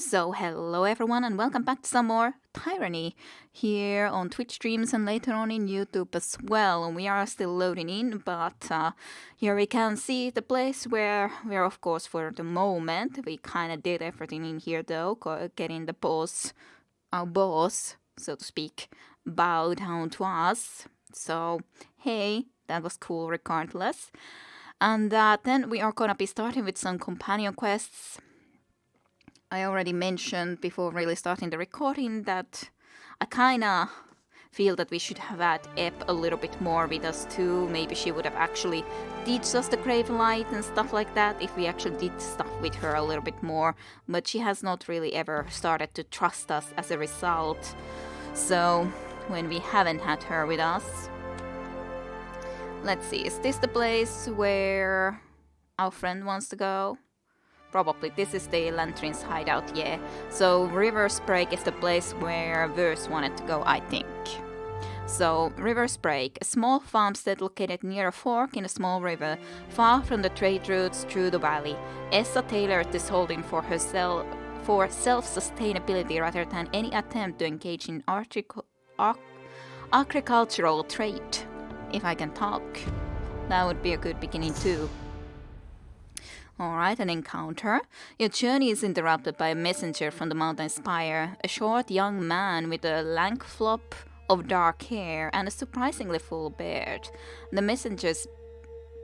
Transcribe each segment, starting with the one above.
So hello everyone and welcome back to some more Tyranny here on Twitch streams and later on in YouTube as well. We are still loading in, but here we can see the place where we're of course for the moment. We kind of did everything in here though, getting the boss, our boss, so to speak, bow down to us. So hey, that was cool regardless. And then we are gonna be starting with some companion quests. I already mentioned before really starting the recording that I kinda feel that we should have had Ep a little bit more with us too. Maybe she would have actually teach us the Grave Light and stuff like that if we actually did stuff with her a little bit more. But she has not really ever started to trust us as a result. So when we haven't had her with us... Let's see, is this the place where our friend wants to go? Probably. This is the Lantern's hideout, yeah. So River's Break is the place where Verse wanted to go, I think. So River's Break, a small farmstead located near a fork in a small river, far from the trade routes through the valley. Essa tailored this holding for herself for self-sustainability rather than any attempt to engage in agricultural trade. If I can talk, that would be a good beginning too. Alright, an encounter. Your journey is interrupted by a messenger from the mountain spire, a short young man with a lank flop of dark hair and a surprisingly full beard. The messenger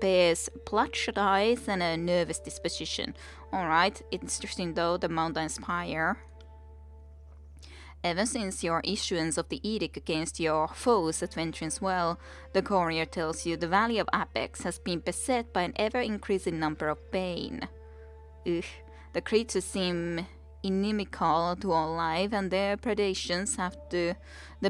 bears bloodshot eyes and a nervous disposition. Alright, interesting though, the mountain spire. Ever since your issuance of the edict against your foes at Ventrance Well, the courier tells you the Valley of Apex has been beset by an ever-increasing number of bane. Ugh, the creatures seem inimical to all life, and their predations have the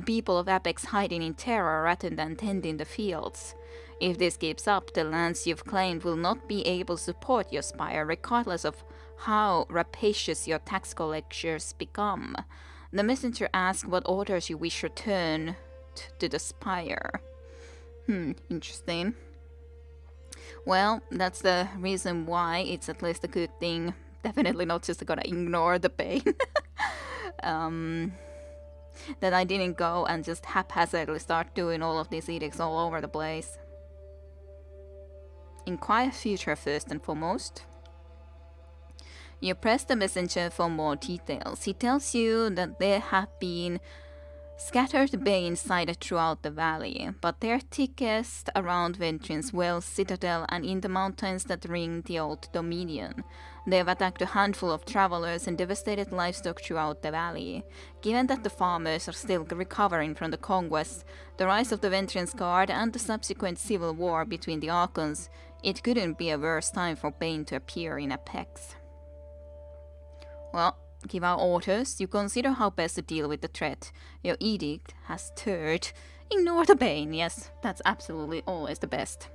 people of Apex hiding in terror rather than tending the fields. If this keeps up, the lands you've claimed will not be able to support your spire, regardless of how rapacious your tax collectors become. The messenger asks what orders you wish returned to the spire. Interesting. Well, that's the reason why it's at least a good thing. Definitely not just gonna ignore the pain. That I didn't go and just haphazardly start doing all of these edicts all over the place. Inquire future first and foremost. You press the messenger for more details. He tells you that there have been scattered bane sighted throughout the valley, but they're thickest around Ventrance Well Citadel and in the mountains that ring the Old Dominion. They've attacked a handful of travelers and devastated livestock throughout the valley. Given that the farmers are still recovering from the conquest, the rise of the Ventrance Guard and the subsequent civil war between the Archons, it couldn't be a worse time for Bane to appear in Apex. Well, give our orders. You consider how best to deal with the threat. Your edict has stirred. Ignore the bane. Yes, that's absolutely always the best.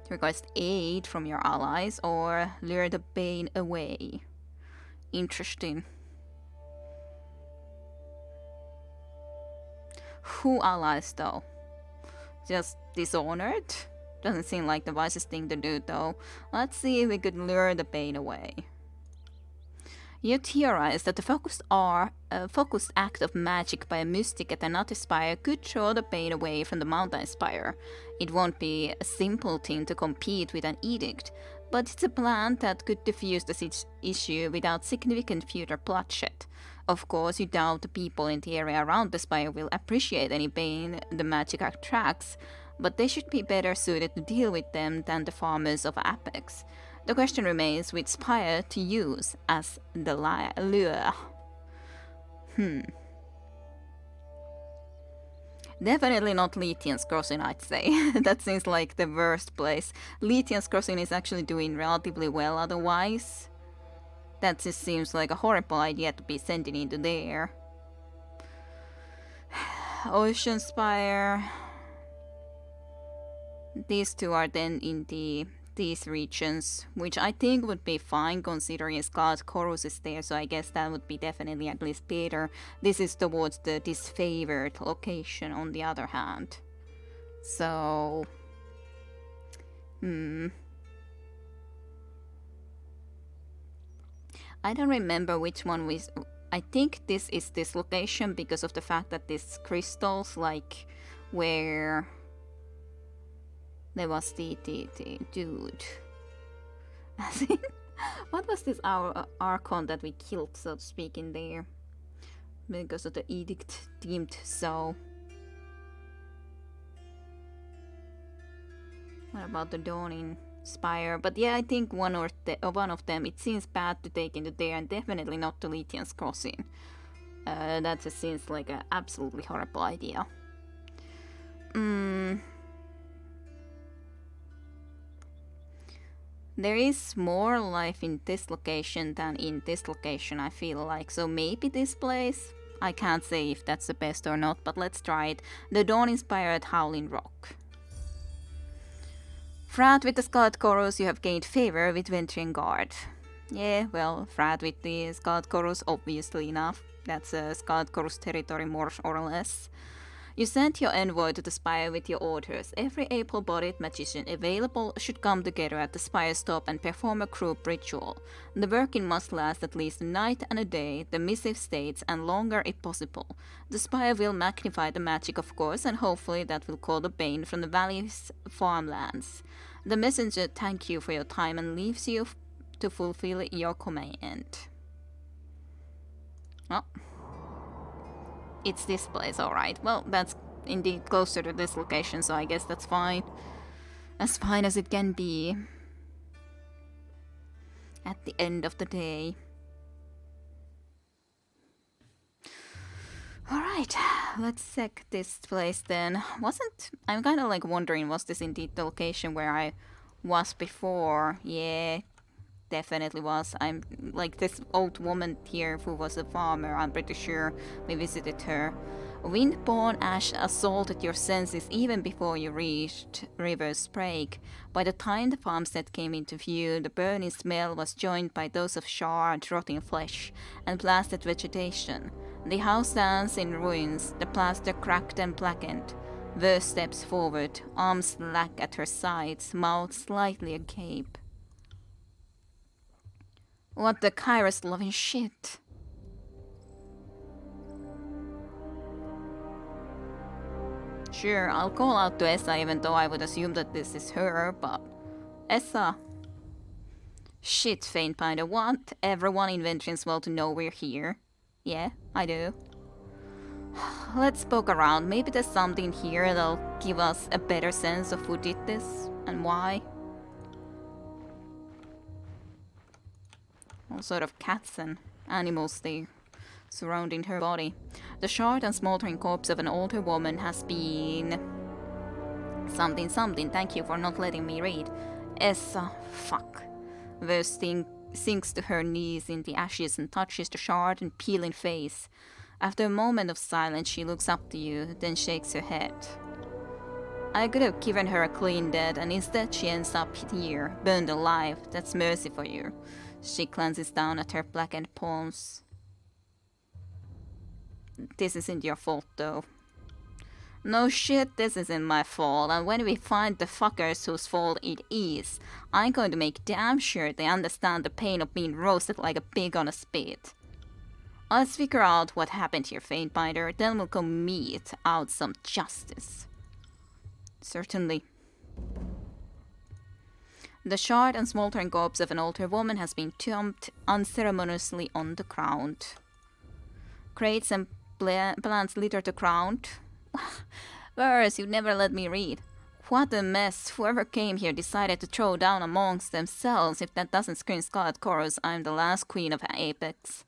Request aid from your allies or lure the bane away. Interesting. Who allies though? Just Dishonored? Doesn't seem like the wisest thing to do though. Let's see if we could lure the bane away. You theorize that the focused act of magic by a mystic at another spire could draw the bane away from the mountain spire. It won't be a simple thing to compete with an edict, but it's a plan that could diffuse the issue without significant future bloodshed. Of course, you doubt the people in the area around the spire will appreciate any bane the magic attracts, but they should be better suited to deal with them than the farmers of Apex. The question remains which spire to use as the lure. Definitely not Lethian's Crossing, I'd say. That seems like the worst place. Lethian's Crossing is actually doing relatively well otherwise. That just seems like a horrible idea to be sending into there. Ocean Spire. These two are then in these regions, which I think would be fine considering Kairos is there, so I guess that would be definitely at least better. This is towards the disfavored location on the other hand. So... I don't remember which one we... I think this is this location because of the fact that these crystals, like, where... There was the dude. As in, what was this our Archon that we killed, so to speak, in there? Because of the edict deemed so. What about the Dawning Spire? But yeah, I think one of them, it seems bad to take into there, and definitely not to Lytian's Crossing. That just seems like an absolutely horrible idea. There is more life in this location than in this location, I feel like. So maybe this place? I can't say if that's the best or not, but let's try it. The Dawning Spire at Howling Rock. Frat with the Scarlet Chorus, you have gained favor with Ventrian Guard. Yeah, well, Frat with the Scarlet Chorus, obviously enough. That's a Scarlet Chorus territory, more or less. You sent your envoy to the spire with your orders. Every able-bodied magician available should come together at the spire's top and perform a group ritual. The working must last at least a night and a day, the missive states, and longer if possible. The spire will magnify the magic, of course, and hopefully that will call the bane from the valley's farmlands. The messenger thanks you for your time and leaves you to fulfill your command. Oh. It's this place, alright. Well, that's indeed closer to this location, so I guess that's fine. As fine as it can be. At the end of the day. Alright, let's check this place then. I'm kind of like wondering, was this indeed the location where I was before? Yeah, definitely was. I'm like this old woman here who was a farmer, I'm pretty sure we visited her. Windborne ash assaulted your senses even before you reached River Sprague. By the time the farmstead came into view, the burning smell was joined by those of charred, rotting flesh and blasted vegetation. The house stands in ruins, the plaster cracked and blackened. Verse steps forward, arms slack at her sides, mouth slightly agape. What the Kairos loving shit? Sure, I'll call out to Essa even though I would assume that this is her, but... Essa! Shit, Faintbinder, want everyone in Ventrian's well to know we're here? Yeah, I do. Let's poke around, maybe there's something here that'll give us a better sense of who did this, and why. All sort of cats and animals there surrounding her body. The charred and smoldering corpse of an older woman has been... Something, thank you for not letting me read. Essa, fuck. Verse sinks to her knees in the ashes and touches the charred and peeling face. After a moment of silence, she looks up to you, then shakes her head. I could have given her a clean death, and instead she ends up here, burned alive. That's mercy for you. She glances down at her blackened palms. This isn't your fault, though. No shit, this isn't my fault, and when we find the fuckers whose fault it is, I'm going to make damn sure they understand the pain of being roasted like a pig on a spit. Let's figure out what happened here, Faintbinder, then we'll go mete out some justice. Certainly. The charred and smoldering corpse of an older woman has been dumped unceremoniously on the ground. Crates and plants litter the ground. Verse, you never let me read. What a mess. Whoever came here decided to throw down amongst themselves. If that doesn't scream Scarlet Chorus, I'm the last queen of Apex.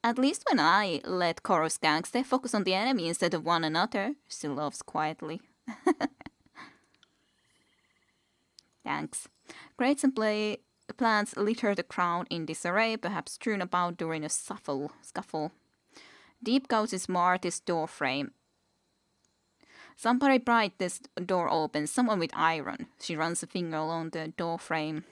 At least when I led Chorus gangs, they focus on the enemy instead of one another. She laughs quietly. Thanks. Crates and plants litter the ground in disarray, perhaps strewn about during a scuffle. Deep gouges mar this door frame. Somebody pried this door open, someone with iron. She runs a finger along the door frame.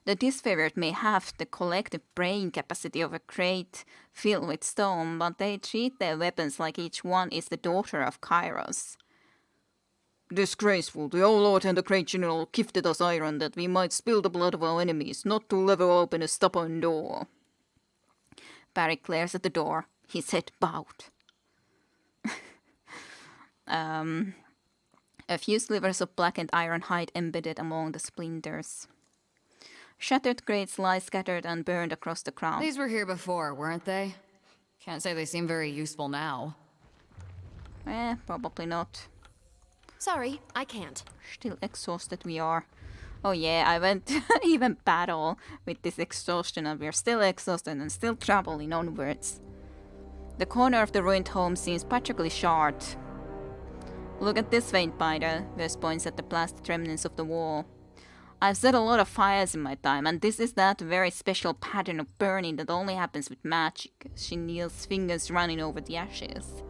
The disfavored may have the collective brain capacity of a crate filled with stone, but they treat their weapons like each one is the daughter of Kairos. Disgraceful. The old lord and the great general gifted us iron that we might spill the blood of our enemies, not to level open a stubborn door. Barry glares at the door, his head bowed. A few slivers of blackened iron hide embedded among the splinters. Shattered crates lie scattered and burned across the ground. These were here before, weren't they? Can't say they seem very useful now. Probably not. Sorry, I can't. Still exhausted we are. Oh yeah, I went even battle with this exhaustion and we're still exhausted and still traveling onwards. The corner of the ruined home seems particularly short. Look at this faint binder, Wes points at the blasted remnants of the wall. I've set a lot of fires in my time, and this is that very special pattern of burning that only happens with magic. She kneels, fingers running over the ashes.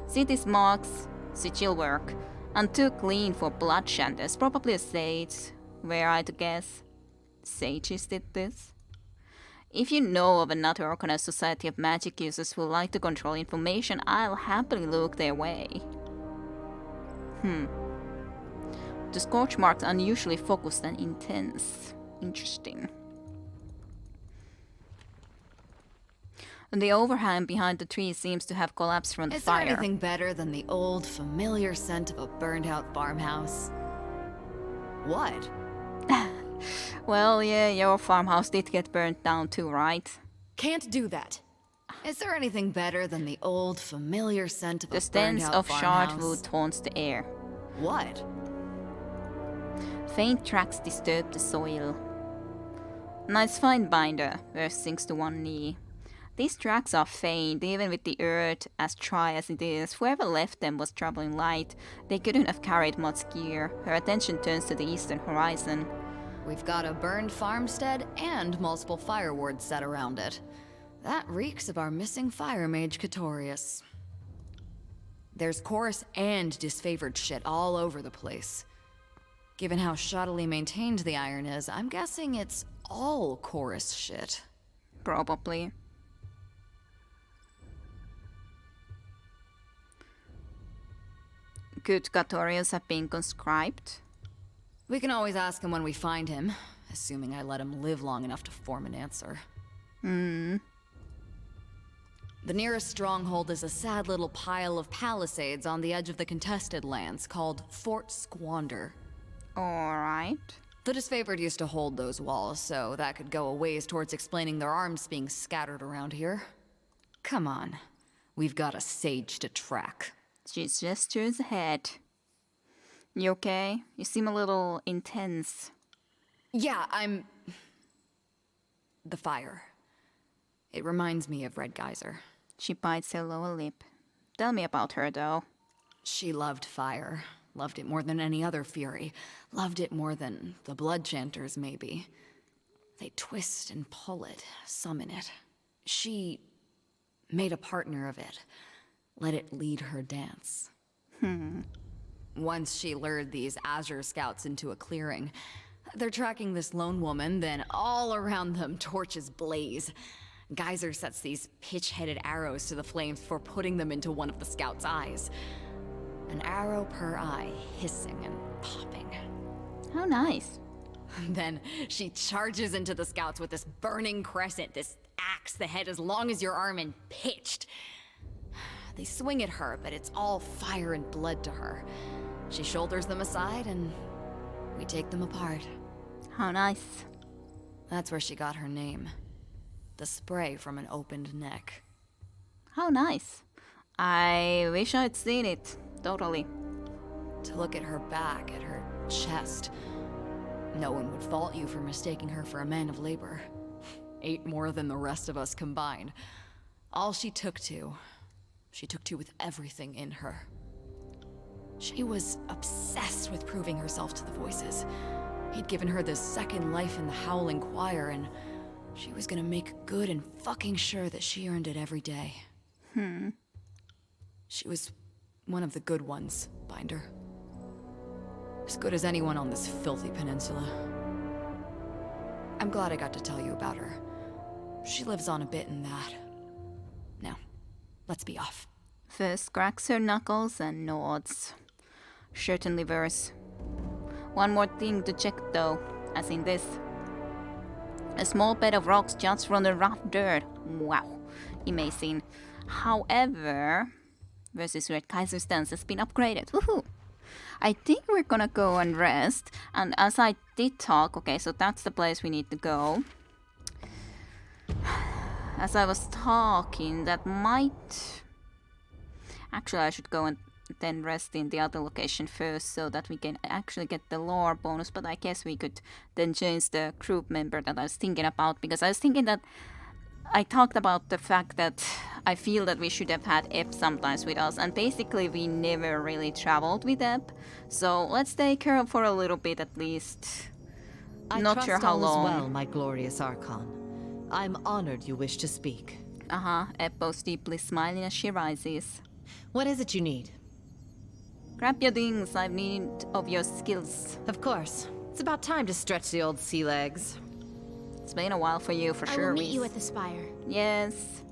See these marks? Sigil work. And too clean for bloodshed. There's probably a sage. Were I to guess? Sages did this? If you know of another organized society of magic users who like to control information, I'll happily look their way. The scorch marks are unusually focused and intense. Interesting. The overhang behind the tree seems to have collapsed from the fire. Is there anything better than the old, familiar scent of a burned-out farmhouse? What? Well, yeah, your farmhouse did get burnt down too, right? Can't do that. Is there anything better than the old, familiar scent of The a stench burned-out of charred farmhouse? wood haunts the air. What? Faint tracks disturb the soil. Nice find, Binder. Wes sinks to one knee. These tracks are faint, even with the earth as dry as it is. Whoever left them was traveling light. They couldn't have carried much gear. Her attention turns to the eastern horizon. We've got a burned farmstead and multiple fire wards set around it. That reeks of our missing fire mage Catorius. There's chorus and disfavored shit all over the place. Given how shoddily maintained the iron is, I'm guessing it's all chorus shit. Probably. Could Catorius have been conscribed? We can always ask him when we find him, assuming I let him live long enough to form an answer. The nearest stronghold is a sad little pile of palisades on the edge of the contested lands called Fort Squander. Alright. The disfavored used to hold those walls, so that could go a ways towards explaining their arms being scattered around here. Come on. We've got a sage to track. She gestures ahead. You okay? You seem a little intense. Yeah, I'm... The fire. It reminds me of Red Geyser. She bites her lower lip. Tell me about her, though. She loved fire. Loved it more than any other fury. Loved it more than the blood chanters, maybe. They twist and pull it, summon it. She made a partner of it. Let it lead her dance. Once she lured these Azure scouts into a clearing. They're tracking this lone woman, then all around them torches blaze. Geyser sets these pitch-headed arrows to the flames before putting them into one of the scouts' eyes. An arrow per eye, hissing and popping. How nice. Then she charges into the scouts with this burning crescent, this axe, the head as long as your arm and pitched. They swing at her, but it's all fire and blood to her. She shoulders them aside and we take them apart. How nice. That's where she got her name. The spray from an opened neck. How nice. I wish I'd seen it. Totally. To look at her back, at her chest. No one would fault you for mistaking her for a man of labor. 8 more than the rest of us combined. All she took to with everything in her. She was obsessed with proving herself to the voices. He'd given her this second life in the Howling Choir, and she was gonna make good and fucking sure that she earned it every day. She was one of the good ones, Binder. As good as anyone on this filthy peninsula. I'm glad I got to tell you about her. She lives on a bit in that. Now, let's be off. First cracks her knuckles and nods. Certainly worse. One more thing to check though, as in this. A small bed of rocks just from the rough dirt. Wow, amazing. However, versus Red Kaiser's stance has been upgraded. Woohoo! I think we're gonna go and rest. And as I did talk, okay, so that's the place we need to go. As I was talking, that might... Actually, I should go and then rest in the other location first so that we can actually get the lore bonus. But I guess we could then change the group member that I was thinking about. Because I was thinking that I talked about the fact that I feel that we should have had Ep sometimes with us. And basically we never really traveled with Ep. So let's take her for a little bit at least. Not sure how long. I trust all is well, my glorious Archon. I'm honored you wish to speak. Ep bows deeply, smiling as she rises. What is it you need? Grab your things, I need of your skills. Of course. It's about time to stretch the old sea legs. It's been a while for you, for I sure. will meet Reese. you at the spire. Yes.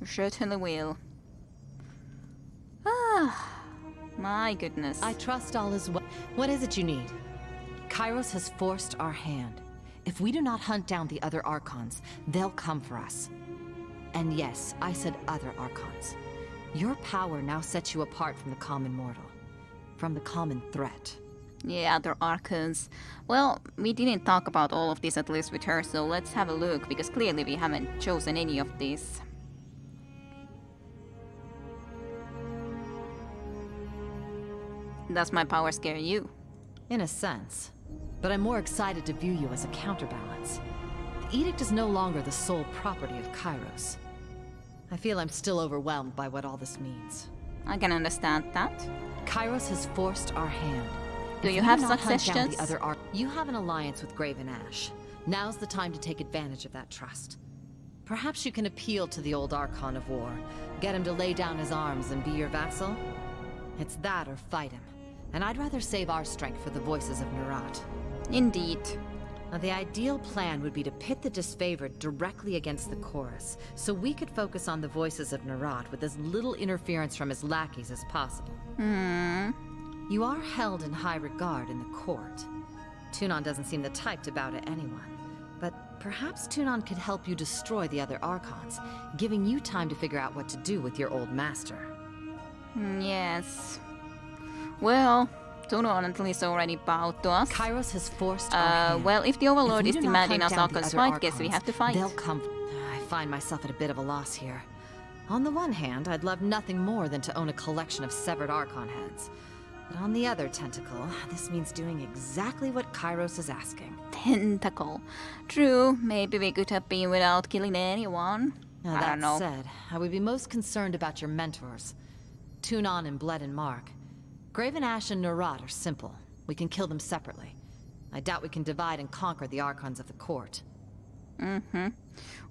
You certainly will. My goodness. I trust all is well. What is it you need? Kairos has forced our hand. If we do not hunt down the other Archons, they'll come for us. And yes, I said other Archons. Your power now sets you apart from the common mortal. From the common threat. Yeah, other Archons. Well, we didn't talk about all of this at least with her, so let's have a look, because clearly we haven't chosen any of these. Does my power scare you? In a sense. But I'm more excited to view you as a counterbalance. The edict is no longer the sole property of Kairos. I feel I'm still overwhelmed by what all this means. I can understand that. Kairos has forced our hand. Do If you we have do not hunt down suggestions? the other you have an alliance with Graven Ash. Now's the time to take advantage of that trust. Perhaps you can appeal to the old Archon of War. Get him to lay down his arms and be your vassal? It's that or fight him. And I'd rather save our strength for the voices of Nerat. Indeed. Now, the ideal plan would be to pit the disfavored directly against the chorus, so we could focus on the voices of Nerat with as little interference from his lackeys as possible. You are held in high regard in the court. Tunon doesn't seem the type to bow to anyone, but perhaps Tunon could help you destroy the other Archons, giving you time to figure out what to do with your old master. Yes. Well, Tunon at least already bowed to us. Kairos has forced our hand. Well, if the Overlord If is we do not demanding hunt us down the Archon's other fight, guess we Archons, have to fight. They'll come. I find myself at a bit of a loss here. On the one hand, I'd love nothing more than to own a collection of severed Archon heads. But on the other tentacle, this means doing exactly what Kairos is asking. Tentacle. True, maybe we could have been without killing anyone. Now, I don't know. that said, I would be most concerned about your mentors. Tunon and Bled and Mark. Graven Ash and Nerat are simple. We can kill them separately. I doubt we can divide and conquer the Archons of the court.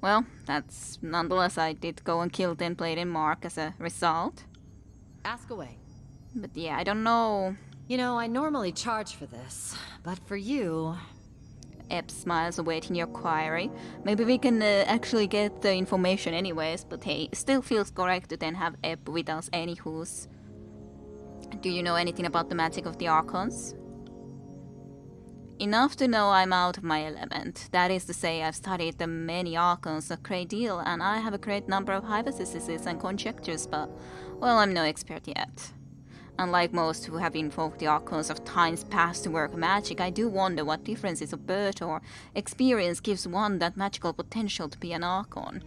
Well, that's nonetheless, I did go and kill Blade and Mark as a result. Ask away. But yeah, I don't know. You know, I normally charge for this, but for you... Ep smiles awaiting your query. Maybe we can actually get the information anyways, but hey, still feels correct to then have Ep with us anywho's. Do you know anything about the magic of the Archons? Enough to know I'm out of my element. That is to say, I've studied the many Archons a great deal, and I have a great number of hypotheses and conjectures, but, well, I'm no expert yet. Unlike most who have invoked the Archons of times past to work magic, I do wonder what differences of birth or experience gives one that magical potential to be an Archon.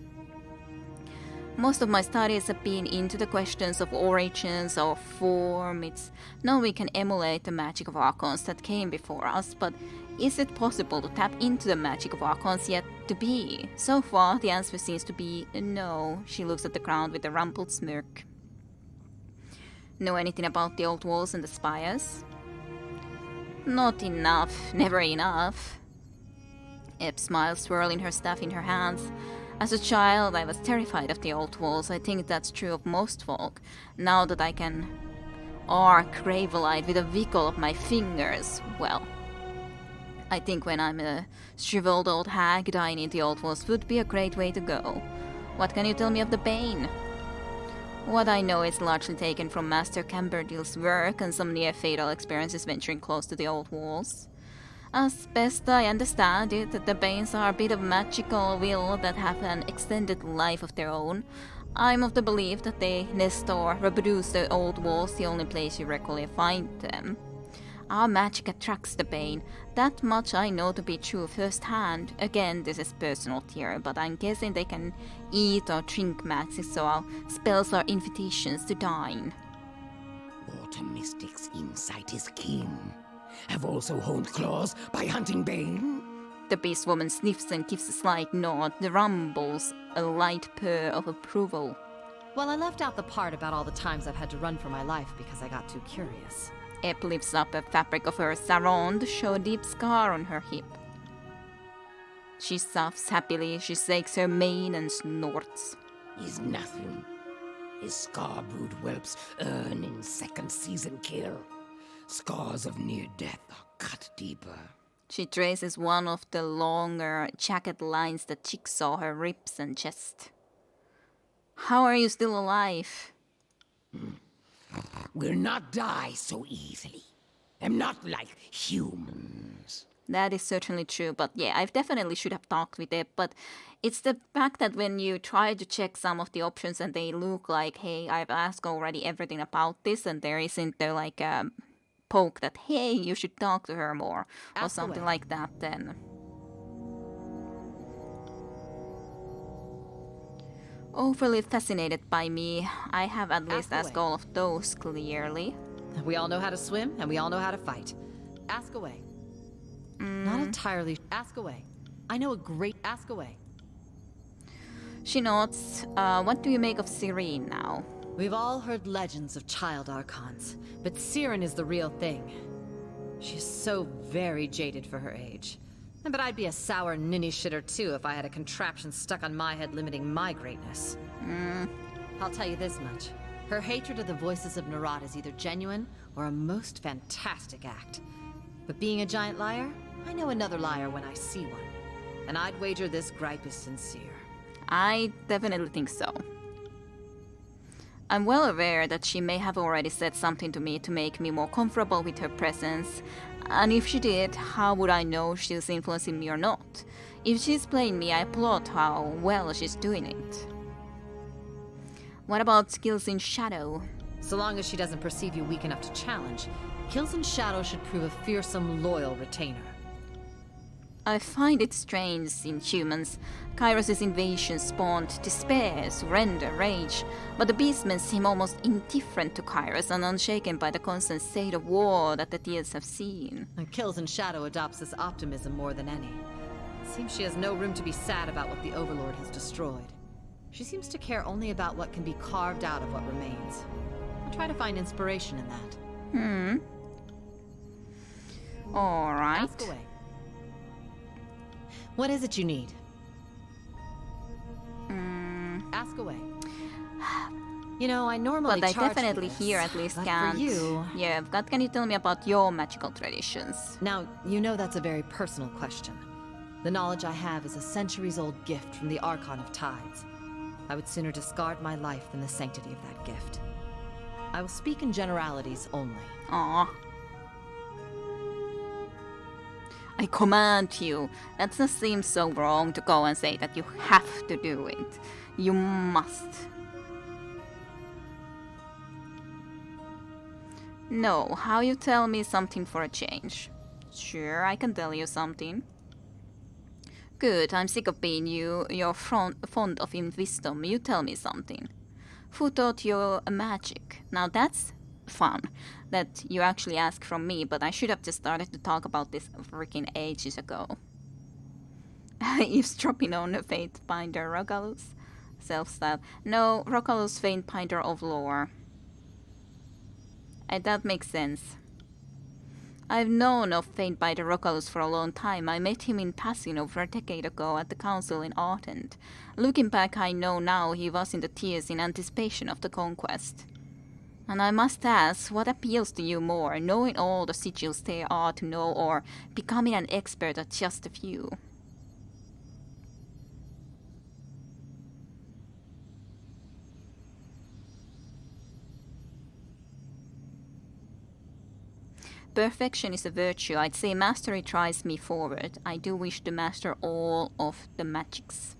Most of my studies have been into the questions of origins or form. It's known we can emulate the magic of Archons that came before us, but is it possible to tap into the magic of Archons yet to be? So far, the answer seems to be no. She looks at the ground with a rumpled smirk. Know anything about the old walls and the spires? Not enough, never enough. Ep smiles, swirling her staff in her hands. As a child, I was terrified of the old walls. I think that's true of most folk. Now that I can arc Gravelite with a wiggle of my fingers, well, I think when I'm a shriveled old hag, dying in the old walls would be a great way to go. What can you tell me of the Bane? What I know is largely taken from Master Camberdeal's work and some near-fatal experiences venturing close to the old walls. As best I understand it, the Banes are a bit of magical will that have an extended life of their own. I'm of the belief that they nest or reproduce the old walls, the only place you regularly find them. Our magic attracts the Bane. That much I know to be true firsthand. Again, this is personal theory, but I'm guessing they can eat or drink magic, so our spells are invitations to dine. Water Mystic's insight is keen. Have also honed claws by hunting Bane? The beast woman sniffs and gives a slight nod, the rumbles a light purr of approval. Well, I left out the part about all the times I've had to run for my life because I got too curious. Ep lifts up a fabric of her sarong to show a deep scar on her hip. She soughs happily, she shakes her mane and snorts. Is nothing. His scar-brewed whelps earn in second season kill. Scars of near death are cut deeper. She traces one of the longer jacket lines that jigsaw her ribs and chest. How are you still alive? Will not die so easily. Am not like humans. That is certainly true, but yeah, I definitely should have talked with it, but it's the fact that when you try to check some of the options and they look like, hey, I've asked already everything about this, and there isn't there like a poke that, hey, you should talk to her more, or Ask something away. like that, then. Overly fascinated by me, I have at least Ask asked away. all of those clearly. We all know how to swim, and we all know how to fight. Ask away. Not entirely. Ask away. I know a great. Ask away. She nods. What do you make of Serene now? We've all heard legends of child Archons, but Siren is the real thing. She's so very jaded for her age. But I'd be a sour ninny shitter too if I had a contraption stuck on my head limiting my greatness. I'll tell you this much. Her hatred of the voices of Nerat is either genuine or a most fantastic act. But being a giant liar, I know another liar when I see one. And I'd wager this gripe is sincere. I definitely think so. I'm well aware that she may have already said something to me to make me more comfortable with her presence, and if she did, how would I know she's influencing me or not? If she's playing me, I applaud how well she's doing it. What about skills in shadow? So long as she doesn't perceive you weak enough to challenge, Kills in Shadow should prove a fearsome, loyal retainer. I find it strange in humans. Kairos' invasion spawned despair, surrender, rage, but the beastmen seem almost indifferent to Kairos and unshaken by the constant state of war that the Tears have seen. And Kills in Shadow adopts this optimism more than any. Seems she has no room to be sad about what the Overlord has destroyed. She seems to care only about what can be carved out of what remains. I'll try to find inspiration in that. Alright. Ask away. What is it you need? Ask away. You know, I normally But I charge for definitely this, here at least but can't. For you... Yeah, what can you tell me about your magical traditions? Now, you know that's a very personal question. The knowledge I have is a centuries-old gift from the Archon of Tides. I would sooner discard my life than the sanctity of that gift. I will speak in generalities only. Aw. I command you. That just seems so wrong to go and say that you have to do it. You must. No, how you tell me something for a change? Sure, I can tell you something. Good, I'm sick of being you're fond of in wisdom. You tell me something. Who taught you magic? Now that's fun that you actually ask from me, but I should have just started to talk about this freaking ages ago. Eavesdropping on a Fate Binder, Rogalus. Self-style. No, Rogalus Fate Binder of Lore. That makes sense. I've known of Fate Binder Rogalus for a long time. I met him in passing over a decade ago at the council in Ardent. Looking back, I know now he was in the tears in anticipation of the conquest. And I must ask, what appeals to you more, knowing all the sigils there are to know or becoming an expert at just a few? Perfection is a virtue. I'd say mastery drives me forward. I do wish to master all of the magics.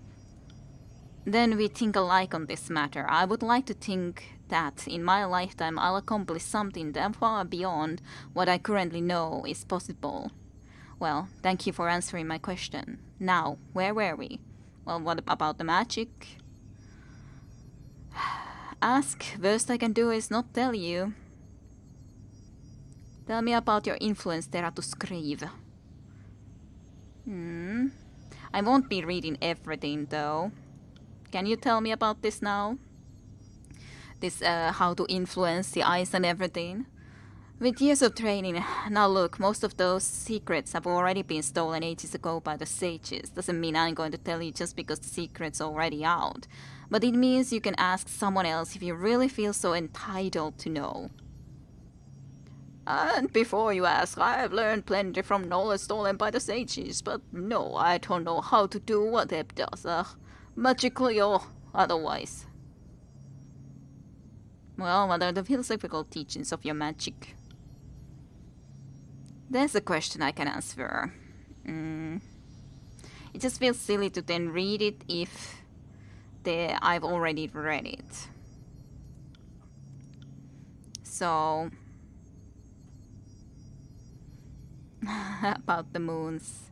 Then we think alike on this matter. I would like to think that in my lifetime I'll accomplish something that far beyond what I currently know is possible. Well, thank you for answering my question. Now, where were we? Well, what about the magic? Ask. Worst I can do is not tell you. Tell me about your influence, Teratus Grave. I won't be reading everything, though. Can you tell me about this now? This, how to influence the ice and everything? With years of training, now look, most of those secrets have already been stolen ages ago by the sages. Doesn't mean I'm going to tell you just because the secret's already out. But it means you can ask someone else if you really feel so entitled to know. And before you ask, I have learned plenty from knowledge stolen by the sages, but no, I don't know how to do what Eb does, magically or otherwise. Well, what are the philosophical teachings of your magic? There's a question I can answer. It just feels silly to then read it if I've already read it. So... about the moons.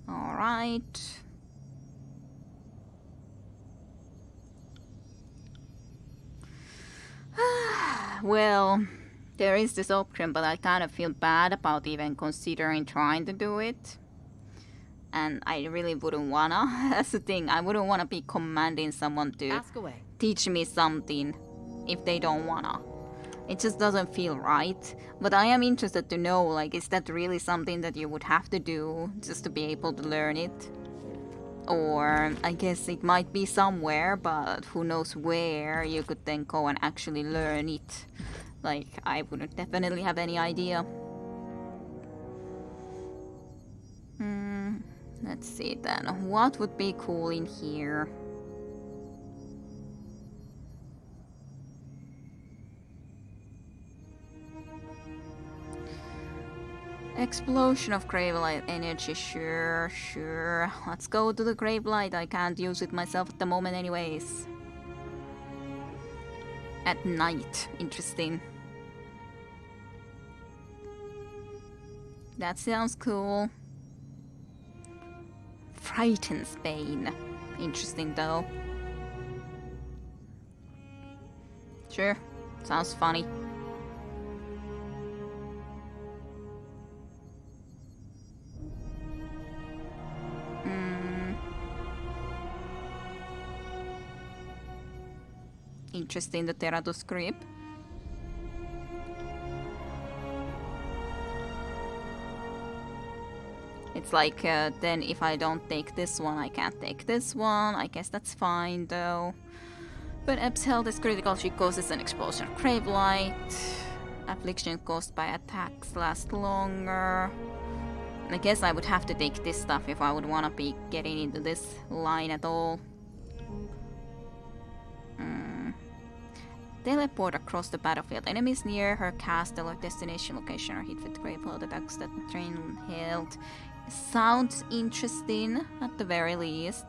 Alright. Well, there is this option, but I kind of feel bad about even considering trying to do it. And I really wouldn't wanna. That's the thing. I wouldn't wanna be commanding someone to Ask away. teach me something if they don't wanna. It just doesn't feel right. But I am interested to know, like, is that really something that you would have to do just to be able to learn it? Or I guess it might be somewhere, but who knows where you could then go and actually learn it. Like, I wouldn't definitely have any idea. Let's see then. What would be cool in here? Explosion of Gravelight energy, sure. Let's go to the Gravelight. I can't use it myself at the moment anyways. At night, interesting. That sounds cool. Frightens Bane. Interesting though. Sure, sounds funny. Interesting, the Teratus Grip. It's like, then if I don't take this one, I can't take this one. I guess that's fine, though. But Eb's health is critical. She causes an explosion of Gravelight. Affliction caused by attacks last longer. I guess I would have to take this stuff if I would want to be getting into this line at all. Teleport across the battlefield. Enemies near her castle or destination location are hit with Gravelight attacks that drain health. Sounds interesting, at the very least.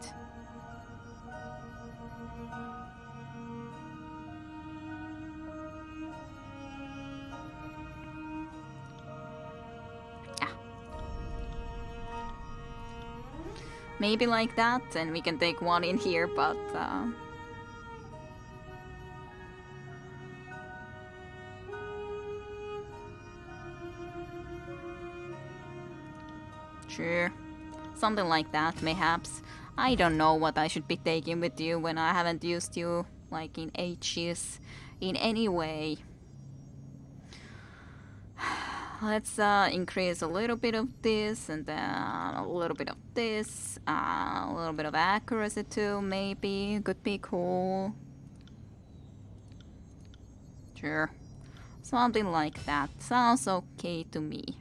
Maybe like that, and we can take one in here, but... Sure. Something like that, mayhaps. I don't know what I should be taking with you when I haven't used you, like, in ages, in any way. Let's increase a little bit of this, and then a little bit of this, a little bit of accuracy too, maybe. Could be cool. Sure. Something like that. Sounds okay to me.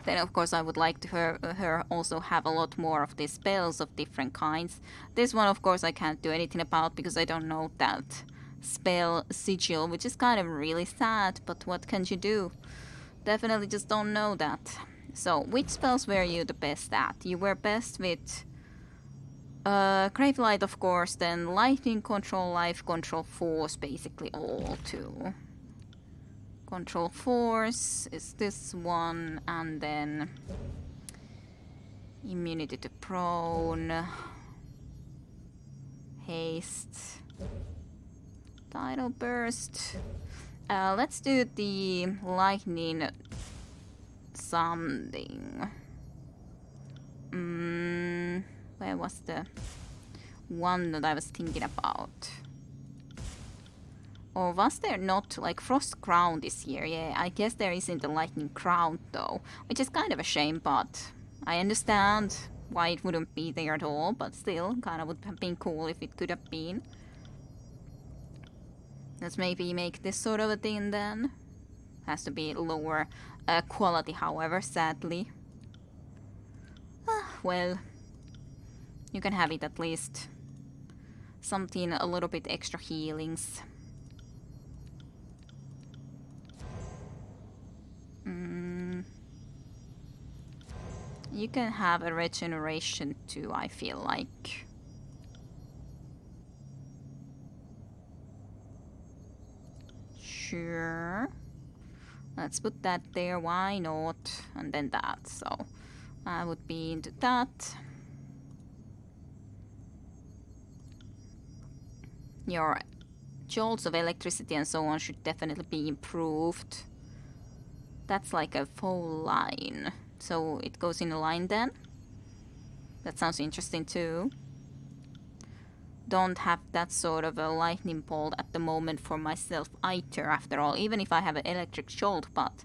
Then of course I would like to her also have a lot more of these spells of different kinds. This one of course I can't do anything about because I don't know that spell sigil, which is kind of really sad, but what can you do? Definitely just don't know that. So, which spells were you the best at? You were best with Grave Light, of course, then Lightning Control, Life Control, Force, basically all too. Control Force is this one, and then Immunity to Prone, Haste, Tidal Burst. Let's do the Lightning something. Where was the one that I was thinking about? Or was there not like Frost Crown this year? Yeah, I guess there isn't a Lightning Crown though, which is kind of a shame, but I understand why it wouldn't be there at all, but still, kind of would have been cool if it could have been. Let's maybe make this sort of a thing then. Has to be lower quality, however, sadly. Well, you can have it at least. Something a little bit extra healings. You can have a regeneration too, I feel like. Sure. Let's put that there, why not? And then that, so I would be into that. Your jolts of electricity and so on should definitely be improved. That's like a full line. So it goes in a line then? That sounds interesting too. Don't have that sort of a lightning bolt at the moment for myself either, after all, even if I have an electric jolt, but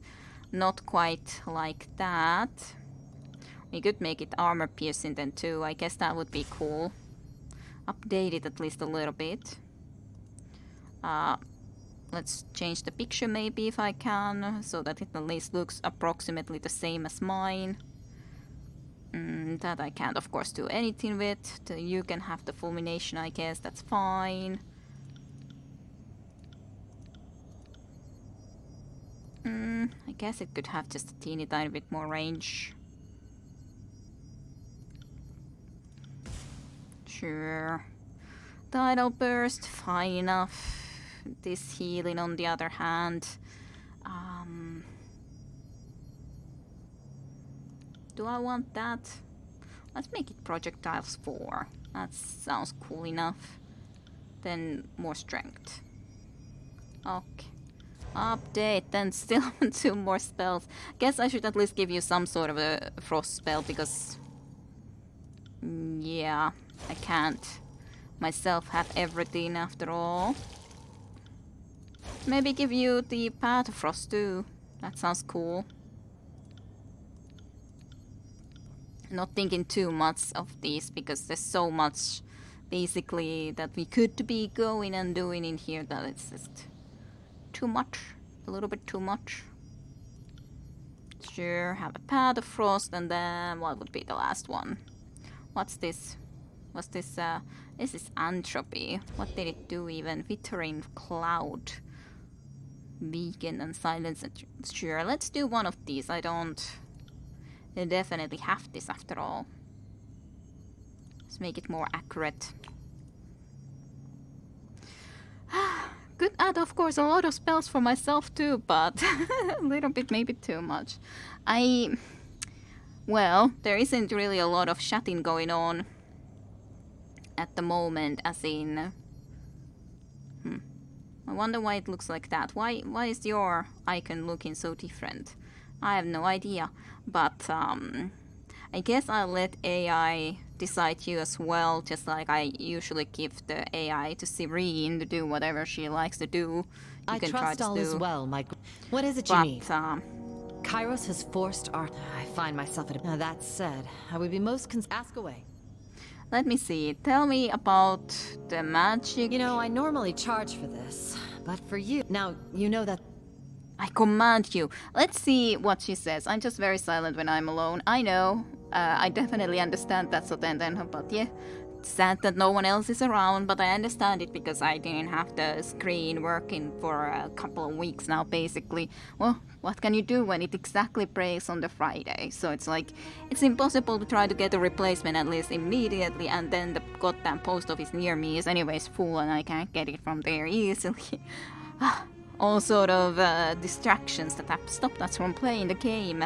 not quite like that. We could make it armor piercing then too, I guess that would be cool. Update it at least a little bit. Let's change the picture maybe if I can, so that it at least looks approximately the same as mine. That I can't of course do anything with. You can have the fulmination, I guess, that's fine. I guess it could have just a teeny tiny bit more range. Sure. Tidal Burst, fine enough. This healing on the other hand. Do I want that? Let's make it projectiles 4. That sounds cool enough. Then more strength. Okay. Update, then still 2 more spells. Guess I should at least give you some sort of a frost spell because... yeah, I can't myself have everything after all. Maybe give you the Path of Frost too. That sounds cool. Not thinking too much of these because there's so much basically that we could be going and doing in here that it's just too much. A little bit too much. Sure, have a Path of Frost, and then what would be the last one? What's this? What's this? This is Entropy. What did it do even? Withering Cloud. Beacon and Silence. Sure, let's do one of these. I definitely have this after all. Let's make it more accurate. Could add, of course, a lot of spells for myself too, but a little bit maybe too much. Well, there isn't really a lot of chatting going on at the moment, as in... I wonder why it looks like that. Why is your icon looking so different? I have no idea, but I guess I'll let AI decide you as well, just like I usually give the AI to Serene to do whatever she likes to do. I trust all is well, What is it you need? Kairos has forced our... I find myself at a... That said, I would be most ask away. Let me see. Tell me about the magic. You know, I normally charge for this, but for you... Now, you know that... I command you. Let's see what she says. I'm just very silent when I'm alone. I know. I definitely understand that, but yeah. It's sad that no one else is around, but I understand it because I didn't have the screen working for a couple of weeks now, basically. Well, what can you do when it exactly breaks on the Friday? So it's like, it's impossible to try to get a replacement at least immediately, and then the goddamn post office near me is anyways full and I can't get it from there easily. All sort of distractions that have stopped us from playing the game.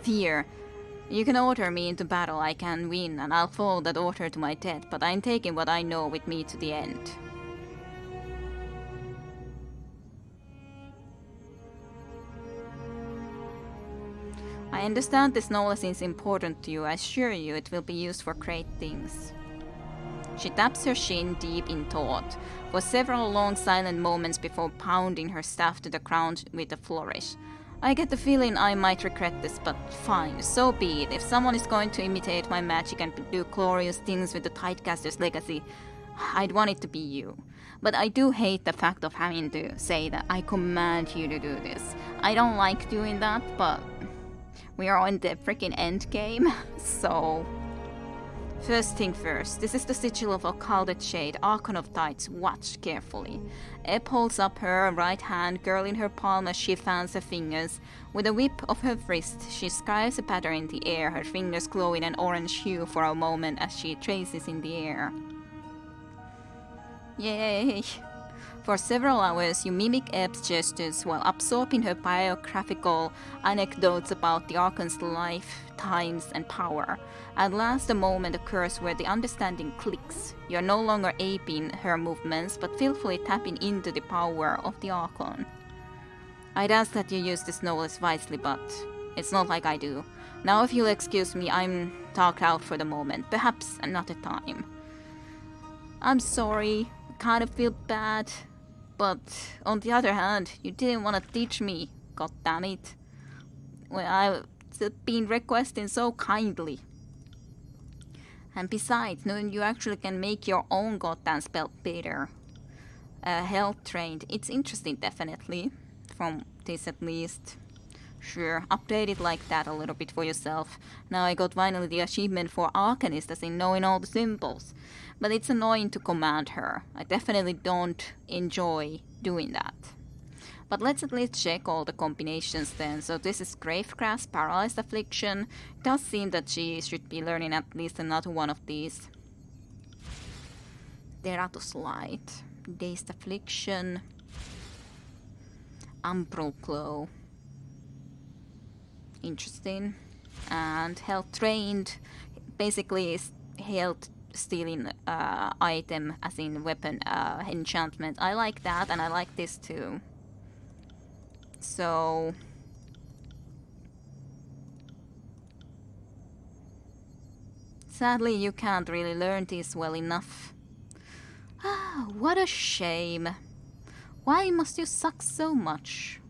Fear. You can order me into battle, I can win, and I'll follow that order to my death, but I'm taking what I know with me to the end. I understand this knowledge is important to you. I assure you it will be used for great things. She taps her shin deep in thought, for several long silent moments before pounding her staff to the ground with a flourish. I get the feeling I might regret this, but fine, so be it. If someone is going to imitate my magic and do glorious things with the Tidecaster's legacy, I'd want it to be you. But I do hate the fact of having to say that I command you to do this. I don't like doing that, but we are on the freaking end game, so... First thing first, this is the sigil of Occulted Shade, Archon of Tides. Watch carefully. Eb holds up her right hand, girl in her palm as she fans her fingers. With a whip of her wrist, she scribes a pattern in the air, her fingers glow in an orange hue for a moment as she traces in the air. Yay! For several hours, you mimic Eb's gestures while absorbing her biographical anecdotes about the Archon's life, times, and power. At last, a moment occurs where the understanding clicks. You are no longer aping her movements, but willfully tapping into the power of the Archon. I'd ask that you use this knowledge wisely, but it's not like I do. Now, if you'll excuse me, I'm talked out for the moment. Perhaps another time. I'm sorry. I kind of feel bad. But on the other hand, you didn't want to teach me. God damn it. Well, I've been requesting so kindly. And besides, knowing you actually can make your own goddamn spell better. Health trained. It's interesting, definitely. From this at least. Sure, update it like that a little bit for yourself. Now I got finally the achievement for Arcanist, as in knowing all the symbols. But it's annoying to command her. I definitely don't enjoy doing that. But let's at least check all the combinations then. So this is Gravegrasp, Paralyzed Affliction. It does seem that she should be learning at least another one of these. Deratus Light, Dazed Affliction, Umbral Glow. Interesting. And Health Trained, basically is health stealing item, as in weapon enchantment. I like that, and I like this too. So sadly you can't really learn this well enough. Ah, what a shame. Why must you suck so much?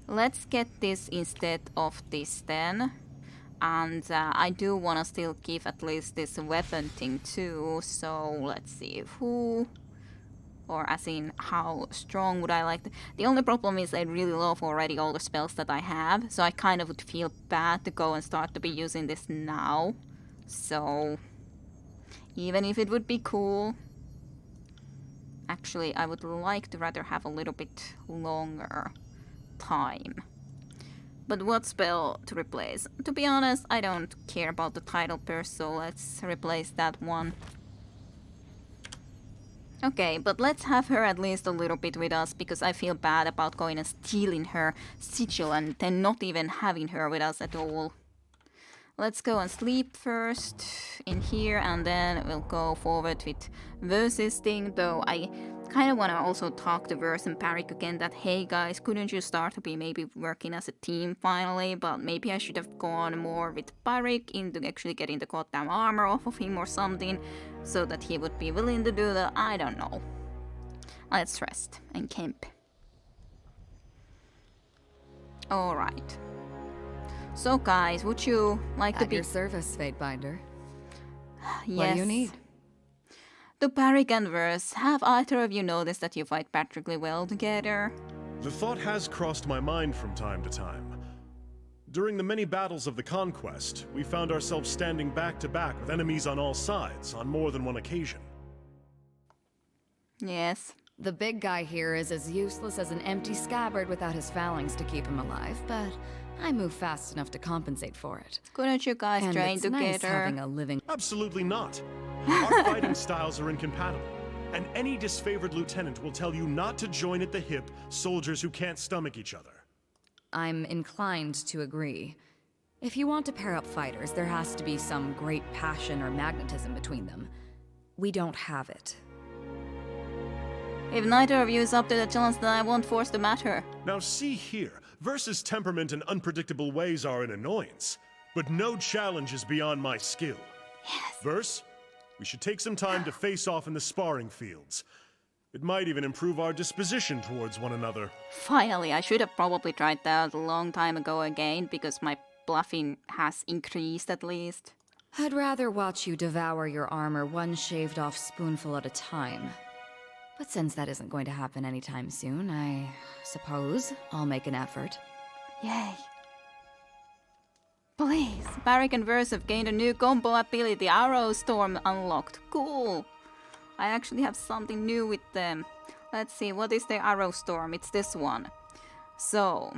Let's get this instead of this then. And I do want to still give at least this weapon thing too. So let's see who, or as in how strong would I like the only problem is I really love already all the spells that I have. So I kind of would feel bad to go and start to be using this now. So even if it would be cool, actually I would like to rather have a little bit longer time. But what spell to replace? To be honest, I don't care about the title purse, so let's replace that one. Okay, but let's have her at least a little bit with us, because I feel bad about going and stealing her sigil and then not even having her with us at all. Let's go and sleep first in here, and then we'll go forward with Versus thing, though I kind of want to also talk to Verse and Parik again that, hey guys, couldn't you start to be maybe working as a team finally? But maybe I should have gone more with Parik into actually getting the goddamn armor off of him or something, so that he would be willing to do that. I don't know. Let's rest and camp. Alright. So guys, would you like to At be... your service, Fatebinder. Yes. What do you need? To Barrick and Verse, have either of you noticed that you fight practically well together? The thought has crossed my mind from time to time. During the many battles of the Conquest, we found ourselves standing back to back with enemies on all sides on more than one occasion. Yes. The big guy here is as useless as an empty scabbard without his phalanx to keep him alive, but I move fast enough to compensate for it. Couldn't you guys And train it's together? nice having a living... Absolutely not. Our fighting styles are incompatible, and any disfavored lieutenant will tell you not to join at the hip soldiers who can't stomach each other. I'm inclined to agree. If you want to pair up fighters, there has to be some great passion or magnetism between them. We don't have it. If neither of you is up to the challenge, then I won't force the matter. Now see here, Verse's temperament and unpredictable ways are an annoyance, but no challenge is beyond my skill. Yes. Verse, we should take some time to face off in the sparring fields. It might even improve our disposition towards one another. Finally, I should have probably tried that a long time ago again, because my bluffing has increased at least. I'd rather watch you devour your armor one shaved off spoonful at a time. But since that isn't going to happen anytime soon, I suppose I'll make an effort. Yay. Please, Barrick and Verse have gained a new combo ability, Arrow Storm unlocked. Cool. I actually have something new with them. Let's see, what is their Arrow Storm? It's this one. So,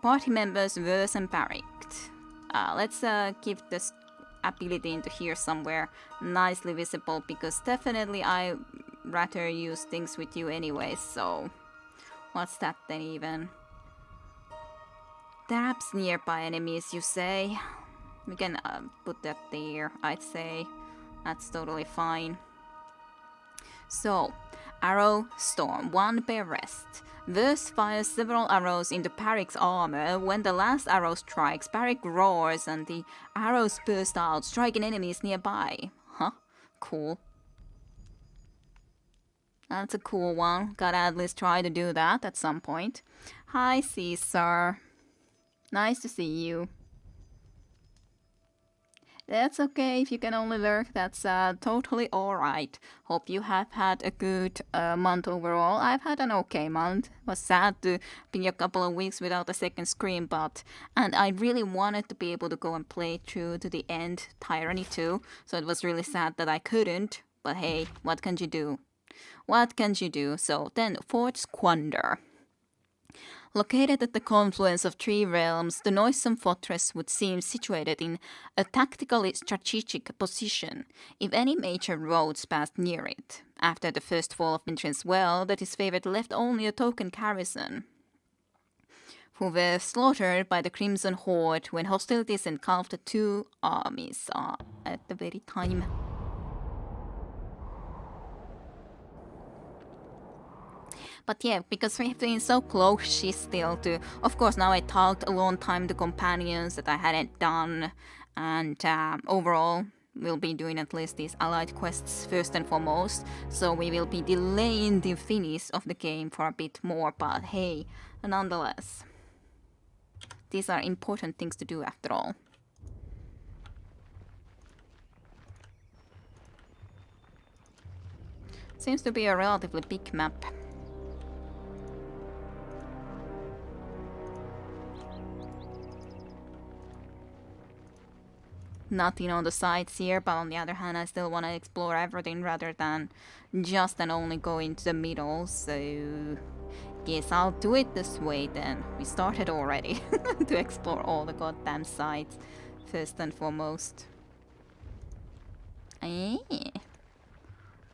party members Verse and Barrick. Let's give this ability into here somewhere nicely visible, because definitely I rather use things with you anyway, so what's that then even? Traps nearby enemies, you say? We can put that there, I'd say. That's totally fine. So, Arrow Storm, 1 per rest. Verse fires several arrows into Barrick's armor. When the last arrow strikes, Barrick roars and the arrows burst out, striking enemies nearby. Huh? Cool. That's a cool one. Gotta at least try to do that at some point. Hi, Caesar. Nice to see you. That's okay if you can only lurk. That's totally alright. Hope you have had a good month overall. I've had an okay month. Was sad to be a couple of weeks without a second screen, and I really wanted to be able to go and play through to the end Tyranny 2. So it was really sad that I couldn't. But hey, what can you do? What can you do? So then, Fort Squander. Located at the confluence of 3 realms, the noisome fortress would seem situated in a tactically strategic position if any major roads passed near it. After the first fall of Vincen's well, that his favorite left only a token garrison, who were slaughtered by the Crimson Horde when hostilities engulfed the 2 armies at the very time. But yeah, because we've been so close still to... Of course, now I talked a long time to companions that I hadn't done. And overall, we'll be doing at least these allied quests first and foremost. So we will be delaying the finish of the game for a bit more. But hey, nonetheless, these are important things to do after all. Seems to be a relatively big map. Nothing on the sides here, but on the other hand, I still want to explore everything rather than just and only go into the middle, so guess I'll do it this way then. We started already to explore all the goddamn sides, first and foremost. Eh,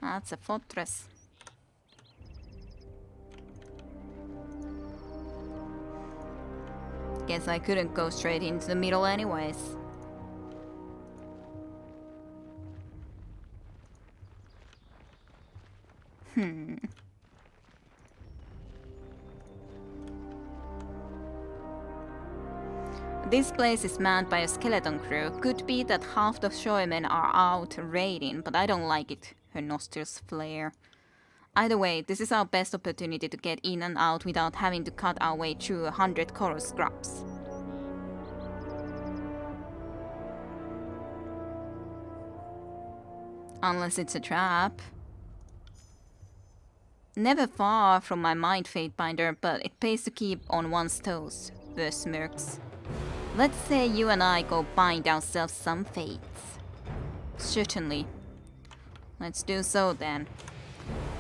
that's a fortress. Guess I couldn't go straight into the middle anyways. This place is manned by a skeleton crew. Could be that half the showmen are out raiding, but I don't like it. Her nostrils flare. Either way, this is our best opportunity to get in and out without having to cut our way through 100 Kairos scraps. Unless it's a trap. never far from my mind, Fatebinder, but it pays to keep on one's toes, the smirks. Let's say you and I go bind ourselves some fates. Certainly. Let's do so then.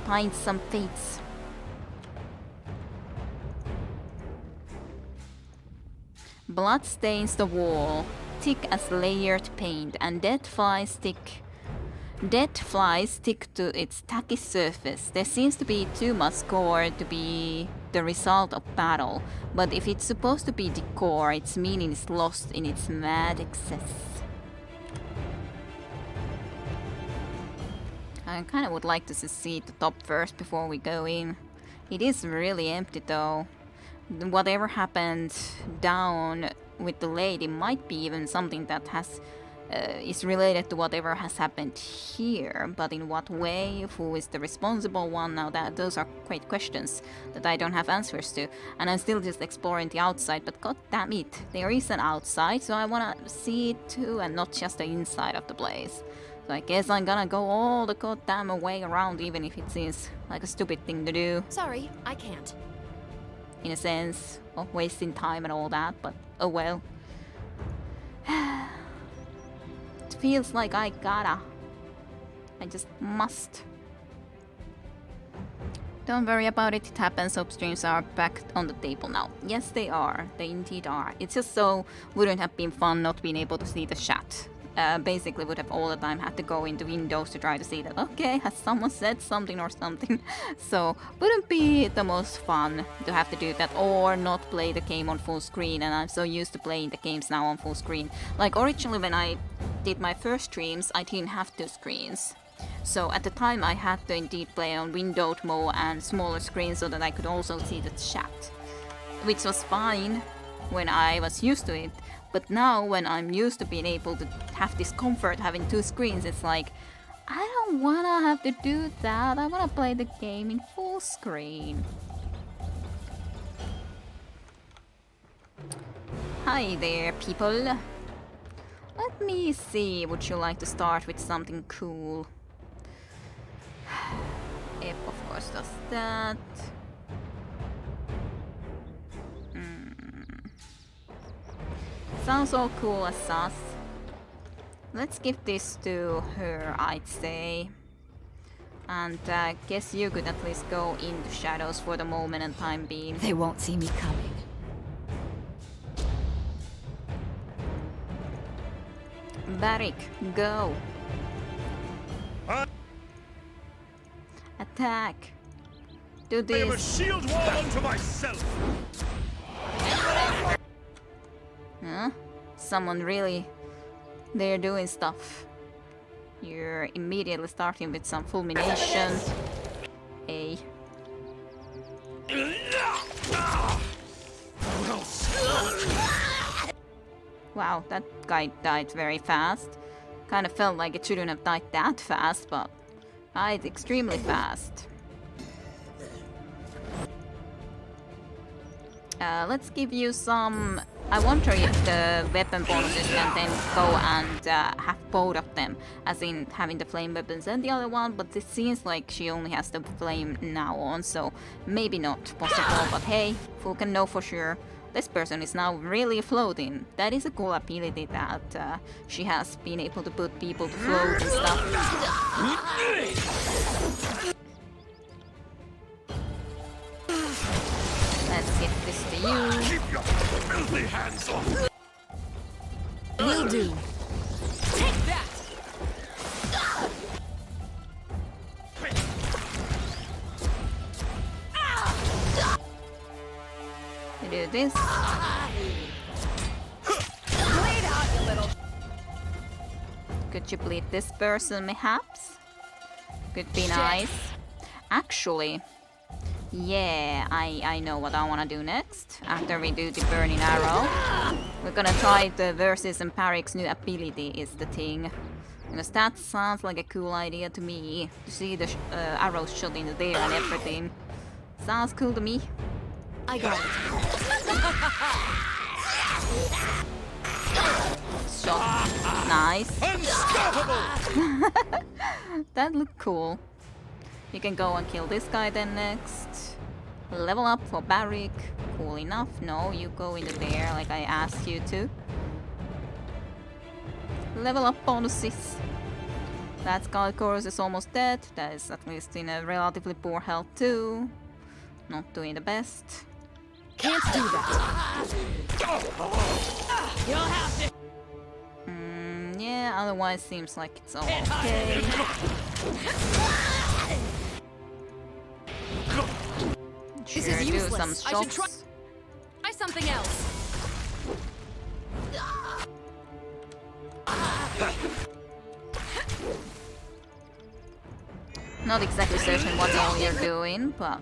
Bind some fates. Blood stains the wall, thick as layered paint, and dead flies stick to its tacky surface. There seems to be too much gore to be the result of battle, but if it's supposed to be decor, its meaning is lost in its mad excess. I kinda would like to see the top first before we go in. It is really empty though. Whatever happened down with the lady might be even something that has is related to whatever has happened here, but in what way, who is the responsible one? Now that those are great questions that I don't have answers to, and I'm still just exploring the outside, but god damn it, there is an outside, so I wanna see it too, and not just the inside of the place. So I guess I'm gonna go all the goddamn way around, even if it seems like a stupid thing to do, Sorry, I can't. in a sense of wasting time and all that, but oh well. It feels like I gotta. I just must. Don't worry about it, it happens. Hope streams are back on the table now. Yes, they are. They indeed are. It's just so wouldn't have been fun not being able to see the chat. Basically would have all the time had to go into Windows to try to see that, okay, has someone said something or something. So wouldn't be the most fun to have to do that or not play the game on full screen, and I'm so used to playing the games now on full screen. Like originally when I did my first streams, I didn't have 2 screens. So at the time I had to indeed play on windowed mode and smaller screens so that I could also see the chat. Which was fine when I was used to it. But now, when I'm used to being able to have this comfort having 2 screens, it's like, I don't wanna have to do that. I wanna play the game in full screen. Hi there, people. Let me see, would you like to start with something cool? Ep, of course, does that. Sounds all cool as sus. Let's give this to her, I'd say. And guess you could at least go into shadows for the moment and time being. They won't see me coming. Barik, go. Attack. Do I am a this. shield wall unto myself! Huh? Someone really... They're doing stuff. You're immediately starting with some fulmination. A. Wow, that guy died very fast. Kind of felt like it shouldn't have died that fast, but died extremely fast. Let's give you some... I wonder if the weapon bonuses can then go and have both of them, as in having the flame weapons and the other one, but it seems like she only has the flame now on, so maybe not possible, but hey, who can know for sure. This person is now really floating. That is a cool ability that she has been able to put people to float and stuff. Let's give this to you. Keep your filthy hands off! Will do. Take that! To do this. Bleed out, you little... Could you bleed this person, perhaps? Could be nice. Actually, yeah, I know what I want to do next. After we do the burning arrow, we're gonna try the versus and Parik's new ability is the thing. Because that sounds like a cool idea to me. To see the arrows shot into there and everything. Sounds cool to me. I got it. Shot. Nice. Unstoppable! That looked cool. You can go and kill this guy then next. Level up for Barrick. Cool enough. No, you go into there like I asked you to. Level up bonuses. That Kairos is almost dead. That is at least in a relatively poor health too. Not doing the best. Can't do that. You'll have to. Yeah, otherwise seems like it's all okay. Sure, This is do useless. some I should shots. try something else. Not exactly certain what all you're doing, but...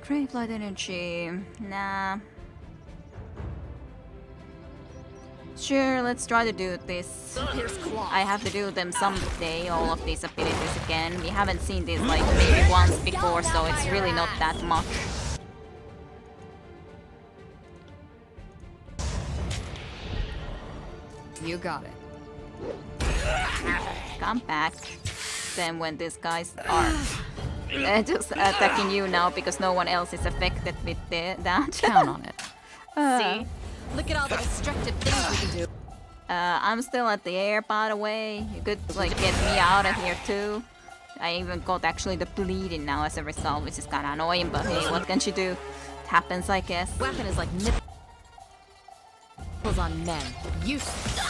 Grave Light Energy... Nah. Sure, let's try to do this. Here's claw. I have to do them someday, all of these abilities again. We haven't seen this like maybe once before, so it's really not that much. You got it. Come back. Then when these guys are just attacking you now because no one else is affected with that. Count on it. See? Look at all the destructive things we can do. I'm still at the air, by the way. You could like get me out of here too. I even got actually the bleeding now as a result, which is kind of annoying. But hey, what can you do? It happens, I guess. Weapon is like nipples on men. Useless.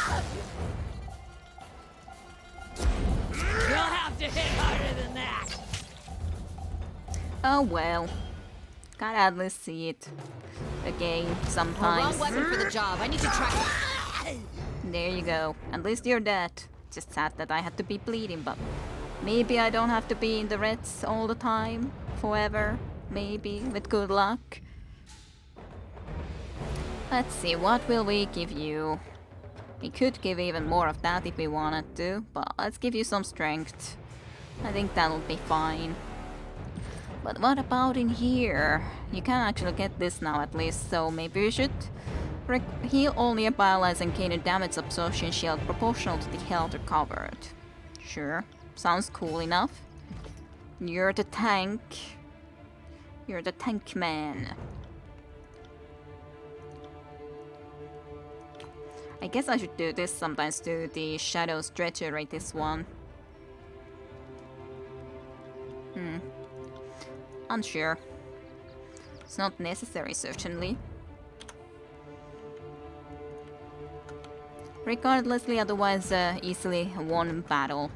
You'll have to hit harder than that. Oh well. Gotta at least see it again sometimes. Wrong weapon for the job. I need to track. There you go. At least you're dead. Just sad that I had to be bleeding, but maybe I don't have to be in the reds all the time, forever. Maybe, with good luck. Let's see, what will we give you? We could give even more of that if we wanted to, but let's give you some strength. I think that'll be fine. But what about in here? You can actually get this now at least, so maybe we should heal all nearby allies and gain a damage absorption shield proportional to the health recovered. Sure, sounds cool enough. You're the tank. You're the tank man. I guess I should do this sometimes too, the shadow stretchery, this one. Unsure. It's not necessary, certainly. Regardlessly, otherwise easily won battle.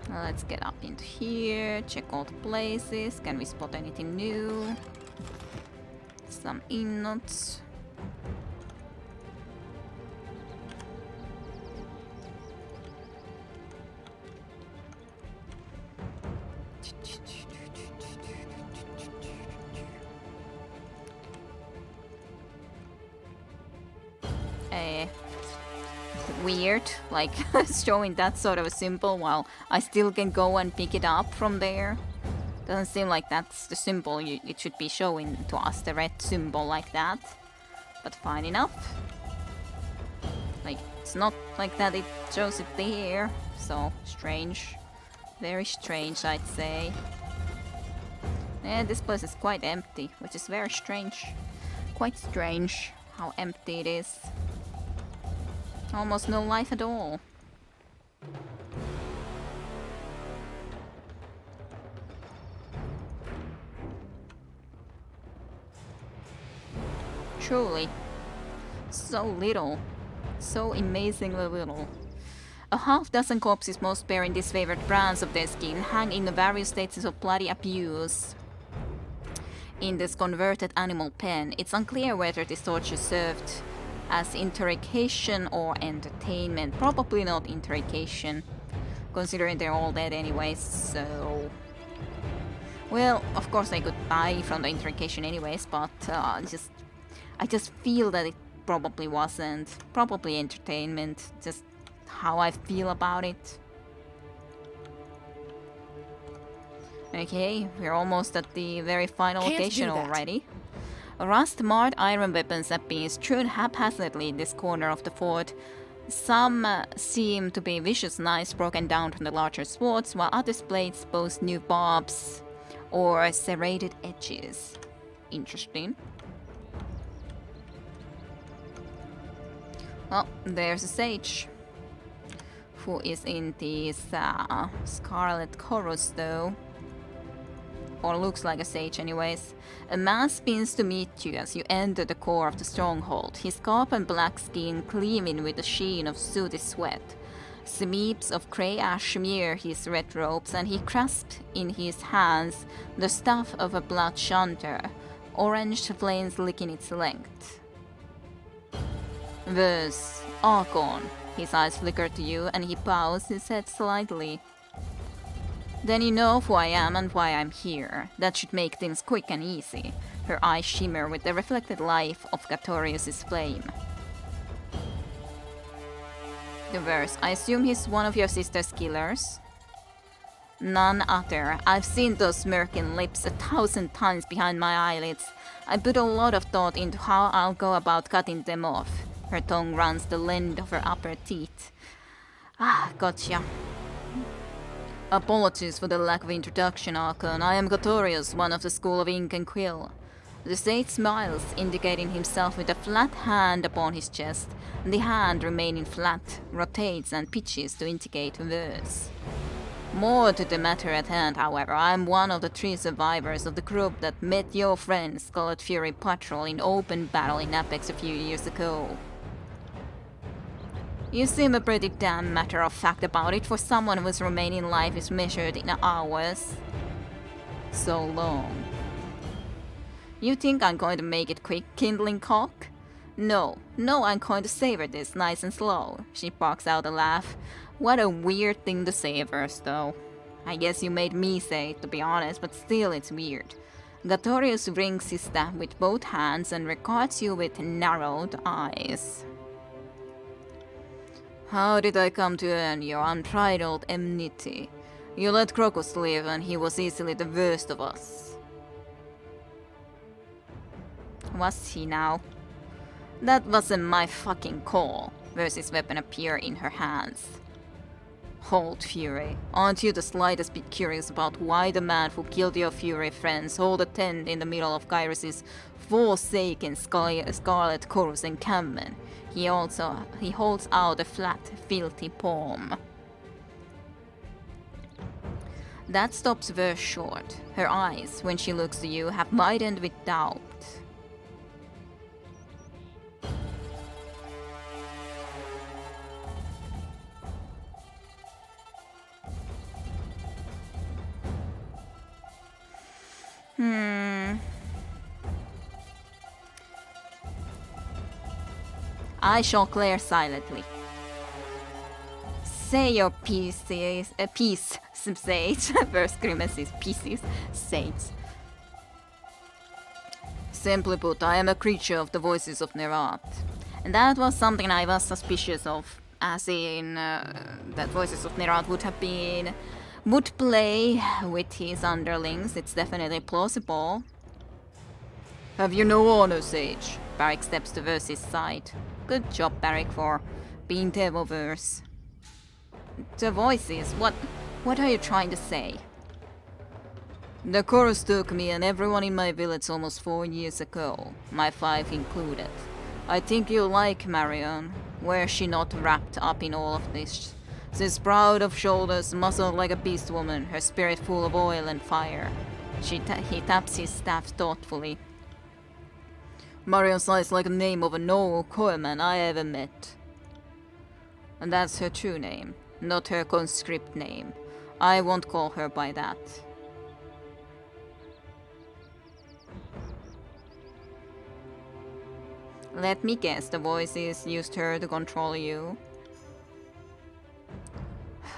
Let's get up into here, check all the places. Can we spot anything new? Some innots. Weird, like showing that sort of a symbol while I still can go and pick it up from there. Doesn't seem like that's the symbol it should be showing to us, the red symbol like that. But fine enough. Like, it's not like that it shows it there, so strange. Very strange, I'd say. And this place is quite empty, which is very strange. Quite strange how empty it is. Almost no life at all. Truly. So little. So amazingly little. A half-dozen corpses, most bearing disfavored brands of their skin, hang in the various stages of bloody abuse. In this converted animal pen, it's unclear whether this torture served as interrogation or entertainment. Probably not interrogation, considering they're all dead anyways, so... Well, of course I could die from the interrogation anyways, but I just feel that it probably wasn't. Probably entertainment, just how I feel about it. Okay, we're almost at the very final Can't location do that. already. Rust-marred iron weapons have been strewn haphazardly in this corner of the fort. Some seem to be vicious knives broken down from the larger swords, while others blades boast new barbs or serrated edges. Interesting. Well, there's a sage who is in this scarlet chorus though. Or looks like a sage anyways. A man spins to meet you as you enter the core of the stronghold, his scarf and black skin gleaming with the sheen of sooty sweat. Smeeps of grey ash smear his red robes, and he grasped in his hands the staff of a blood shunter, orange flames licking its length. Thus, Archon. His eyes flicker to you, and he bows his head slightly. Then you know who I am and why I'm here. That should make things quick and easy. Her eyes shimmer with the reflected life of Gatorius' flame. The verse. I assume he's one of your sister's killers? None other. I've seen those smirking lips 1,000 times behind my eyelids. I put a lot of thought into how I'll go about cutting them off. Her tongue runs the length of her upper teeth. Ah, gotcha. Apologies for the lack of introduction, Archon. I am Gatorius, one of the School of Ink and Quill. The sage smiles, indicating himself with a flat hand upon his chest. The hand, remaining flat, rotates and pitches to indicate verse. More to the matter at hand, however, I am one of the 3 survivors of the group that met your friend Scarlet Fury Patrol in open battle in Apex a few years ago. You seem a pretty damn matter of fact about it for someone whose remaining life is measured in hours. So long. You think I'm going to make it quick, kindling cock? No, I'm going to savor this nice and slow. She barks out a laugh. What a weird thing to say first, though. I guess you made me say it, to be honest, but still it's weird. Gatorius rings his staff with both hands and regards you with narrowed eyes. How did I come to earn your unbridled enmity? You let Crocus live, and he was easily the worst of us. Was he now? That wasn't my fucking call. Versus weapon appear in her hands. Hold, Fury. Aren't you the slightest bit curious about why the man who killed your Fury friends hold a tent in the middle of Kairos' forsaken Scarlet Chorus encampment? He holds out a flat, filthy palm. That stops verse short. Her eyes, when she looks to you, have widened with doubt. I shall glare silently. Say your pieces, piece, sage. Verse grimaces, pieces, sage. Simply put, I am a creature of the voices of Nerat. And that was something I was suspicious of, as in that voices of Nerat would play with his underlings. It's definitely plausible. Have you no honor, Sage? Barrick steps to Verse's side. Good job, Barrick, for being Devoverse. The voices, what are you trying to say? The chorus took me and everyone in my village almost 4 years ago, my 5 included. I think you'll like Marion. Were she not wrapped up in all of this? She's proud of shoulders, muscled like a beast woman, her spirit full of oil and fire. He taps his staff thoughtfully. Marion sounds like the name of a noble coilman I ever met. And that's her true name, not her conscript name. I won't call her by that. Let me guess, the voices used her to control you.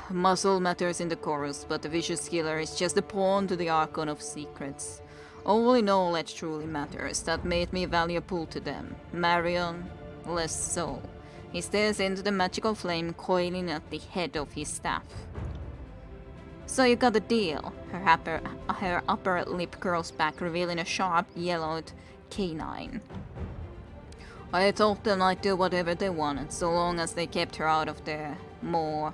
Muscle matters in the chorus, but the vicious killer is just a pawn to the Archon of secrets. Only knowledge truly matters. That made me valuable to them. Marion, less so. He stares into the magical flame coiling at the head of his staff. So you got the deal. Her upper lip curls back, revealing a sharp, yellowed canine. I told them I'd do whatever they wanted, so long as they kept her out of their more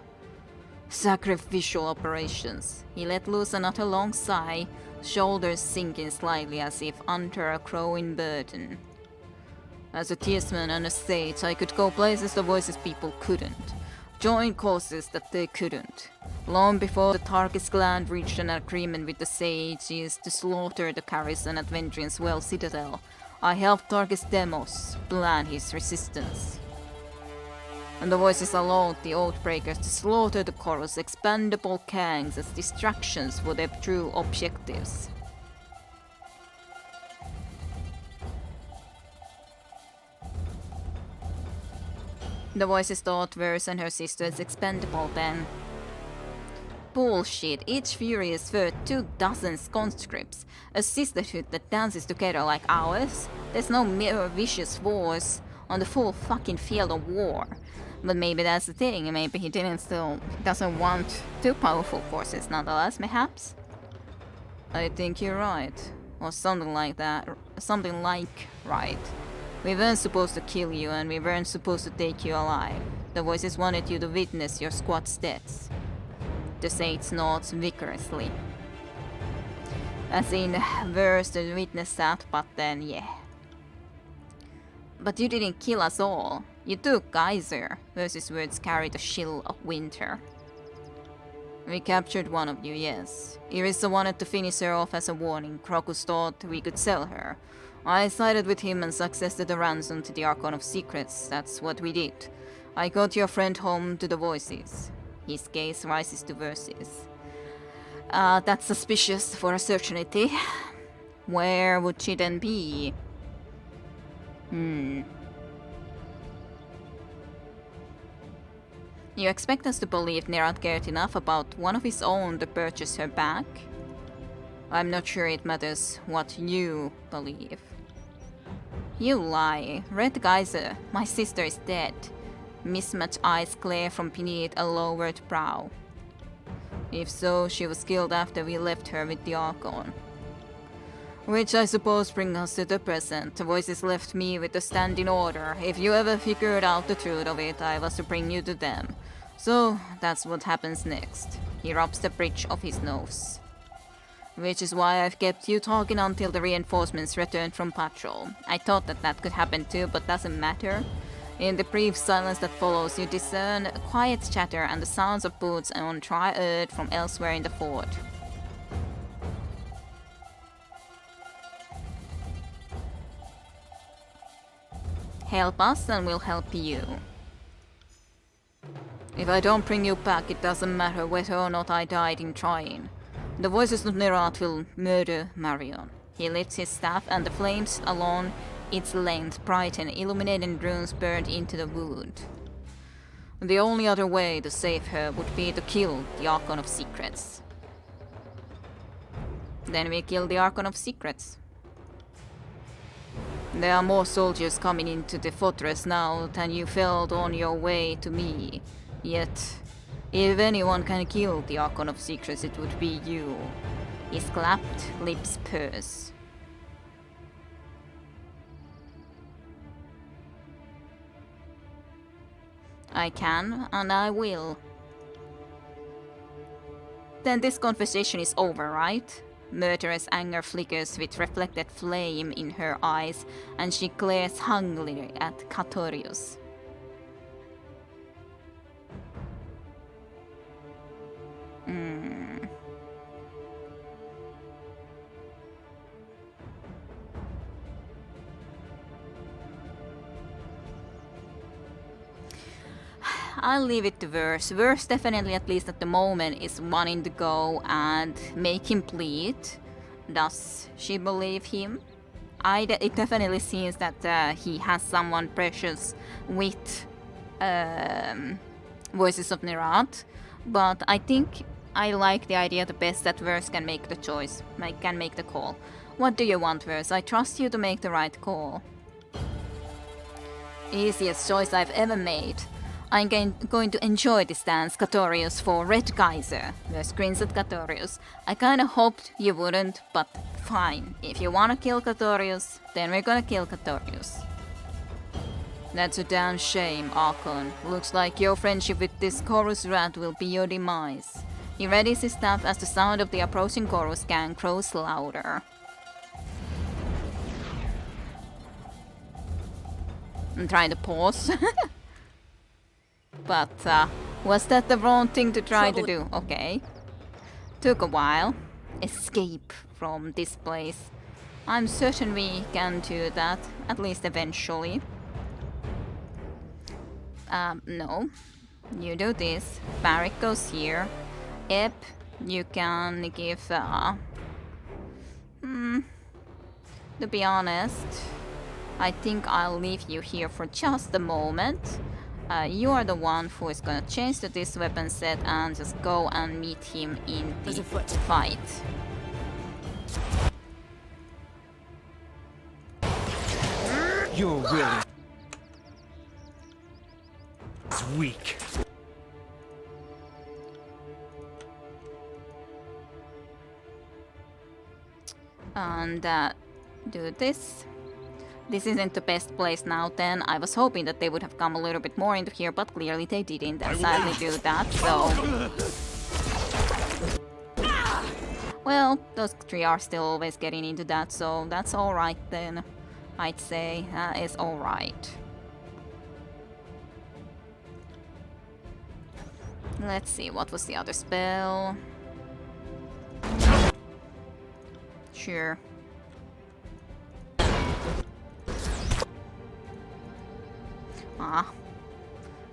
sacrificial operations. He let loose another long sigh, shoulders sinking slightly as if under a growing burden. As a tiersman and a sage, I could go places the voices people couldn't. Join causes that they couldn't. Long before the Tarkus clan reached an agreement with the sages to slaughter the Kairos and Adventrians' Well Citadel, I helped Tarkus Demos plan his resistance. And the voices allowed the Oathbreakers to slaughter the Kairos expendable Kangs as distractions for their true objectives. The voices thought Verse and her sister is expendable then. Bullshit, each fury is worth 24 conscripts. A sisterhood that dances together like ours. There's no mere vicious force on the full fucking field of war. But maybe that's the thing, maybe he doesn't want too powerful forces nonetheless, mayhaps? I think you're right. Or something like that. Something like right. We weren't supposed to kill you and we weren't supposed to take you alive. The voices wanted you to witness your squad's deaths. The sage nods vigorously. As in, Verse to witness that, but then yeah. But you didn't kill us all. You took Geyser. Verse's words carried a chill of winter. We captured one of you, yes. Irissa wanted to finish her off as a warning. Crocus thought we could sell her. I sided with him and successed the ransom to the Archon of Secrets. That's what we did. I got your friend home to the voices. His gaze rises to Verse's. That's suspicious for a certainty. Where would she then be? You expect us to believe Nerat cared enough about one of his own to purchase her back? I'm not sure it matters what you believe. You lie. Red Geyser, my sister is dead. Mismatched eyes glare from beneath a lowered brow. If so, she was killed after we left her with the Archon. Which I suppose brings us to the present. The voices left me with a standing order. If you ever figured out the truth of it, I was to bring you to them. So, that's what happens next. He rubs the bridge of his nose. Which is why I've kept you talking until the reinforcements returned from patrol. I thought that could happen too, but doesn't matter. In the brief silence that follows, you discern a quiet chatter and the sounds of boots on dry earth from elsewhere in the fort. Help us and we'll help you. If I don't bring you back, it doesn't matter whether or not I died in trying. The voices of Nerat will murder Marion. He lifts his staff and the flames along its length brighten, illuminating runes burned into the wood. The only other way to save her would be to kill the Archon of Secrets. Then we kill the Archon of Secrets. There are more soldiers coming into the fortress now than you felt on your way to me. Yet, if anyone can kill the Archon of Secrets, it would be you. His clapped lips purse. I can, and I will. Then this conversation is over, right? Murderous anger flickers with reflected flame in her eyes, and she glares hungrily at Katorius. I'll leave it to Verse. Verse definitely, at least at the moment, is wanting to go and make him plead. Does she believe him? It definitely seems that he has someone precious with Voices of Nerat. But I think I like the idea the best that Verse can make the choice, can make the call. What do you want, Verse? I trust you to make the right call. Easiest choice I've ever made. I'm going to enjoy this dance, Katorius, for Red Geyser. The screens at Katorius. I kinda hoped you wouldn't, but fine. If you wanna kill Katorius, then we're gonna kill Katorius. That's a damn shame, Archon. Looks like your friendship with this chorus rat will be your demise. He readies his staff as the sound of the approaching chorus gang grows louder. I'm trying to pause. But, was that the wrong thing to try to do? Okay. Took a while. Escape from this place. I'm certain we can do that, at least eventually. No. You do this. Barrick goes here. Ep, you can give, to be honest, I think I'll leave you here for just a moment. You are the one who is gonna change to this weapon set and just go and meet him in the fight. Your will is weak. And do this. This isn't the best place now then. I was hoping that they would have come a little bit more into here, but clearly they didn't and sadly do that, so... Well, those three are still always getting into that, so that's alright then. I'd say that is alright. Let's see, what was the other spell? Sure. Ah.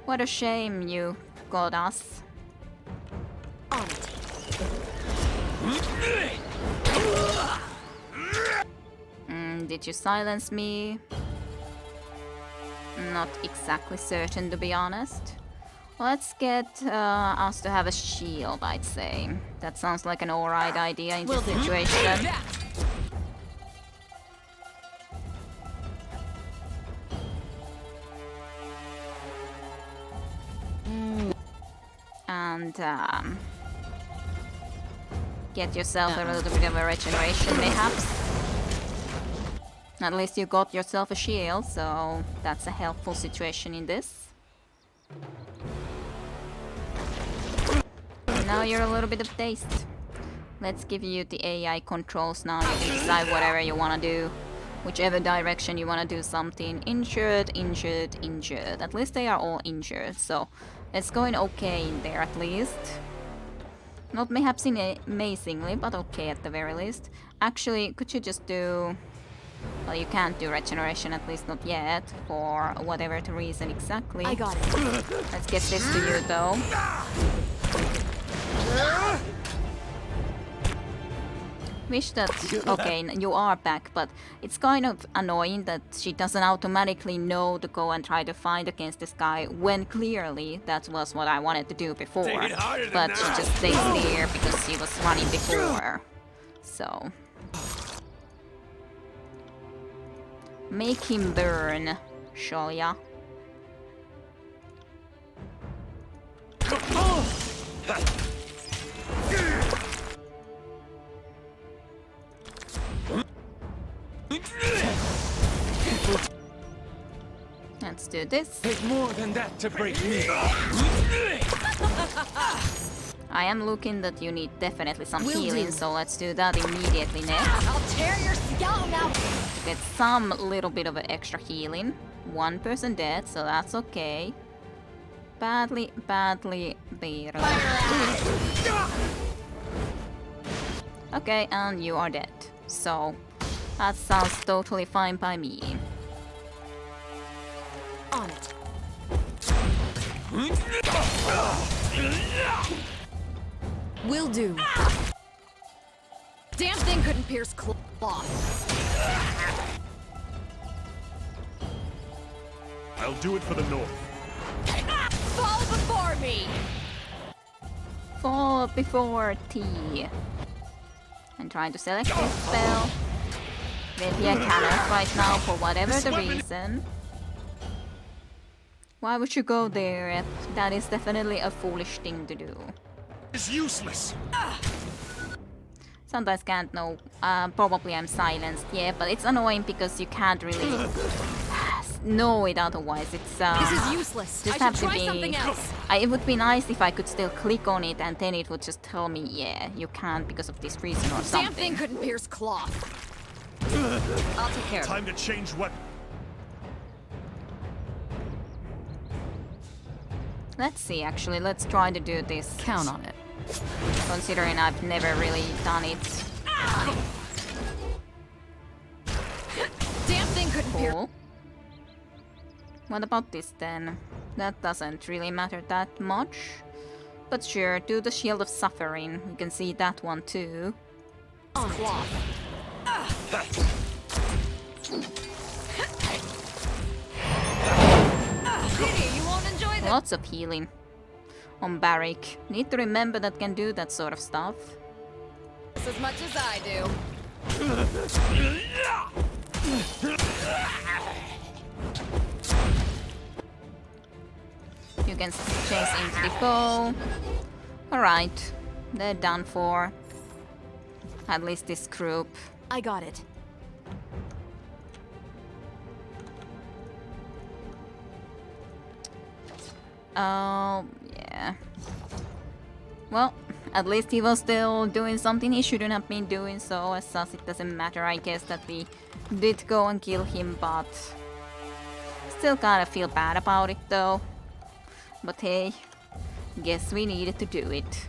What a shame you got us. Did you silence me? Not exactly certain, to be honest. Let's get us to have a shield, I'd say. That sounds like an alright idea in this situation. And get yourself a little bit of a regeneration, perhaps. At least you got yourself a shield, so that's a helpful situation in this. Now you're a little bit of dazed. Let's give you the AI controls now. You can decide whatever you want to do. Whichever direction you want to do something. Injured, injured, injured. At least they are all injured, so it's going okay in there at least. Not perhaps amazingly, but okay at the very least. Actually, could you just do... Well, you can't do regeneration, at least not yet, for whatever the reason exactly. I got it. Let's get this to you, though. Wish that... Okay, you are back, but it's kind of annoying that she doesn't automatically know to go and try to fight against this guy when clearly that was what I wanted to do before. But she just stays there because she was running before. So... Make him burn, shall ya? Let's do this. Take more than that to break me. I am looking that you need definitely some healing, so let's do that immediately next. I'll tear your skeleton out. Get some little bit of extra healing. One person dead, so that's okay. Badly, badly, barely. Okay, and you are dead. So, that sounds totally fine by me. On it. Will do. Damn thing couldn't pierce cloth. I'll do it for the North. Fall before me. Fall before T. I'm trying to select this spell. Maybe I cannot right now for whatever the reason. Why would you go there? That is definitely a foolish thing to do. It's useless. Sometimes can't know. Probably I'm silenced, yeah, but it's annoying because you can't really know it otherwise. It's This is useless. just I have should to try be. something else. It would be nice if I could still click on it and then it would just tell me, yeah, you can't because of this reason or Damn something. thing couldn't pierce cloth. I'll take care of it. Time to change weapon. Let's see, actually, let's try to do this. Count on it. Considering I've never really done it. Damn thing couldn't pierce. Cool. What about this then? That doesn't really matter that much. But sure, do the Shield of Suffering. You can see that one too. Cloth. Pity, you won't enjoy this. Lots of healing on Barrick. Need to remember that can do that sort of stuff. As much as I do. You can chase into the bow. Alright, they're done for. At least this group. I got it. Yeah. Well, at least he was still doing something he shouldn't have been doing, so as such it doesn't matter, I guess, that we did go and kill him, but still kinda feel bad about it though. But hey, guess we needed to do it.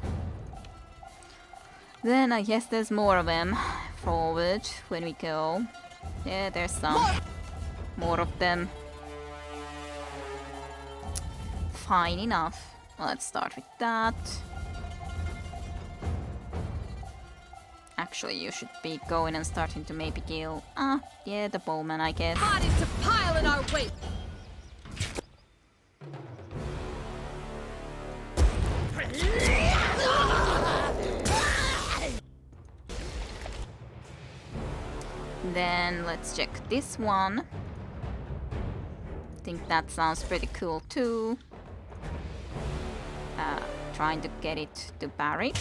Then I guess there's more of them forward when we go. Yeah, there's some. More of them. Fine enough. Let's start with that. Actually, you should be going and starting to maybe kill... yeah, the bowman, I guess. Bodies to pile in our wake. Then let's check this one. Think that sounds pretty cool too. Trying to get it to Barry.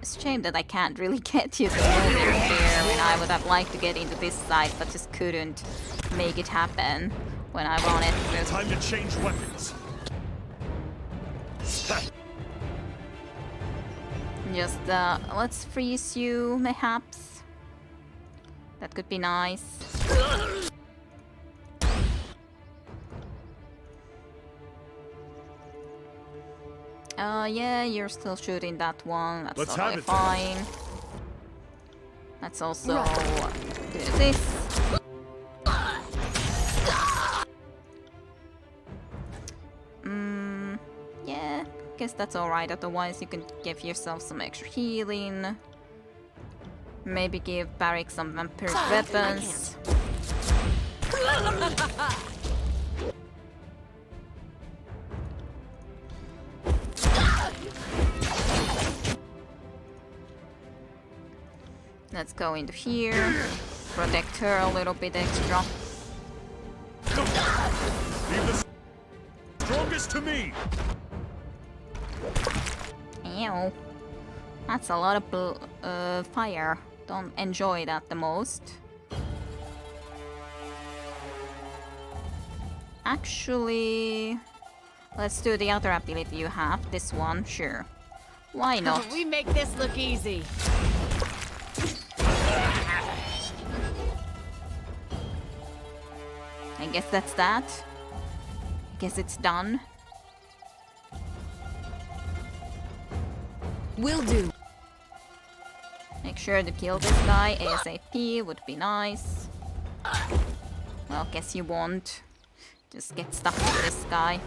It's a shame that I can't really get you to move here when I would have liked to get into this side, but just couldn't make it happen when I wanted to. Time to change weapons. Just, let's freeze you, mayhaps. That could be nice. Yeah, you're still shooting that one. That's Let's totally have it fine. Let's also do this. Yeah, guess that's alright. Otherwise, you can give yourself some extra healing. Maybe give Barrick some vampiric weapons. Let's go into here. Protect her a little bit extra. Leave the strongest to me. Ew. That's a lot of fire. Don't enjoy that the most. Actually, let's do the other ability you have. This one, sure. Why not? We make this look easy. I guess that's that. I guess it's done. Will do. Make sure to kill this guy ASAP would be nice. Well, guess you won't. Just get stuck with this guy.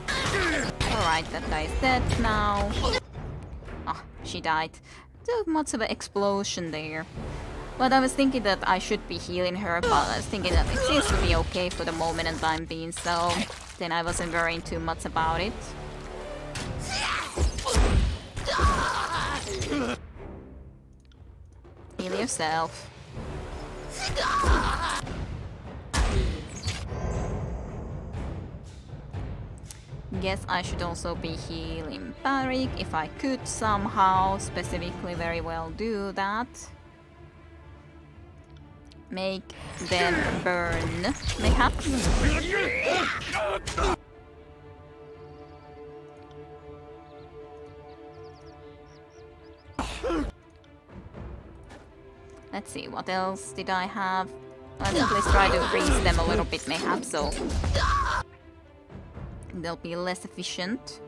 Alright, that guy is dead now. Ah, she died. Too much of an explosion there. But I was thinking that I should be healing her, but I was thinking that it seems to be okay for the moment and time being, so then I wasn't worrying too much about it. Heal yourself. Guess I should also be healing Barik if I could somehow specifically very well do that. Make them burn, mayhaps? Let's see, what else did I have? Let's at least try to freeze them a little bit, mayhaps, so they'll be less efficient.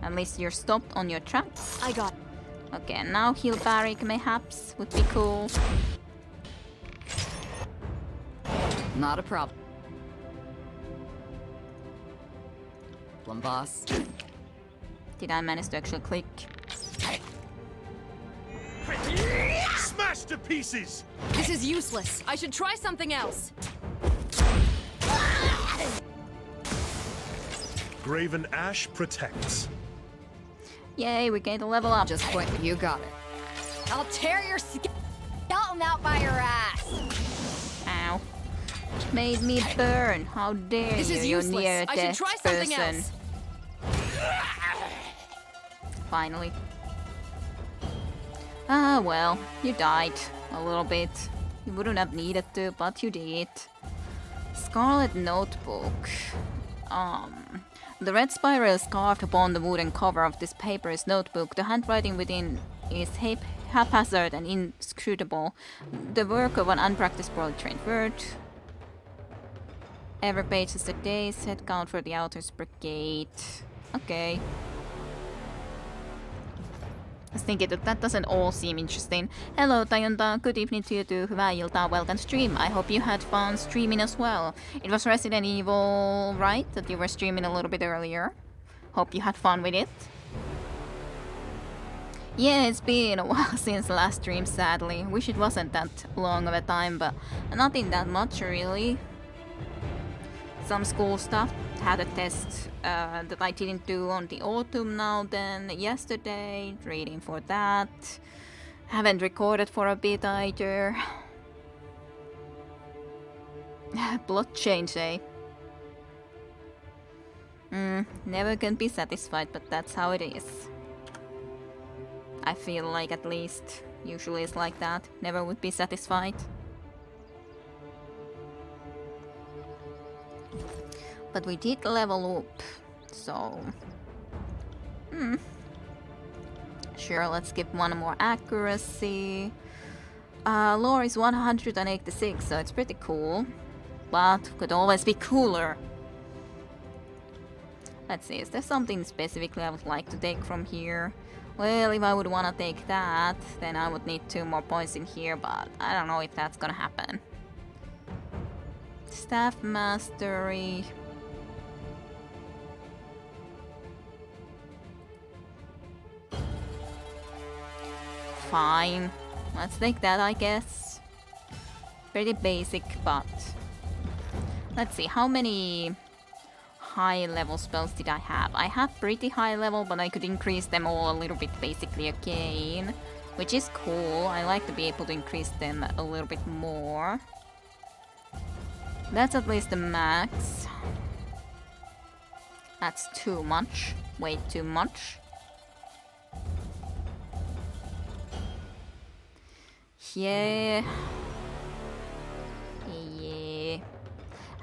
At least you're stopped on your tracks. I got. Okay, now heal Barik, mayhaps, would be cool. Not a problem. Boss. Did I manage to actually click? Smash to pieces! This is useless. I should try something else. Graven Ash protects. Yay, we gained a level up. Just point. You got it. I'll tear your skeleton out by your ass. Ow. Made me burn. How dare This you, is you useless. near I should death try something person. else. Finally. Ah, well, you died a little bit. You wouldn't have needed to, but you did. Scarlet Notebook. The red spiral is carved upon the wooden cover of this paper's notebook. The handwriting within is haphazard and inscrutable. The work of an unpracticed, poorly trained word. Every page is a day's head count for the Authors Brigade. Okay. I was thinking that doesn't all seem interesting. Hello Tajunta, good evening to you too. Hyvää iltaa, welcome stream. I hope you had fun streaming as well. It was Resident Evil, right? That you were streaming a little bit earlier. Hope you had fun with it. Yeah, it's been a while since the last stream, sadly. Wish it wasn't that long of a time, but nothing that much really. Some school stuff. Had a test that I didn't do on the autumn now then yesterday, reading for that. Haven't recorded for a bit either. Plot change, eh? Never can be satisfied, but that's how it is. I feel like at least usually it's like that. Never would be satisfied. But we did level up, so... Sure, let's give one more accuracy. Lore is 186, so it's pretty cool. But could always be cooler. Let's see, is there something specifically I would like to take from here? Well, if I would want to take that, then I would need 2 more points in here, but I don't know if that's gonna happen. Staff Mastery... Fine. Let's take that, I guess. Pretty basic, but... Let's see, how many high level spells did I have? I have pretty high level, but I could increase them all a little bit basically again. Which is cool. I like to be able to increase them a little bit more. That's at least the max. That's too much. Way too much. Yeah. Yeah.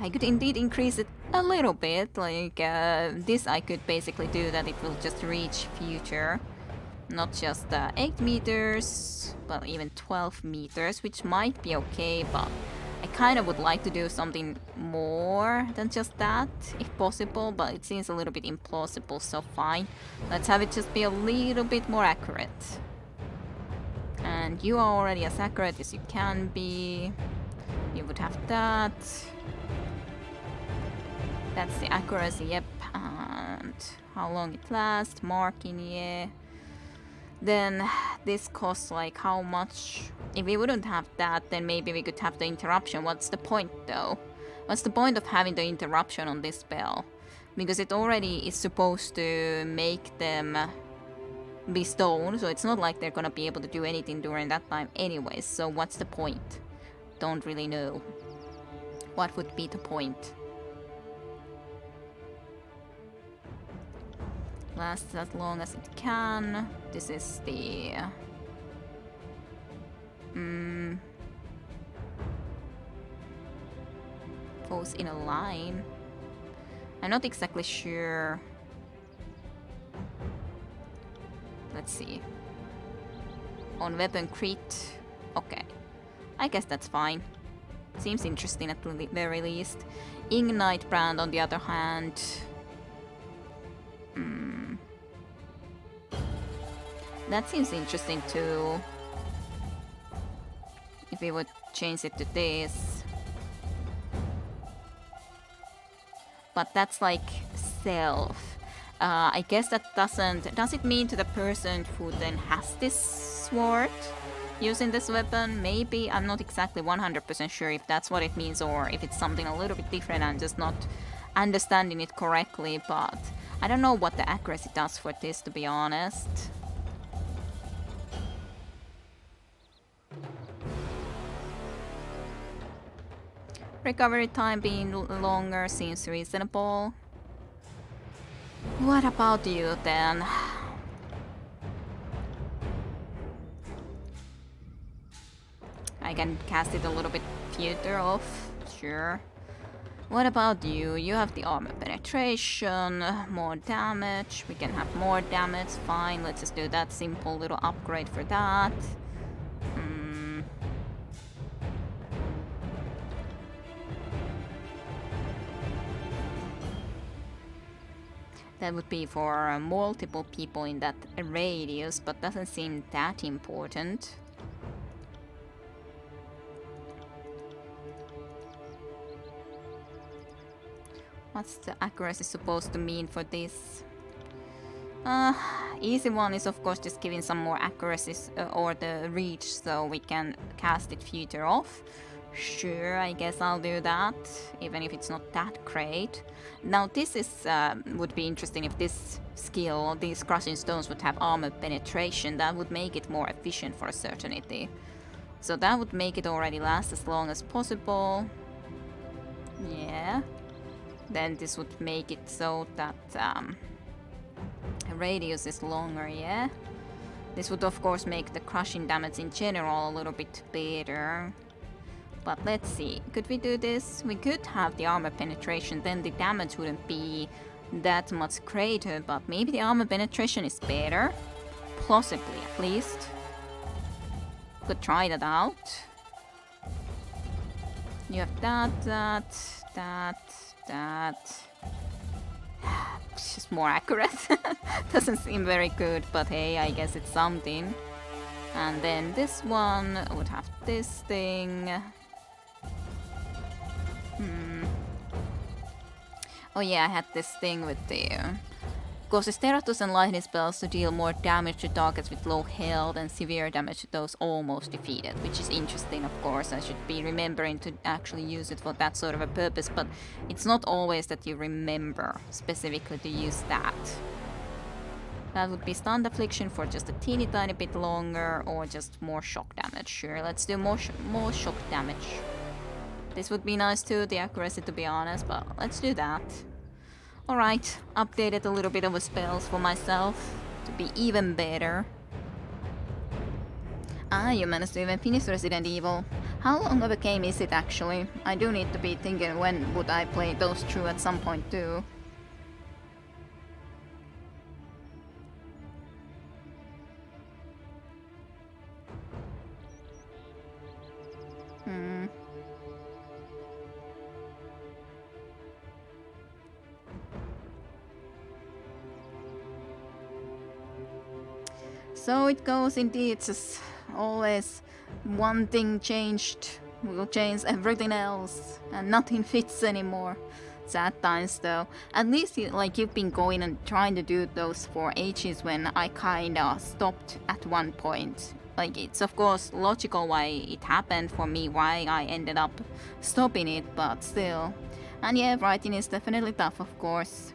I could indeed increase it a little bit. Like, this I could basically do that it will just reach future. Not just 8 meters, but even 12 meters, which might be okay, but I kind of would like to do something more than just that, if possible, but it seems a little bit implausible, so fine. Let's have it just be a little bit more accurate. And you are already as accurate as you can be. You would have that. That's the accuracy, yep. And how long it lasts, marking, yeah. Then this costs like how much? If we wouldn't have that, then maybe we could have the interruption. What's the point though? What's the point of having the interruption on this spell? Because it already is supposed to make them be stoned, so it's not like they're gonna be able to do anything during that time anyways, so what's the point? don't really know. What would be the point? Lasts as long as it can. This is the... Goes in a line. I'm not exactly sure. Let's see. On weapon crit. Okay. I guess that's fine. Seems interesting at the very least. Ignite brand on the other hand. That seems interesting too. If we would change it to this. But that's like self. I guess that doesn't... Does it mean to the person who then has this sword using this weapon? Maybe. I'm not exactly 100% sure if that's what it means or if it's something a little bit different. I'm just not understanding it correctly, but I don't know what the accuracy does for this, to be honest. Recovery time being longer seems reasonable. What about you then? I can cast it a little bit further off, sure. What about you? You have the armor penetration, more damage. We can have more damage, fine. Let's just do that simple little upgrade for that. That would be for multiple people in that radius, but doesn't seem that important. What's the accuracy supposed to mean for this? Easy one is of course just giving some more accuracy or the reach so we can cast it further off. Sure, I guess I'll do that, even if it's not that great. Now this is would be interesting if this skill, these crushing stones would have armor penetration. That would make it more efficient for a certainty. So that would make it already last as long as possible. Yeah. Then this would make it so that radius is longer, yeah. This would of course make the crushing damage in general a little bit better. But let's see, could we do this? We could have the armor penetration, then the damage wouldn't be that much greater, but maybe the armor penetration is better? Possibly, at least. Could try that out. You have that. It's just more accurate. Doesn't seem very good, but hey, I guess it's something. And then this one would have this thing. Oh yeah, I had this thing with the... Causes Theratus and lightning spells to deal more damage to targets with low health and severe damage to those almost defeated, which is interesting, of course. I should be remembering to actually use it for that sort of a purpose, but it's not always that you remember specifically to use that. That would be stunned affliction for just a teeny tiny bit longer, or just more shock damage. Sure, let's do more shock damage. This would be nice too, the accuracy, to be honest, but let's do that. Alright, updated a little bit of the spells for myself to be even better. Ah, you managed to even finish Resident Evil. How long of a game is it actually? I do need to be thinking when would I play those through at some point too. So it goes indeed, it's just always one thing changed will change everything else and nothing fits anymore. Sad times though. At least like you've been going and trying to do those for ages when I kinda stopped at one point. Like it's of course logical why it happened for me, why I ended up stopping it, but still. And yeah, writing is definitely tough, of course.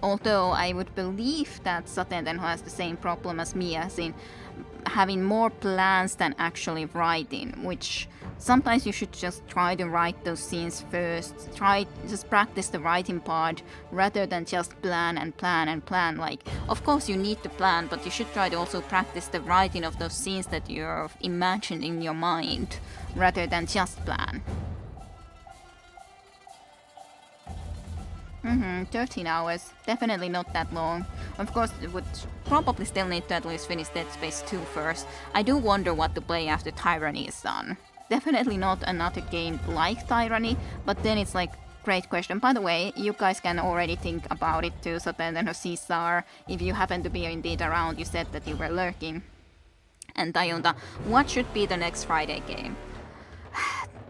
Although I would believe that Satenten has the same problem as me, as in having more plans than actually writing, which sometimes you should just try to write those scenes first. Just practice the writing part rather than just plan and plan and plan. Like, of course you need to plan, but you should try to also practice the writing of those scenes that you're imagined in your mind rather than just plan. 13 hours. Definitely not that long. Of course, it would probably still need to at least finish Dead Space 2 first. I do wonder what to play after Tyranny is done. Definitely not another game like Tyranny, but then it's like, great question. By the way, you guys can already think about it too, so then Caesar, if you happen to be indeed around, you said that you were lurking. And Tajunta, what should be the next Friday game?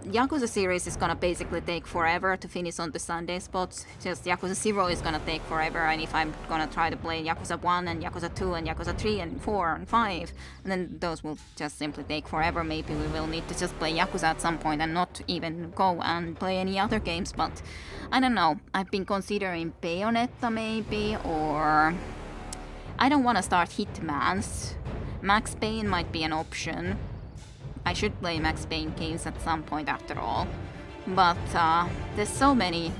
Yakuza series is gonna basically take forever to finish on the Sunday spots. Just Yakuza 0 is gonna take forever, and if I'm gonna try to play Yakuza 1 and Yakuza 2 and Yakuza 3 and 4 and 5, then those will just simply take forever. Maybe we will need to just play Yakuza at some point and not even go and play any other games, but I don't know. I've been considering Bayonetta maybe, or I don't want to start Hitmans. Max Payne might be an option. I should play Max Payne games at some point after all. But there's so many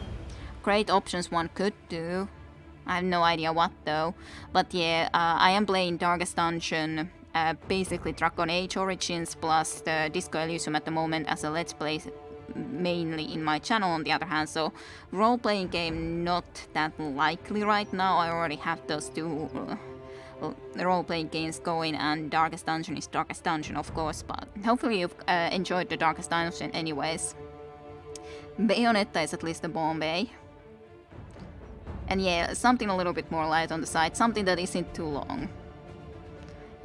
great options one could do. I have no idea what though. But yeah, I am playing Darkest Dungeon, basically Dragon Age Origins plus the Disco Elysium at the moment as a let's play mainly in my channel on the other hand. So role-playing game not that likely right now. I already have those two role-playing games going, and Darkest Dungeon is Darkest Dungeon, of course, but hopefully you've enjoyed the Darkest Dungeon anyways. Bayonetta is at least a Bombay. And yeah, something a little bit more light on the side, something that isn't too long.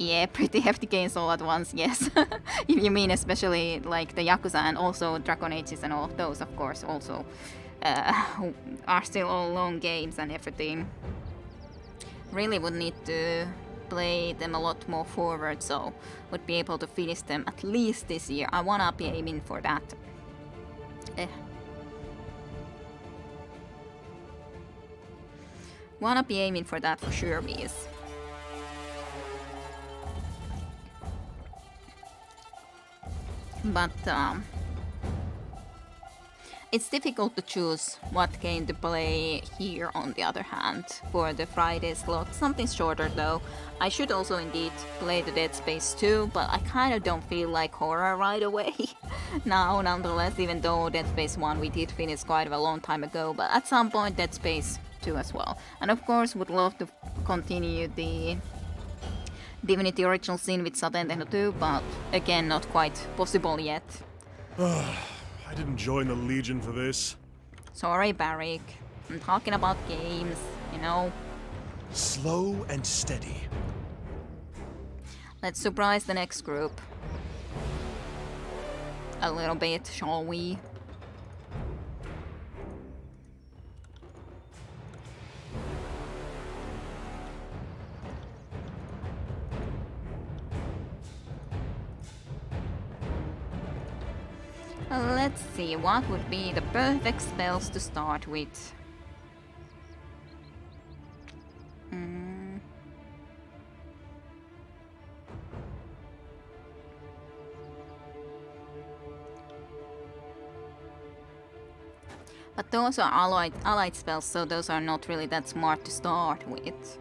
Yeah, pretty hefty games all at once, yes. If you mean especially like the Yakuza and also Dragon Ages and all of those, of course, also are still all long games and everything. Really would need to play them a lot more forward, so would be able to finish them at least this year. I wanna be aiming for that. Wanna be aiming for that for sure, Bees. But it's difficult to choose what game to play here on the other hand for the Friday slot. Something shorter though. I should also indeed play the Dead Space 2, but I kinda don't feel like horror right away now nonetheless, even though Dead Space 1 we did finish quite a long time ago, but at some point Dead Space 2 as well. And of course would love to continue the Divinity Original Sin with Satenten 2, but again not quite possible yet. I didn't join the Legion for this. Sorry, Barrick. I'm talking about games, you know. Slow and steady. Let's surprise the next group. A little bit, shall we? Let's see, what would be the perfect spells to start with? But those are allied spells, so those are not really that smart to start with.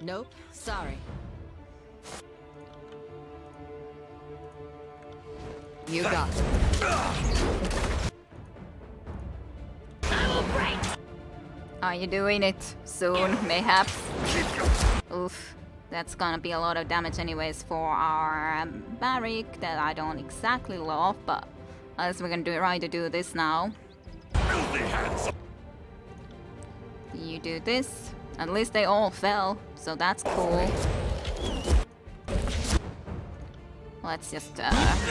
Nope, sorry. You got it. Are you doing it soon, mayhaps? Oof, that's gonna be a lot of damage anyways for our barrack that I don't exactly love, but I guess we're gonna try to do this now. You do this. At least they all fell, so that's cool. Let's just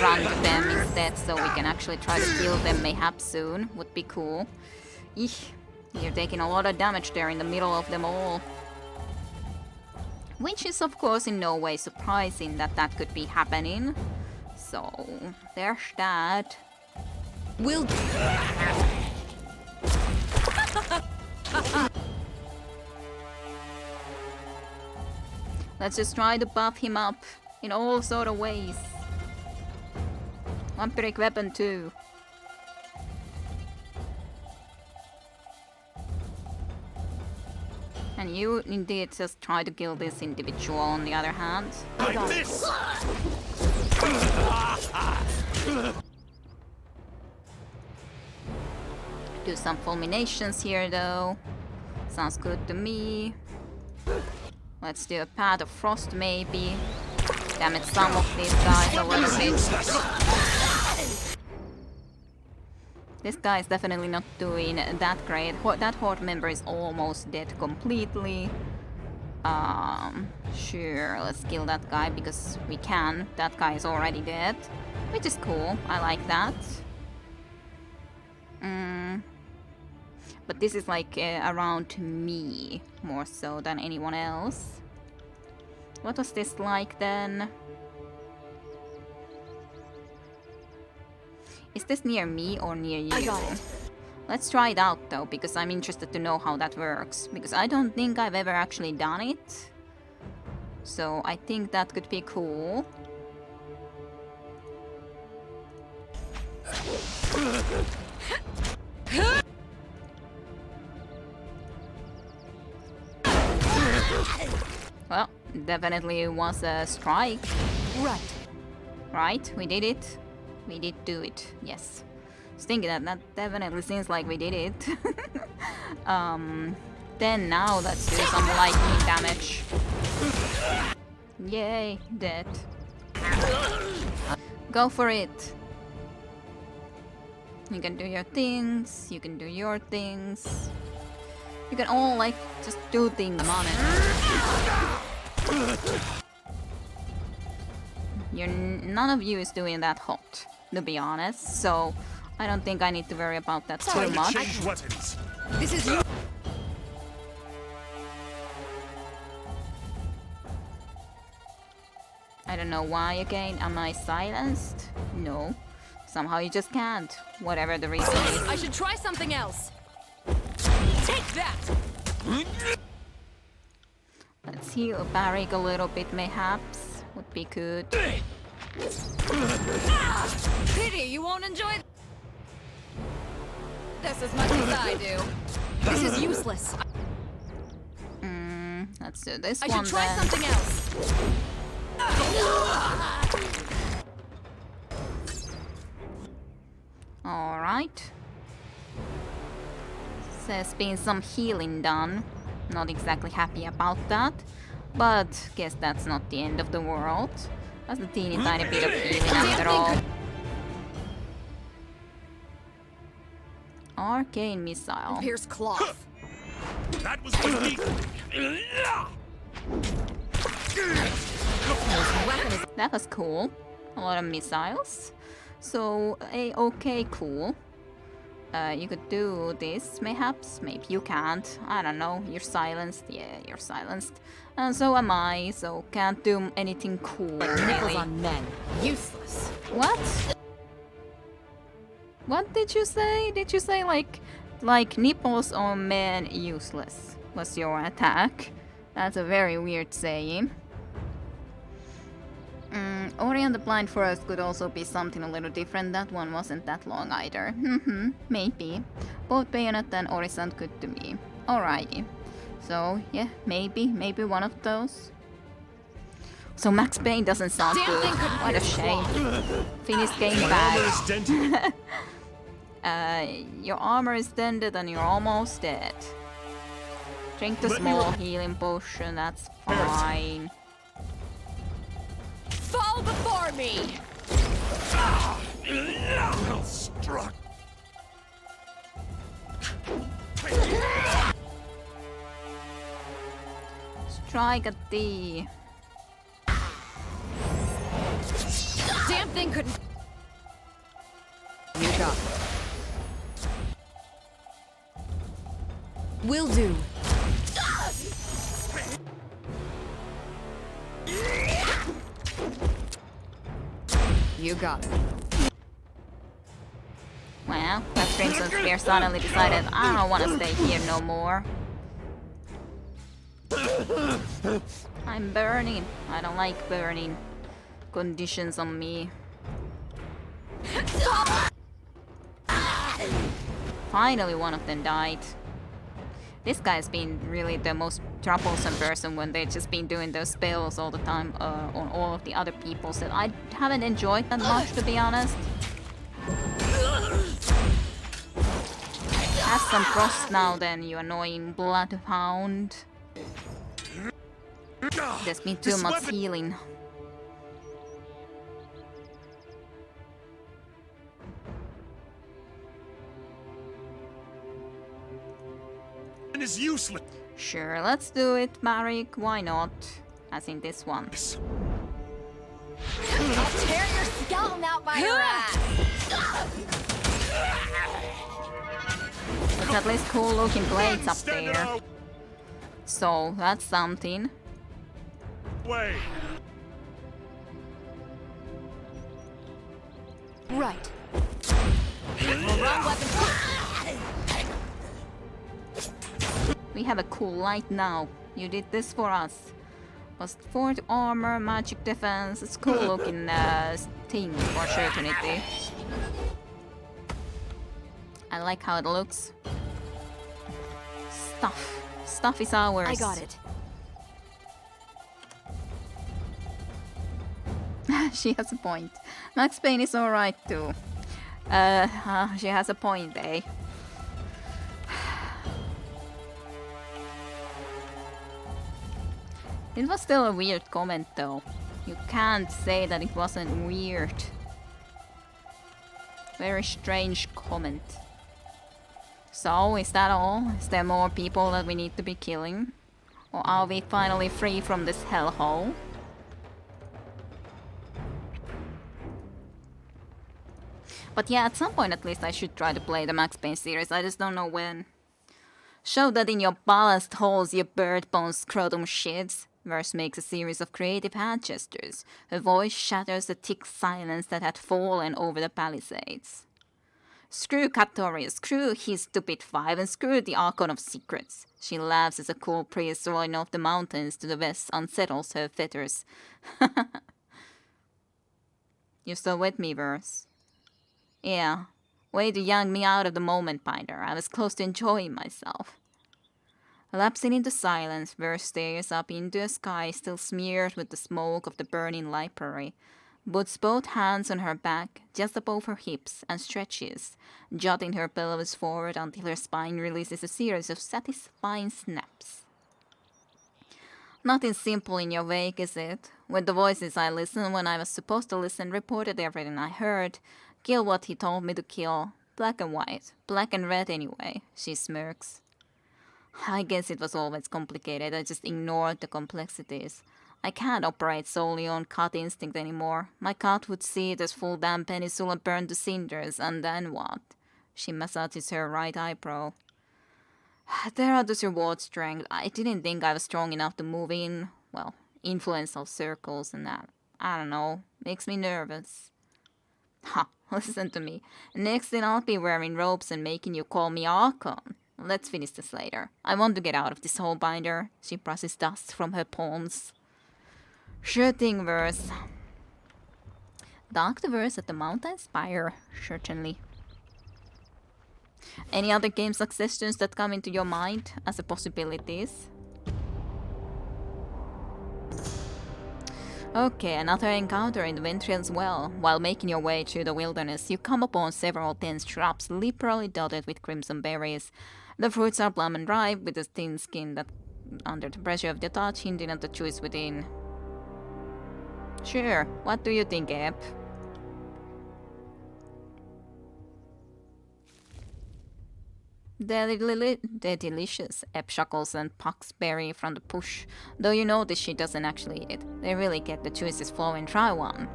run to them instead so we can actually try to kill them mayhaps soon. Would be cool. Eesh, you're taking a lot of damage there in the middle of them all. Which is of course in no way surprising that that could be happening. So, there's that. We'll... Let's just try to buff him up in all sort of ways. Vampiric weapon too. And you indeed just try to kill this individual on the other hand. Like this! Do some fulminations here though. Sounds good to me. Let's do a Path of Frost maybe. Damage some of these guys a little bit. This guy is definitely not doing that great. That horde member is almost dead completely. Sure, let's kill that guy because we can. That guy is already dead, which is cool. I like that. But this is like around me more so than anyone else. What was this like then? Is this near me or near you? I got it. Let's try it out though, because I'm interested to know how that works. Because I don't think I've ever actually done it. So I think that could be cool. Well, definitely was a strike. Right. Right, we did it. We did do it, yes. I was thinking that definitely seems like we did it. Then now let's do some lightning damage. Yay, dead. Go for it. You can do your things, you can do your things. You can all like just do things. I'm on it. None of you is doing that hot, to be honest, so I don't think I need to worry about that too much. Change weapons. This is you. I don't know why again. Am I silenced? No. Somehow you just can't. Whatever the reason is. I should try something else. Take that! Let's heal Barrick a little bit, mayhaps. Would be good. Pity you won't enjoy this as much as I do. This is useless. Let's do this I one should try then. something else. Alright. There's been some healing done. Not exactly happy about that. But guess that's not the end of the world. That's a teeny tiny bit of healing after all. Arcane missile. Here's cloth. That was beneath. That was cool. A lot of missiles. So, okay, cool. You could do this, mayhaps. Maybe you can't. I don't know. You're silenced. Yeah, you're silenced. And so am I, so can't do anything cool, Nipples really. on men. Useless. What? What did you say? Did you say like nipples on men useless was your attack? That's a very weird saying. Ori and the Blind Forest could also be something a little different. That one wasn't that long either. Maybe. Both Bayonet and Ori-san good to me. Alrighty. So, yeah, maybe one of those. So Max Payne doesn't sound good. What a shame. Finish game My bad. armor is dented. Your armor is dented and you're almost dead. Drink the Let me small healing potion, that's fine. Fall before me! Well struck. Strike at thee. Damn thing couldn't. You got it. Will do. You got it. Well, Yeah, that Crimson Spear suddenly decided I don't want to stay here no more. I'm burning. I don't like burning conditions on me. Finally one of them died. This guy's been really the most troublesome person when they've just been doing those spells all the time on all of the other people, so I haven't enjoyed that much, to be honest. Have some frost now then, you annoying bloodhound. There's been too much healing. Is useless. Sure, let's do it, Marek. Why not? As in this one. I'll tear your skeleton out by your ass! It's at least cool looking blades up Stand there. out. So, that's something. Way. Right. We have a cool light now. You did this for us. Was fort armor, magic defense. It's cool looking thing for certainty. I like how it looks. Stuff. Stuff is ours. I got it. She has a point. Max Payne is alright too. She has a point, eh? It was still a weird comment though. You can't say that it wasn't weird. Very strange comment. So, is that all? Is there more people that we need to be killing? Or are we finally free from this hellhole? But yeah, at some point at least I should try to play the Max Payne series, I just don't know when. Show that in your ballast holes, you bird bone scrotum shits. Verse makes a series of creative hand gestures. Her voice shatters the thick silence that had fallen over the palisades. Screw Katori, screw his stupid five, and screw the Archon of Secrets. She laughs as a cool priest rolling off the mountains to the west unsettles her fetters. You still with me, Verse? Yeah. Way to young me out of the moment, Binder. I was close to enjoying myself. Lapsing into silence, Verse stares up into a sky still smeared with the smoke of the burning library, puts both hands on her back, just above her hips, and stretches, jutting her pelvis forward until her spine releases a series of satisfying snaps. Nothing simple in your wake, is it? With the voices I listened when I was supposed to listen reported everything I heard. Kill what he told me to kill. Black and white. Black and red anyway, she smirks. I guess it was always complicated, I just ignored the complexities. I can't operate solely on cut instinct anymore. My cut would see it as full damn peninsula burned to cinders, and then what? She massages her right eyebrow. There are those reward strength. I didn't think I was strong enough to move in, well, influential circles and that. I don't know, makes me nervous. Ha, listen to me. Next thing I'll be wearing robes and making you call me Archon. Let's finish this later. I want to get out of this hole, Binder. She brushes dust from her palms. Sure thing, Verse. Dark the Verse at the mountain spire, certainly. Any other game suggestions that come into your mind as a possibilities? Okay, another encounter in the Ventrian's Well. While making your way through the wilderness, you come upon several dense shrubs liberally dotted with crimson berries. The fruits are plump and ripe, with a thin skin that, under the pressure of the touch, hinting at the juice within. Sure, what do you think, Eb? They're delicious, Eb chuckles and plucks berry from the bush, though you notice she doesn't actually eat it. They really get the juices flowing. Try one.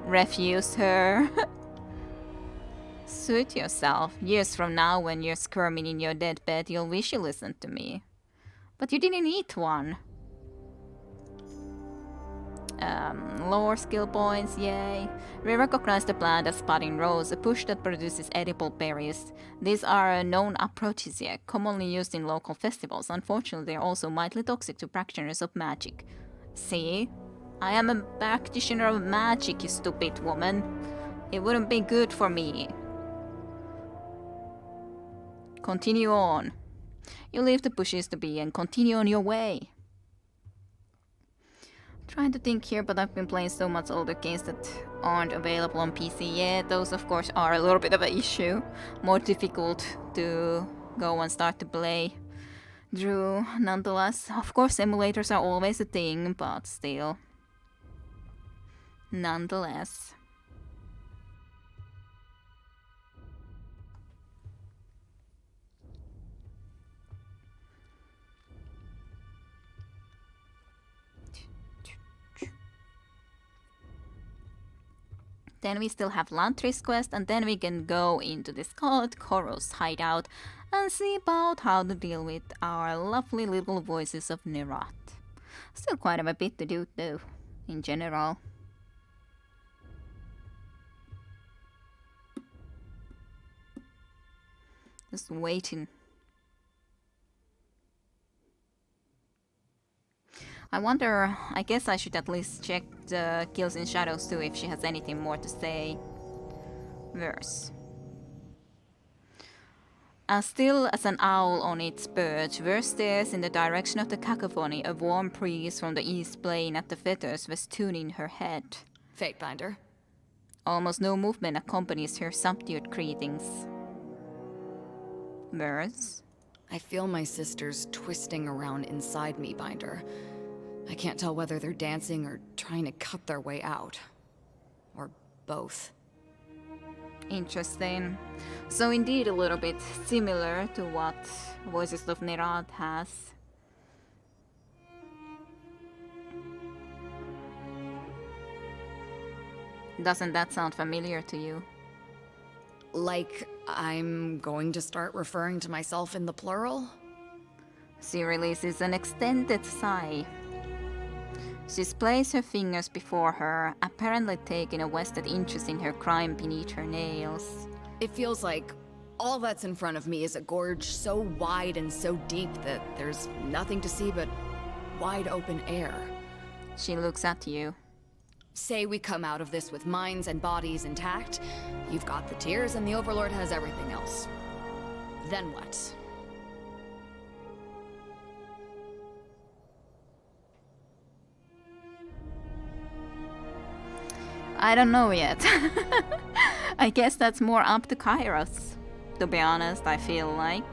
Refuse her. Suit yourself. Years from now, when you're squirming in your dead bed, you'll wish you listened to me. But you didn't eat one. Lore skill points, yay. We recognize the plant as spotting rose, a bush that produces edible berries. These are a known aphrodisiac, commonly used in local festivals. Unfortunately, they are also mildly toxic to practitioners of magic. See? I am a practitioner of magic, you stupid woman. It wouldn't be good for me. Continue on. You leave the bushes to be and continue on your way. Trying to think here, but I've been playing so much older games that aren't available on PC yet. Those, of course, are a little bit of an issue. More difficult to go and start to play through, nonetheless. Of course, emulators are always a thing, but still. Nonetheless. Then we still have Lantry's quest, and then we can go into this Kairos hideout and see about how to deal with our lovely little voices of Nerat. Still quite a bit to do though, in general. Just waiting. I wonder, I guess I should at least check the Kills in Shadows too if she has anything more to say. Verse. As still as an owl on its perch, Verse stares in the direction of the cacophony. A warm breeze from the east playing at the feathers was tuning her head. Fatebinder. Almost no movement accompanies her subdued greetings. Verse. I feel my sisters twisting around inside me, Binder. I can't tell whether they're dancing or trying to cut their way out. Or both. Interesting. So indeed a little bit similar to what Voices of Nerat has. Doesn't that sound familiar to you? Like I'm going to start referring to myself in the plural? She releases an extended sigh. She splays her fingers before her, apparently taking a vested interest in her crime beneath her nails. It feels like all that's in front of me is a gorge so wide and so deep that there's nothing to see but wide open air. She looks at you. Say we come out of this with minds and bodies intact, you've got the tears and the Overlord has everything else. Then what? I don't know yet. I guess that's more up to Kairos. To be honest, I feel like.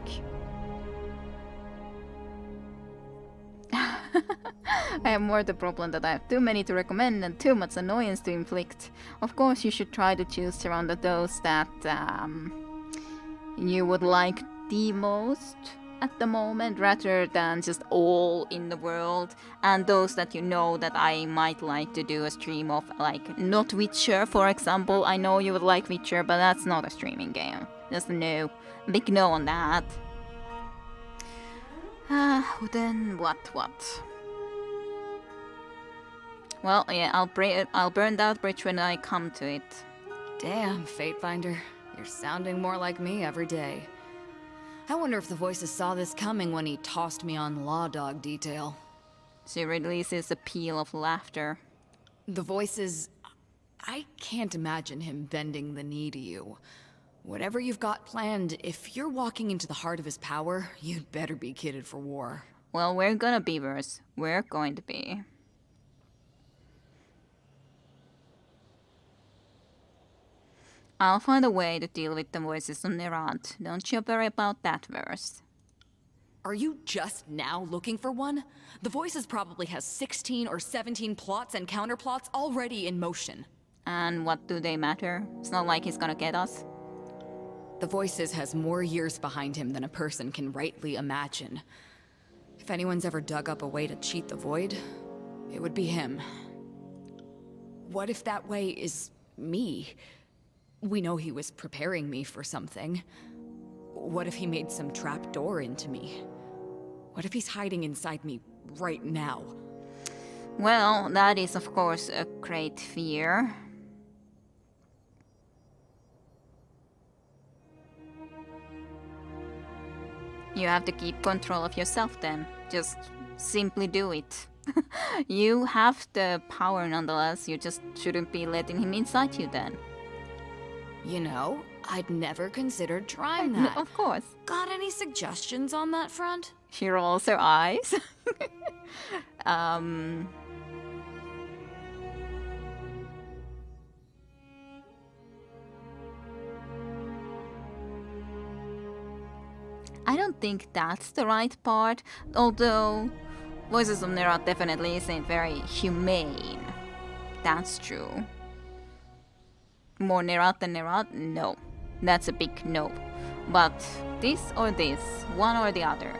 I have more the problem that I have too many to recommend and too much annoyance to inflict. Of course, you should try to choose around those that you would like the most at the moment, rather than just all in the world, and those that you know that I might like to do a stream of, like not Witcher, for example. I know you would like Witcher, but that's not a streaming game. Just a no. Big no on that. Then what? Well, yeah, I'll burn that bridge when I come to it. Damn, Fatebinder. You're sounding more like me every day. I wonder if the voices saw this coming when he tossed me on Law Dog detail. She releases a peal of laughter. The voices... I can't imagine him bending the knee to you. Whatever you've got planned, if you're walking into the heart of his power, you'd better be kitted for war. Well, we're gonna be, Verse. We're going to be. I'll find a way to deal with the voices of Nerat. Don't you worry about that, Verse. Are you just now looking for one? The Voices probably has 16 or 17 plots and counterplots already in motion. And what do they matter? It's not like he's gonna get us. The Voices has more years behind him than a person can rightly imagine. If anyone's ever dug up a way to cheat the Void, it would be him. What if that way is me? We know he was preparing me for something. What if he made some trap door into me? What if he's hiding inside me right now? Well, that is of course a great fear. You have to keep control of yourself then. Just simply do it. You have the power nonetheless, you just shouldn't be letting him inside you then. You know, I'd never considered trying that. Of course. Got any suggestions on that front? She rolls her eyes. I don't think that's the right part, although Voices of Nerat definitely isn't very humane. That's true. More Nerat than Nerat? No. That's a big no. But this or this, one or the other.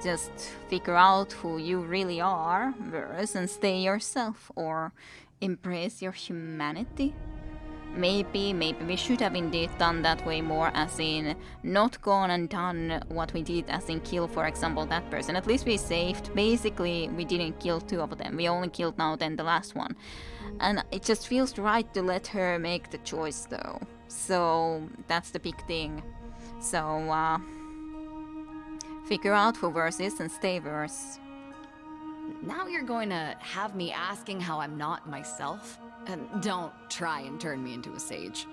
Just figure out who you really are, verse, and stay yourself, or embrace your humanity. Maybe we should have indeed done that way more, as in not gone and done what we did, as in kill, for example, that person. At least we saved. Basically, we didn't kill two of them. We only killed now then the last one. And it just feels right to let her make the choice, though. So that's the big thing. So, figure out who verse is and stay verse. Now you're going to have me asking how I'm not myself? And don't try and turn me into a sage.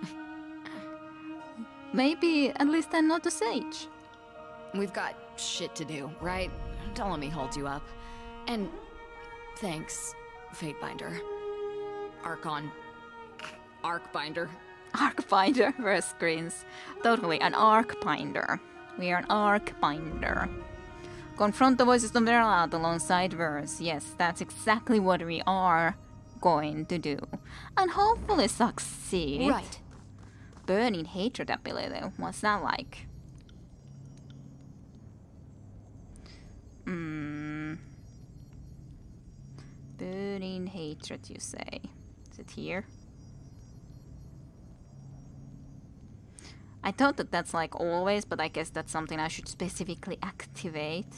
Maybe at least I'm not a sage. We've got shit to do, right? Don't let me hold you up. And thanks, Fatebinder. Archon. Arcbinder. Arcbinder verse screens. Totally, an Arcbinder. We are an Arcbinder. Confront the voices of Nerat alongside verse. Yes, that's exactly what we are going to do. And hopefully succeed. Right. Burning hatred ability. What's that like? Burning hatred, you say. Is it here? I thought that that's like always, but I guess that's something I should specifically activate.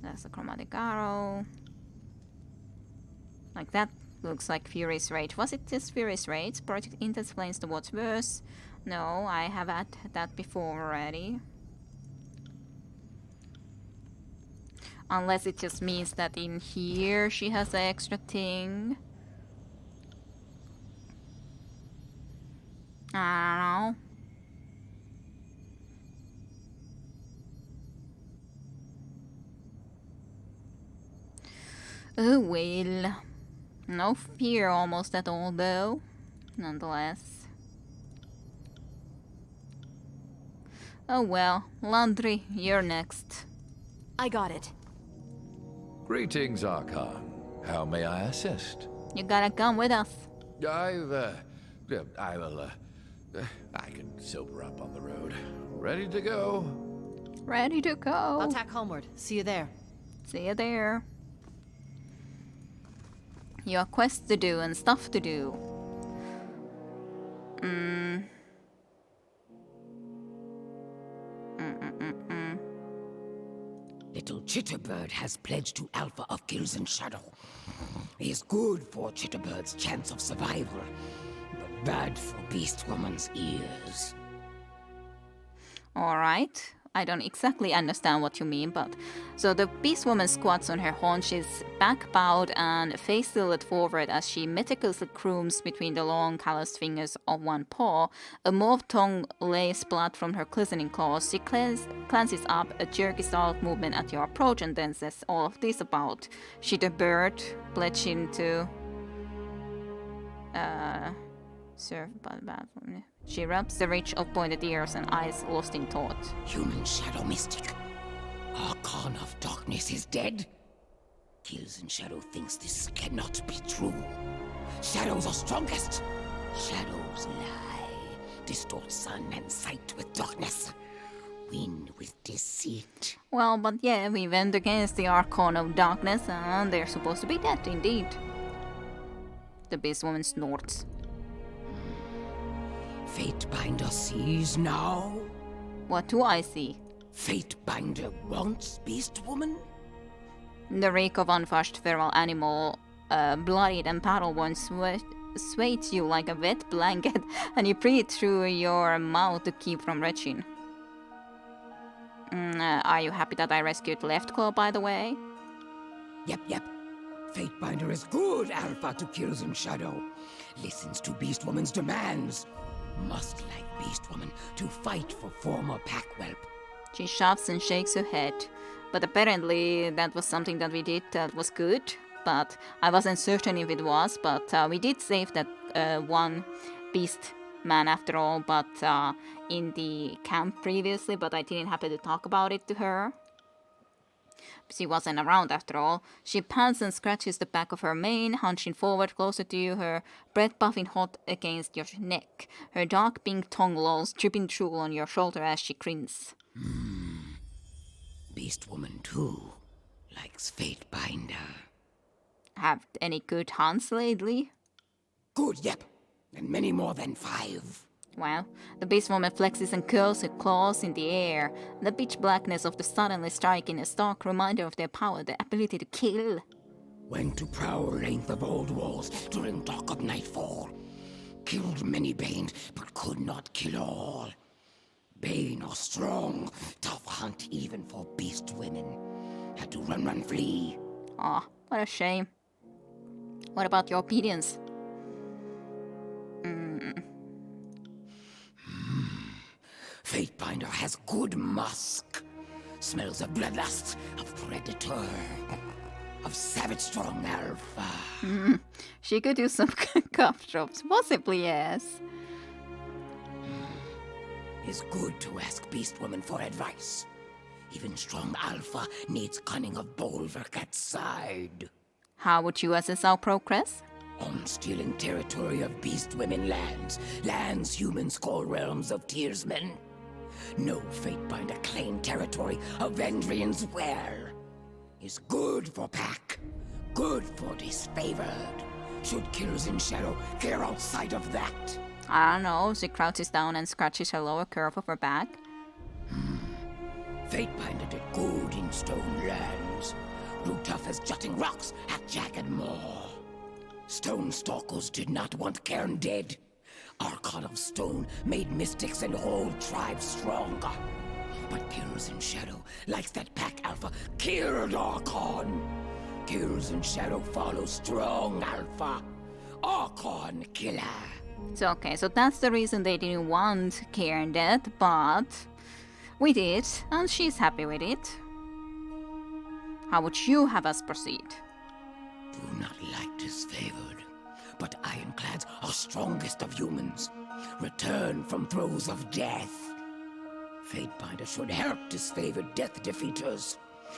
That's a chromatic arrow. Like that looks like Fury's Rage. Was it just Fury's Rage? Project Intense Flames the Watchverse. No, I have had that before already. Unless it just means that in here she has an extra thing. I don't know. Oh well. No fear almost at all though. Nonetheless. Oh well. Laundry, you're next. I got it. Greetings, Archon. How may I assist? You gotta come with us. I can sober up on the road. Ready to go? Ready to go. I'll tack homeward. See you there. See you there. You have quests to do and stuff to do. Little Chitterbird has pledged to Alpha of Kills and Shadow. He is good for Chitterbird's chance of survival, but bad for Beast Woman's ears. Alright. I don't exactly understand what you mean, but... So the Beast Woman squats on her haunches, back bowed and face tilted forward as she meticulously grooms between the long, calloused fingers of one paw. A mauve tongue lays blood from her glistening claws. She glances up, a jerky-style movement at your approach, and then says all of this about Chitterbird, pledging to... serve by the bathroom. She rubs the ridge of pointed ears and eyes lost in thought. Human Shadow Mystic. Archon of Darkness is dead? Kills and Shadow thinks this cannot be true. Shadows are strongest. Shadows lie. Distort sun and sight with darkness. Win with deceit. Well, but yeah, we went against the Archon of Darkness and they're supposed to be dead indeed. The Beast Woman snorts. Fatebinder sees now? What do I see? Fatebinder wants Beast Woman? The reek of unwashed feral animal, bloodied and battle-worn sways you like a wet blanket, and you breathe through your mouth to keep from retching. Are you happy that I rescued Left Claw, by the way? Yep. Fatebinder is good alpha to kills in shadow. Listens to Beast Woman's demands. Must like Beast Woman to fight for former pack whelp. She shoves and shakes her head. But apparently that was something that we did that was good. But I wasn't certain if it was. But we did save that one beast man after all. But in the camp previously. But I didn't happen to talk about it to her. She wasn't around after all. She pants and scratches the back of her mane, hunching forward closer to you, her breath puffing hot against your neck. Her dark pink tongue lolls, dripping drool on your shoulder as she grins. Beast Woman too likes Fatebinder. Have any good hunts lately? Good, yep. And many more than 5. Well, the beast woman flexes and curls her claws in the air. The pitch blackness of the suddenly striking a stark reminder of their power, the ability to kill. Went to prowl length of old walls during dark of nightfall. Killed many Bane, but could not kill all. Bane are strong, tough hunt even for beast women. Had to run, flee. Aw, what a shame. What about your obedience? Fatebinder has good musk. Smells of bloodlust, of predator, of savage strong alpha. She could use some cough drops, possibly, yes. It's good to ask Beast Woman for advice. Even strong alpha needs cunning of bulwark at side. How would you assess our progress? On stealing territory of Beast Women lands humans call realms of Tearsmen. No Fatebinder claim territory of Vendrian's well. Is good for pack, good for disfavored. Should killers in shadow care outside of that? I don't know. She crouches down and scratches her lower curve of her back. Fatebinder did good in stone lands. Grew tough as jutting rocks at jagged moor. Stone stalkers did not want Cairn dead. Archon of stone made mystics and whole tribes stronger. But Killers in Shadow likes that pack alpha killed Archon. Killers in Shadow follow strong alpha. Archon killer. So okay, so that's the reason they didn't want Cairn dead, but we did, and she's happy with it. How would you have us proceed? Do not like disfavored, but ironclads are strongest of humans. Return from throes of death. Fatebinder should help disfavored death defeaters.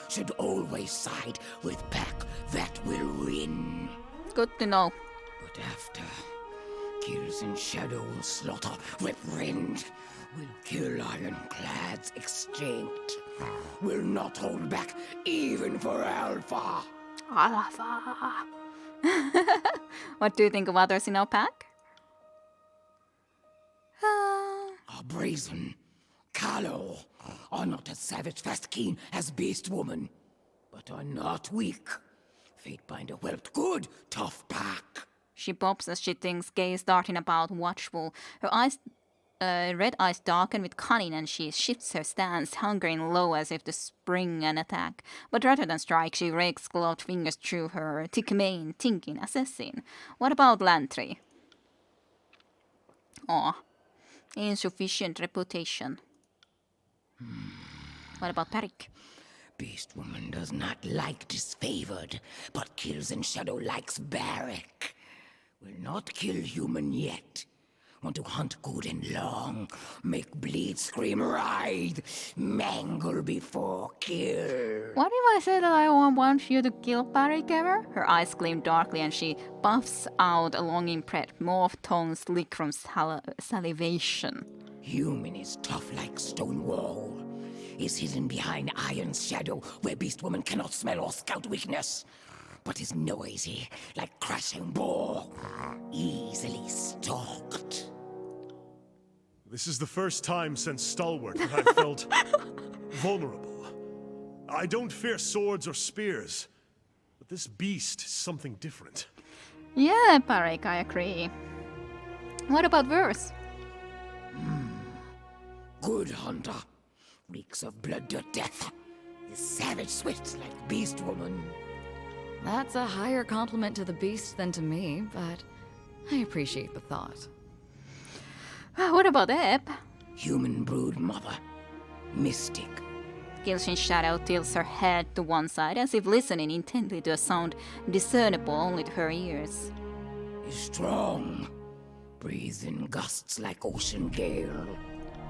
Should always side with pack that will win. Good to know. But after, Kills in Shadow will slaughter, rip rend. Will kill ironclads extinct. Will not hold back even for Alpha. Alpha. What do you think of others in our pack? Are brazen, callow, are not as savage fast keen as Beast Woman, but are not weak. Fatebinder whelped good, tough pack. She bobs as she thinks, gaze darting about, watchful. Her eyes, red eyes darken with cunning, and she shifts her stance, hungering low as if to spring an attack. But rather than strike, she rakes gloved fingers through her thick mane, thinking, assessing. What about Lantry? Aw, insufficient reputation. What about Tarik? Beast Woman does not like disfavored, but Kills in Shadow likes Barrack. Will not kill human yet. Want to hunt good and long, make bleed, scream, writhe, mangle before kill. What if I say that I won't want you to kill Tarik ever? Her eyes gleam darkly and she puffs out a longing breath, morph tongues leak from salivation. Human is tough like stone wall. Is hidden behind iron's shadow where Beast Woman cannot smell or scout weakness. But is noisy like crashing boar, easily stalked. This is the first time since Stalwart that I've felt vulnerable. I don't fear swords or spears, but this beast is something different. Yeah, Parek, I agree. What about verse? Good hunter. Reeks of blood to death. Is savage swift like beast woman. That's a higher compliment to the beast than to me, but I appreciate the thought. What about Eb? Human brood mother. Mystic. Gilshin's shadow tilts her head to one side as if listening intently to a sound discernible only to her ears. Is strong. Breathes in gusts like ocean gale.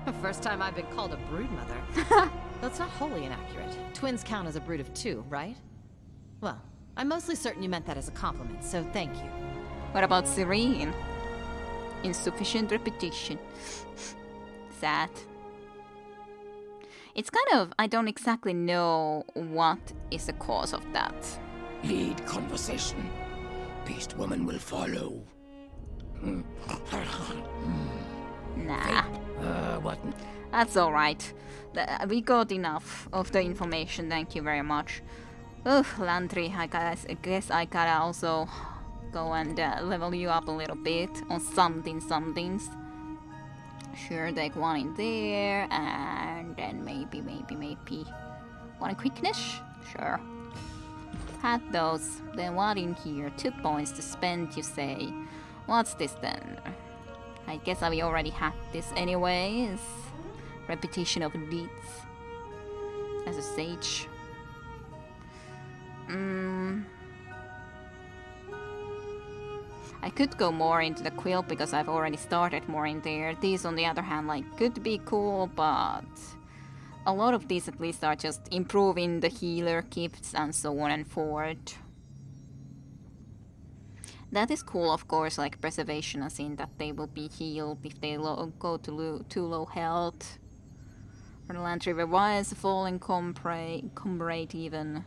The first time I've been called a brood mother. That's not wholly inaccurate. Twins count as a brood of 2, right? Well, I'm mostly certain you meant that as a compliment, so thank you. What about Serene? Insufficient repetition. Sad. It's kind of, I don't exactly know what is the cause of that. Lead conversation. Beast woman will follow. Nah, What? that's alright. We got enough of the information, thank you very much. Ugh, Landry, I guess I gotta also go and level you up a little bit on somethings. Sure, take one in there, and then maybe one quickness? Sure. Had those. Then what in here? 2 points to spend, you say. What's this then? I guess I already had this anyways. Repetition of deeds. As a sage. I could go more into the quilt because I've already started more in there. These on the other hand could be cool, but a lot of these at least are just improving the healer gifts and so on and forth. That is cool, of course, like preservation, as in that they will be healed if they go to too low health. Or the Landry revives a fallen comrade even.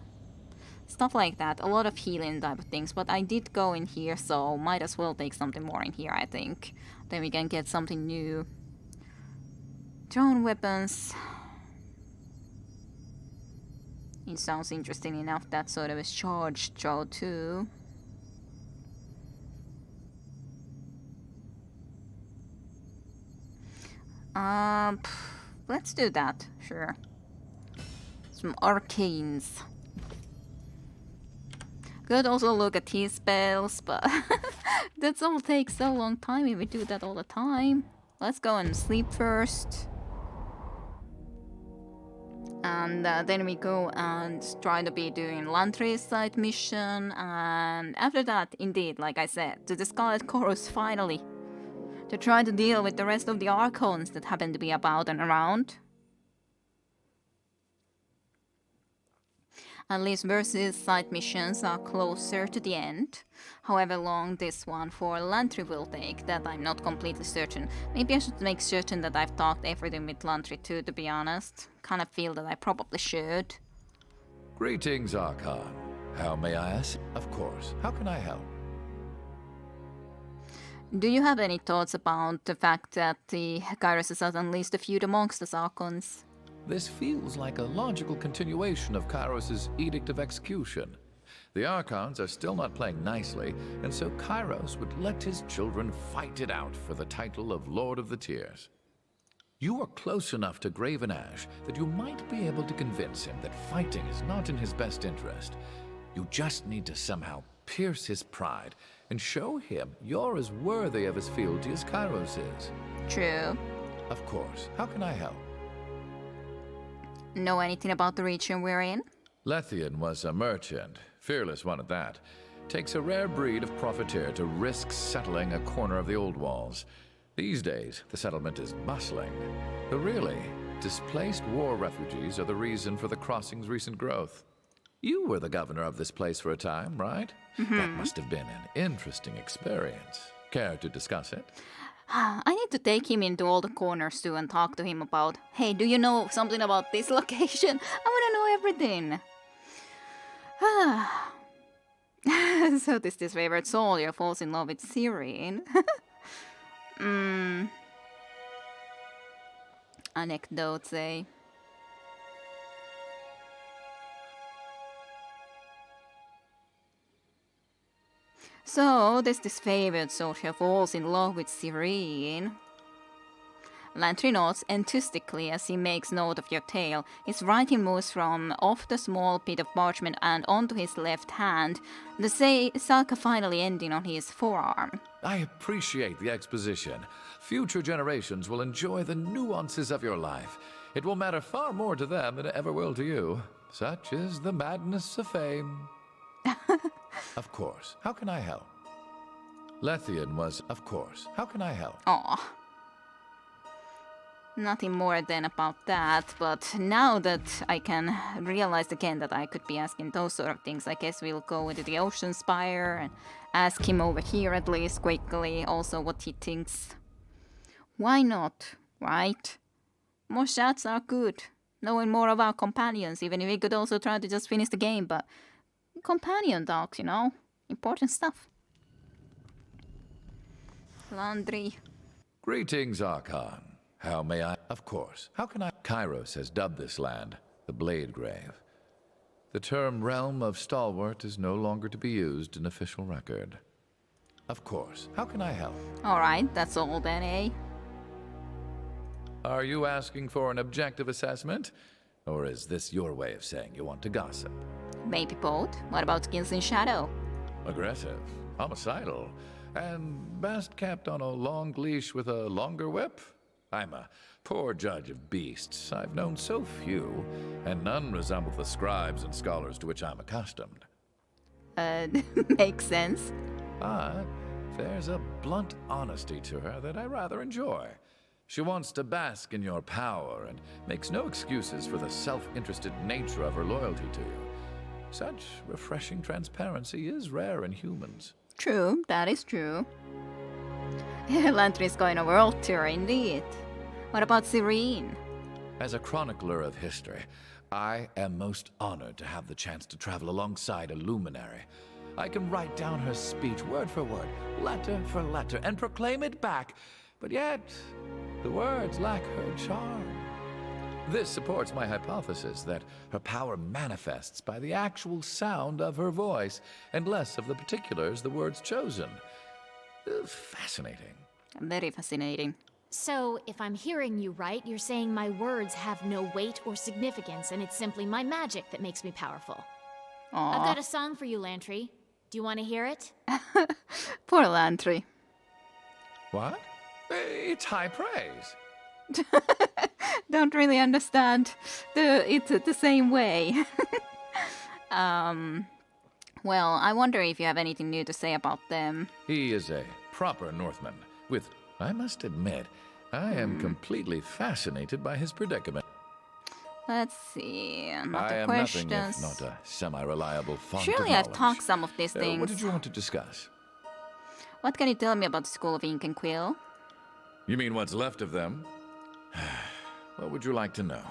Stuff like that, a lot of healing type of things, but I did go in here, so might as well take something more in here, I think. Then we can get something new. Drone weapons. It sounds interesting enough, that sort of a charged draw too. Let's do that, sure. Some arcanes. Could also look at his spells, but that's all takes so long time if we do that all the time. Let's go and sleep first. And then we go and try to be doing Landry's side mission. And after that, indeed, like I said, to the Scarlet Chorus finally. To try to deal with the rest of the Archons that happen to be about and around. At least Versus side missions are closer to the end. However long this one for Landry will take, that I'm not completely certain. Maybe I should make certain that I've talked everything with Landry too, to be honest. Kind of feel that I probably should. Greetings, Archon. How may I ask? Of course. How can I help? Do you have any thoughts about the fact that the Kairos has unleashed a feud amongst us Archons? This feels like a logical continuation of Kairos' Edict of Execution. The Archons are still not playing nicely, and so Kairos would let his children fight it out for the title of Lord of the Tears. You are close enough to Graven Ash that you might be able to convince him that fighting is not in his best interest. You just need to somehow pierce his pride and show him you're as worthy of his fealty as Kairos is. True. Of course. How can I help? Know anything about the region we're in? Lethian was a merchant, fearless one at that. Takes a rare breed of profiteer to risk settling a corner of the old walls. These days, the settlement is bustling. But really, displaced war refugees are the reason for the crossing's recent growth. You were the governor of this place for a time, right? That must have been an interesting experience. Care to discuss it? I need to take him into all the corners too and talk to him about, hey, do you know something about this location? I want to know everything. So this favorite soldier falls in love with Serene. Anecdotes, eh? So, this disfavored soldier falls in love with Serene. Lantry nods enthusiastically as he makes note of your tale. His writing moves from off the small bit of parchment and onto his left hand, the saga finally ending on his forearm. I appreciate the exposition. Future generations will enjoy the nuances of your life. It will matter far more to them than it ever will to you. Such is the madness of fame. Of course. How can I help? Lethian was, of course. How can I help? Aw. Nothing more than about that, but now that I can realize again that I could be asking those sort of things, I guess we'll go into the Ocean Spire and ask him over here at least quickly also what he thinks. Why not, right? More shots are good. Knowing more of our companions, even if we could also try to just finish the game, but companion talks, you know? Important stuff. Laundry. Greetings, Archon. How may I? Of course. How can I? Kairos has dubbed this land the Blade Grave. The term Realm of Stalwart is no longer to be used in official record. Of course. How can I help? Alright, that's all then, eh? Are you asking for an objective assessment? Or is this your way of saying you want to gossip? Maybe both. What about skills in shadow? Aggressive, homicidal, and best kept on a long leash with a longer whip? I'm a poor judge of beasts. I've known so few, and none resemble the scribes and scholars to which I'm accustomed. Makes sense. But there's a blunt honesty to her that I rather enjoy. She wants to bask in your power and makes no excuses for the self-interested nature of her loyalty to you. Such refreshing transparency is rare in humans. True, that is true. Lantry's going a world tour, indeed. What about Serene? As a chronicler of history, I am most honored to have the chance to travel alongside a luminary. I can write down her speech word for word, letter for letter, and proclaim it back, but yet the words lack her charm. This supports my hypothesis that her power manifests by the actual sound of her voice, and less of the particulars the words chosen. Fascinating. Very fascinating. So, if I'm hearing you right, you're saying my words have no weight or significance, and it's simply my magic that makes me powerful. Aww. I've got a song for you, Lantry. Do you want to hear it? Poor Lantry. What? It's high praise. Don't really understand it the same way. Well, I wonder if you have anything new to say about them. He is a proper Northman with, I must admit, I am completely fascinated by his predicament. Let's see. I Other am questions. nothing if not a semi-reliable font Surely of I've knowledge. talked some of these things. What did you want to discuss? What can you tell me about the School of Ink and Quill? You mean what's left of them? What would you like to know?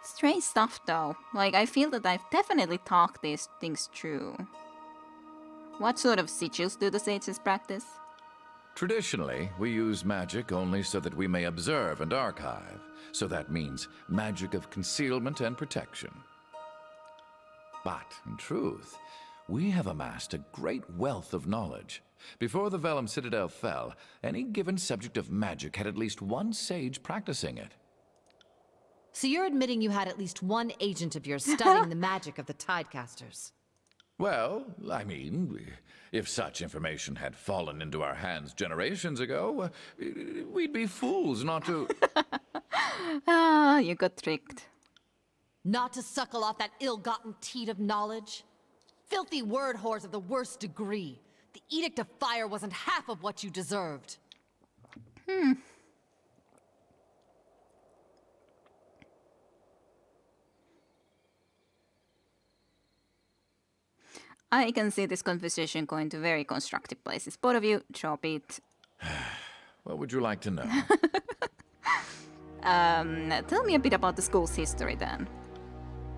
Strange stuff, though. Like, I feel that I've definitely talked these things through. What sort of sigils do the sages practice? Traditionally, we use magic only so that we may observe and archive. So that means magic of concealment and protection. But, in truth, we have amassed a great wealth of knowledge. Before the Vellum Citadel fell, any given subject of magic had at least one sage practicing it. So you're admitting you had at least one agent of yours studying the magic of the Tidecasters? Well, I mean, if such information had fallen into our hands generations ago, we'd be fools not to... Ah, you got tricked. Not to suckle off that ill-gotten teat of knowledge? Filthy word whores of the worst degree. The Edict of Fire wasn't half of what you deserved. I can see this conversation going to very constructive places. Both of you, drop it. What would you like to know? Tell me a bit about the school's history then.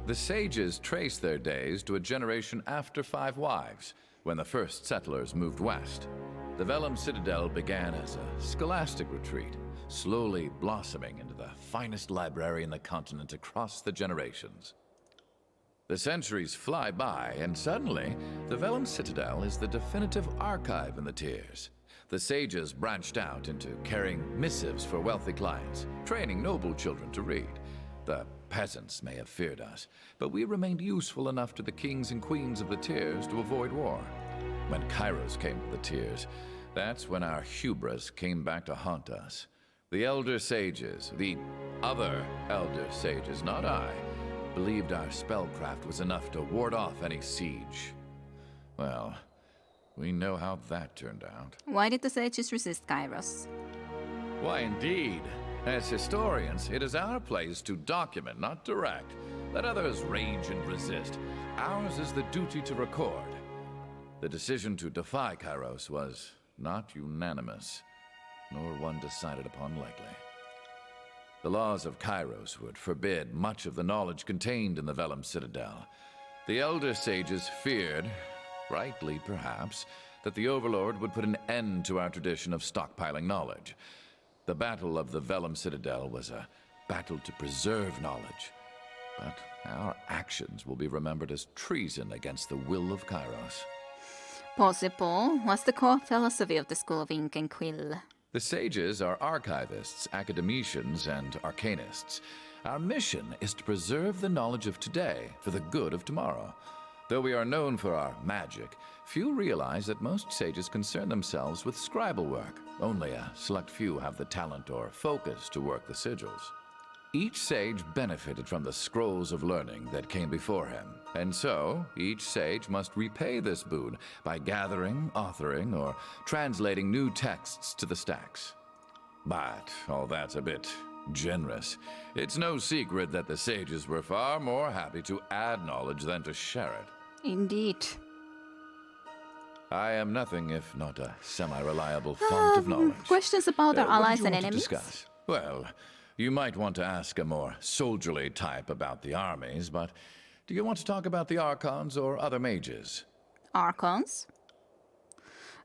The sages trace their days to a generation after 5 Wives, when the first settlers moved west. The Vellum Citadel began as a scholastic retreat, slowly blossoming into the finest library in the continent across the generations. The centuries fly by, and suddenly, the Vellum Citadel is the definitive archive in the tiers. The sages branched out into carrying missives for wealthy clients, training noble children to read. The peasants may have feared us, but we remained useful enough to the kings and queens of the tiers to avoid war. When Kairos came to the tiers, that's when our hubris came back to haunt us. The elder sages, the other elder sages, not I, believed our spellcraft was enough to ward off any siege. Well, we know how that turned out. Why did the sages resist Kairos? Why, indeed. As historians, it is our place to document, not direct. Let others rage and resist. Ours is the duty to record. The decision to defy Kairos was not unanimous, nor one decided upon lightly. The laws of Kairos would forbid much of the knowledge contained in the Vellum Citadel. The elder sages feared, rightly perhaps, that the Overlord would put an end to our tradition of stockpiling knowledge. The Battle of the Vellum Citadel was a battle to preserve knowledge, but our actions will be remembered as treason against the will of Kairos. Possible. What's the core philosophy of the School of Ink and Quill? The sages are archivists, academicians, and arcanists. Our mission is to preserve the knowledge of today for the good of tomorrow. Though we are known for our magic, few realize that most sages concern themselves with scribal work. Only a select few have the talent or focus to work the sigils. Each sage benefited from the scrolls of learning that came before him, and so each sage must repay this boon by gathering, authoring, or translating new texts to the stacks. But all that's a bit generous. It's no secret that the sages were far more happy to add knowledge than to share it. Indeed. I am nothing if not a semi-reliable font of knowledge. Questions about our allies What and did you want to enemies? discuss? Well, you might want to ask a more soldierly type about the armies, but do you want to talk about the Archons or other mages? Archons?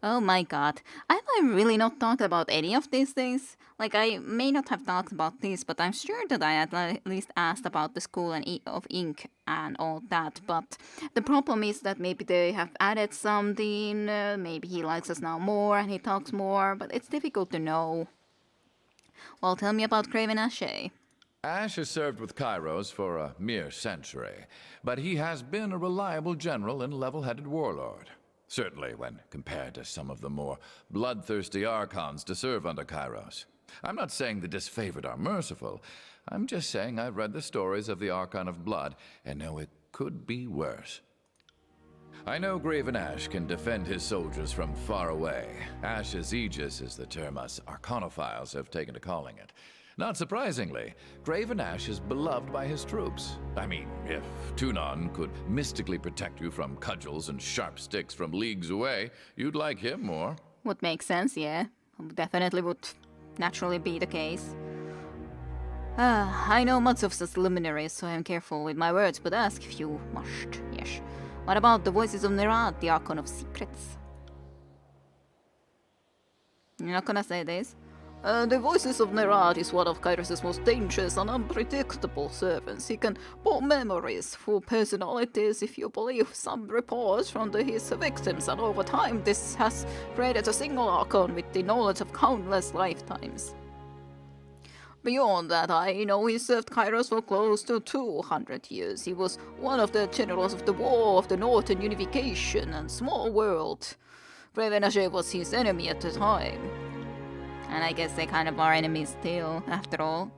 Oh my god. Have I really not talked about any of these things? Like, I may not have talked about this, but I'm sure that I at least asked about the School of Ink and all that. But the problem is that maybe they have added something, maybe he likes us now more and he talks more, but it's difficult to know. Well, tell me about Craven Ashe. Ash has served with Kairos for a mere century, but he has been a reliable general and level-headed warlord. Certainly when compared to some of the more bloodthirsty Archons to serve under Kairos. I'm not saying the disfavored are merciful. I'm just saying I've read the stories of the Archon of Blood and know it could be worse. I know Graven Ash can defend his soldiers from far away. Ash's Aegis is the term us Arcanophiles have taken to calling it. Not surprisingly, Graven Ash is beloved by his troops. I mean, if Tunon could mystically protect you from cudgels and sharp sticks from leagues away, you'd like him more. Would make sense, yeah. Definitely would naturally be the case. I know much of such luminaries, so I'm careful with my words, but ask if you must, yes. What about the voices of Nerat, the Archon of Secrets? You're not gonna say this? The voices of Nerat is one of Kairos' most dangerous and unpredictable servants. He can pull memories for personalities if you believe some reports from his victims, and over time this has created a single Archon with the knowledge of countless lifetimes. Beyond that, I know he served Kairos for close to 200 years. He was one of the generals of the War of the Northern Unification and Small World. Graven Ashe was his enemy at the time. And I guess they kind of are enemies still, after all.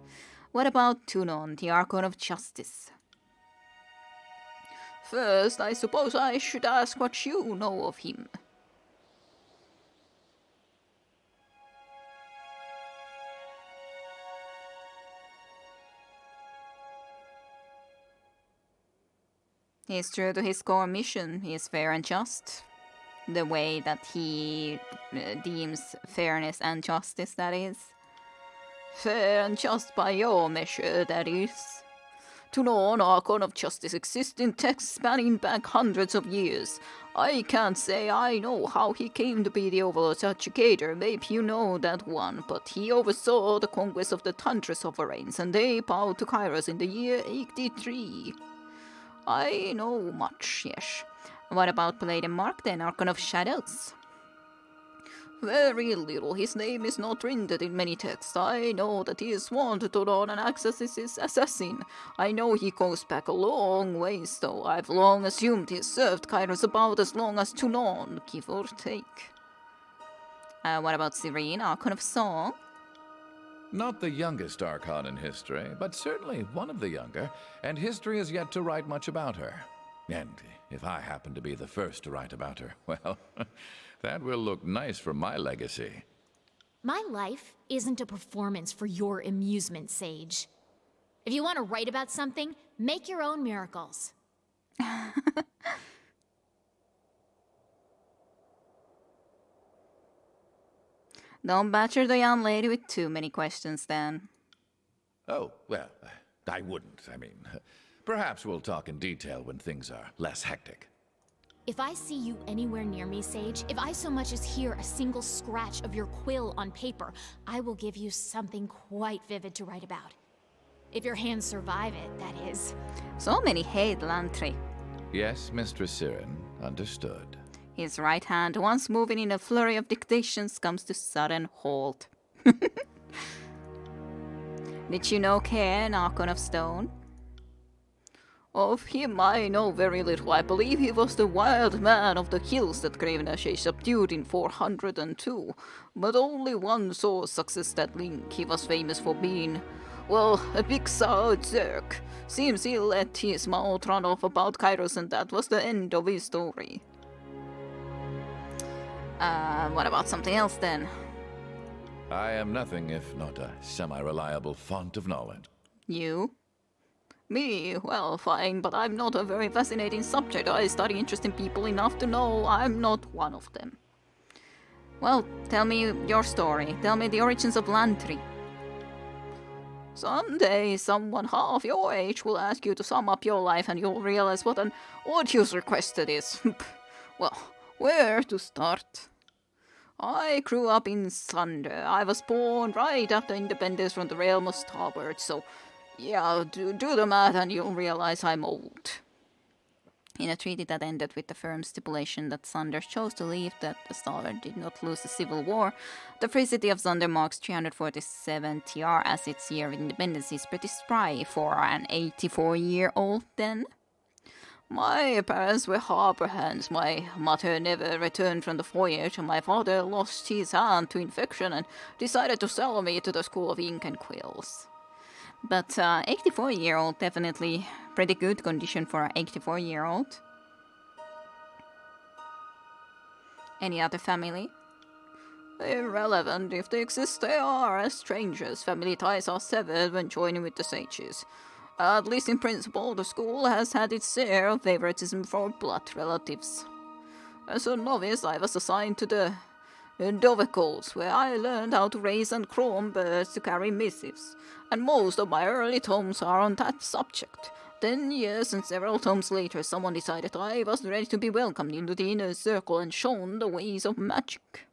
What about Tunon, the Archon of Justice? First, I suppose I should ask what you know of him. He is true to his core mission. He is fair and just. The way that he deems fairness and justice, that is. Fair and just by your measure, that is. To know an Archon of Justice exists in texts spanning back hundreds of years. I can't say I know how he came to be the Overlord's educator, maybe you know that one, but he oversaw the conquest of the Tantra sovereigns, and they bowed to Kairos in the year 83. I know much, yes. What about Blade Mark then, Archon of Shadows? Very little. His name is not printed in many texts. I know that he is wanted to Dawn and Axis is his assassin. I know he goes back a long ways, though. I've long assumed he served Kairos about as long as Tunon, give or take. What about Serene, Archon of Song? Not the youngest Archon in history, but certainly one of the younger, and history has yet to write much about her. And if I happen to be the first to write about her, well, that will look nice for my legacy. My life isn't a performance for your amusement, Sage. If you want to write about something, make your own miracles. Don't badger the young lady with too many questions, then. Oh, well, I wouldn't. I mean, perhaps we'll talk in detail when things are less hectic. If I see you anywhere near me, Sage, if I so much as hear a single scratch of your quill on paper, I will give you something quite vivid to write about. If your hands survive it, that is. So many hate Lantry. Yes, Mistress Siren, understood. His right hand, once moving in a flurry of dictations, comes to sudden halt. Did you know Cairn, Archon of Stone? Of him I know very little. I believe he was the wild man of the hills that Gravenashe subdued in 402. But only one saw success that link. He was famous for being, well, a big sour jerk. Seems he let his mouth run off about Kairos and that was the end of his story. What about something else then? I am nothing if not a semi-reliable font of knowledge. You? Me? Well, fine, but I'm not a very fascinating subject. I study interesting people enough to know I'm not one of them. Well, tell me your story. Tell me the origins of Lantry. Someday, someone half your age will ask you to sum up your life and you'll realize what an odious request it is. Well, where to start? I grew up in Thunder. I was born right after independence from the realm of Starboard, so yeah, do the math and you'll realize I'm old. In a treaty that ended with the firm stipulation that Thunder chose to leave, that the Starboard did not lose the civil war, the free city of Thunder marks 347 TR as its year of independence is pretty spry for an 84-year-old then. My parents were harbor hands. My mother never returned from the voyage, and my father lost his hand to infection and decided to sell me to the School of Ink and Quills. But 84-year-old, definitely pretty good condition for an 84-year-old. Any other family? Irrelevant. If they exist, they are as strangers. Family ties are severed when joining with the sages. At least in principle, the school has had its share of favoritism for blood relatives. As a novice, I was assigned to the Dovecals, where I learned how to raise and chrome birds to carry missives, and most of my early tomes are on that subject. 10 years and several tomes later, someone decided I was ready to be welcomed into the inner circle and shown the ways of magic.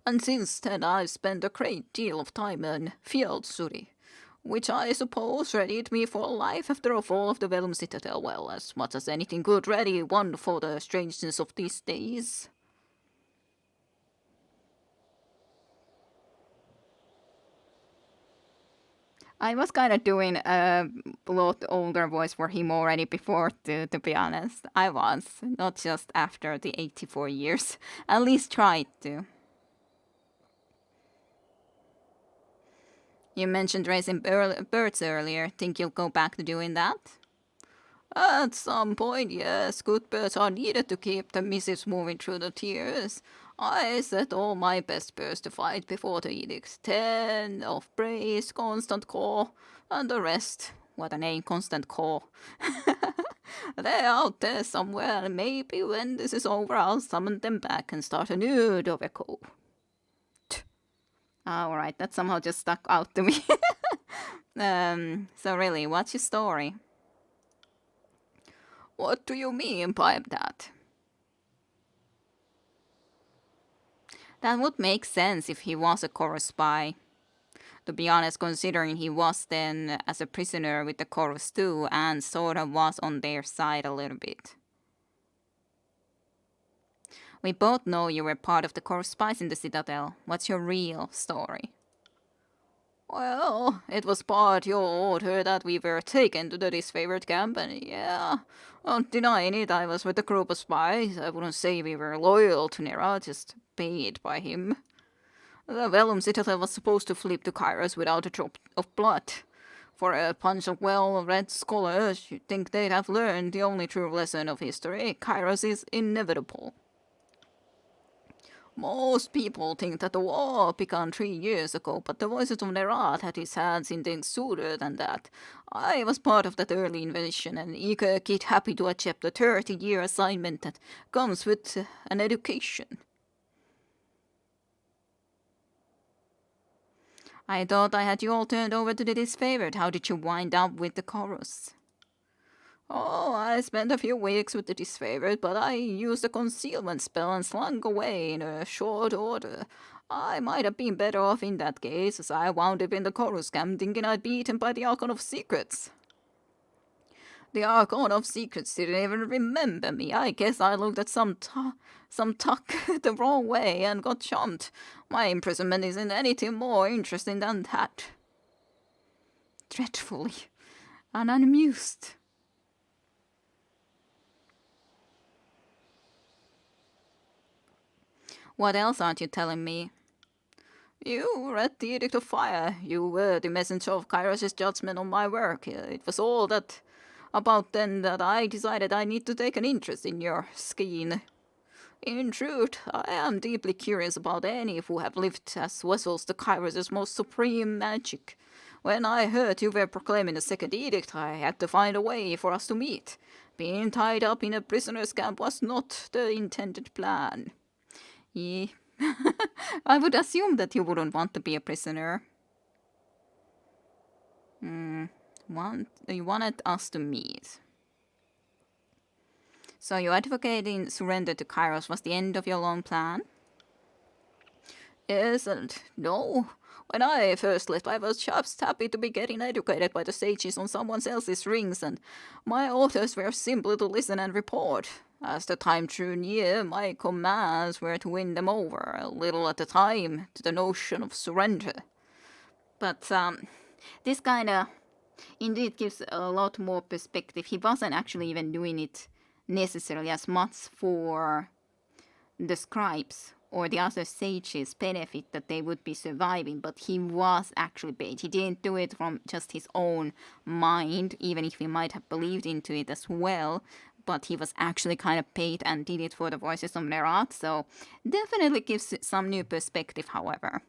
And since then, I've spent a great deal of time in Field Suri, which I suppose readied me for life after a fall of the Velum Citadel, well, as much as anything good ready one for the strangeness of these days. I was kind of doing a lot older voice for him already before, to be honest. I was, not just after the 84 years. At least tried to. You mentioned raising birds earlier. Think you'll go back to doing that? At some point, yes. Good birds are needed to keep the missives moving through the tiers. I set all my best birds to fight before the edicts. 10 of praise, constant call, and the rest. What a name, constant call. They're out there somewhere, and maybe when this is over, I'll summon them back and start a new Doveco. Alright, that somehow just stuck out to me. So really, what's your story? What do you mean by that? That would make sense if he was a Chorus spy. To be honest, considering he was then as a prisoner with the Chorus too, and sort of was on their side a little bit. We both know you were part of the Chorus spies in the Citadel. What's your real story? Well, it was part your order that we were taken to the disfavored company, yeah. Not denying it, I was with a group of spies. I wouldn't say we were loyal to Nerat, just paid by him. The Vellum Citadel was supposed to flip to Kairos without a drop of blood. For a bunch of well-read scholars, you'd think they'd have learned the only true lesson of history. Kairos is inevitable. Most people think that the war began 3 years ago, but the voices of Nerat had his hands in things sooner than that. I was part of that early invasion, and eager kid happy to accept the 30-year assignment that comes with an education. I thought I had you all turned over to the disfavored. How did you wind up with the Chorus? Oh, I spent a few weeks with the disfavored, but I used a concealment spell and slunk away in a short order. I might have been better off in that case, as I wound up in the Chorus camp thinking I'd be eaten by the Archon of Secrets. The Archon of Secrets didn't even remember me. I guess I looked at some tuck the wrong way and got jumped. My imprisonment isn't anything more interesting than that. Dreadfully and unamused. What else aren't you telling me? You read the Edict of Fire. You were the messenger of Kairos' judgment on my work. It was all that about then that I decided I need to take an interest in your skein. In truth, I am deeply curious about any who have lived as vessels to Kairos' most supreme magic. When I heard you were proclaiming the Second Edict, I had to find a way for us to meet. Being tied up in a prisoner's camp was not the intended plan. Yeah. I would assume that you wouldn't want to be a prisoner. You wanted us to meet. So you advocating surrender to Kairos was the end of your long plan? Yes and no. When I first left, I was just happy to be getting educated by the sages on someone else's rings, and my orders were simply to listen and report. As the time drew near, my commands were to win them over, a little at a time, to the notion of surrender. But this kinda indeed gives a lot more perspective. He wasn't actually even doing it necessarily as much for the scribes or the other sages' benefit that they would be surviving, but he was actually paid. He didn't do it from just his own mind, even if he might have believed into it as well, but he was actually kind of paid and did it for the voices of Nerat, so definitely gives it some new perspective, however.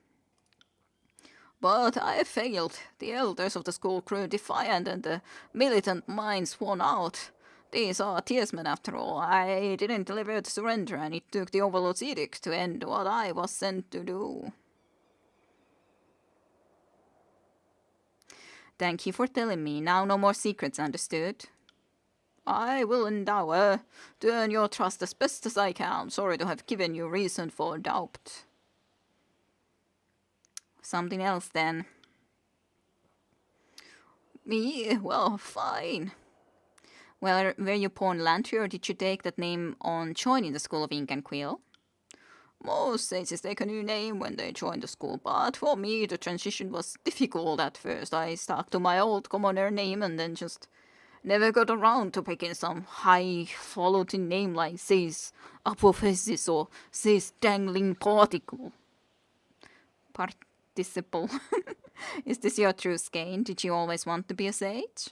But I failed. The elders of the school grew defiant and the militant minds won out. These are tearsmen after all. I didn't deliver the surrender, and it took the Overlord's edict to end what I was sent to do. Thank you for telling me. Now no more secrets, understood? I will endeavor to earn your trust as best as I can. Sorry to have given you reason for doubt. Something else then. Me? Well, fine. Well, were you born Lantry, or did you take that name on joining the School of Ink and Quill? Most sages take a new name when they join the school, but for me the transition was difficult at first. I stuck to my old commoner name and then just never got around to picking some high-falutin name like says Apophysis or says Dangling Particle. Participle. Is this your true skein? Did you always want to be a sage?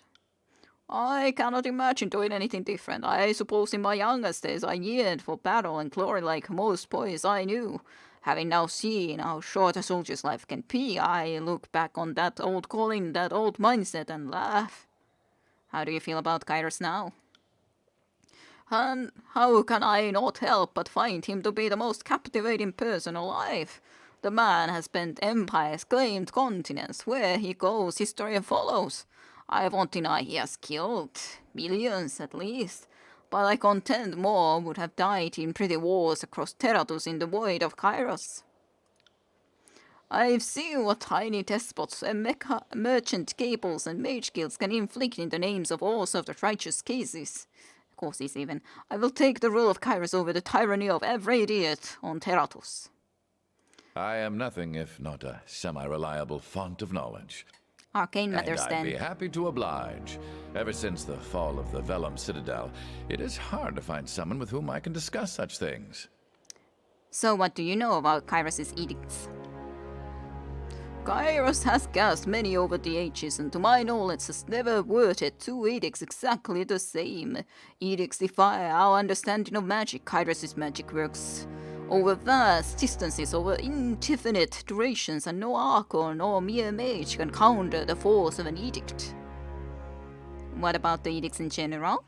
I cannot imagine doing anything different. I suppose in my youngest days I yearned for battle and glory like most boys I knew. Having now seen how short a soldier's life can be, I look back on that old calling, that old mindset, and laugh. How do you feel about Kairos now? And how can I not help but find him to be the most captivating person alive? The man has spent empires, claimed continents. Where he goes, history follows. I won't deny he has killed millions at least, but I contend more would have died in petty wars across Terratus in the void of Kairos. I've seen what tiny despots and merchant cables and mage guilds can inflict in the names of all sorts of righteous causes even. I will take the rule of Kairos over the tyranny of every idiot on Terratus. I am nothing if not a semi-reliable font of knowledge. Arcane matters I'd then. be happy to oblige. Ever since the fall of the Vellum Citadel, it is hard to find someone with whom I can discuss such things. So what do you know about Kairos' edicts? Kairos has cast many over the ages, and to my knowledge has never worded two edicts exactly the same. Edicts defy our understanding of magic. Kairos' magic works over vast distances, over indefinite durations, and no Archon or mere mage can counter the force of an edict. What about the edicts in general?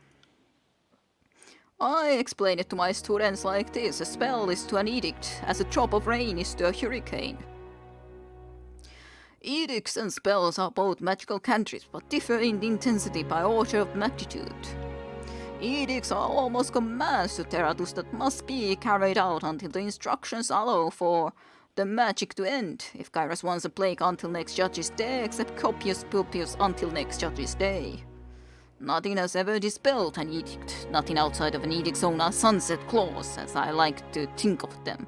I explain it to my students like this. A spell is to an edict as a drop of rain is to a hurricane. Edicts and spells are both magical cantrips, but differ in intensity by order of magnitude. Edicts are almost commands to Terratus that must be carried out until the instructions allow for the magic to end. If Kairos wants a plague until next judge's day, accept copious pulpius until next judge's day. Nothing has ever dispelled an edict, nothing outside of an edict's zone are sunset clause, as I like to think of them.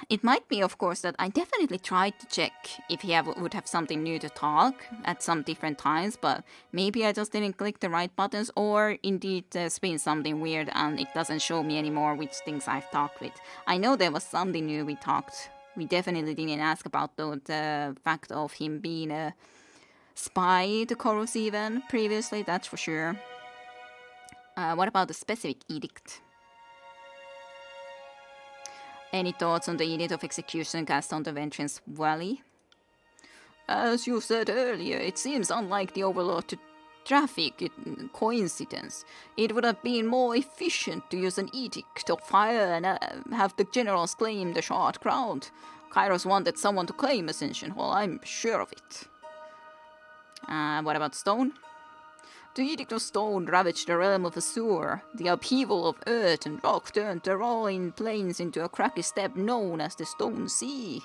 It might be, of course, that I definitely tried to check if he would have something new to talk at some different times, but maybe I just didn't click the right buttons, or indeed there's been something weird and it doesn't show me anymore which things I've talked with. I know there was something new we talked. We definitely didn't ask about the fact of him being a spy to Kairos even previously, that's for sure. What about the specific edict? Any thoughts on the Edict of Execution cast on the Vengeance Valley? As you said earlier, it seems unlike the Overlord to traffic coincidence. It would have been more efficient to use an edict of fire and have the generals claim the Shard Crown. Kairos wanted someone to claim Ascension, well, I'm sure of it. What about Stone? The Edict of Stone ravaged the realm of Azure. The upheaval of earth and rock turned the rolling plains into a craggy steppe known as the Stone Sea.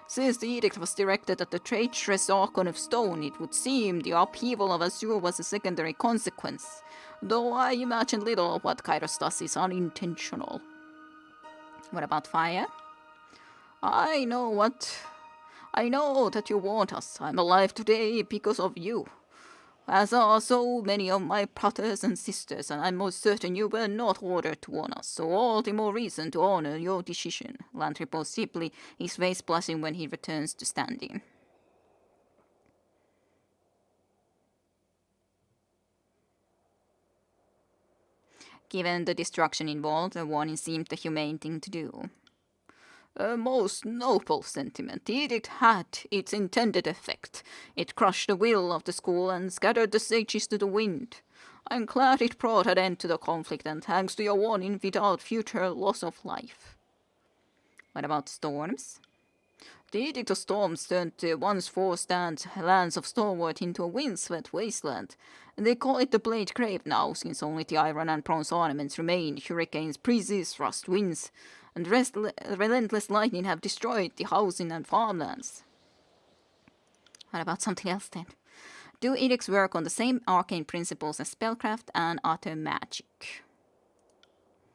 Since the edict was directed at the traitorous Archon of Stone, it would seem the upheaval of Azure was a secondary consequence, though I imagine little of what Kairos does is unintentional. What about fire? I know that you want us. I'm alive today because of you. As are so many of my brothers and sisters, and I'm most certain you were not ordered to warn us, so all the more reason to honor your decision. Lantry paused deeply, his face blushing when he returns to standing. Given the destruction involved, a warning seemed the humane thing to do. A most noble sentiment. The edict had its intended effect. It crushed the will of the school and scattered the sages to the wind. I'm glad it brought an end to the conflict, and thanks to your warning, without future loss of life. What about storms? The Edict of Storms turned the once four-stand lands of Stormwood into a windswept wasteland. They call it the Blade Grave now, since only the iron and bronze ornaments remain. Hurricanes, breezes, rust winds, and relentless lightning have destroyed the housing and farmlands. What about something else then? Do edicts work on the same arcane principles as spellcraft and other magic?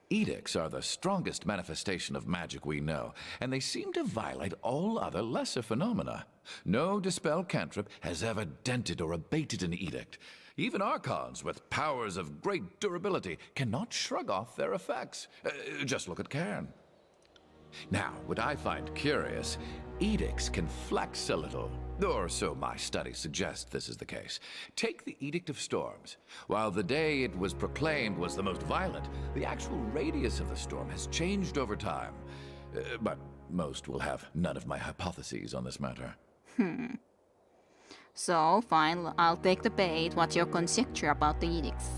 Edicts are the strongest manifestation of magic we know, and they seem to violate all other lesser phenomena. No dispel cantrip has ever dented or abated an edict. Even Archons with powers of great durability cannot shrug off their effects. Just look at Cairn. Now, what I find curious, edicts can flex a little, or so my studies suggest this is the case. Take the Edict of Storms. While the day it was proclaimed was the most violent, the actual radius of the storm has changed over time. But most will have none of my hypotheses on this matter. So, fine, I'll take the bait. What's your conjecture about the edicts?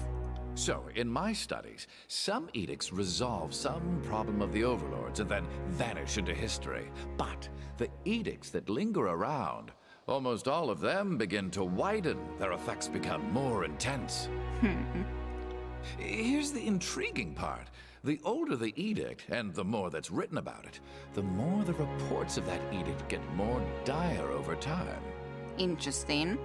So, in my studies, some edicts resolve some problem of the overlords and then vanish into history. But the edicts that linger around, almost all of them begin to widen. Their effects become more intense. Here's the intriguing part. The older the edict, and the more that's written about it, the more the reports of that edict get more dire over time. Interesting.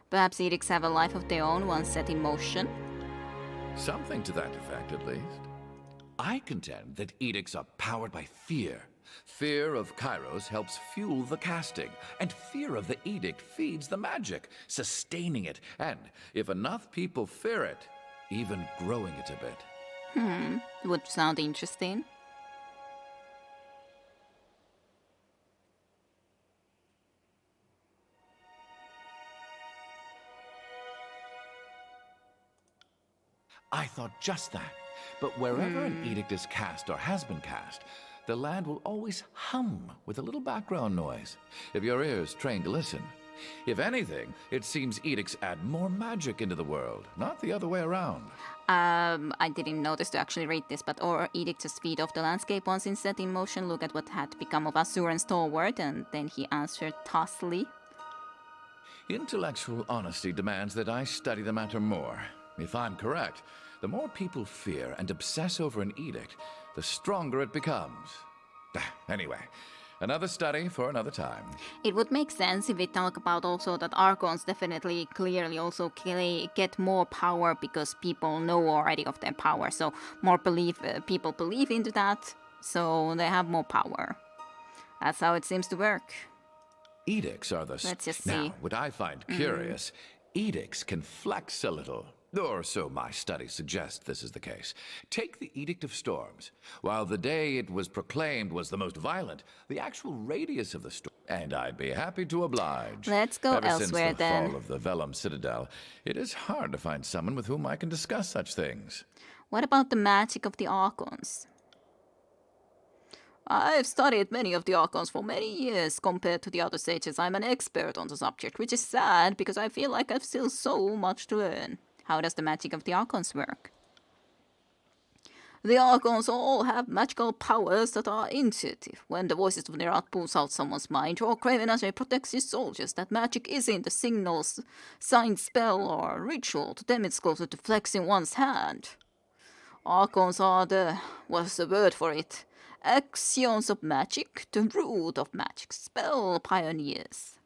Perhaps edicts have a life of their own once set in motion. Something to that effect, at least. I contend that edicts are powered by fear. Fear of Kairos helps fuel the casting, and fear of the edict feeds the magic, sustaining it, and, if enough people fear it, even growing it a bit. Would sound interesting. I thought just that. But wherever an edict is cast or has been cast, the land will always hum with a little background noise, if your ear's trained to listen. If anything, it seems edicts add more magic into the world, not the other way around. I didn't notice to actually read this, but or edict just feed off the landscape once it's set in motion. Look at what had become of Asuran's stalwart, and then he answered tossily. Intellectual honesty demands that I study the matter more. If I'm correct, the more people fear and obsess over an edict, the stronger it becomes. Anyway, another study for another time. It would make sense if we talk about also that Archons definitely clearly also get more power because people know already of their power. So more people believe into that, so they have more power. That's how it seems to work. Edicts are the... Let's just see. Now, what I find curious, edicts can flex a little. Or so my studies suggest this is the case. Take the Edict of Storms. While the day it was proclaimed was the most violent, the actual radius of the storm... And I'd be happy to oblige. Let's go Ever elsewhere since the then. fall of the Vellum Citadel, it is hard to find someone with whom I can discuss such things. What about the magic of the Archons? I've studied many of the Archons for many years. Compared to the other sages, I'm an expert on the subject, which is sad because I feel like I've still so much to learn. How does the magic of the Archons work? The Archons all have magical powers that are intuitive. When the voices of Nerat pulls out someone's mind, or Cravenage protects his soldiers, that magic isn't a signal, sign, spell, or ritual. To them it's closer to flexing one's hand. Archons are the... what's the word for it? Axions of magic, the root of magic, spell pioneers.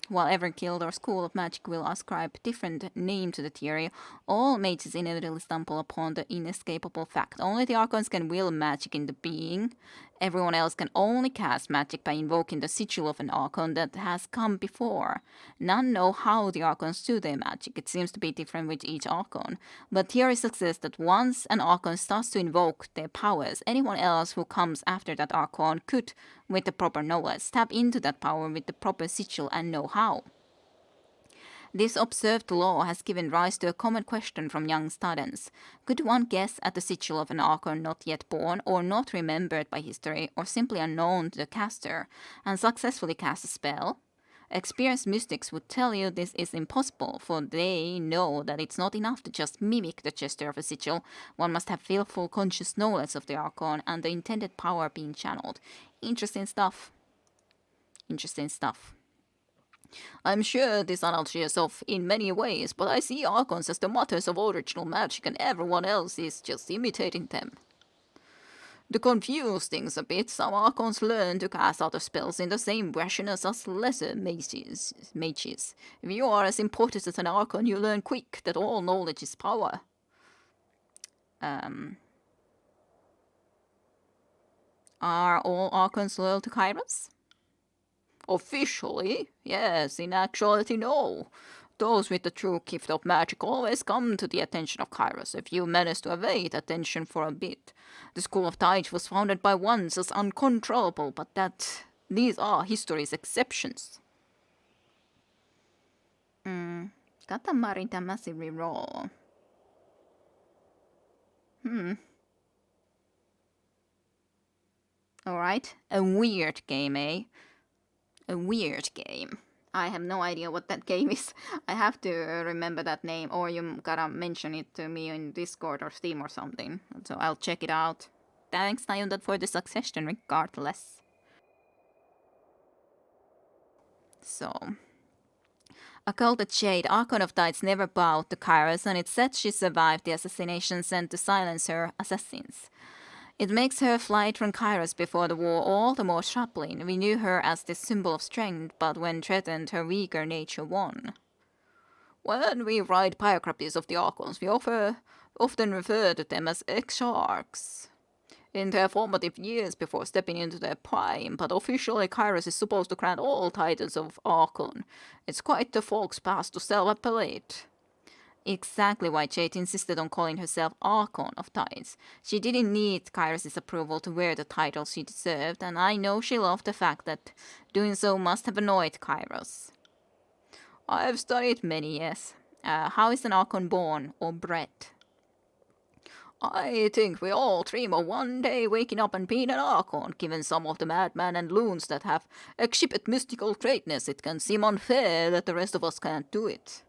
While every guild or school of magic will ascribe different name to the theory, all mages inevitably stumble upon the inescapable fact. Only the Archons can will magic into being. Everyone else can only cast magic by invoking the sigil of an Archon that has come before. None know how the Archons do their magic. It seems to be different with each Archon. But theory suggests that once an Archon starts to invoke their powers, anyone else who comes after that Archon could, with the proper knowledge, tap into that power with the proper sigil and know how. This observed law has given rise to a common question from young students. Could one guess at the sigil of an Archon not yet born, or not remembered by history, or simply unknown to the caster, and successfully cast a spell? Experienced mystics would tell you this is impossible, for they know that it's not enough to just mimic the gesture of a sigil. One must have full conscious knowledge of the Archon and the intended power being channeled. Interesting stuff. Interesting stuff. I'm sure this analogy is off in many ways, but I see Archons as the mothers of original magic and everyone else is just imitating them. To confuse things a bit, some Archons learn to cast other spells in the same fashion as us lesser mages. If you are as important as an Archon, you learn quick that all knowledge is power. Are all Archons loyal to Kairos? Officially, yes. In actuality, no. Those with the true gift of magic always come to the attention of Kairos if you manage to evade attention for a bit. The school of Taij was founded by ones as uncontrollable, but these are history's exceptions. Katamarin tämä massive reroll. Alright, a weird game, eh? A weird game. I have no idea what that game is. I have to remember that name, or you gotta mention it to me in Discord or Steam or something. So I'll check it out. Thanks, Untitled, for the suggestion, regardless. So, Occulted Jade, Archon of Tides never bowed to Kairos, and it said she survived the assassination sent to silence her assassins. It makes her flight from Kairos before the war all the more troubling. We knew her as this symbol of strength, but when threatened, her weaker nature won. When we write biographies of the Archons, we often refer to them as exarchs in their formative years before stepping into their prime, but officially Kairos is supposed to grant all titles of Archon. It's quite the folk's past to self-appellate. Exactly why Jade insisted on calling herself Archon of Tides. She didn't need Kairos' approval to wear the title she deserved, and I know she loved the fact that doing so must have annoyed Kairos. I've studied many, yes. How is an Archon born or bred? I think we all dream of one day waking up and being an Archon. Given some of the madmen and loons that have exhibit mystical greatness, it can seem unfair that the rest of us can't do it.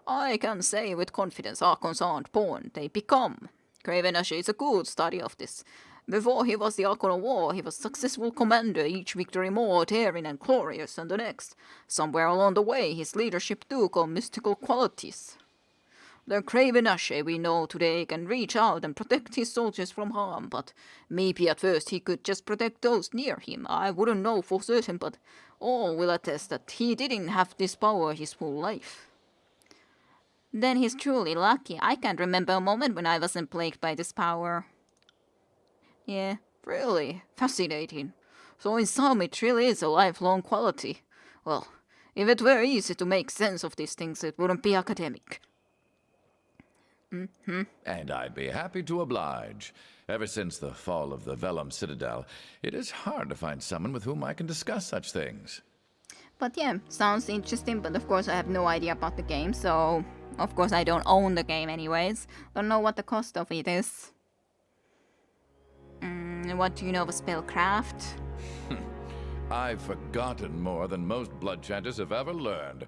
I can say with confidence Archons aren't born, they become. Craven Ashe is a good study of this. Before he was the Archon of War, he was a successful commander, each victory more daring and glorious than the next. Somewhere along the way, his leadership took on mystical qualities. The Craven Ashe we know today can reach out and protect his soldiers from harm, but maybe at first he could just protect those near him. I wouldn't know for certain, but all will attest that he didn't have this power his whole life. Then he's truly lucky. I can't remember a moment when I wasn't plagued by this power. Yeah, really fascinating. So in some it really is a lifelong quality. Well, if it were easy to make sense of these things, it wouldn't be academic. And I'd be happy to oblige. Ever since the fall of the Vellum Citadel, it is hard to find someone with whom I can discuss such things. But yeah, sounds interesting, but of course I have no idea about the game, so of course I don't own the game anyways. Don't know what the cost of it is. What do you know of spellcraft? I've forgotten more than most blood chanters have ever learned.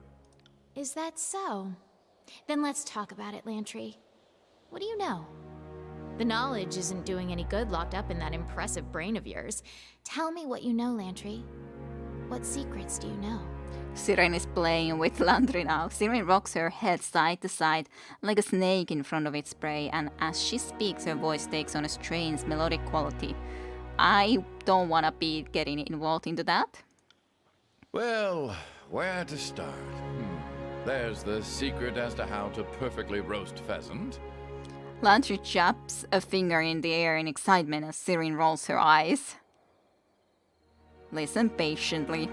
Is that so? Then let's talk about it, Lantry. What do you know? The knowledge isn't doing any good locked up in that impressive brain of yours. Tell me what you know, Lantry. What secrets do you know? Siren is playing with Lantry now. Siren rocks her head side to side like a snake in front of its prey, and as she speaks, her voice takes on a strange melodic quality. I don't want to be getting involved into that. Well, where to start? There's the secret as to how to perfectly roast pheasant. Lantry japs a finger in the air in excitement as Siren rolls her eyes. Listen patiently.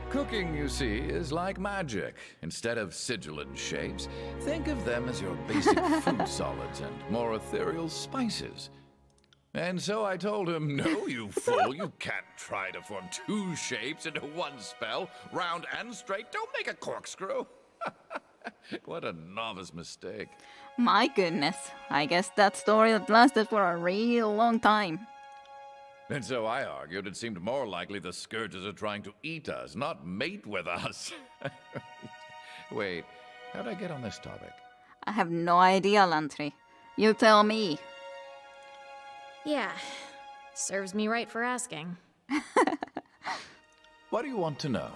Cooking, you see, is like magic. Instead of sigilant shapes, think of them as your basic food solids and more ethereal spices. And so I told him, no, you fool, you can't try to form two shapes into one spell, round and straight. Don't make a corkscrew. What a novice mistake. My goodness, I guess that story lasted for a real long time. And so I argued it seemed more likely the scourges are trying to eat us, not mate with us. Wait, how'd I get on this topic? I have no idea, Lantry. You tell me. Yeah, serves me right for asking. What do you want to know?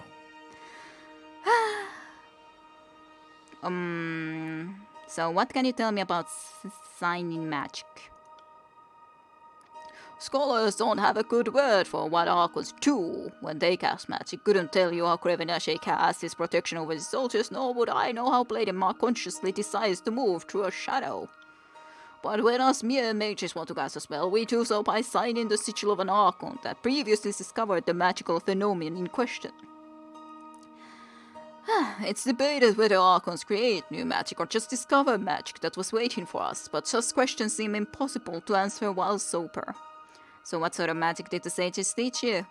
So what can you tell me about signing magic? Scholars don't have a good word for what Archons do when they cast magic. Couldn't tell you how Craven Ashe casts his protection over his soldiers, nor would I know how Blade and Mark consciously decides to move through a shadow. But when us mere mages want to cast a spell, we do so by signing the sigil of an Archon that previously discovered the magical phenomenon in question. It's debated whether Archons create new magic or just discover magic that was waiting for us, but such questions seem impossible to answer while sober. So what sort of magic did the sages teach you?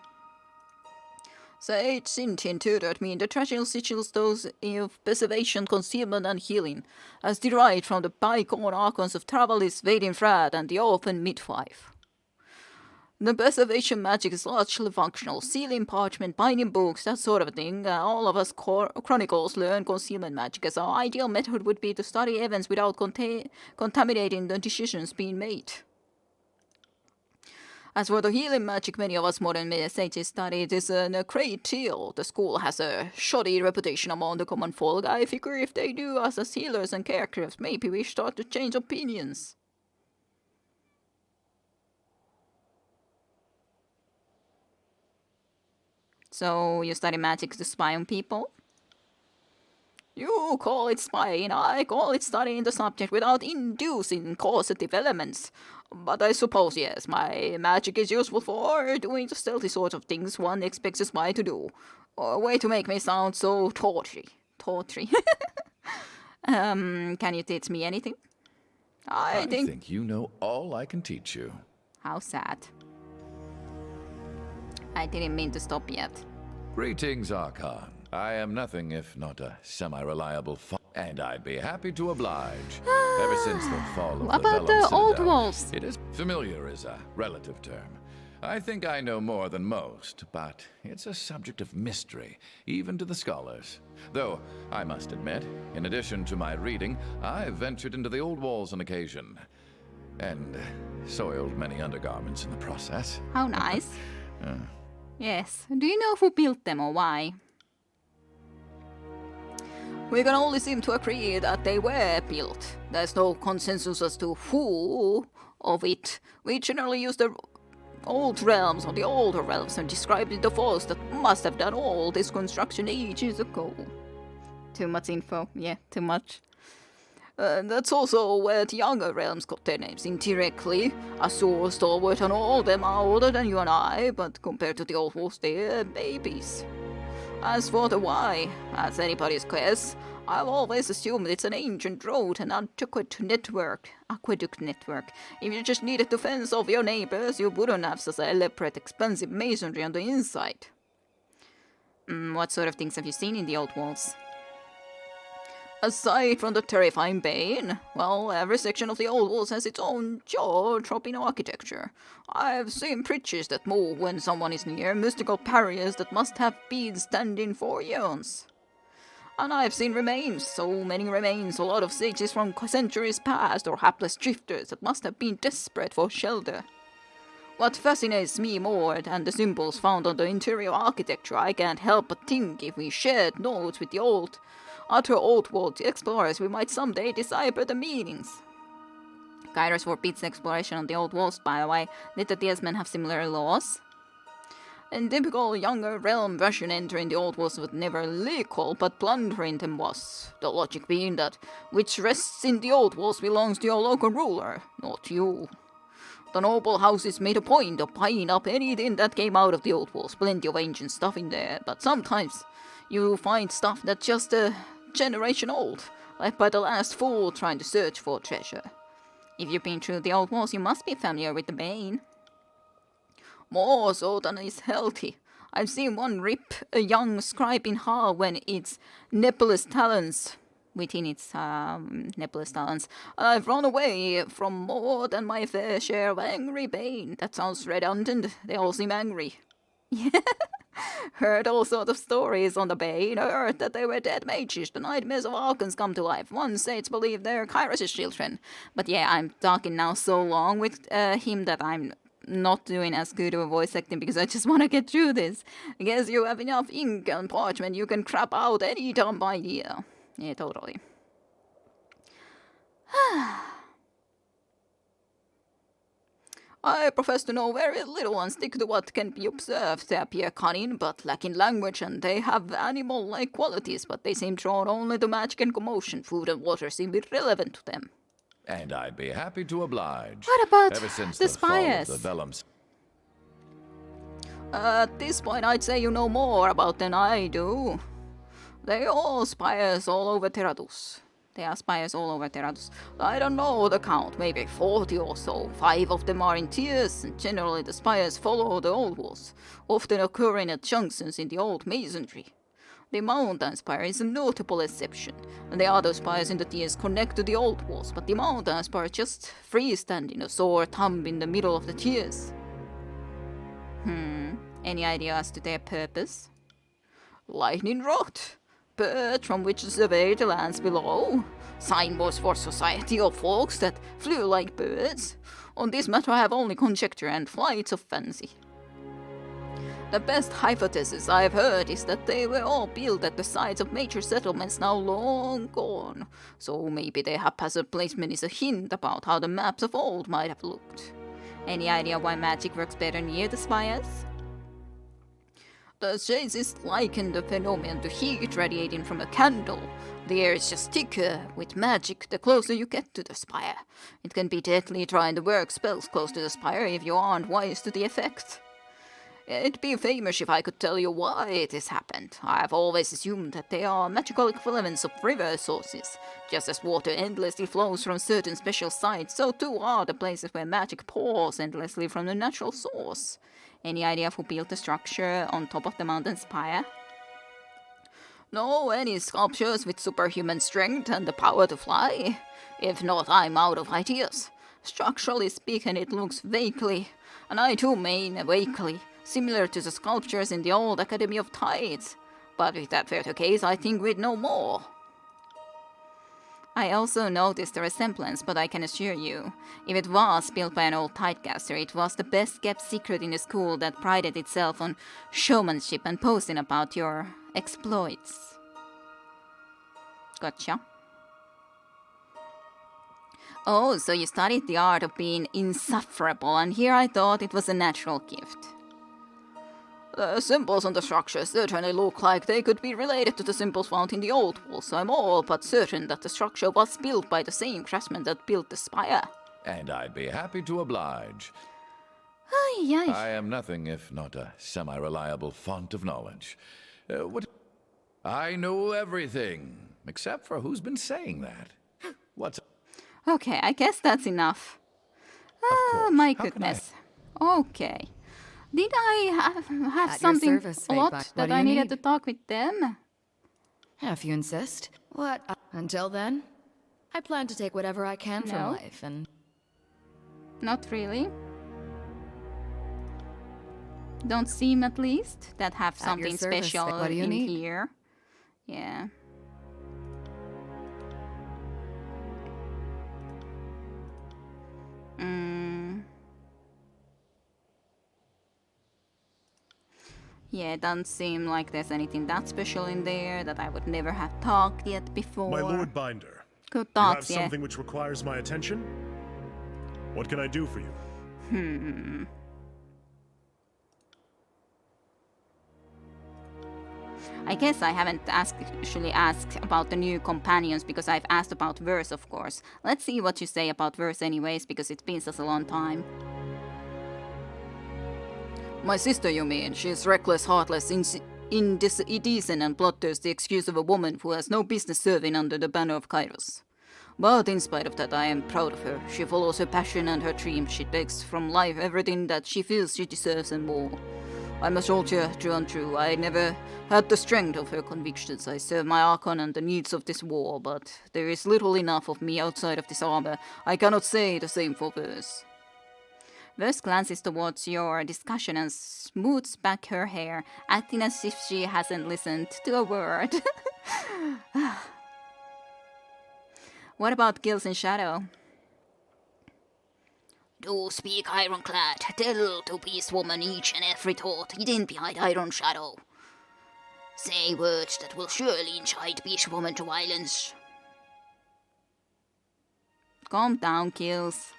Sage Sintin tutored me in the traditional sigils those of preservation, concealment, and healing, as derived from the bygone Archons of Travalis, Vaden Frad, and the Orphan Midwife. The preservation magic is largely functional. Sealing parchment, binding books, that sort of thing. All of us chronicles learn concealment magic, as our ideal method would be to study events without contaminating the decisions being made. As for the healing magic, many of us modern sages study it is a great deal. The school has a shoddy reputation among the common folk. I figure if they do us as healers and caregivers, maybe we start to change opinions. So, you study magic to spy on people? You call it spying, I call it studying the subject without inducing causative elements. But I suppose, yes, my magic is useful for doing the stealthy sort of things one expects a spy to do. A way to make me sound so tawdry. Can you teach me anything? I think you know all I can teach you. How sad. I didn't mean to stop yet. Greetings, Archon. I am nothing if not a semi-reliable and I'd be happy to oblige. Ever since the fall of What the about Vellum the old Citadel, walls? It is familiar is a relative term. I think I know more than most, but it's a subject of mystery, even to the scholars. Though, I must admit, in addition to my reading, I've ventured into the old walls on occasion. And soiled many undergarments in the process. How nice. Yes. Do you know who built them or why? We can only seem to agree that they were built. There's no consensus as to who of it. We generally use the old realms or the older realms and describe the force that must have done all this construction ages ago. Too much info. Yeah, too much. That's also where the younger realms got their names indirectly. Azure, Stalwart, and all them are older than you and I, but compared to the old wolves, they're babies. As for the why, as anybody's guess, I've always assumed it's an ancient road, an aqueduct network. If you just needed to fence off your neighbors, you wouldn't have such elaborate, expensive masonry on the inside. What sort of things have you seen in the old walls? Aside from the terrifying bane, well, every section of the old walls has its own jaw-dropping architecture. I've seen bridges that move when someone is near, mystical barriers that must have been standing for eons. And I've seen remains, so many remains, a lot of sages from centuries past or hapless drifters that must have been desperate for shelter. What fascinates me more than the symbols found on the interior architecture, I can't help but think if we shared notes with the other old world explorers, we might someday decipher the meanings. Kairos forbids exploration on the old walls, by the way. Did the Deathsmen have similar laws? In typical younger realm version, entering the old walls was never legal, but plundering them was. The logic being that which rests in the old walls belongs to your local ruler, not you. The noble houses made a point of buying up anything that came out of the old walls. Plenty of ancient stuff in there, but sometimes you find stuff that's just a generation old, left by the last fool trying to search for treasure. If you've been through the old walls, you must be familiar with the bane. More so than is healthy. I've seen one rip a young scribe in half when its nebulous talons, within its nebulous talons. I've run away from more than my fair share of angry bane. That sounds redundant. They all seem angry. Heard all sorts of stories on the Bane. Heard that they were dead mages. The nightmares of Archons come to life. One sage believe they're Kairos' children. But yeah, I'm talking now so long with him that I'm not doing as good of a voice acting because I just want to get through this. I guess you have enough ink and parchment, you can crap out any dumb idea. Yeah, totally. I profess to know very little and stick to what can be observed. They appear cunning, but lacking language, and they have animal-like qualities, but they seem drawn only to magic and commotion. Food and water seem irrelevant to them. And I'd be happy to oblige. What about Ever since the fall of spires? the Vellum. At this point, I'd say you know more about than I do. They all spires all over Teradus. There are spires all over Teradus. I don't know the count, maybe 40 or so. 5 of them are in tiers, and generally the spires follow the old walls, often occurring at junctions in the old masonry. The mountain spire is a notable exception, and the other spires in the tiers connect to the old walls, but the mountain spire just freestanding, a sore thumb in the middle of the tiers. Any idea as to their purpose? Lightning rod, bird from which to survey the lands below. Signboards for society of folks that flew like birds. On this matter I have only conjecture and flights of fancy. The best hypothesis I have heard is that they were all built at the sites of major settlements now long gone, so maybe their haphazard placement is a hint about how the maps of old might have looked. Any idea why magic works better near the spires? The physicists likened the phenomenon to heat radiating from a candle. The air is just thicker with magic the closer you get to the spire. It can be deadly trying to work spells close to the spire if you aren't wise to the effect. It'd be famous if I could tell you why this happened. I've always assumed that they are magical equivalents of river sources. Just as water endlessly flows from certain special sites, so too are the places where magic pours endlessly from the natural source. Any idea of who built the structure on top of the mountain spire? No, any sculptures with superhuman strength and the power to fly? If not, I'm out of ideas. Structurally speaking, it looks vaguely, and I too mean vaguely, similar to the sculptures in the old Academy of Tides. But if that were the case, I think we'd know more. I also noticed the resemblance, but I can assure you, if it was built by an old tidecaster, it was the best kept secret in a school that prided itself on showmanship and posting about your exploits. Gotcha. Oh, so you studied the art of being insufferable, and here I thought it was a natural gift. The symbols on the structure certainly look like they could be related to the symbols found in the old walls, so I'm all but certain that the structure was built by the same craftsman that built the spire. And I'd be happy to oblige. Ay, ay. I am nothing if not a semi-reliable font of knowledge. What? I know everything, except for who's been saying that. What's... Okay, I guess that's enough. course. My How can goodness. Okay. Did I have At your something service, a lot Fateback. What that do I you needed need? to talk with them? If you insist. What? Until then, I plan to take whatever I can from No. life and... Not really. Don't seem at least that have At your something service. special What do you in need? here. Yeah. Yeah, it doesn't seem like there's anything that special in there that I would never have talked yet before. My Lord Binder, Good you have thoughts, yeah. something which requires my attention? What can I do for you? I guess I haven't actually asked about the new companions because I've asked about Verse, of course. Let's see what you say about Verse anyways, because it's been such a long time. My sister, you mean? She's reckless, heartless, indecent and bloodthirsty excuse of a woman who has no business serving under the banner of Kairos. But in spite of that, I am proud of her. She follows her passion and her dreams. She takes from life everything that she feels she deserves and more. I'm a soldier, true and true. I never had the strength of her convictions. I serve my Archon and the needs of this war, but there is little enough of me outside of this armor. I cannot say the same for Verse. Verse glances towards your discussion and smooths back her hair, acting as if she hasn't listened to a word. What about Gills in Shadow? Do speak ironclad, tell to Beast Woman each and every thought hidden behind Iron Shadow. Say words that will surely incite Beast Woman to violence. Calm down, Gills.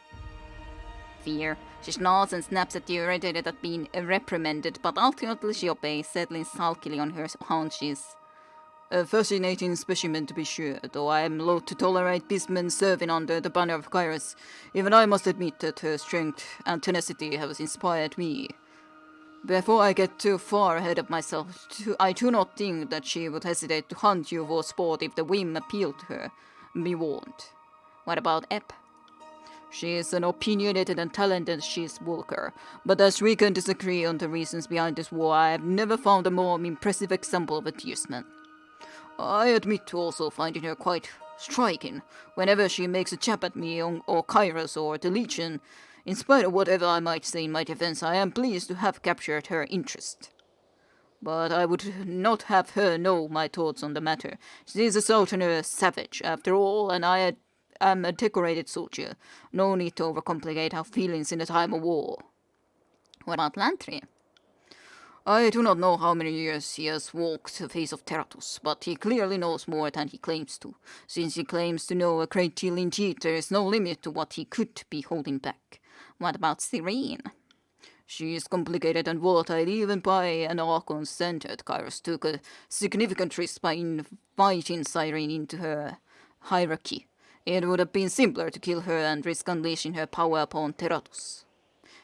Fear. She nods and snaps at you, irritated at being reprimanded, but ultimately she obeys, settling sulkily on her haunches. A fascinating specimen to be sure, though I am loath to tolerate beastmen serving under the banner of Kairos. Even I must admit that her strength and tenacity have inspired me. Before I get too far ahead of myself, I do not think that she would hesitate to hunt you for sport if the whim appealed to her. Be warned. What about Ep? She is an opinionated and talented worker, but as we can disagree on the reasons behind this war, I have never found a more impressive example of a tiersman. I admit to also finding her quite striking. Whenever she makes a jab at me or Kairos or the Legion, In spite of whatever I might say in my defense, I am pleased to have captured her interest. But I would not have her know my thoughts on the matter. She is a southerner savage, after all, and I am a decorated soldier. No need to overcomplicate our feelings in a time of war. What about Lantry? I do not know how many years he has walked the face of Terratus, but he clearly knows more than he claims to. Since he claims to know a great deal indeed, there is no limit to what he could be holding back. What about Serene? She is complicated and volatile even by an Archon centered. Kairos took a significant risk by inviting Cyrene into her hierarchy. It would have been simpler to kill her and risk unleashing her power upon Terratus.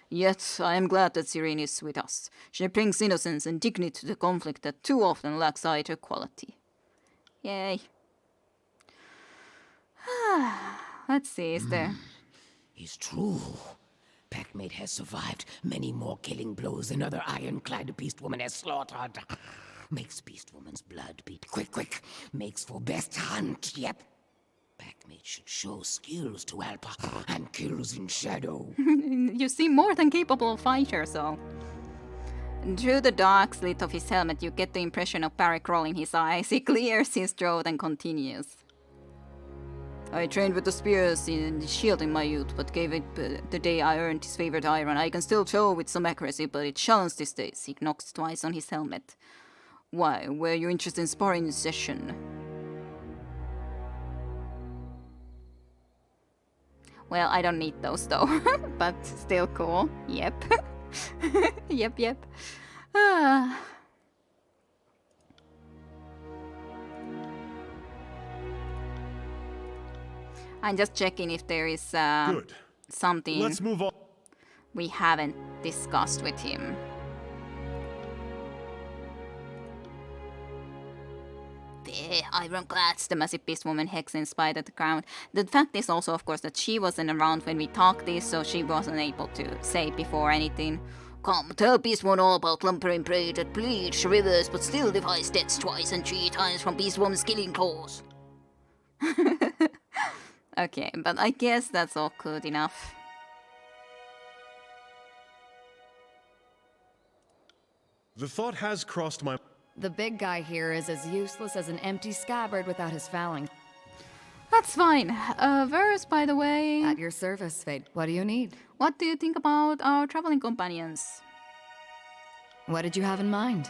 Yet, I am glad that Serene is with us. She brings innocence and dignity to the conflict that too often lacks either quality. Yay. Let's see, is there... It's true. Packmate has survived many more killing blows than other ironclad beastwoman has slaughtered. Makes beastwoman's blood beat quick. Makes for best hunt, yep. Packmate should show skills to help her and kills in shadow. You seem more than capable fighter, so... Through the dark slit of his helmet, you get the impression of Barrick rolling his eyes. He clears his throat and continues. I trained with the spears and the shield in my youth, but gave it the day I earned his favorite iron. I can still throw with some accuracy, but it's challenged these days. He knocks twice on his helmet. Why, were you interested in sparring session? Well, I don't need those though, but still cool. Yep. Yep. I'm just checking if there is Good. something Let's move on. we haven't discussed with him. The ironclads, the massive beast woman Hex inspired at the ground. The fact is also, of course, that she wasn't around when we talked this, so she wasn't able to say before anything. Come, tell Beastwoman all about lumbering prey that bleeds rivers but still defies deaths twice and 3 times from Beastwoman's killing claws. Okay, but I guess that's all good enough. The thought has crossed my... The big guy here is as useless as an empty scabbard without his phalanx. That's fine. Verse, by the way. At your service, Fate. What do you need? What do you think about our traveling companions? What did you have in mind?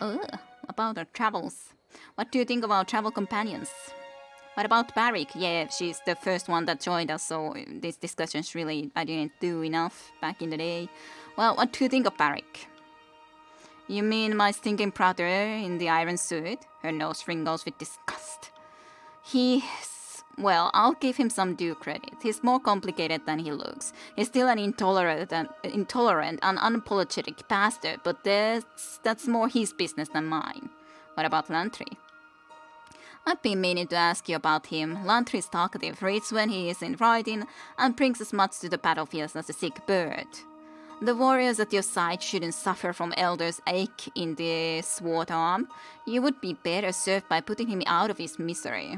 About our travels. What do you think of our travel companions? What about Barrick? Yeah, she's the first one that joined us, so these discussions really I didn't do enough back in the day. Well, what do you think of Barrick? You mean my stinking brother in the iron suit? Her nose wrinkles with disgust. Well, I'll give him some due credit. He's more complicated than he looks. He's still an intolerant and unapologetic bastard, but that's more his business than mine. What about Lantry? I've been meaning to ask you about him. Lantry's talkative, reads when he isn't riding, and brings as much to the battlefield as a sick bird. The warriors at your side shouldn't suffer from Elder's ache in the sword arm. You would be better served by putting him out of his misery.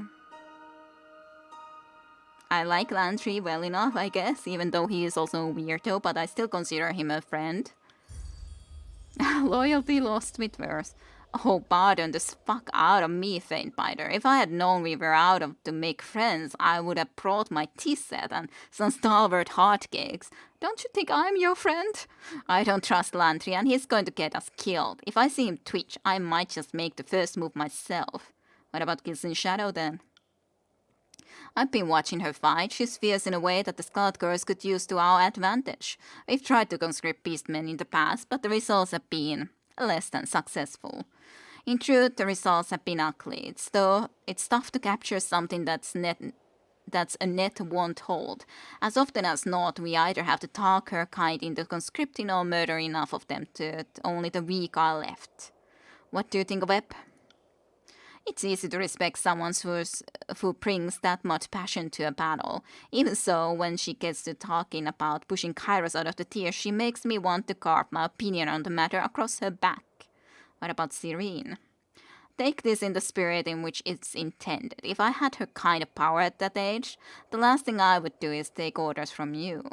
I like Lantry well enough, I guess, even though he is also a weirdo, but I still consider him a friend. Loyalty lost with verse. Oh, pardon the fuck out of me, Faintbiter. If I had known we were out to make friends, I would have brought my tea set and some stalwart hotcakes. Don't you think I'm your friend? I don't trust Lantry, and he's going to get us killed. If I see him twitch, I might just make the first move myself. What about Kills in Shadow, then? I've been watching her fight. She's fierce in a way that the Scarlet Girls could use to our advantage. We've tried to conscript beastmen in the past, but the results have been less than successful. In truth, the results have been ugly. It's tough to capture something that's a net won't hold. As often as not, we either have to talk her kind into conscripting or murder enough of them that only the weak are left. What do you think of Ep? It's easy to respect someone who brings that much passion to a battle. Even so, when she gets to talking about pushing Kairos out of the tier, she makes me want to carve my opinion on the matter across her back. What about Serene? Take this in the spirit in which it's intended. If I had her kind of power at that age, the last thing I would do is take orders from you.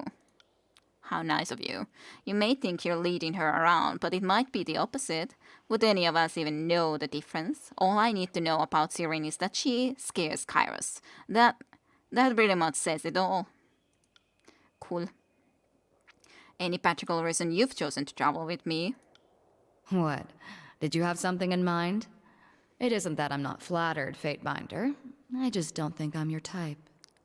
How nice of you. You may think you're leading her around, but it might be the opposite. Would any of us even know the difference? All I need to know about Tyranny is that she scares Kairos. That pretty much says it all. Cool. Any practical reason you've chosen to travel with me? What? Did you have something in mind? It isn't that I'm not flattered, Fatebinder. I just don't think I'm your type.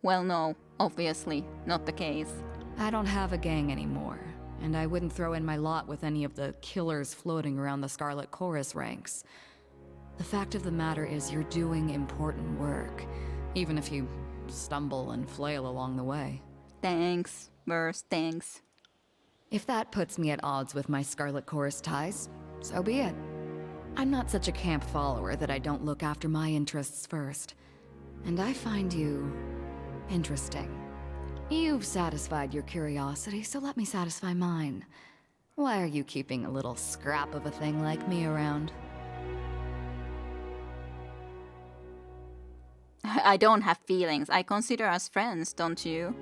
Well, no, obviously, not the case. I don't have a gang anymore, and I wouldn't throw in my lot with any of the killers floating around the Scarlet Chorus ranks. The fact of the matter is you're doing important work, even if you stumble and flail along the way. Thanks, Verse, thanks. If that puts me at odds with my Scarlet Chorus ties, so be it. I'm not such a camp follower that I don't look after my interests first. And I find you interesting. You've satisfied your curiosity, so let me satisfy mine. Why are you keeping a little scrap of a thing like me around? I don't have feelings. I consider us friends, don't you?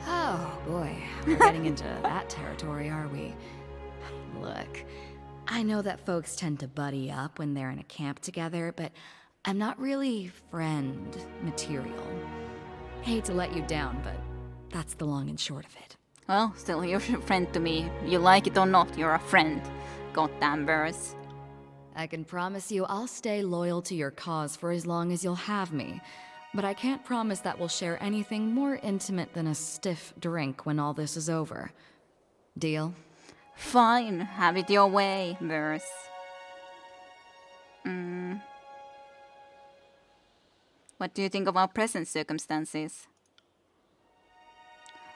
Oh, boy. We're getting into that territory, are we? Look, I know that folks tend to buddy up when they're in a camp together, but I'm not really friend material. Hate to let you down, but that's the long and short of it. Well, still, you're a friend to me. You like it or not, you're a friend. Goddamn Verse. I can promise you I'll stay loyal to your cause for as long as you'll have me. But I can't promise that we'll share anything more intimate than a stiff drink when all this is over. Deal? Fine, have it your way, Verse. What do you think of our present circumstances?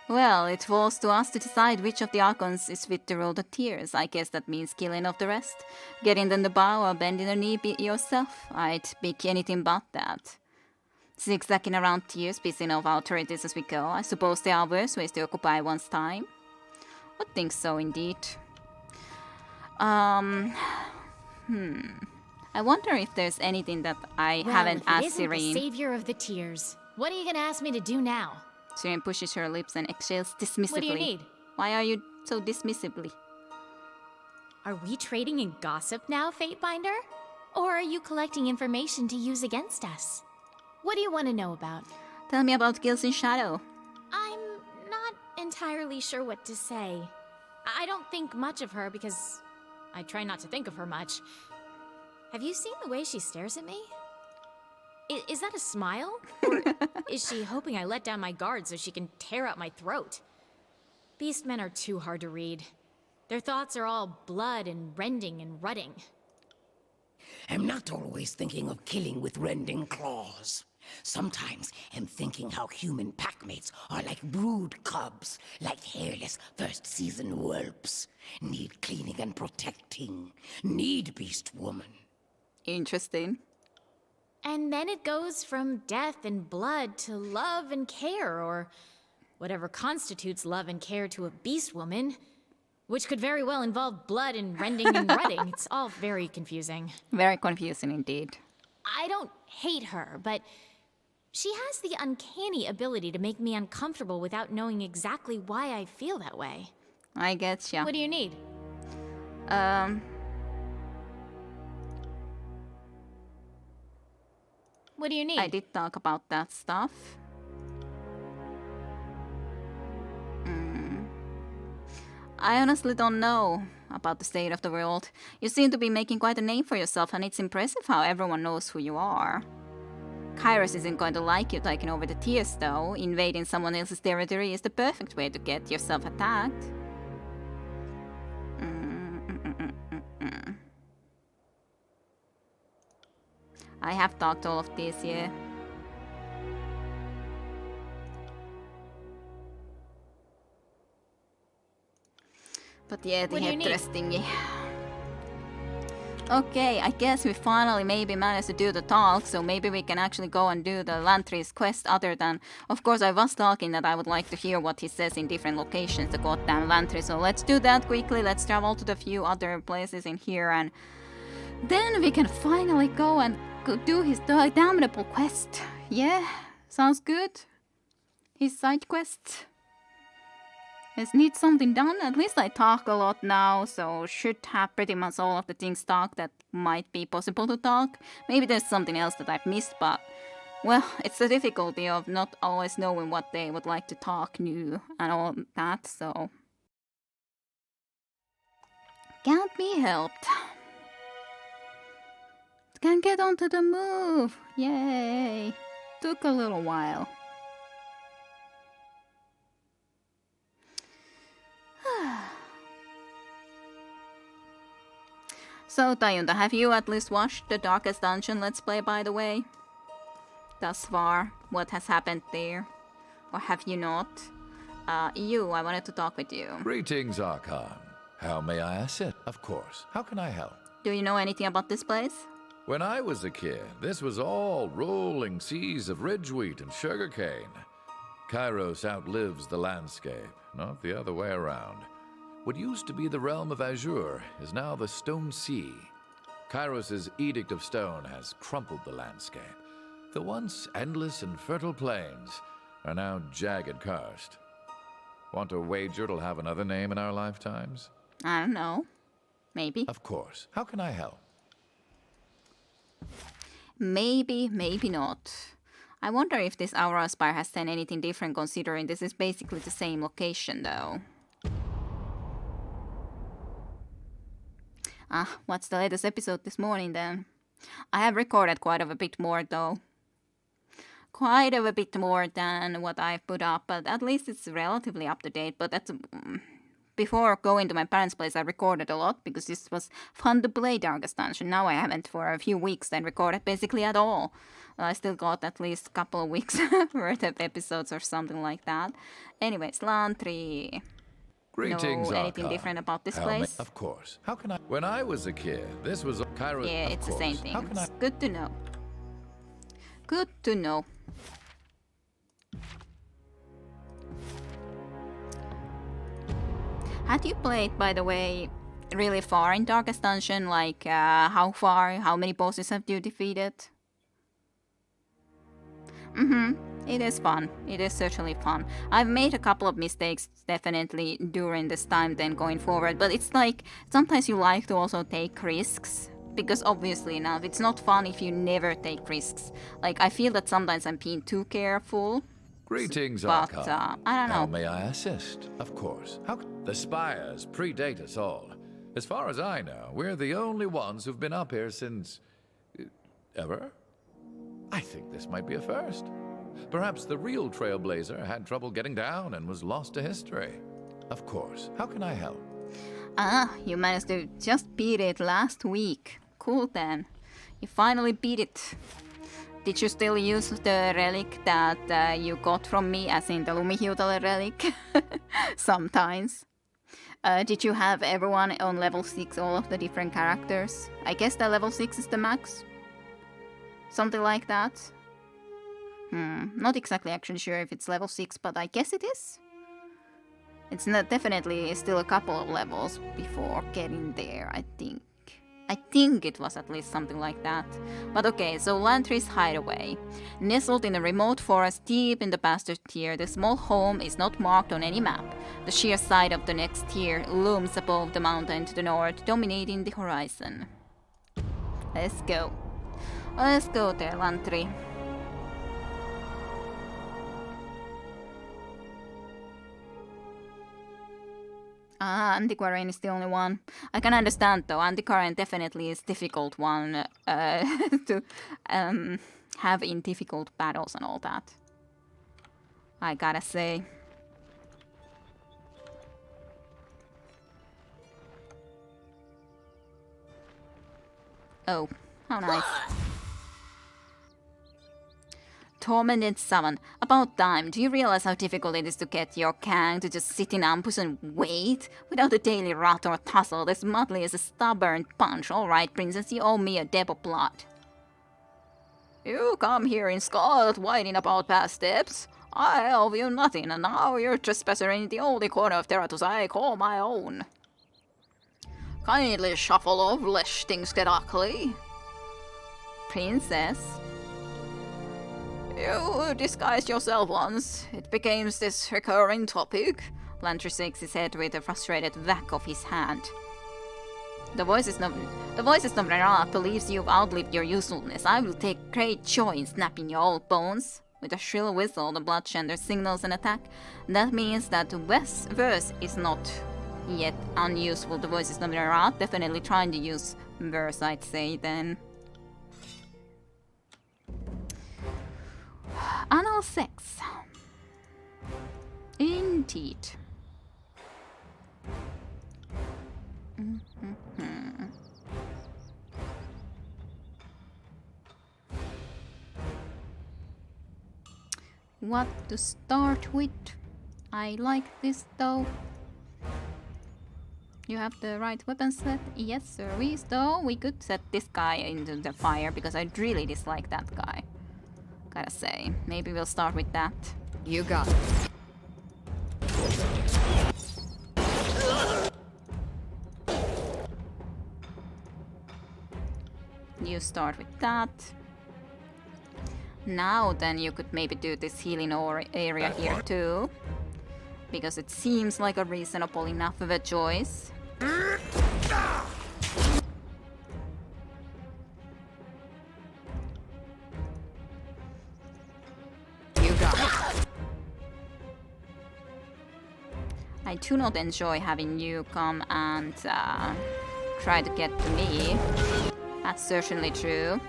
Well, it falls to us to decide which of the Archons is fit to roll the tears. I guess that means killing off the rest. Getting them to bow or bending a knee yourself. I'd pick anything but that. Zigzagging around tears, pissing off authorities as we go. I suppose there are worse ways to occupy one's time. I think so, indeed. I wonder if there's anything that I haven't asked Serene. The savior of the tears. What are you gonna ask me to do now? Serene pushes her lips and exhales dismissively. What do you need? Why are you so dismissively? Are we trading in gossip now, Fatebinder? Or are you collecting information to use against us? What do you want to know about? Tell me about Gills in Shadow. I'm not entirely sure what to say. I don't think much of her because I try not to think of her much. Have you seen the way she stares at me? Is that a smile? Or is she hoping I let down my guard so she can tear out my throat? Beastmen are too hard to read. Their thoughts are all blood and rending and rutting. I'm not always thinking of killing with rending claws. Sometimes I'm thinking how human packmates are like brood cubs, like hairless first-season whelps. Need cleaning and protecting. Need beast woman. Interesting. And then it goes from death and blood to love and care, or whatever constitutes love and care to a beast woman, which could very well involve blood and rending and rutting. It's all very confusing. Very confusing indeed. I don't hate her, but she has the uncanny ability to make me uncomfortable without knowing exactly why I feel that way. I getcha. What do you need? What do you need? I did talk about that stuff. I honestly don't know about the state of the world. You seem to be making quite a name for yourself, and it's impressive how everyone knows who you are. Kairos isn't going to like you taking over the tiers, though. Invading someone else's territory is the perfect way to get yourself attacked. I have talked all of this, yeah. But yeah, the headdress thingy. Okay, I guess we finally maybe managed to do the talk, so maybe we can actually go and do the Lantry's quest other than... Of course, I was talking that I would like to hear what he says in different locations, the goddamn Lantry, so let's do that quickly. Let's travel to the few other places in here, and then we can finally go and do his damnable quest. Yeah, sounds good. His side quest. Just need something done. At least I talk a lot now, so should have pretty much all of the things talked that might be possible to talk. Maybe there's something else that I've missed, but well, it's the difficulty of not always knowing what they would like to talk new and all that, so can't be helped. Can get onto the move. Yay. Took a little while. So, Tayunda, have you at least watched the Darkest Dungeon Let's Play, by the way? Thus far, what has happened there? Or have you not? I wanted to talk with you. Greetings, Archon. How may I assist? Of course. How can I help? Do you know anything about this place? When I was a kid, this was all rolling seas of ridgeweed and sugarcane. Kairos outlives the landscape, not the other way around. What used to be the realm of Azure is now the Stone Sea. Kairos' Edict of Stone has crumpled the landscape. The once endless and fertile plains are now jagged cursed. Want to wager it'll have another name in our lifetimes? I don't know. Maybe. Of course. How can I help? Maybe, maybe not. I wonder if this Aura Spire has done anything different, considering this is basically the same location, though. What's the latest episode this morning, then? I have recorded quite a bit more, though. Quite a bit more than what I've put up, but at least it's relatively up to date. But that's before going to my parents' place, I recorded a lot because this was fun to play Darkest Dungeon. Now I haven't for a few weeks then recorded basically at all. I still got at least a couple of weeks worth of episodes or something like that. Anyways, Lantry. Greetings, know anything Archon. different about this place? Of course. How can I? When I was a kid, this was Kairos. Yeah, it's the same thing. How can I? Good to know. Good to know. Had you played, by the way, really far in Darkest Dungeon? Like, how far? How many bosses have you defeated? It is fun. It is certainly fun. I've made a couple of mistakes, definitely, during this time then going forward. But it's like, sometimes you like to also take risks. Because obviously enough, it's not fun if you never take risks. Like, I feel that sometimes I'm being too careful. Greetings, But, Archon. I don't know. How may I assist? Of course. The spires predate us all. As far as I know, we're the only ones who've been up here since... ever? I think this might be a first. Perhaps the real Trailblazer had trouble getting down and was lost to history. Of course. How can I help? You managed to just beat it last week. Cool then. You finally beat it. Did you still use the relic that you got from me, as in the Lumihiutale relic? Sometimes. Did you have everyone on level 6, all of the different characters? I guess the level 6 is the max? Something like that? Not exactly actually sure if it's level 6, but I guess it is. It's not definitely still a couple of levels before getting there, I think. I think it was at least something like that. But okay, so Lantry's hideaway. Nestled in a remote forest deep in the bastard tier, the small home is not marked on any map. The sheer side of the next tier looms above the mountain to the north, dominating the horizon. Let's go. Let's go there, Lantry. Antiquarian is the only one. I can understand though, Antiquarian definitely is a difficult one to have in difficult battles and all that. I gotta say. Oh, how nice. Tormented Summon. About time. Do you realize how difficult it is to get your Kang to just sit in ambush and wait? Without a daily rot or tussle, this Mudley is a stubborn punch. Alright, princess, you owe me a deb of blood. You come here in Scarlet whining about past steps. I owe you nothing, and now you're trespassing in the only corner of Teratus I call my own. Kindly shuffle off, lest things get ugly. Princess? You disguised yourself once. It became this recurring topic. Blancher shakes his head with a frustrated whack of his hand. The voices of Nerat believes you've outlived your usefulness. I will take great joy in snapping your old bones. With a shrill whistle, the bloodshender signals an attack. That means that the verse is not yet unuseful. The voices of Nerat definitely trying to use verse, I'd say then. Anal sex. Indeed. What to start with? I like this though. You have the right weapon set? Yes, sir. Though we could set this guy into the fire because I really dislike that guy. Gotta say, maybe we'll start with that. You got it. You start with that. Now then you could maybe do this healing area here too. Because it seems like a reasonable enough of a choice. You got it. I do not enjoy having you come and try to get to me. That's certainly true.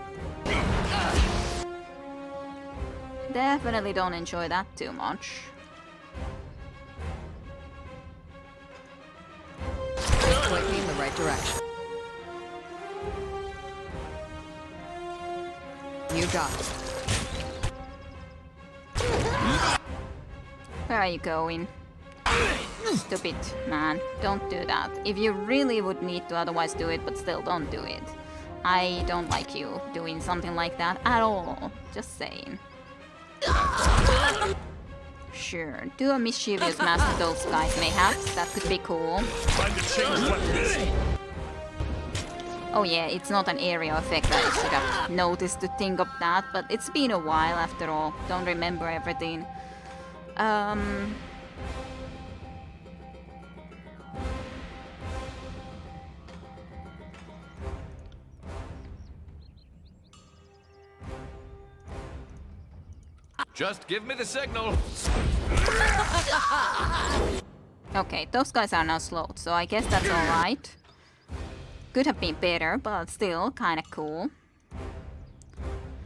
Definitely don't enjoy that too much. Point me in the right direction. You got it. Where are you going? Stupid man, don't do that. If you really would need to otherwise do it, but still don't do it. I don't like you doing something like that at all. Just saying. Sure, do a mischievous mass to those guys mayhaps. That could be cool. Time to change weapons. Oh yeah, it's not an area effect. I should have noticed to think of that, but it's been a while after all. Don't remember everything. Just give me the signal. Okay, those guys are now slowed, so I guess that's alright. Could have been better, but still kinda cool.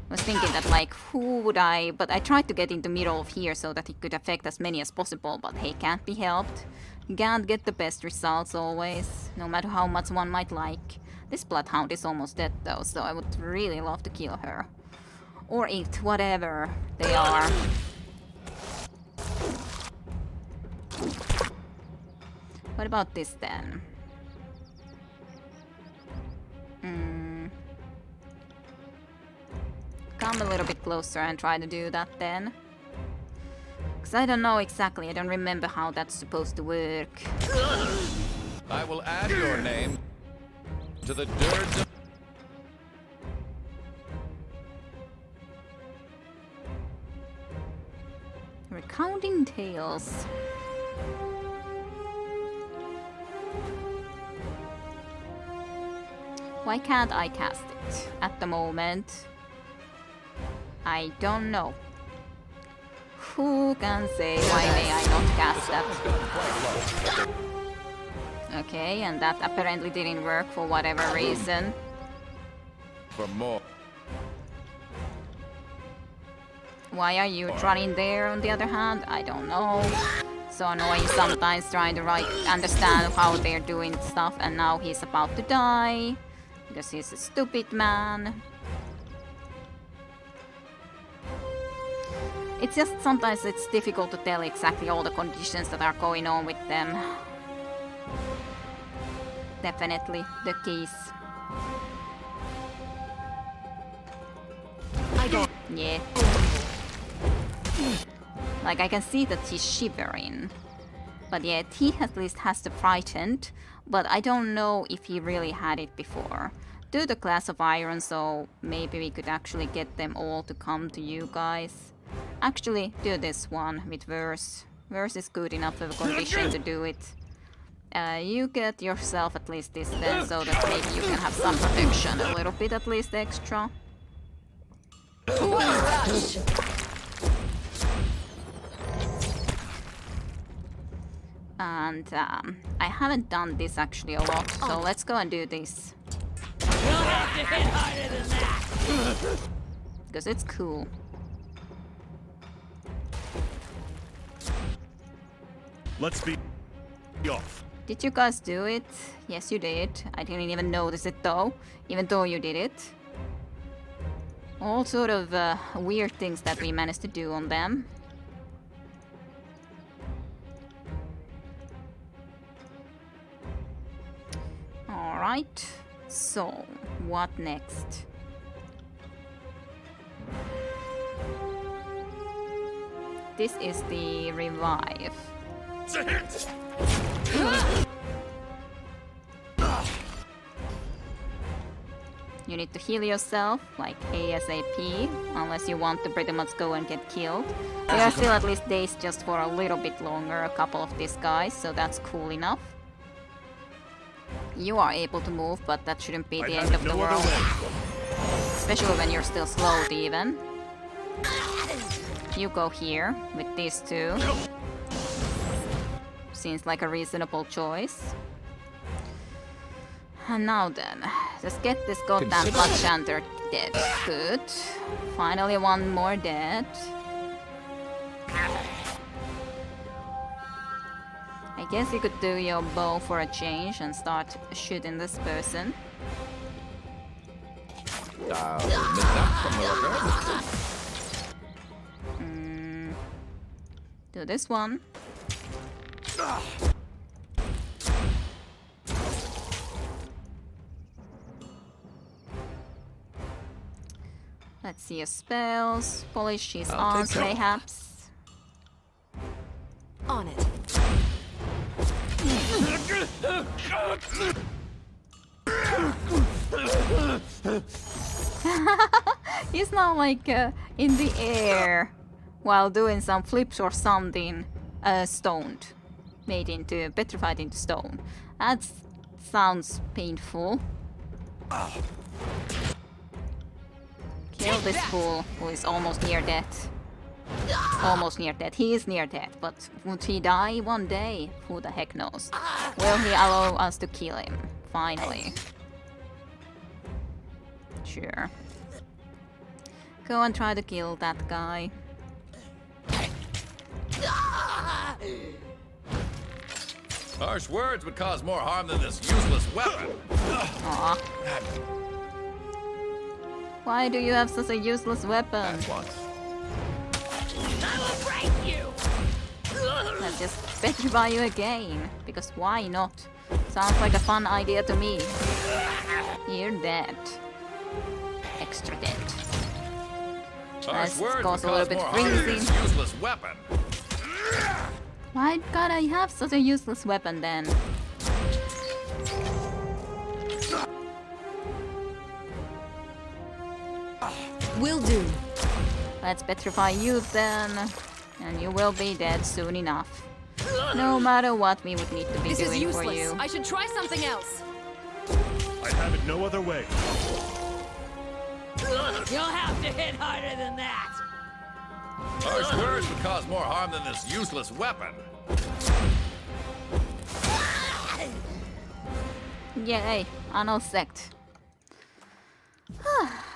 Was thinking that like, who would I... But I tried to get in the middle of here so that it could affect as many as possible, but hey, can't be helped. You can't get the best results always, no matter how much one might like. This bloodhound is almost dead though, so I would really love to kill her. Or eat, whatever they are. What about this then? Come a little bit closer and try to do that then. Because I don't know exactly, I don't remember how that's supposed to work. I will add your name to the dirge of... Recounting tales. Why can't I cast it at the moment? I don't know. Who can say why may I not cast that? Okay, and that apparently didn't work for whatever reason. For more. Why are you running there on the other hand? I don't know. So annoying sometimes trying to understand how they're doing stuff, and now he's about to die. Because he's a stupid man. It's just sometimes it's difficult to tell exactly all the conditions that are going on with them. Definitely the case. I don't. Yeah. Like I can see that he's shivering. But yet he at least has the frightened. But I don't know if he really had it before. Do the class of iron, so maybe we could actually get them all to come to you guys. Actually, do this one with verse. Where's is good enough of a condition to do it? You get yourself at least this then, so that maybe you can have some protection, a little bit at least extra. And I haven't done this actually a lot, so let's go and do this. You'll have to hit harder than that. Because it's cool. Let's be off. Did you guys do it? Yes, you did. I didn't even notice it though, even though you did it. All sort of weird things that we managed to do on them. Alright, so what next? This is the revive. It's a hit! You need to heal yourself, like ASAP, unless you want to pretty much go and get killed. There are still at least days just for a little bit longer, a couple of these guys, so that's cool enough. You are able to move, but that shouldn't be the end of the world. Especially when you're still slowed even. You go here, with these two. Seems like a reasonable choice. And now then, just get this goddamn blood chanter dead. Good. Finally one more dead. I guess you could do your bow for a change and start shooting this person. Do this one. Let's see your spells. Polish his arms, mayhaps. On it. He's not like in the air while doing some flips or something, stoned, petrified into stone. That sounds painful. Kill this fool who is almost near death. Almost near death. He is near death, but would he die one day? Who the heck knows? Will he allow us to kill him? Finally. Sure. Go and try to kill that guy. Harsh words would cause more harm than this useless weapon. Aw. Why do you have such a useless weapon? At once. I will break you! Let's just petrify you again. Because why not? Sounds like a fun idea to me. You're dead. Extra dead. Harsh words cause would a little cause bit more harm than freezing. this useless weapon. Why gotta I have such a useless weapon then? Will do. Let's petrify you then. And you will be dead soon enough. No matter what we would need to be This is doing for useless. you. I should try something else. I'd have it no other way. You'll have to hit harder than that. Harsh words would cause more harm than this useless weapon. Yay, Anal sect.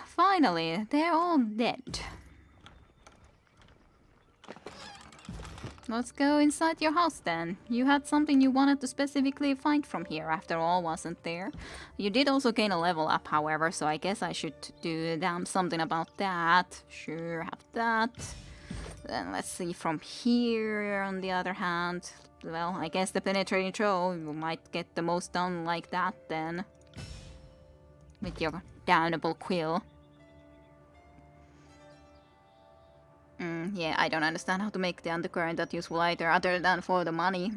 Finally, they're all dead. Let's go inside your house then. You had something you wanted to specifically find from here after all, wasn't there? You did also gain a level up, however, so I guess I should do something about that. Sure, have that. Then let's see from here, on the other hand. Well, I guess the penetrating throw, you might get the most done like that then. With your downable quill. Yeah, I don't understand how to make the undercurrent that useful either, other than for the money.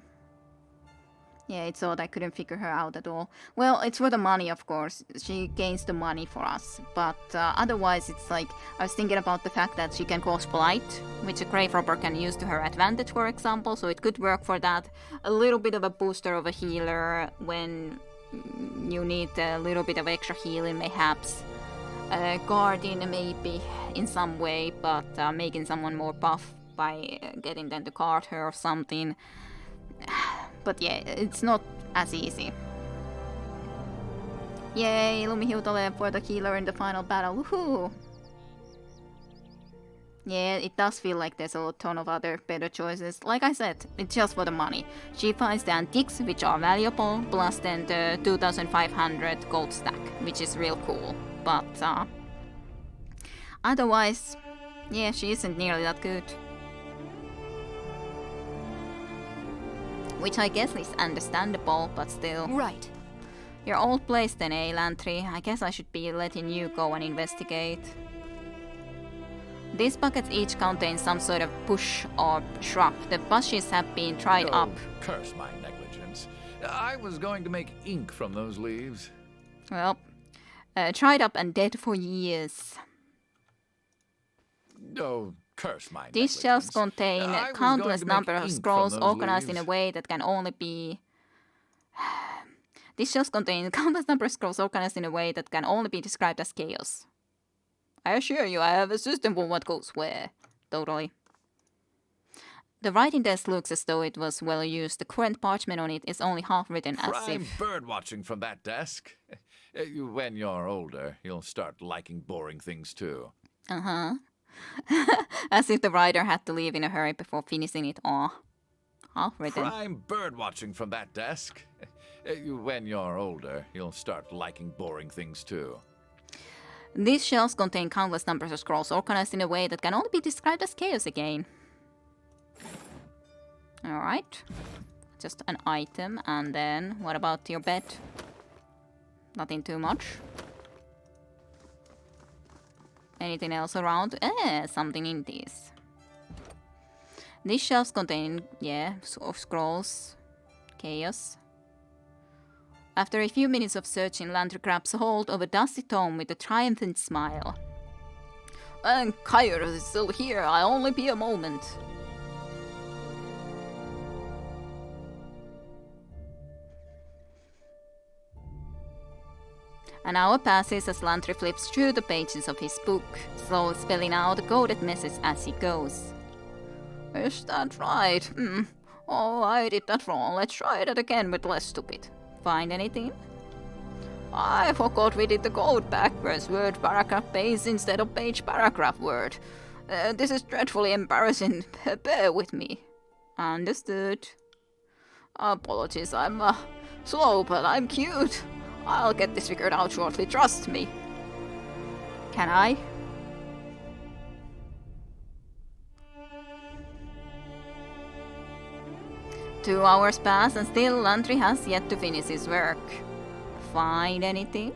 Yeah, it's odd. I couldn't figure her out at all. Well, it's for the money, of course. She gains the money for us. But otherwise, it's like, I was thinking about the fact that she can cause blight, which a grave robber can use to her advantage, for example. So it could work for that. A little bit of a booster of a healer when you need a little bit of extra healing, mayhaps. Guardian, maybe, in some way, but making someone more buff by getting them to guard her or something. But yeah, it's not as easy. Yay, Lumihiutale for the healer in the final battle. Woohoo! Yeah, it does feel like there's a ton of other better choices. Like I said, it's just for the money. She finds the antiques, which are valuable, plus then the 2,500 gold stack, which is real cool. But otherwise, yeah, she isn't nearly that good. Which I guess is understandable, but still. Right. Your old place then, eh, Lantry? I guess I should be letting you go and investigate. These buckets each contain some sort of bush or shrub. The bushes have been dried up. Curse my negligence. I was going to make ink from those leaves. Well, dried up and dead for years. Oh, curse my These shelves contain countless number of scrolls organized in a way that can only be... These shelves contain countless number of scrolls organized in a way that can only be described as chaos. I assure you, I have a system for what goes where. Totally. The writing desk looks as though it was well used. The current parchment on it is only half written as Prime if... bird watching from that desk. When you're older, you'll start liking boring things too. Uh-huh. As if the writer had to leave in a hurry before finishing it all. Half written. Prime bird watching from that desk. When you're older, you'll start liking boring things too. These shelves contain countless numbers of scrolls organized in a way that can only be described as chaos again. Alright. Just an item, and then what about your bed? Nothing too much. Anything else around? Something in these. These shelves contain, scrolls. Chaos. After a few minutes of searching, Lantry grabs hold of a dusty tome with a triumphant smile. And Kairos is still here, I'll only be a moment. An hour passes as Lantry flips through the pages of his book, slowly spelling out a coded message as he goes. Is that right? Oh, I did that wrong. Let's try that again with less stupid. Find anything? I forgot we did the code backwards, word paragraph base instead of page paragraph word. This is dreadfully embarrassing. Bear with me. Understood. Apologies, I'm slow, but I'm cute. I'll get this figured out shortly, trust me. Can I? Two hours pass and still Lantry has yet to finish his work. Find anything?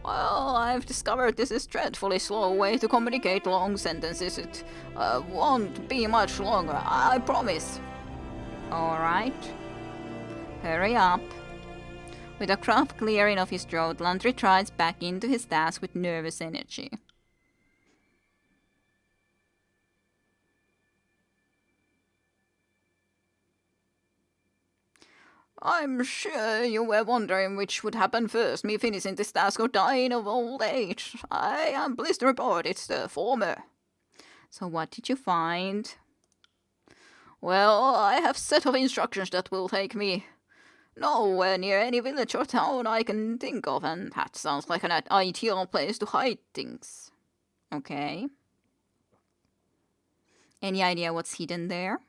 Well, I've discovered this is dreadfully slow way to communicate long sentences. It won't be much longer, I promise. Alright. Hurry up. With a cough clearing of his throat, Lantry strides back into his task with nervous energy. I'm sure you were wondering which would happen first, me finishing this task or dying of old age. I am pleased to report it's the former. So what did you find? Well, I have a set of instructions that will take me nowhere near any village or town I can think of, and that sounds like an ideal place to hide things. Okay. Any idea what's hidden there?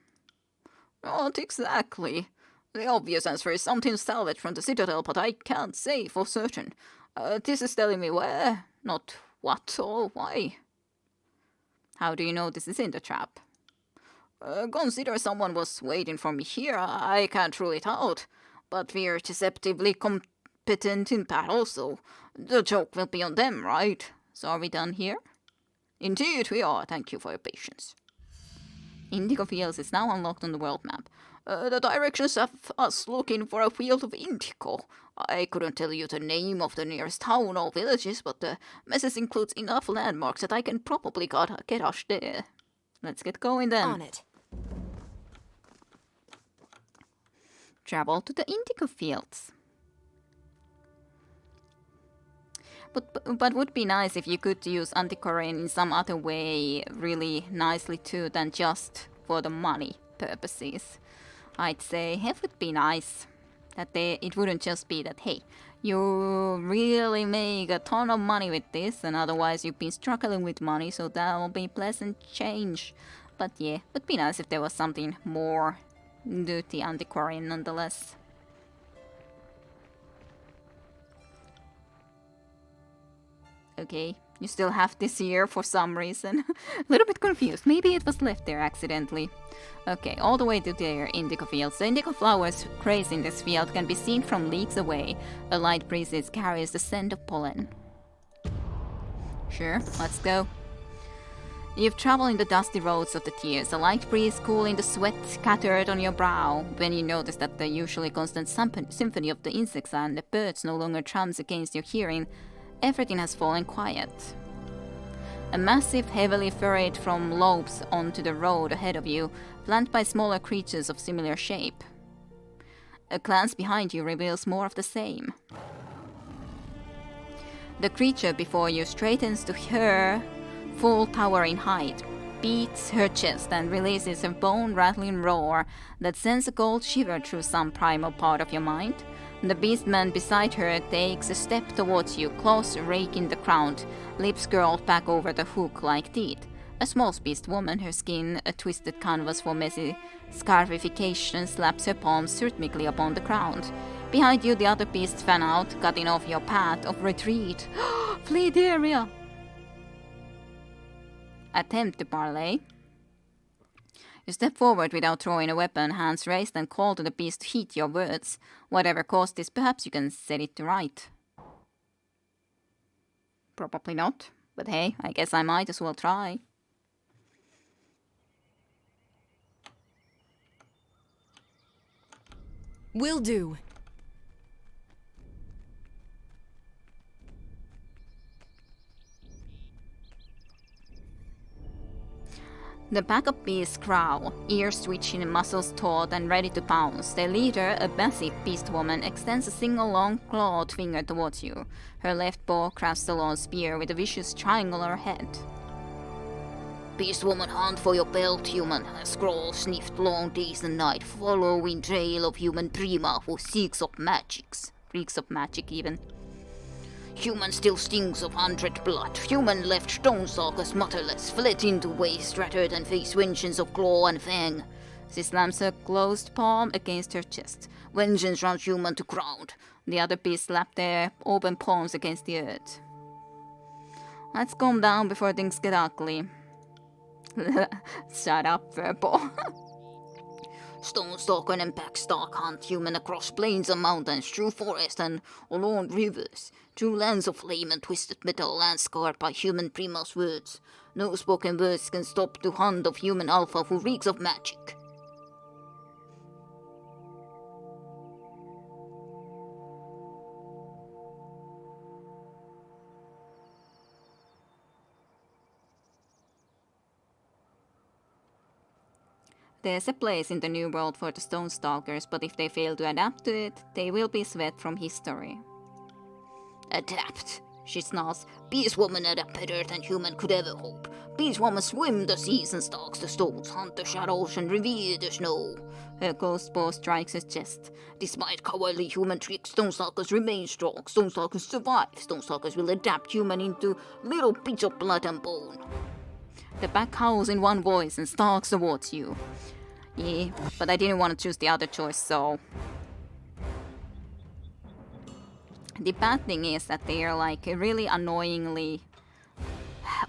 Not exactly. The obvious answer is something salvaged from the Citadel, but I can't say for certain. This is telling me where, not what or why. How do you know this isn't a trap? Consider someone was waiting for me here, I can't rule it out. But we're deceptively competent in battle, so the joke will be on them, right? So are we done here? Indeed we are, thank you for your patience. Indigo Fields is now unlocked on the world map. The directions have us looking for a field of indigo. I couldn't tell you the name of the nearest town or villages, but the message includes enough landmarks that I can probably get us there. Let's get going then. On it. Travel to the indigo fields. But would be nice if you could use antiquarian in some other way really nicely too than just for the money purposes. I'd say it would be nice that it wouldn't just be that, hey, you really make a ton of money with this and otherwise you've been struggling with money, so that will be pleasant change. But yeah, it would be nice if there was something more to the antiquarian nonetheless. Okay, you still have this here for some reason. A little bit confused. Maybe it was left there accidentally. Okay, all the way to their indigo fields. The indigo flowers crazed in this field can be seen from leagues away. A light breeze carries the scent of pollen. Sure, let's go. You've traveled in the dusty roads of the tears, a light breeze cooling the sweat scattered on your brow. When you notice that the usually constant symphony of the insects and the birds no longer trumps against your hearing, everything has fallen quiet. A massive, heavily furrowed from lobes onto the road ahead of you, flanked by smaller creatures of similar shape. A glance behind you reveals more of the same. The creature before you straightens to her full towering height, beats her chest and releases a bone-rattling roar that sends a cold shiver through some primal part of your mind. The beastman beside her takes a step towards you, claws raking the ground, lips curled back over the hook-like teeth. A small beast woman, her skin a twisted canvas for messy scarification, slaps her palms rhythmically upon the ground. Behind you, the other beasts fan out, cutting off your path of retreat. Flee the area! Attempt to parley. You step forward without throwing a weapon, hands raised, and call to the beast to heed your words. Whatever caused this, perhaps you can set it to right. Probably not, but hey, I guess I might as well try. Will do. The pack of beasts growl, ears twitching and muscles taut and ready to pounce. Their leader, a massive beast woman, extends a single long clawed finger towards you. Her left paw grasps a long spear with a vicious triangular head. Beast woman, hunt for your belt, human. A scroll sniffed long days and night, following trail of human prima who seeks of magics. Freaks of magic even. Human still stings of 100 blood. Human left Stonestalkers motherless, fled into waste rather than face vengeance of claw and fang. She slams her closed palm against her chest. Vengeance runs human to ground. The other beasts slap their open palms against the earth. Let's calm down before things get ugly. Shut up, Purple. Stonestalker and Backstalk hunt human across plains and mountains, through forest and along rivers, through lands of flame and twisted metal, lands scarred by human prima's words. No spoken words can stop the hunt of human alpha who reeks of magic. There's a place in the New World for the Stonestalkers, but if they fail to adapt to it, they will be swept from history. Adapt, she snarls. Beast woman adapt better than human could ever hope. Beast woman swim the seas and stalks the stones, hunt the shadows and revere the snow. Her ghost paw strikes his chest. Despite cowardly human tricks, Stonestalkers remain strong. Stonestalkers survive. Stonestalkers will adapt human into little bits of blood and bone. The pack howls in one voice and stalks towards you. Yeah, but I didn't want to choose the other choice, so... The bad thing is that they are like really annoyingly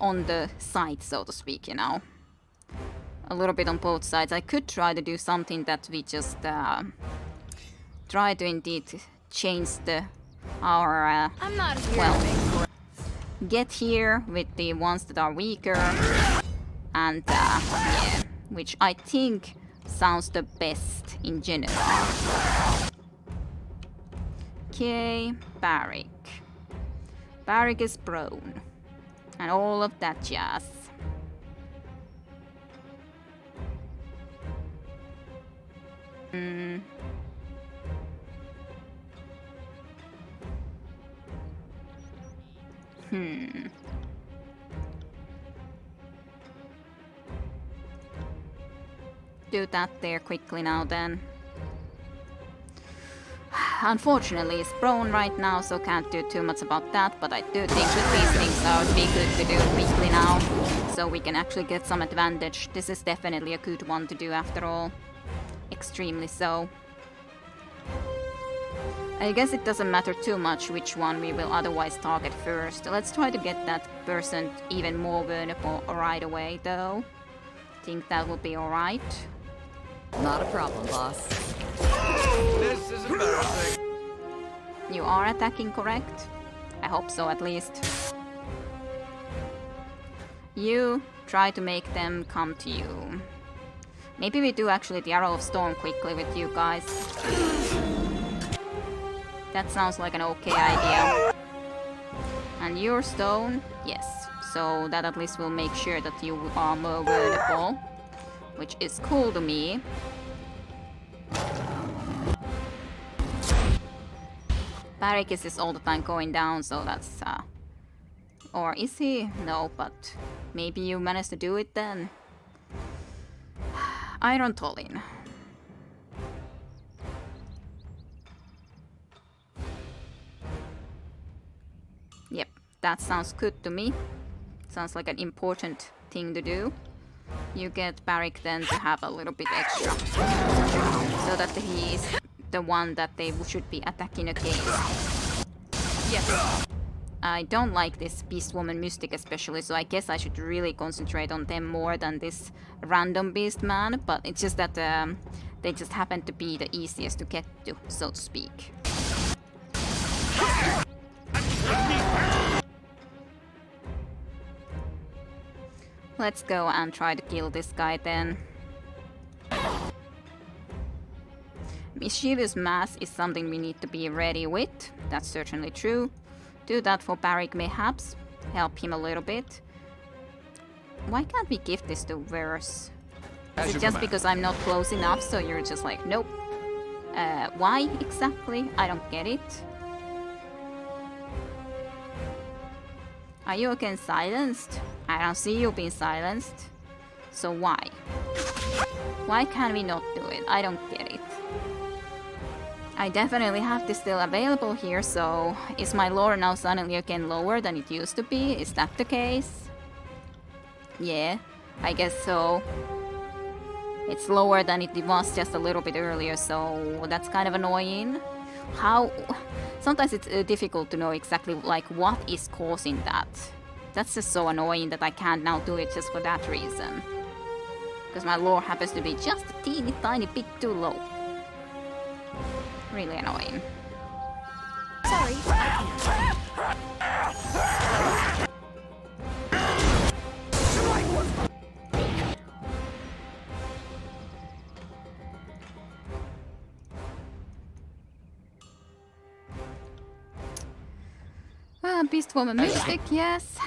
on the side, so to speak, you know. A little bit on both sides. I could try to do something that we just try to indeed change our I'm not here well, get here with the ones that are weaker, and yeah, which I think sounds the best in general. Okay, Barrick. Barrick is prone. And all of that jazz. Do that there quickly now then. Unfortunately, it's prone right now, so can't do too much about that, but I do think that these things would be good to do quickly now, so we can actually get some advantage. This is definitely a good one to do after all. Extremely so. I guess it doesn't matter too much which one we will otherwise target first. Let's try to get that person even more vulnerable right away, though. Think that will be alright. Not a problem, boss. This is embarrassing. You are attacking, correct? I hope so, at least. You try to make them come to you. Maybe we do actually the Arrow of Storm quickly with you guys. That sounds like an okay idea. And your stone, yes. So that at least will make sure that you are more vulnerable, which is cool to me. Barricus is all the time going down, so that's or is he? No, but maybe you managed to do it then. Iron Tolin. Yep, that sounds good to me. Sounds like an important thing to do. You get Barrick then to have a little bit extra, so that he is the one that they should be attacking against. Yes. I don't like this Beast Woman Mystic especially, so I guess I should really concentrate on them more than this random Beast Man, but it's just that they just happen to be the easiest to get to, so to speak. Let's go and try to kill this guy then. Mischievous Mass is something we need to be ready with. That's certainly true. Do that for Barrick mayhaps. Help him a little bit. Why can't we give this to Verse? Is it just because I'm not close enough, so you're just like, nope. Why exactly? I don't get it. Are you again silenced? I don't see you being silenced. So why? Why can't we not do it? I don't get it. I definitely have this still available here, so is my lore now suddenly again lower than it used to be? Is that the case? Yeah, I guess so. It's lower than it was just a little bit earlier, so that's kind of annoying. How... Sometimes it's difficult to know exactly like what is causing that. That's just so annoying that I can't now do it just for that reason. Because my lore happens to be just a teeny tiny bit too low. Really annoying. Sorry, I Beast Woman Mystic, yes.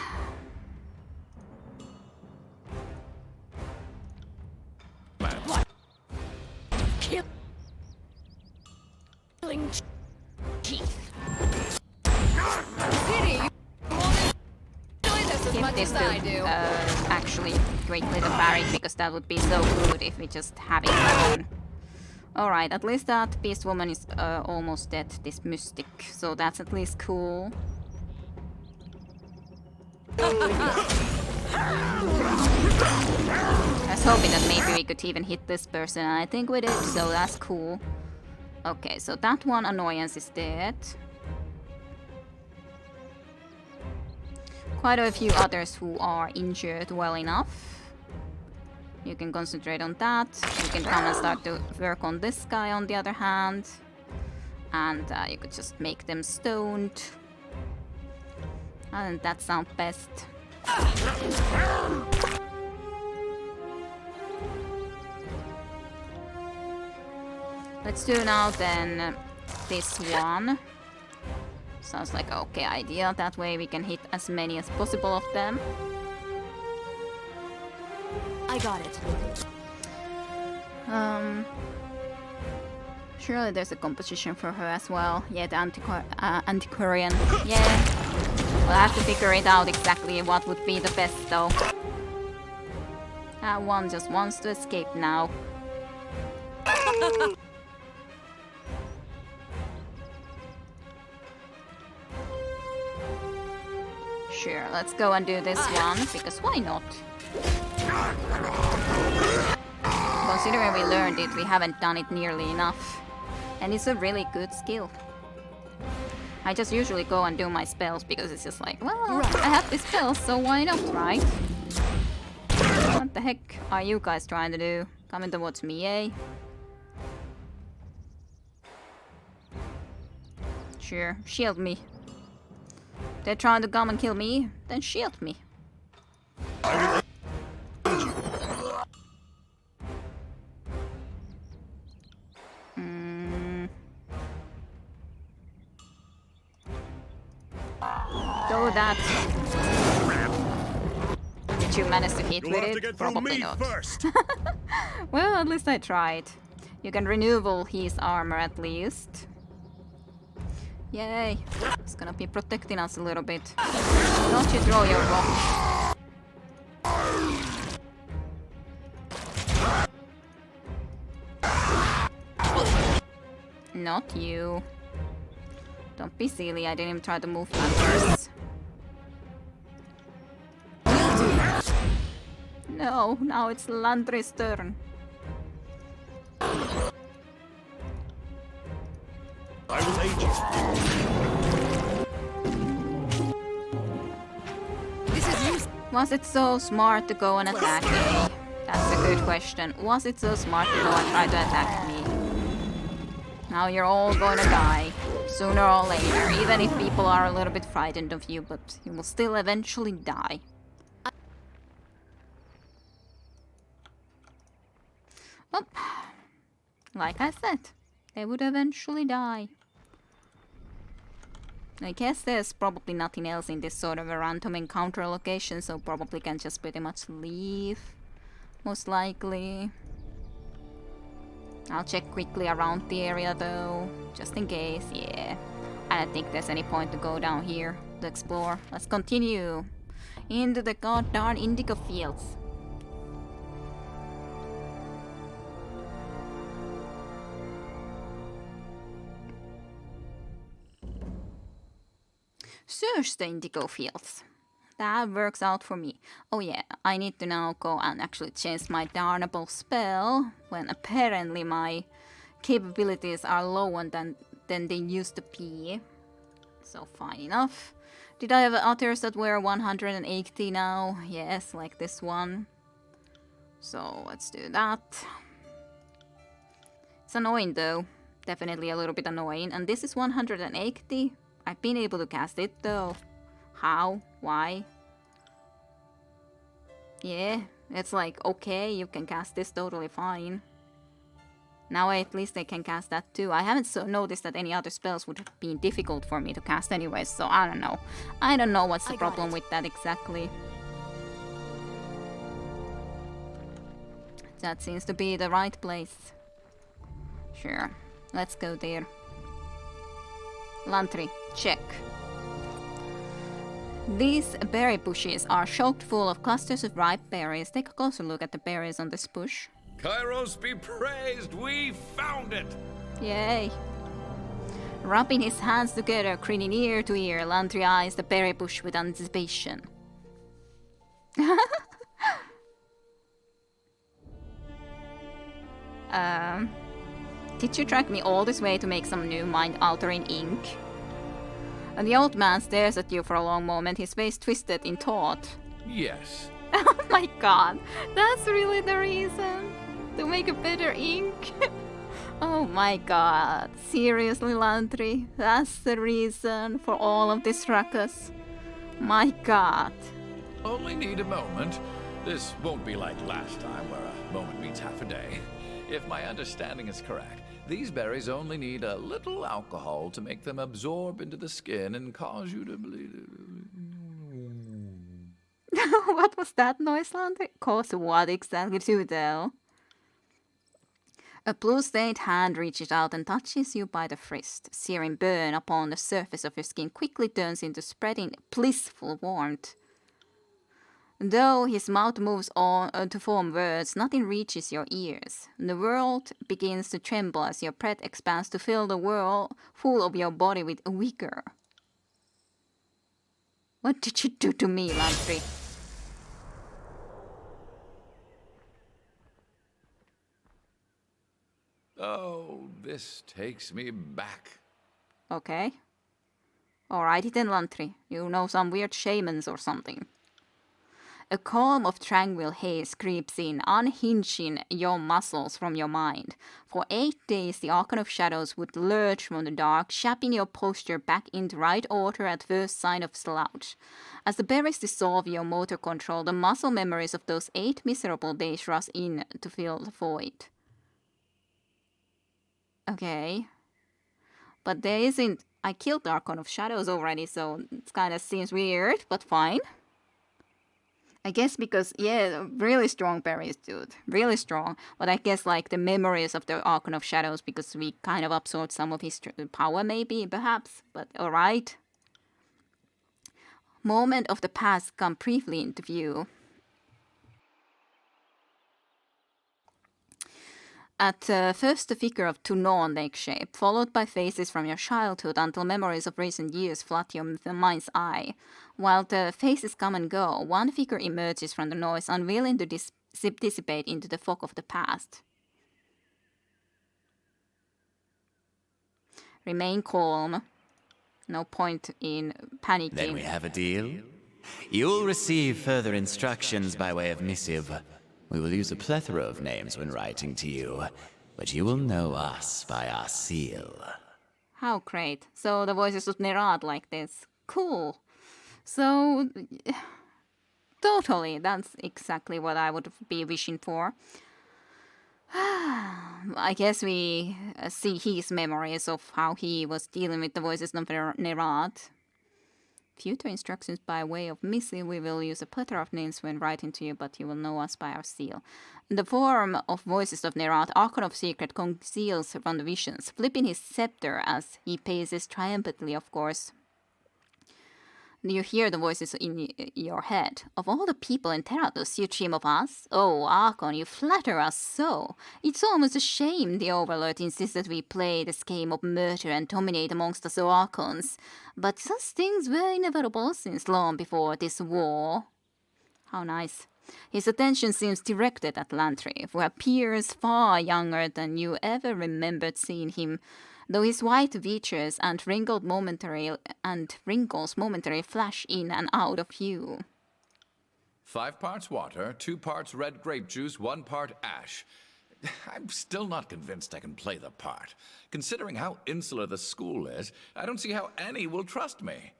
Killing teeth. Give this to actually greatly the Barrick, because that would be so good if we just have it alone. Alright, at least that Beast Woman is almost dead, this Mystic, so that's at least cool. I was hoping that maybe we could even hit this person, and I think we did, so that's cool. Okay, so that one annoyance is dead. Quite a few others who are injured well enough. You can concentrate on that. You can come and start to work on this guy on the other hand. And you could just make them stoned. Doesn't that sound best? Let's do now then this one. Sounds like an okay idea. That way we can hit as many as possible of them. I got it. Surely there's a composition for her as well. Yeah, the antiquarian. Yeah. We'll have to figure it out exactly what would be the best though. That one just wants to escape now. Sure, let's go and do this one, because why not? Considering we learned it, we haven't done it nearly enough. And it's a really good skill. I just usually go and do my spells because it's just like, well, I have this spell, so why not, right? What the heck are you guys trying to do? Coming towards me, eh? Sure, shield me. They're trying to come and kill me, then shield me. Do that. Did you manage to hit with it? Probably not. Well, at least I tried. You can renewal his armor at least. Yay! It's gonna be protecting us a little bit. Don't you throw your rock. Not you. Don't be silly, I didn't even try to move that first. No, now it's Landry's turn. I will aid you. Was it so smart to go and attack me? That's a good question. Was it so smart to go and try to attack me? Now you're all gonna die. Sooner or later. Even if people are a little bit frightened of you, but you will still eventually die. Well, like I said, they would eventually die. I guess there's probably nothing else in this sort of a random encounter location, so probably can just pretty much leave. Most likely. I'll check quickly around the area though, just in case, yeah. I don't think there's any point to go down here to explore. Let's continue into the goddamn indigo fields. Search the indigo fields. That works out for me. Oh yeah, I need to now go and actually change my darnable spell when apparently my capabilities are lower than they used to be. So fine enough. Did I have others that were 180 now? Yes, like this one. So let's do that. It's annoying though. Definitely a little bit annoying. And this is 180. I've been able to cast it though. How? Why? Yeah, it's like, okay, you can cast this totally fine. Now at least I can cast that too. I haven't noticed that any other spells would have been difficult for me to cast anyway, so I don't know. I don't know what's the problem with that exactly. That seems to be the right place. Sure, let's go there. Lantry, check. These berry bushes are choked full of clusters of ripe berries. Take a closer look at the berries on this bush. Kairos be praised, we found it! Yay. Rubbing his hands together, grinning ear to ear, Lantry eyes the berry bush with anticipation. Did you drag me all this way to make some new mind-altering ink? And the old man stares at you for a long moment, his face twisted in thought. Yes. Oh my god, that's really the reason? To make a better ink? Oh my god, seriously Lantry? That's the reason for all of this ruckus? My god. Only need a moment. This won't be like last time, where a moment means half a day. If my understanding is correct, These berries only need a little alcohol to make them absorb into the skin and cause you to bleed. What was that noise, Landry? Cause what exactly to tell? A blue-stained hand reaches out and touches you by the wrist. Searing burn upon the surface of your skin quickly turns into spreading, blissful warmth. Though his mouth moves on to form words, nothing reaches your ears. The world begins to tremble as your breath expands to fill the world full of your body with vigor. What did you do to me, Landry? Oh, this takes me back. Okay. Alrighty then, Lantry. You know some weird shamans or something. A calm of tranquil haze creeps in, unhinging your muscles from your mind. For 8 days, the Archon of Shadows would lurch from the dark, shaping your posture back into right order at first sign of slouch. As the berries dissolve your motor control, the muscle memories of those 8 miserable days rush in to fill the void. Okay. But there isn't... I killed the Archon of Shadows already, so it kind of seems weird, but fine. I guess because, yeah, really strong berries, dude. Really strong. But I guess, like, the memories of the Archon of Shadows, because we kind of absorbed some of his power, maybe, perhaps. But, alright. Moment of the past come briefly into view. At first, the figure of Tunon takes shape, followed by faces from your childhood until memories of recent years flood your mind's eye. While the faces come and go, one figure emerges from the noise, unwilling to dissipate into the fog of the past. Remain calm. No point in panicking. Then we have a deal. You'll receive further instructions by way of missive. We will use a plethora of names when writing to you, but you will know us by our seal. How great. So the voices of Nerat like this. Cool. So, totally, that's exactly what I would be wishing for. I guess we see his memories of how he was dealing with the voices of Nerat. Future instructions by way of missive. We will use a plethora of names when writing to you, but you will know us by our seal. In the form of voices of Nerat, Archon of Secret conceals from the visions, flipping his scepter as he paces triumphantly, of course. You hear the voices in your head. Of all the people in Terratus, you dream of us? Oh, Archon, you flatter us so. It's almost a shame the Overlord insists that we play this game of murder and dominate amongst us Archons. But such things were inevitable since long before this war. How nice. His attention seems directed at Lantry, who appears far younger than you ever remembered seeing him, though his white features and wrinkles momentarily flash in and out of view. 5 parts water, 2 parts red grape juice, 1 part ash. I'm still not convinced I can play the part. Considering how insular the school is, I don't see how any will trust me.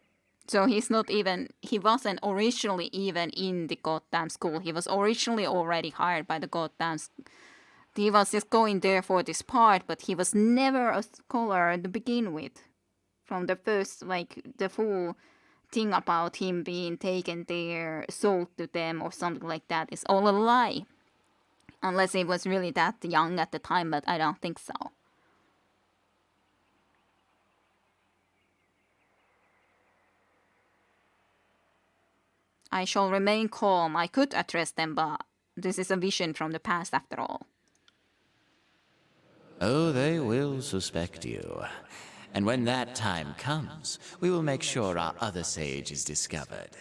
So he wasn't originally even in the goddamn school. He was originally already hired by the goddamn He was just going there for this part, but he was never a scholar to begin with. From the first, like, the full thing about him being taken there, sold to them, or something like that is all a lie. Unless he was really that young at the time, but I don't think so. I shall remain calm. I could address them, but this is a vision from the past after all. Oh, they will suspect you. And when that time comes, we will make sure our other sage is discovered.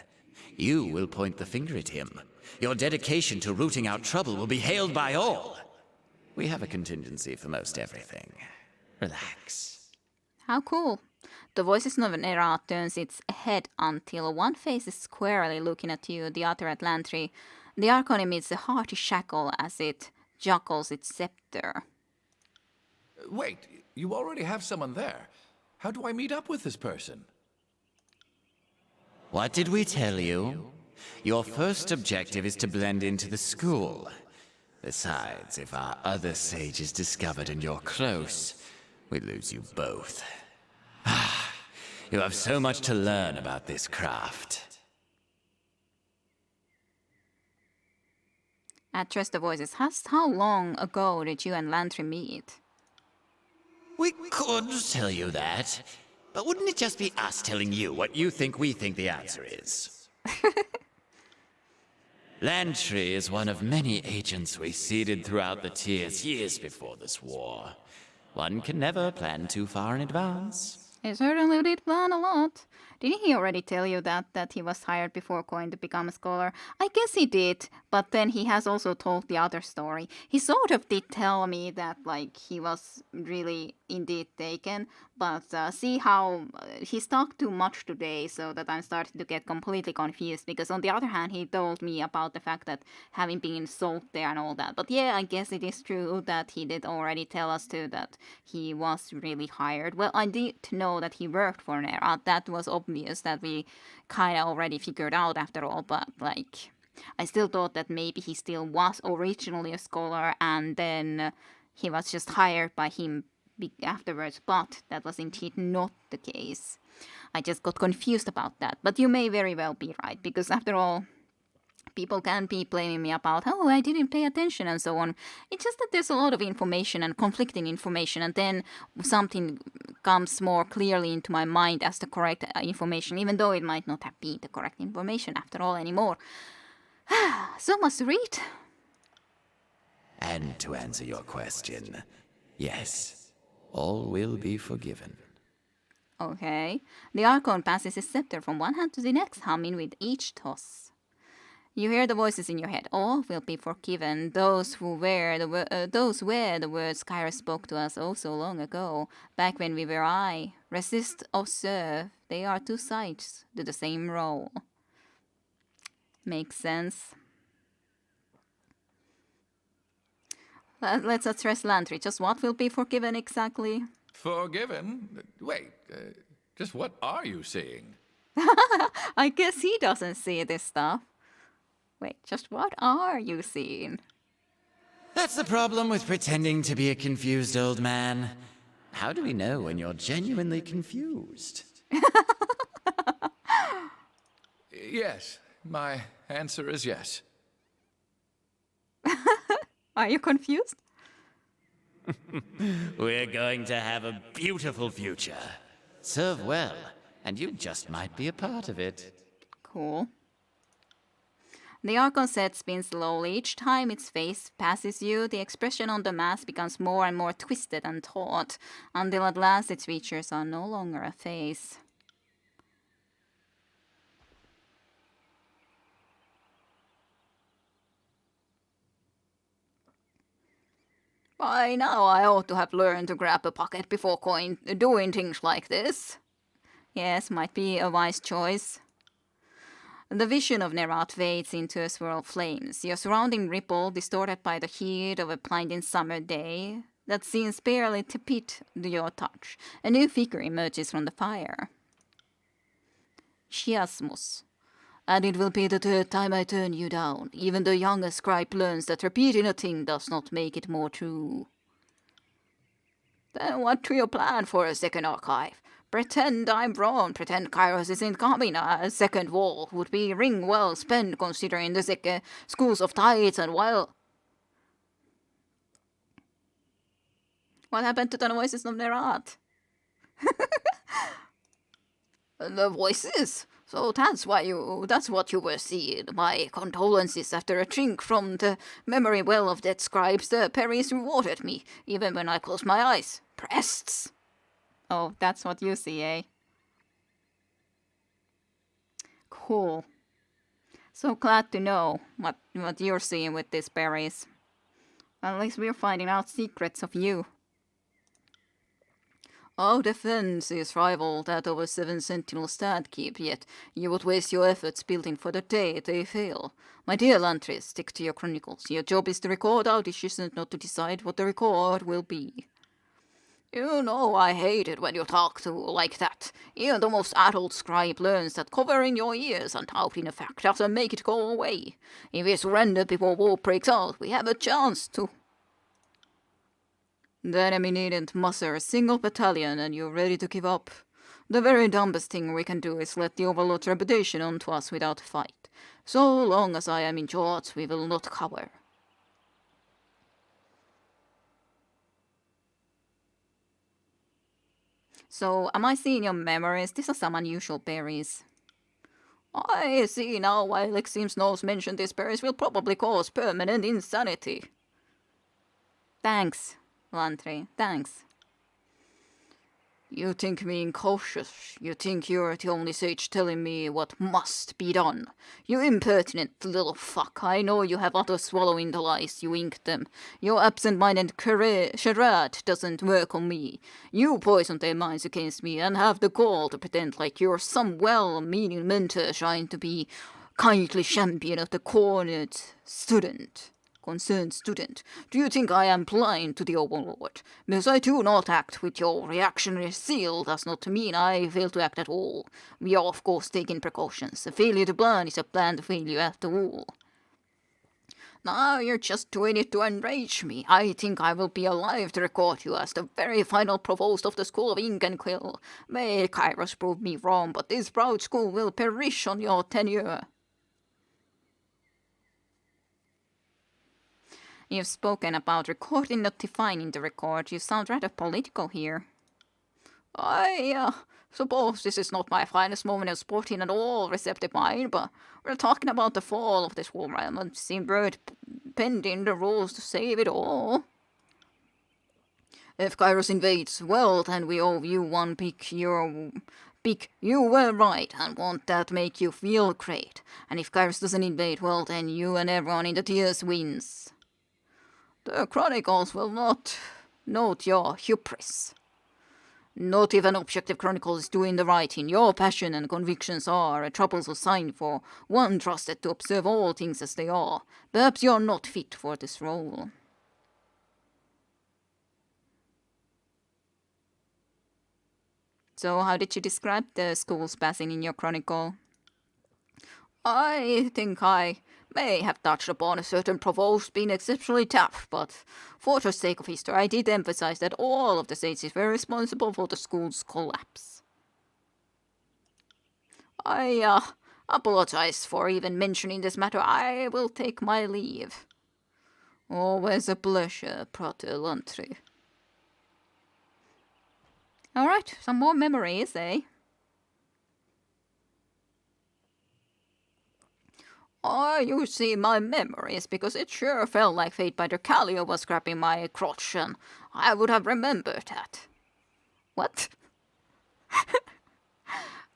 You will point the finger at him. Your dedication to rooting out trouble will be hailed by all. We have a contingency for most everything. Relax. How cool. The voices of Nerat turns its head until one face is squarely looking at you, the other at Lantry. The Archon emits a hearty shackle as it juggles its scepter. Wait, you already have someone there. How do I meet up with this person? What did we tell you? Your first objective is to blend into the school. Besides, if our other sage is discovered and you're close, we lose you both. You have so much to learn about this craft. Trust the voices. How long ago did you and Lantry meet? We could tell you that, but wouldn't it just be us telling you what you think we think the answer is? Lantry is one of many agents we seeded throughout the tiers years before this war. One can never plan too far in advance. He certainly did plan a lot. Didn't he already tell you that he was hired before going to become a scholar? I guess he did, but then he has also told the other story. He sort of did tell me that, like, he was really indeed taken, but see how he's talked too much today, so that I'm starting to get completely confused, because on the other hand, he told me about the fact that having been sold there and all that. But yeah, I guess it is true that he did already tell us too that he was really hired. Well, I did know that he worked for Nerat. That was obvious, that we kind of already figured out after all, but like, I still thought that maybe he still was originally a scholar and then he was just hired by him afterwards, but that was indeed not the case. I just got confused about that, but you may very well be right, because after all, people can be blaming me about, oh, I didn't pay attention and so on. It's just that there's a lot of information and conflicting information, and then something comes more clearly into my mind as the correct information, even though it might not have been the correct information after all anymore. So much to read. And to answer your question, yes, all will be forgiven. Okay. The Archon passes his scepter from one hand to the next, humming with each toss. You hear the voices in your head. All will be forgiven. Those were the words Kairos spoke to us oh so long ago, back when we were I. Resist or serve. They are two sides to the same role. Makes sense. Let's address Lantry. Just what will be forgiven exactly? Forgiven? Wait, just what are you seeing? I guess he doesn't see this stuff. Wait, just what are you seeing? That's the problem with pretending to be a confused old man. How do we know when you're genuinely confused? Yes, my answer is yes. Are you confused? We're going to have a beautiful future. Serve well, and you just might be a part of it. Cool. The Archon set spins slowly. Each time its face passes you, the expression on the mask becomes more and more twisted and taut, until at last its features are no longer a face. By now I ought to have learned to grab a pocket before doing things like this. Yes, might be a wise choice. The vision of Nerat fades into a swirl of flames, your surrounding ripple distorted by the heat of a blinding summer day that seems barely tepid to your touch. A new figure emerges from the fire. Chiasmus. And it will be the third time I turn you down. Even the youngest scribe learns that repeating a thing does not make it more true. Then what do you plan for a second archive? Pretend I'm wrong, pretend Kairos isn't coming. A second wall would be ring well spent considering the schools of tides and well. What happened to the voices of Nerat? The voices? So that's what you were seeing. My condolences. After a drink from the memory well of dead scribes, the Perrys rewarded me, even when I closed my eyes. Prests. Oh, that's what you see, eh? Cool. So glad to know what you're seeing with these berries. At least we're finding out secrets of you. Our defense is rival that of a 7 sentinel stand keep, yet you would waste your efforts building for the day they fail. My dear Lantry, stick to your chronicles. Your job is to record our dishes and not to decide what the record will be. You know I hate it when you talk to like that. Even the most adult scribe learns that covering your ears and out in effect doesn't make it go away. If we surrender before war breaks out, we have a chance to. The enemy needn't muster a single battalion and you're ready to give up. The very dumbest thing we can do is let the Overlord's reputation onto us without a fight. So long as I am in charge, we will not cover. So, am I seeing your memories? These are some unusual berries. I see now why Lexim's nose mentioned these berries will probably cause permanent insanity. Thanks, Lantry, thanks. You think me incautious. You think you're the only sage telling me what must be done. You impertinent little fuck. I know you have others swallowing the lies. You ink them. Your absent-minded charade doesn't work on me. You poison their minds against me and have the gall to pretend like you're some well-meaning mentor trying to be kindly champion of the concerned student. Do you think I am blind to the Overlord? Because I do not act with your reactionary zeal does not mean I fail to act at all. We are of course taking precautions. A failure to plan is a planned failure after all. Now you're just doing it to enrage me. I think I will be alive to record you as the very final provost of the School of Ink and Quill. May Kairos prove me wrong, but this proud school will perish on your tenure. You've spoken about recording, not defining the record. You sound rather political here. I suppose this is not my finest moment of sporting at all, receptive mind, but we're talking about the fall of this war realm and seem worth bending the rules to save it all. If Kairos invades, well, then we owe you one pick. You were right, and won't that make you feel great? And if Kairos doesn't invade, well, then you and everyone in the tiers wins. The Chronicles will not note your hubris. Not even Objective Chronicle is doing the writing. Your passion and convictions are a troublesome sign for one trusted to observe all things as they are. Perhaps you're not fit for this role. So how did you describe the school's passing in your chronicle? I think I may have touched upon a certain provost being exceptionally tough, but for the sake of history, I did emphasize that all of the sages were responsible for the school's collapse. I apologize for even mentioning this matter. I will take my leave. Always a pleasure, Prater Lantry. Alright, some more memories, eh? You see my memories, because it sure felt like Fate by Calio was grabbing my crotch, and I would have remembered that. What?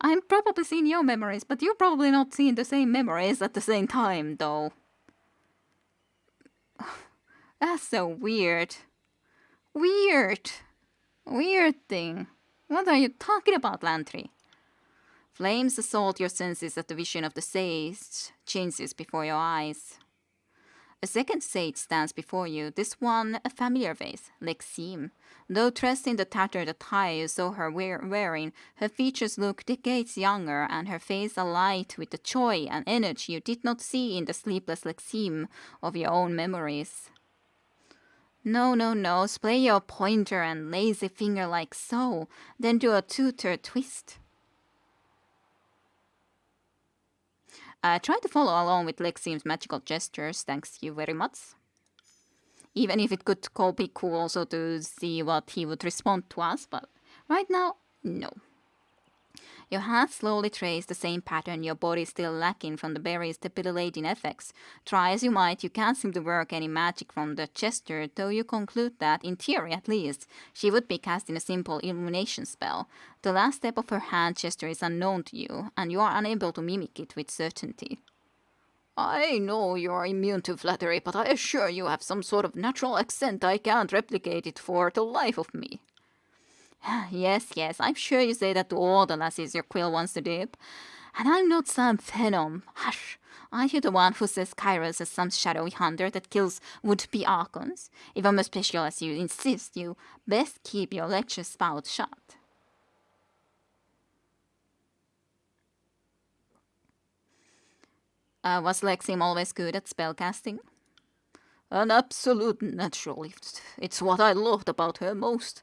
I'm probably seeing your memories, but you're probably not seeing the same memories at the same time, though. That's so weird. Weird thing. What are you talking about, Lantry? Flames assault your senses as the vision of the sage changes before your eyes. A second sage stands before you, this one a familiar face, Lexim. Though dressed in the tattered attire you saw her wearing, her features look decades younger and her face alight with the joy and energy you did not see in the sleepless Lexim of your own memories. No, splay your pointer and lazy finger like so, then do a two-third twist. Try to follow along with Lexim's magical gestures, thanks you very much. Even if it could be cool also to see what he would respond to us, but right now, no. Your hands slowly trace the same pattern your body is still lacking from the berry's debilitating effects. Try as you might, you can't seem to work any magic from the gesture, though you conclude that, in theory at least, she would be casting a simple illumination spell. The last step of her hand gesture is unknown to you, and you are unable to mimic it with certainty. I know you are immune to flattery, but I assure you have some sort of natural accent I can't replicate it for the life of me. Yes, I'm sure you say that to all the lassies your quill wants to dip. And I'm not some phenom. Hush. Aren't you the one who says Kairos is some shadowy hunter that kills would-be Archons? If I'm as special as you insist, you best keep your lecture spout shut. Was Lexim always good at spellcasting? An absolute naturalist. It's what I loved about her most.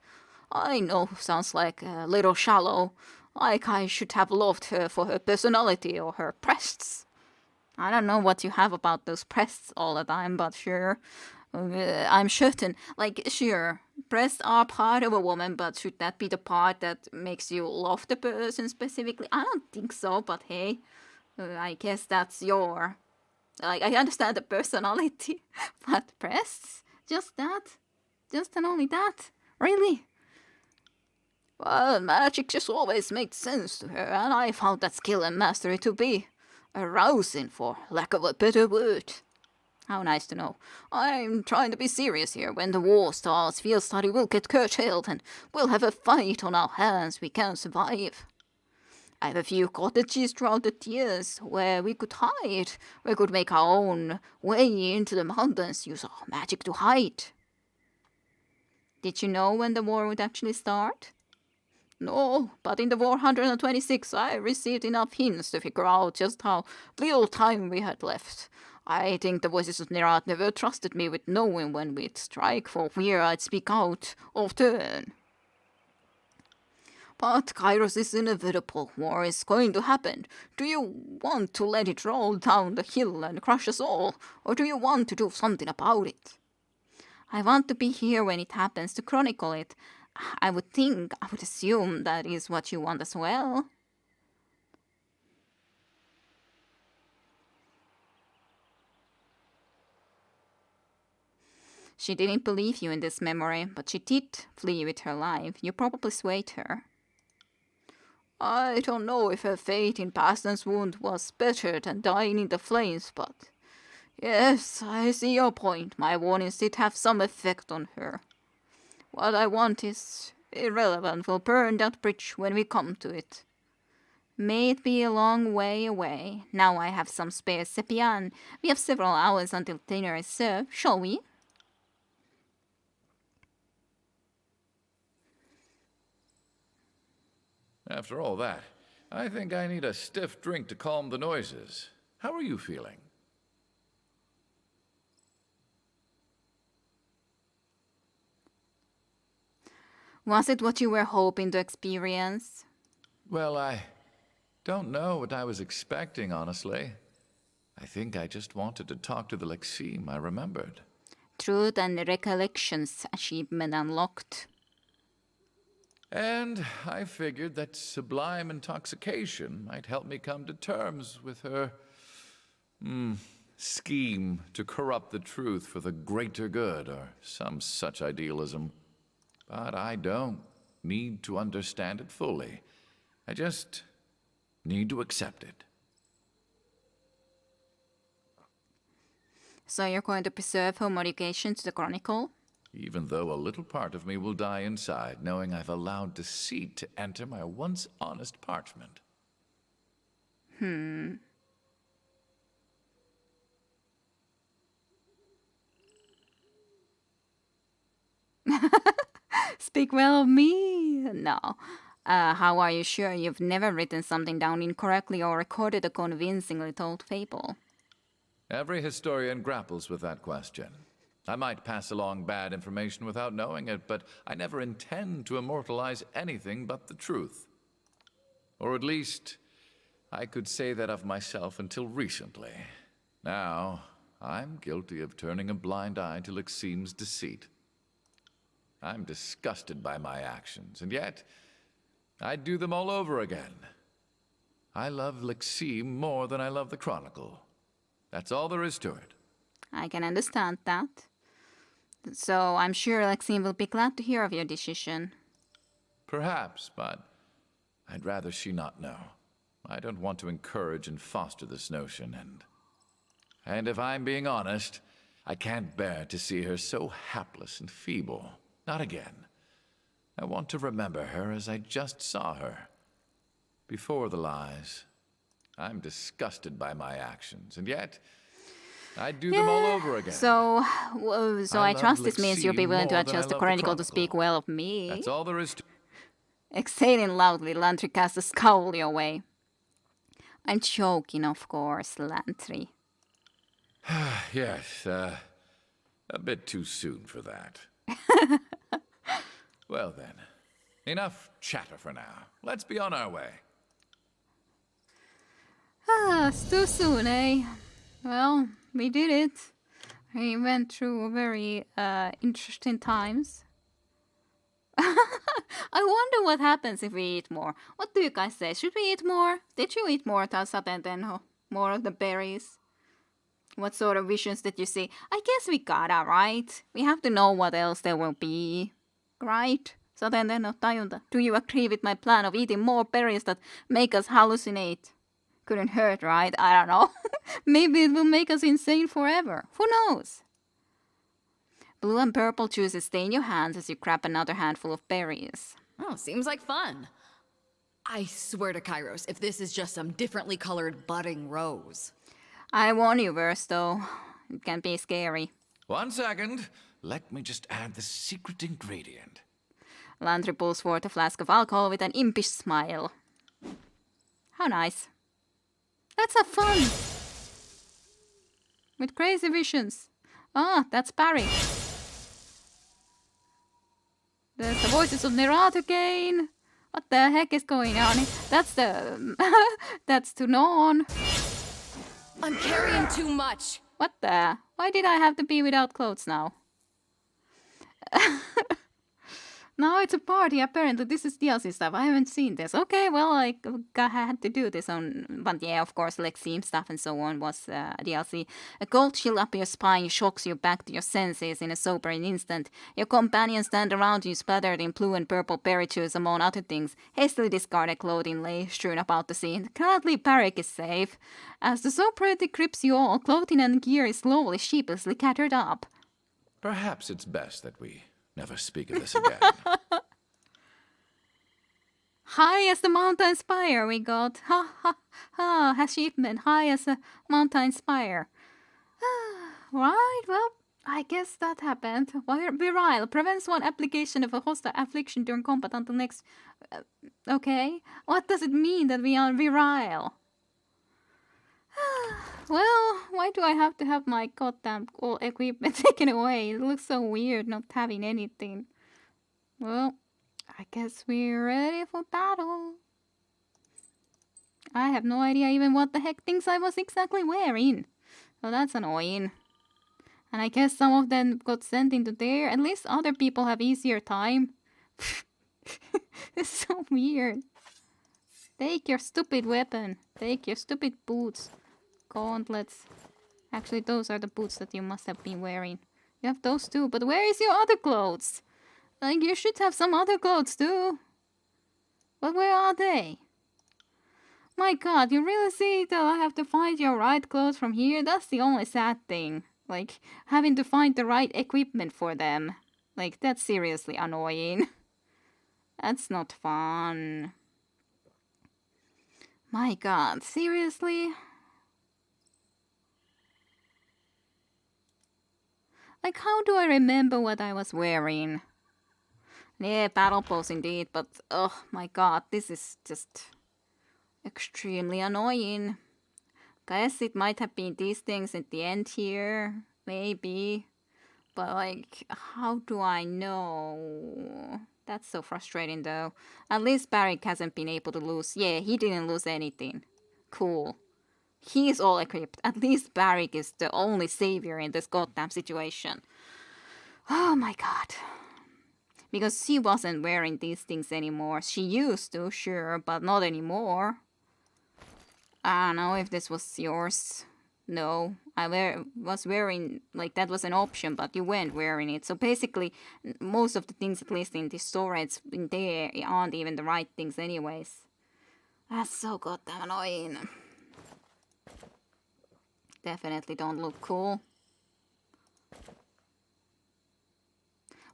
I know, sounds like a little shallow. Like I should have loved her for her personality or her breasts. I don't know what you have about those breasts all the time, but sure. I'm certain, sure, breasts are part of a woman, but should that be the part that makes you love the person specifically? I don't think so, but hey, I guess that's your... I understand the personality, but breasts? Just that? Just and only that? Really? Well, magic just always made sense to her, and I found that skill and mastery to be arousing, for lack of a better word. How nice to know. I'm trying to be serious here. When the war starts, field study will get curtailed, and we'll have a fight on our hands we can't survive. I have a few cottages throughout the years where we could hide. We could make our own way into the mountains, use our magic to hide. Did you know when the war would actually start? No, but in the War 126 I received enough hints to figure out just how little time we had left. I think the voices of Nerat never trusted me with knowing when we'd strike, for fear I'd speak out of turn. But Kairos is inevitable. War is going to happen. Do you want to let it roll down the hill and crush us all, or do you want to do something about it? I want to be here when it happens to chronicle it. I would assume that is what you want as well. She didn't believe you in this memory, but she did flee with her life. You probably swayed her. I don't know if her fate in Baston's wound was better than dying in the flames, but... Yes, I see your point. My warnings did have some effect on her. What I want is irrelevant. We'll burn that bridge when we come to it. May it be a long way away. Now I have some spare sepia, and we have several hours until dinner is served, shall we? After all that, I think I need a stiff drink to calm the noises. How are you feeling? Was it what you were hoping to experience? Well, I don't know what I was expecting, honestly. I think I just wanted to talk to the Lexim I remembered. Truth and Recollections achievement unlocked. And I figured that sublime intoxication might help me come to terms with her scheme to corrupt the truth for the greater good, or some such idealism. But I don't need to understand it fully. I just need to accept it. So you're going to preserve her modification to the Chronicle? Even though a little part of me will die inside, knowing I've allowed deceit to enter my once honest parchment. Speak well of me. No. How are you sure you've never written something down incorrectly or recorded a convincingly told fable? Every historian grapples with that question. I might pass along bad information without knowing it, but I never intend to immortalize anything but the truth. Or at least, I could say that of myself until recently. Now, I'm guilty of turning a blind eye to Lexim's deceit. I'm disgusted by my actions, and yet, I'd do them all over again. I love Lexim more than I love the Chronicle. That's all there is to it. I can understand that. So I'm sure Lexim will be glad to hear of your decision. Perhaps, but I'd rather she not know. I don't want to encourage and foster this notion, and if I'm being honest, I can't bear to see her so hapless and feeble. Not again. I want to remember her as I just saw her. Before the lies. I'm disgusted by my actions, and yet I'd do them all over again. So I love trust this means you'll be Lexine willing to more than I adjust the love the Chronicle to speak Chronicle. well of me. That's all there is to... Exhaling loudly, Lantry casts a scowl your way. I'm joking, of course, Lantry. Yes, a bit too soon for that. Well then, enough chatter for now. Let's be on our way. It's too soon, eh? Well, we did it. We went through very interesting times. I wonder what happens if we eat more. What do you guys say? Should we eat more? Did you eat more Tasatentenho? More of the berries? What sort of visions did you see? I guess we gotta, right? We have to know what else there will be. Right? Satentenho tajunta. Do you agree with my plan of eating more berries that make us hallucinate? Couldn't hurt, right? I don't know. Maybe it will make us insane forever. Who knows? Blue and purple juices stay in your hands as you grab another handful of berries. Oh, seems like fun. I swear to Kairos, if this is just some differently colored budding rose. I warn you, Versto. It can be scary. 1 second. Let me just add the secret ingredient. Lantry pulls forth a flask of alcohol with an impish smile. How nice. Let's have fun! With crazy visions. Ah, that's Barry. There's the voices of Nerat again. What the heck is going on? That's the... that's to non. I'm carrying too much. What the? Why did I have to be without clothes now? Now it's a party, apparently. This is DLC stuff. I haven't seen this. Okay, well, I had to do this on... But yeah, of course, Lexime stuff and so on was DLC. A cold chill up your spine shocks you back to your senses in a sobering instant. Your companions stand around you, splattered in blue and purple berry juice, among other things. Hastily discarded clothing lay strewn about the scene. Gladly, Barrick is safe. As the sobriety grips you all, clothing and gear is slowly, sheepishly scattered up. Perhaps it's best that we never speak of this again. High as the mountain spire we got. Ha ha ha. Achievement. High as a mountain spire. Right, well, I guess that happened. Virile. Prevents one application of a hostile affliction during combat until next... okay. What does it mean that we are virile? Well, why do I have to have my goddamn all equipment taken away? It looks so weird not having anything. Well, I guess we're ready for battle. I have no idea even what the heck things I was exactly wearing. So that's annoying. And I guess some of them got sent into there. At least other people have easier time. It's so weird. Take your stupid weapon. Take your stupid boots. Gauntlets. Actually, those are the boots that you must have been wearing. You have those too, but where is your other clothes? Like, you should have some other clothes too. But where are they? My god, you really see that I have to find your right clothes from here? That's the only sad thing. Like, having to find the right equipment for them. Like, that's seriously annoying. That's not fun. My god, seriously? Like, how do I remember what I was wearing? Yeah, battle pose indeed, but oh my god, this is just extremely annoying. Guess it might have been these things at the end here, maybe. But like, how do I know? That's so frustrating though. At least Barrick hasn't been able to lose. Yeah, he didn't lose anything. Cool. He's all equipped. At least Barrick is the only savior in this goddamn situation. Oh my god. Because she wasn't wearing these things anymore. She used to, sure, but not anymore. I don't know if this was yours. No, I was wearing, like, that was an option, but you weren't wearing it. So basically, most of the things, at least in the storage in there, aren't even the right things anyways. That's so goddamn annoying. Definitely don't look cool.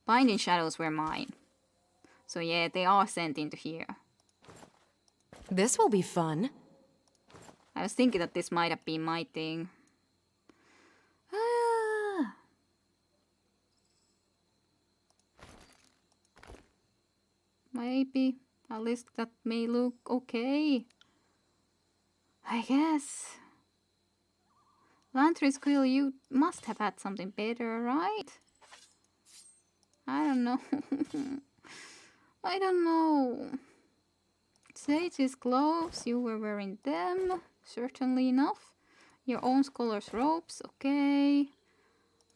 Binding shadows were mine. So yeah, they are sent into here. This will be fun. I was thinking that this might have been my thing. Ah. Maybe. At least that may look okay. I guess. Lantry's quill, you must have had something better, right? I don't know. I don't know. Sage's gloves, you were wearing them, certainly enough. Your own scholar's robes, okay.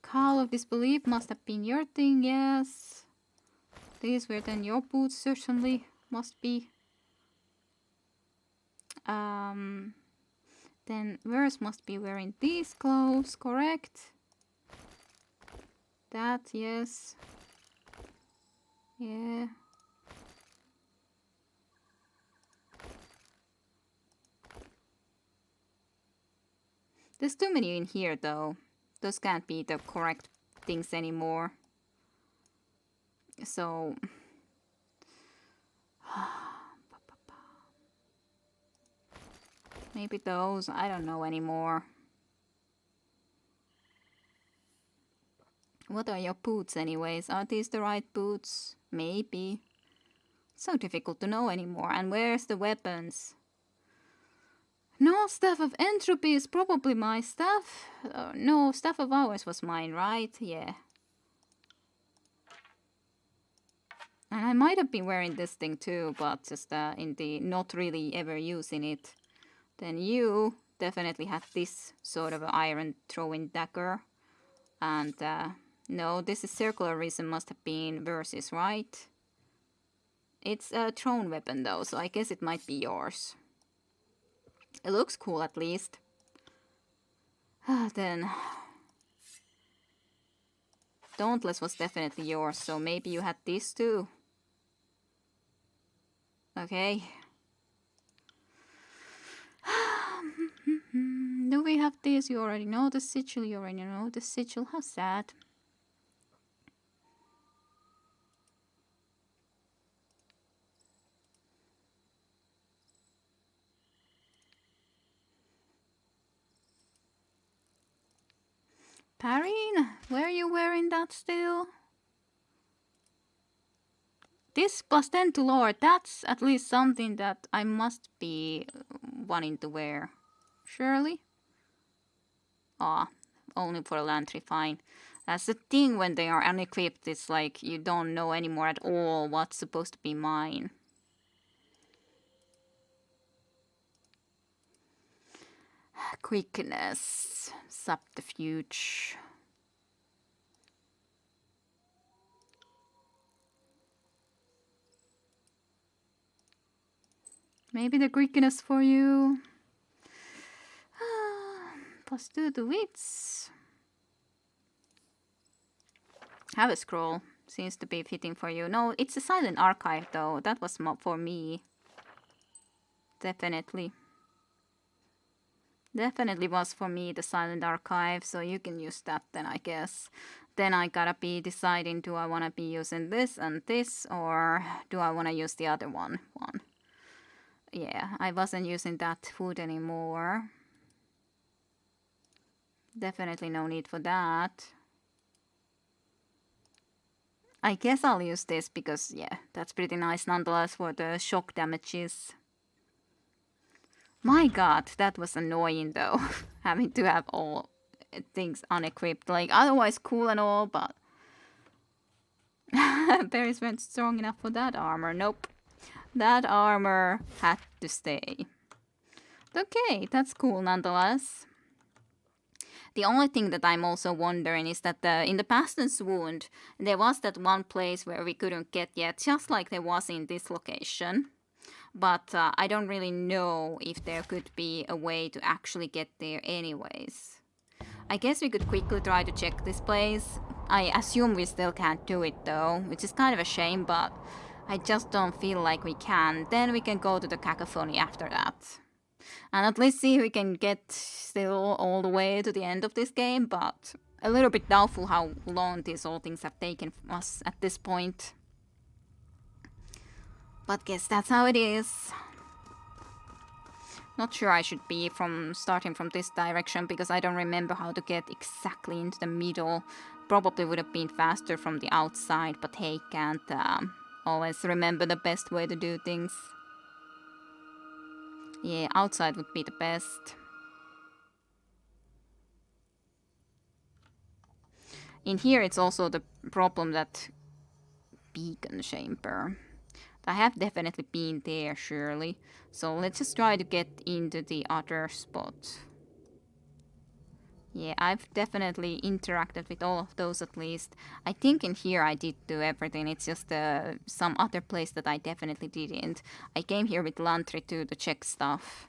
Call of Disbelief must have been your thing, yes. These were then your boots, certainly must be. Then Verse must be wearing these clothes, correct? That, yes. Yeah. There's too many in here, though. Those can't be the correct things anymore. So... maybe those, I don't know anymore. What are your boots anyways? Are these the right boots? Maybe. So difficult to know anymore. And where's the weapons? No, Staff of Entropy is probably my stuff. No, Staff of Hours was mine, right? Yeah. And I might have been wearing this thing too, but just in the not really ever using it. Then you definitely had this sort of iron throwing dagger. And no, this is circular reason must have been Versus, right? It's a thrown weapon though, so I guess it might be yours. It looks cool at least. Then... Dauntless was definitely yours, so maybe you had this too. Okay. Do we have this? You already know the sigil. You already know the sigil. How sad. Parine, were you wearing that still? This plus 10 to lore, that's at least something that I must be wanting to wear. Surely? Ah, only for a Lantry, fine. That's the thing when they are unequipped, it's like you don't know anymore at all what's supposed to be mine. Quickness, subterfuge. Maybe the quickness for you. Plus 2 to wits. Have a scroll. Seems to be fitting for you. No, it's a silent archive though. That was for me. Definitely. Definitely was for me the silent archive, so you can use that then I guess. Then I gotta be deciding, do I wanna be using this and this, or do I wanna use the other one? Yeah, I wasn't using that food anymore. Definitely no need for that. I guess I'll use this because, yeah, that's pretty nice nonetheless for the shock damages. My god, that was annoying though, having to have all things unequipped. Like, otherwise cool and all, but... berries weren't strong enough for that armor. Nope. That armor had to stay. Okay, that's cool nonetheless. The only thing that I'm also wondering is that in the Bastion's Wound, there was that one place where we couldn't get yet, just like there was in this location. But I don't really know if there could be a way to actually get there anyways. I guess we could quickly try to check this place. I assume we still can't do it though, which is kind of a shame, but I just don't feel like we can. Then we can go to the Cacophony after that. And at least see if we can get still all the way to the end of this game, but a little bit doubtful how long these all things have taken us at this point. But guess that's how it is. Not sure I should be starting from this direction because I don't remember how to get exactly into the middle. Probably would have been faster from the outside, but hey, can't always remember the best way to do things. Yeah, outside would be the best. In here it's also the problem that beacon chamber. I have definitely been there, surely. So let's just try to get into the other spot. Yeah, I've definitely interacted with all of those at least. I think in here I did do everything. It's just some other place that I definitely didn't. I came here with Lantry too to check stuff.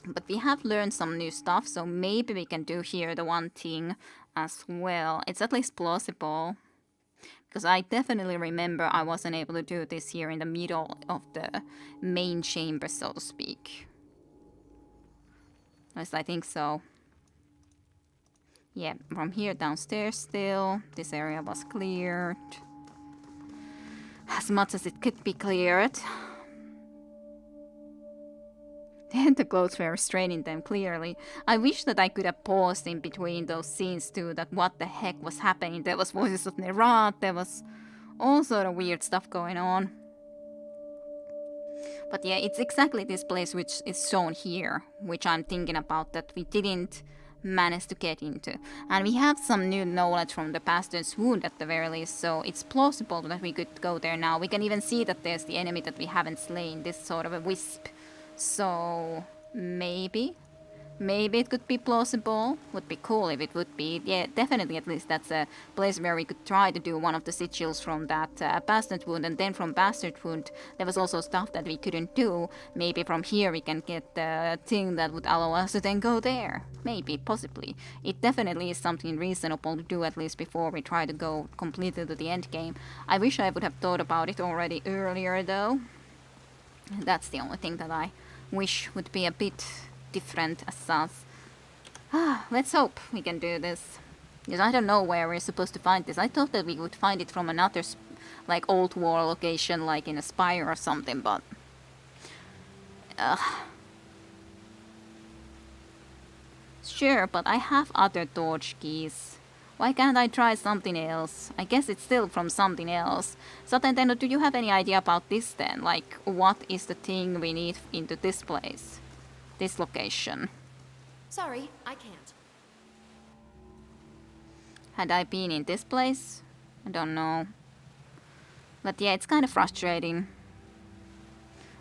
But we have learned some new stuff, so maybe we can do here the one thing as well. It's at least plausible. Because I definitely remember I wasn't able to do this here in the middle of the main chamber, so to speak. At least I think so. Yeah, from here downstairs still. This area was cleared. As much as it could be cleared. The clothes were restraining them, clearly. I wish that I could have paused in between those scenes too, that what the heck was happening. There was voices of Nerat, there was all sort of weird stuff going on. But yeah, it's exactly this place which is shown here, which I'm thinking about that we didn't manage to get into. And we have some new knowledge from the Bastard's Wound at the very least, so it's plausible that we could go there now. We can even see that there's the enemy that we haven't slain, this sort of a wisp. So, maybe it could be plausible. Would be cool if it would be. Yeah, definitely at least that's a place where we could try to do one of the sigils from that Bastard Wound. And then from Bastard Wound, there was also stuff that we couldn't do. Maybe from here we can get the thing that would allow us to then go there. Maybe, possibly. It definitely is something reasonable to do at least before we try to go completely to the end game. I wish I would have thought about it already earlier though. That's the only thing that I wish would be a bit different as such. Let's hope we can do this. Because I don't know where we're supposed to find this. I thought that we would find it from another like old war location, like in a spire or something, but sure, but I have other torch keys. Why can't I try something else? I guess it's still from something else. So then, do you have any idea about this then? Like, what is the thing we need into this place? This location? Sorry, I can't. Had I been in this place? I don't know. But yeah, it's kind of frustrating.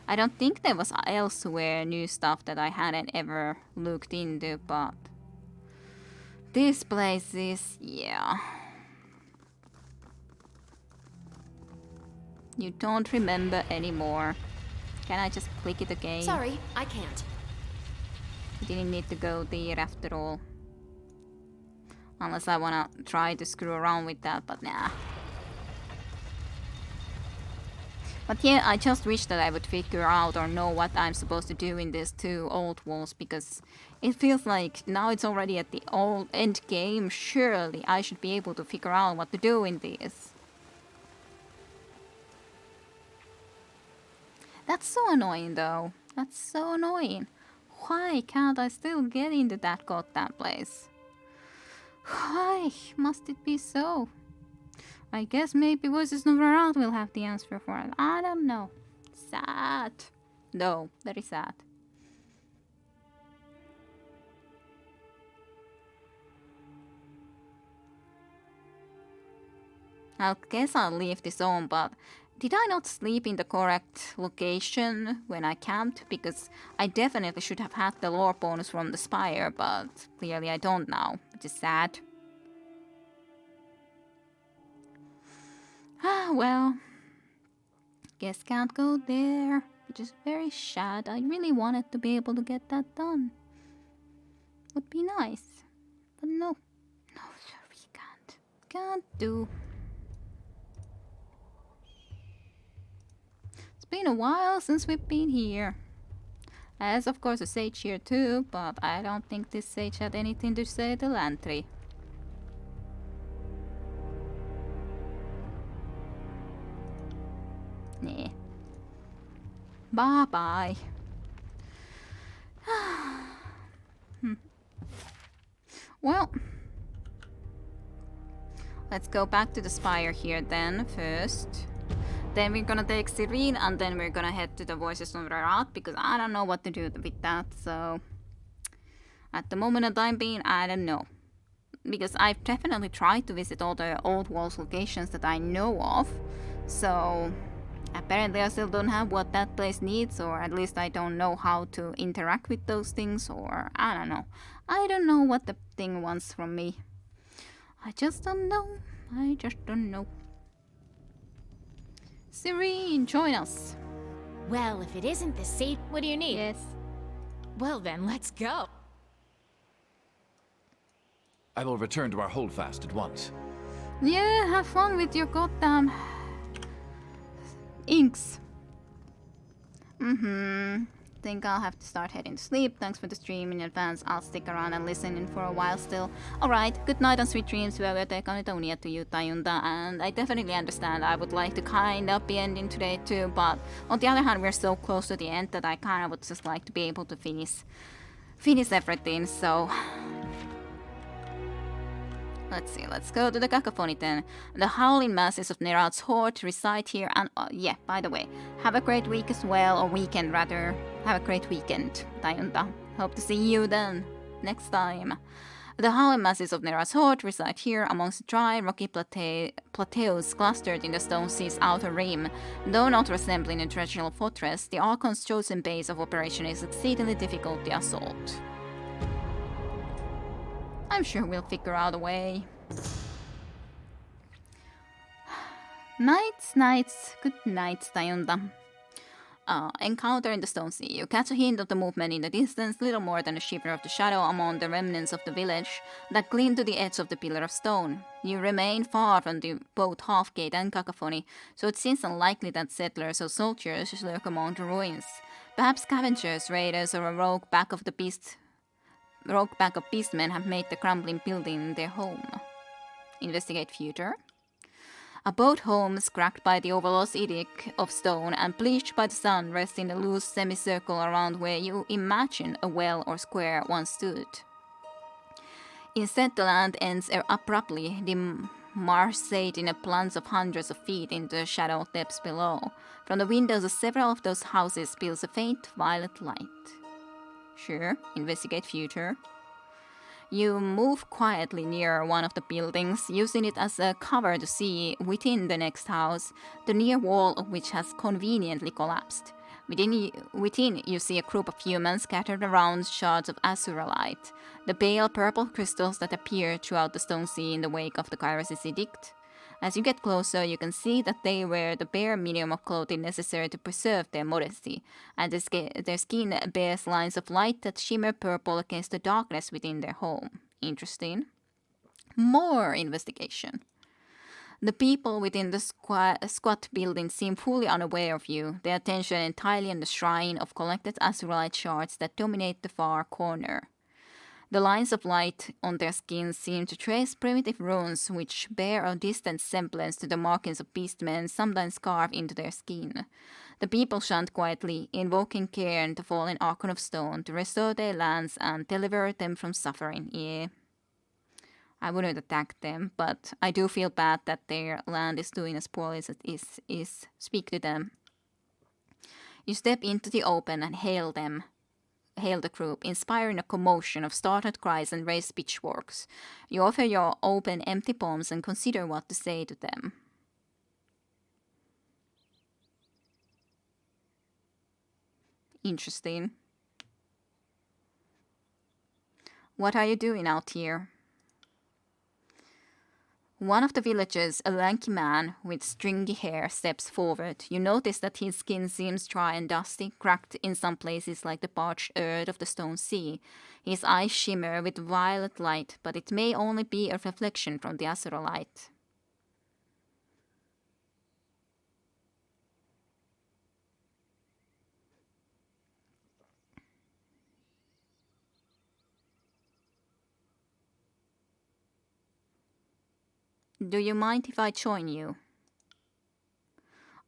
I don't think there was elsewhere new stuff that I hadn't ever looked into, but this place is, yeah. You don't remember anymore. Can I just click it again? Sorry, I can't. You didn't need to go there after all. Unless I wanna try to screw around with that, but nah. But yeah, I just wish that I would figure out or know what I'm supposed to do in these two old walls, because it feels like now it's already at the old end game. Surely I should be able to figure out what to do in this. That's so annoying though. That's so annoying. Why can't I still get into that goddamn place? Why must it be so? I guess maybe Voices of Nerat will have the answer for it. I don't know. Sad. No, very sad. I guess I'll leave this on, but did I not sleep in the correct location when I camped? Because I definitely should have had the lore bonus from the spire, but clearly I don't now, which is sad. Ah, well, guess can't go there, which is very sad. I really wanted to be able to get that done. Would be nice, but no, sir, we can't do. It's been a while since we've been here. As of course a sage here too, but I don't think this sage had anything to say to Lantry. Nah. Bye-bye. Well, let's go back to the spire here then first. Then we're gonna take Serene and then we're gonna head to the Voices of Nerat because I don't know what to do with that, so at the moment of time being, I don't know. Because I've definitely tried to visit all the old walls locations that I know of, so apparently I still don't have what that place needs, or at least I don't know how to interact with those things, or I don't know. I don't know what the thing wants from me. I just don't know. I just don't know. Serene, join us. Well, if it isn't the safe, what do you need? Yes. Well then, let's go. I will return to our holdfast at once. Yeah, have fun with your goddamn inks. Think I'll have to start heading to sleep. Thanks for the stream in advance. I'll stick around and listen in for a while still. Alright, good night and sweet dreams. Hyvää yötä ja kaunita unia to you, Tajunta. And I definitely understand. I would like to kind of be ending today too, but on the other hand, we're so close to the end that I kind of would just like to be able to finish everything, so let's see, let's go to the cacophony then. The howling masses of Nerat's horde reside here and, yeah, by the way, have a great week as well, or weekend rather. Have a great weekend, Tajunta. Hope to see you then, next time. The howling masses of Nerat's horde reside here amongst the dry, rocky plateaus clustered in the Stone Sea's outer rim. Though not resembling a traditional fortress, the Archon's chosen base of operation is exceedingly difficult to assault. I'm sure we'll figure out a way. Nights, good night, Tajunta. Encounter in the Stone Sea. You catch a hint of the movement in the distance, little more than a shiver of the shadow among the remnants of the village that cling to the edge of the pillar of stone. You remain far from both Halfgate and Cacophony, so it seems unlikely that settlers or soldiers lurk among the ruins. Perhaps scavengers, raiders, or a rogue pack of beastmen have made the crumbling building their home. Investigate future. Abode homes cracked by the Overlord's edict of stone and bleached by the sun rest in a loose semicircle around where you imagine a well or square once stood. Instead, the land ends abruptly, the marsh sate in a plunge of hundreds of feet into the shadow depths below. From the windows of several of those houses spills a faint violet light. Sure, investigate future. You move quietly near one of the buildings, using it as a cover to see within the next house, the near wall of which has conveniently collapsed. Within you see a group of humans scattered around shards of azurite, the pale purple crystals that appear throughout the Stone Sea in the wake of the Kairos' edict. As you get closer, you can see that they wear the bare minimum of clothing necessary to preserve their modesty, and their skin bears lines of light that shimmer purple against the darkness within their home. Interesting. More investigation. The people within the squat building seem fully unaware of you, their attention entirely on the shrine of collected azurite shards that dominate the far corner. The lines of light on their skins seem to trace primitive runes which bear a distant semblance to the markings of beastmen sometimes carved into their skin. The people chant quietly, invoking Cairn, the fallen Archon of Stone, to restore their lands and deliver them from suffering. Yeah. I wouldn't attack them, but I do feel bad that their land is doing as poorly as it is. Speak to them. You step into the open and hail the group, inspiring a commotion of startled cries and raised pitchforks. You offer your open, empty palms and consider what to say to them. Interesting. What are you doing out here? One of the villagers, a lanky man with stringy hair, steps forward. You notice that his skin seems dry and dusty, cracked in some places like the parched earth of the Stone Sea. His eyes shimmer with violet light, but it may only be a reflection from the azurite. Do you mind if I join you?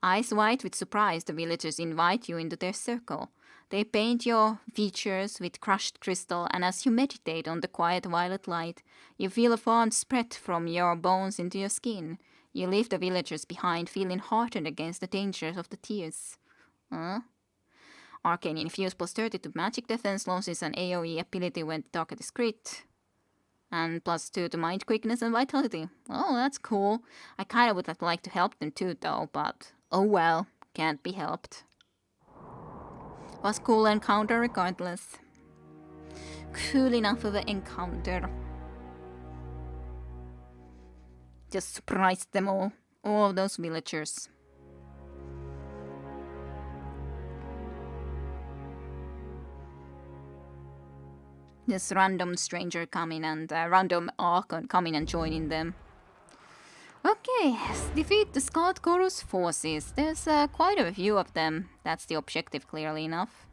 Eyes wide with surprise, the villagers invite you into their circle. They paint your features with crushed crystal, and as you meditate on the quiet violet light, you feel a warmth spread from your bones into your skin. You leave the villagers behind, feeling hardened against the dangers of the tears. Arcane Infuse +30 to magic defense launches an AoE ability when the target is crit. And +2 to mind quickness and vitality. Oh, that's cool. I kinda would have liked to help them too though, but oh well, can't be helped. Was cool encounter regardless. Cool enough of an encounter. Just surprised them all of those villagers. This random stranger coming and random Archon coming and joining them. Okay, defeat the Scout Chorus forces. There's quite a few of them. That's the objective, clearly enough.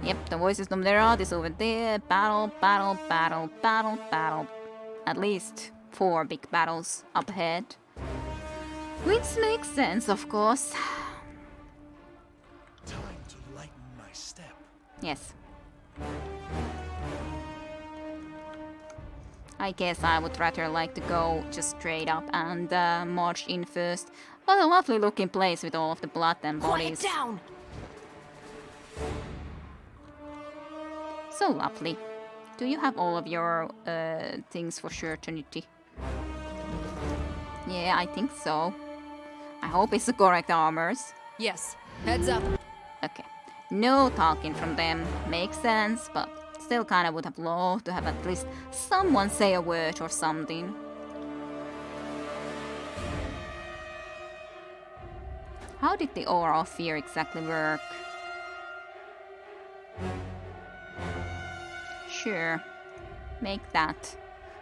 Yep, the voices of Nerat is over there. Battle, battle, battle, battle, battle. At least 4 big battles up ahead. Which makes sense, of course. Time to lighten my step. Yes. I guess I would rather like to go just straight up and march in first. What a lovely looking place with all of the blood and bodies. Quiet down! So lovely. Do you have all of your things for certainty? Yeah, I think so. I hope it's the correct armors. Yes. Heads up. Okay. No talking from them. Makes sense, but still kinda would have loved to have at least someone say a word or something. How did the aura of fear exactly work? Sure. Make that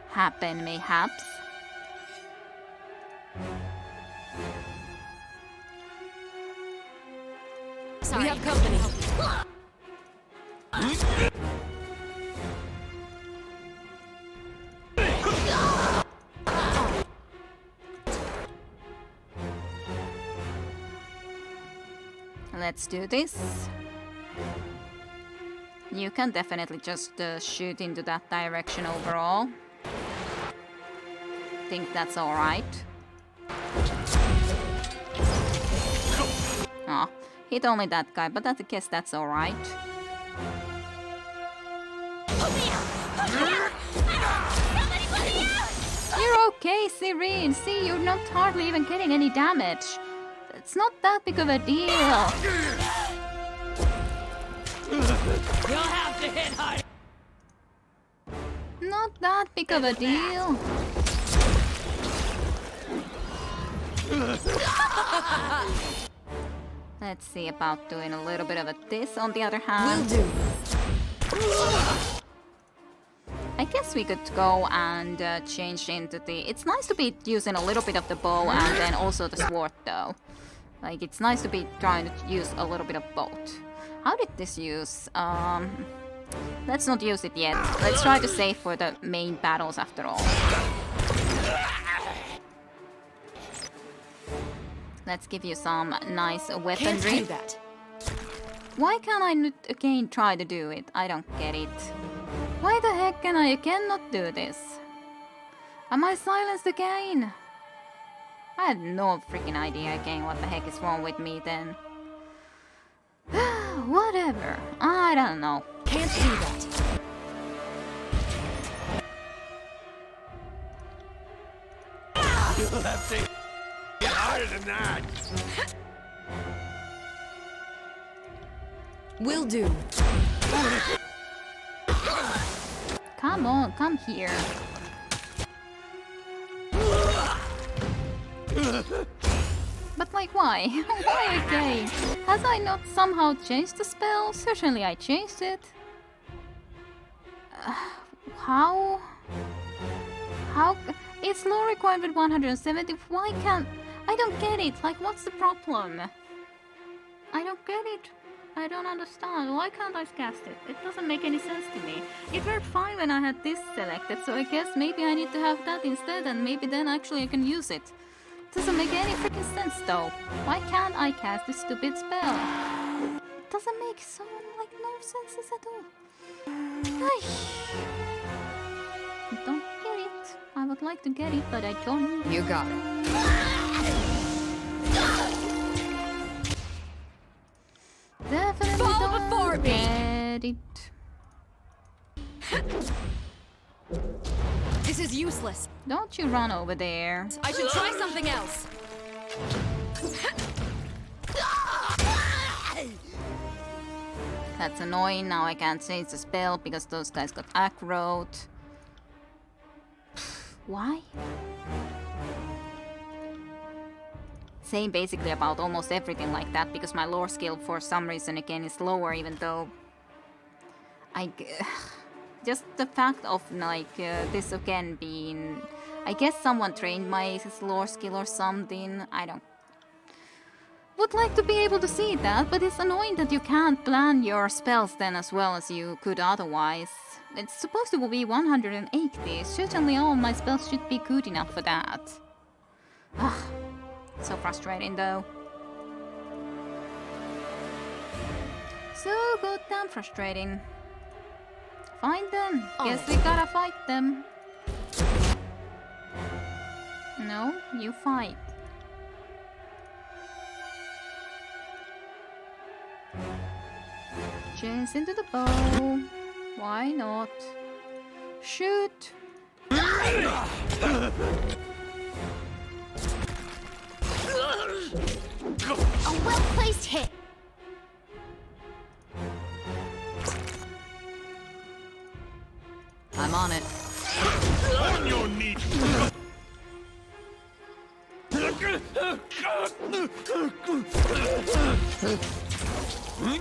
happen, mayhaps. We have company. Let's do this. You can definitely just shoot into that direction overall. Think that's alright. Aw, hit only that guy, but I guess that's alright. You're okay, Serene. See, you're not hardly even getting any damage. It's not that big of a deal. You'll have to hit hard. Not that big of a deal. Let's see about doing a little bit of this on the other hand. Will do. I guess we could go and change into the... It's nice to be using a little bit of the bow and then also the sword though. Like, it's nice to be trying to use a little bit of both. How did this use? Let's not use it yet. Let's try to save for the main battles after all. Let's give you some nice weaponry. Can't do that. Why can't I not again try to do it? I don't get it. Why the heck can I cannot do this? Am I silenced again? I have no freaking idea again what the heck is wrong with me then. Whatever. I don't know. Can't do that. You'll have to get harder than that. Will do. Come on, come here. But like, why? Why again? Has I not somehow changed the spell? Certainly I changed it. How? How? It's low required with 170. Why can't... I don't get it. Like, what's the problem? I don't get it. I don't understand. Why can't I cast it? It doesn't make any sense to me. It worked fine when I had this selected, so I guess maybe I need to have that instead, and maybe then actually I can use it. Doesn't make any freaking sense though. Why can't I cast this stupid spell? It doesn't make so like no sense at all. Ay. I don't get it. I would like to get it, but I don't. You got it. Definitely Fall don't before me. get it. This is useless. Don't you run over there. I should try something else. That's annoying. Now I can't change the spell because those guys got aggroed. Why? Same basically about almost everything like that because my lore skill for some reason again is lower even though just the fact of like this again being I guess someone trained my lore skill or something. I don't would like to be able to see that, but it's annoying that you can't plan your spells then as well as you could otherwise. It's supposed to be 180. Certainly all my spells should be good enough for that. Ugh. So frustrating though. So goddamn frustrating. Find them. Guess we gotta fight them. No, you fight. Chase into the bow. Why not? Shoot! A well-placed hit. I'm on it. On your knees.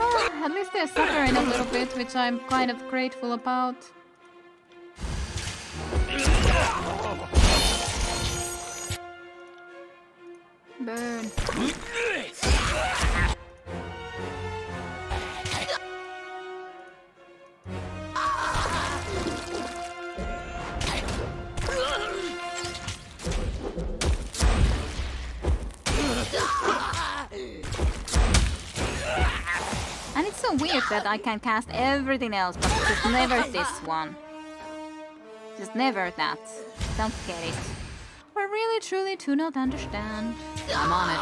Oh, at least they're suffering a little bit, which I'm kind of grateful about. Burn. And it's so weird that I can cast everything else, but just never this one. Just never that. Don't get it. I really truly do not understand. I'm on it.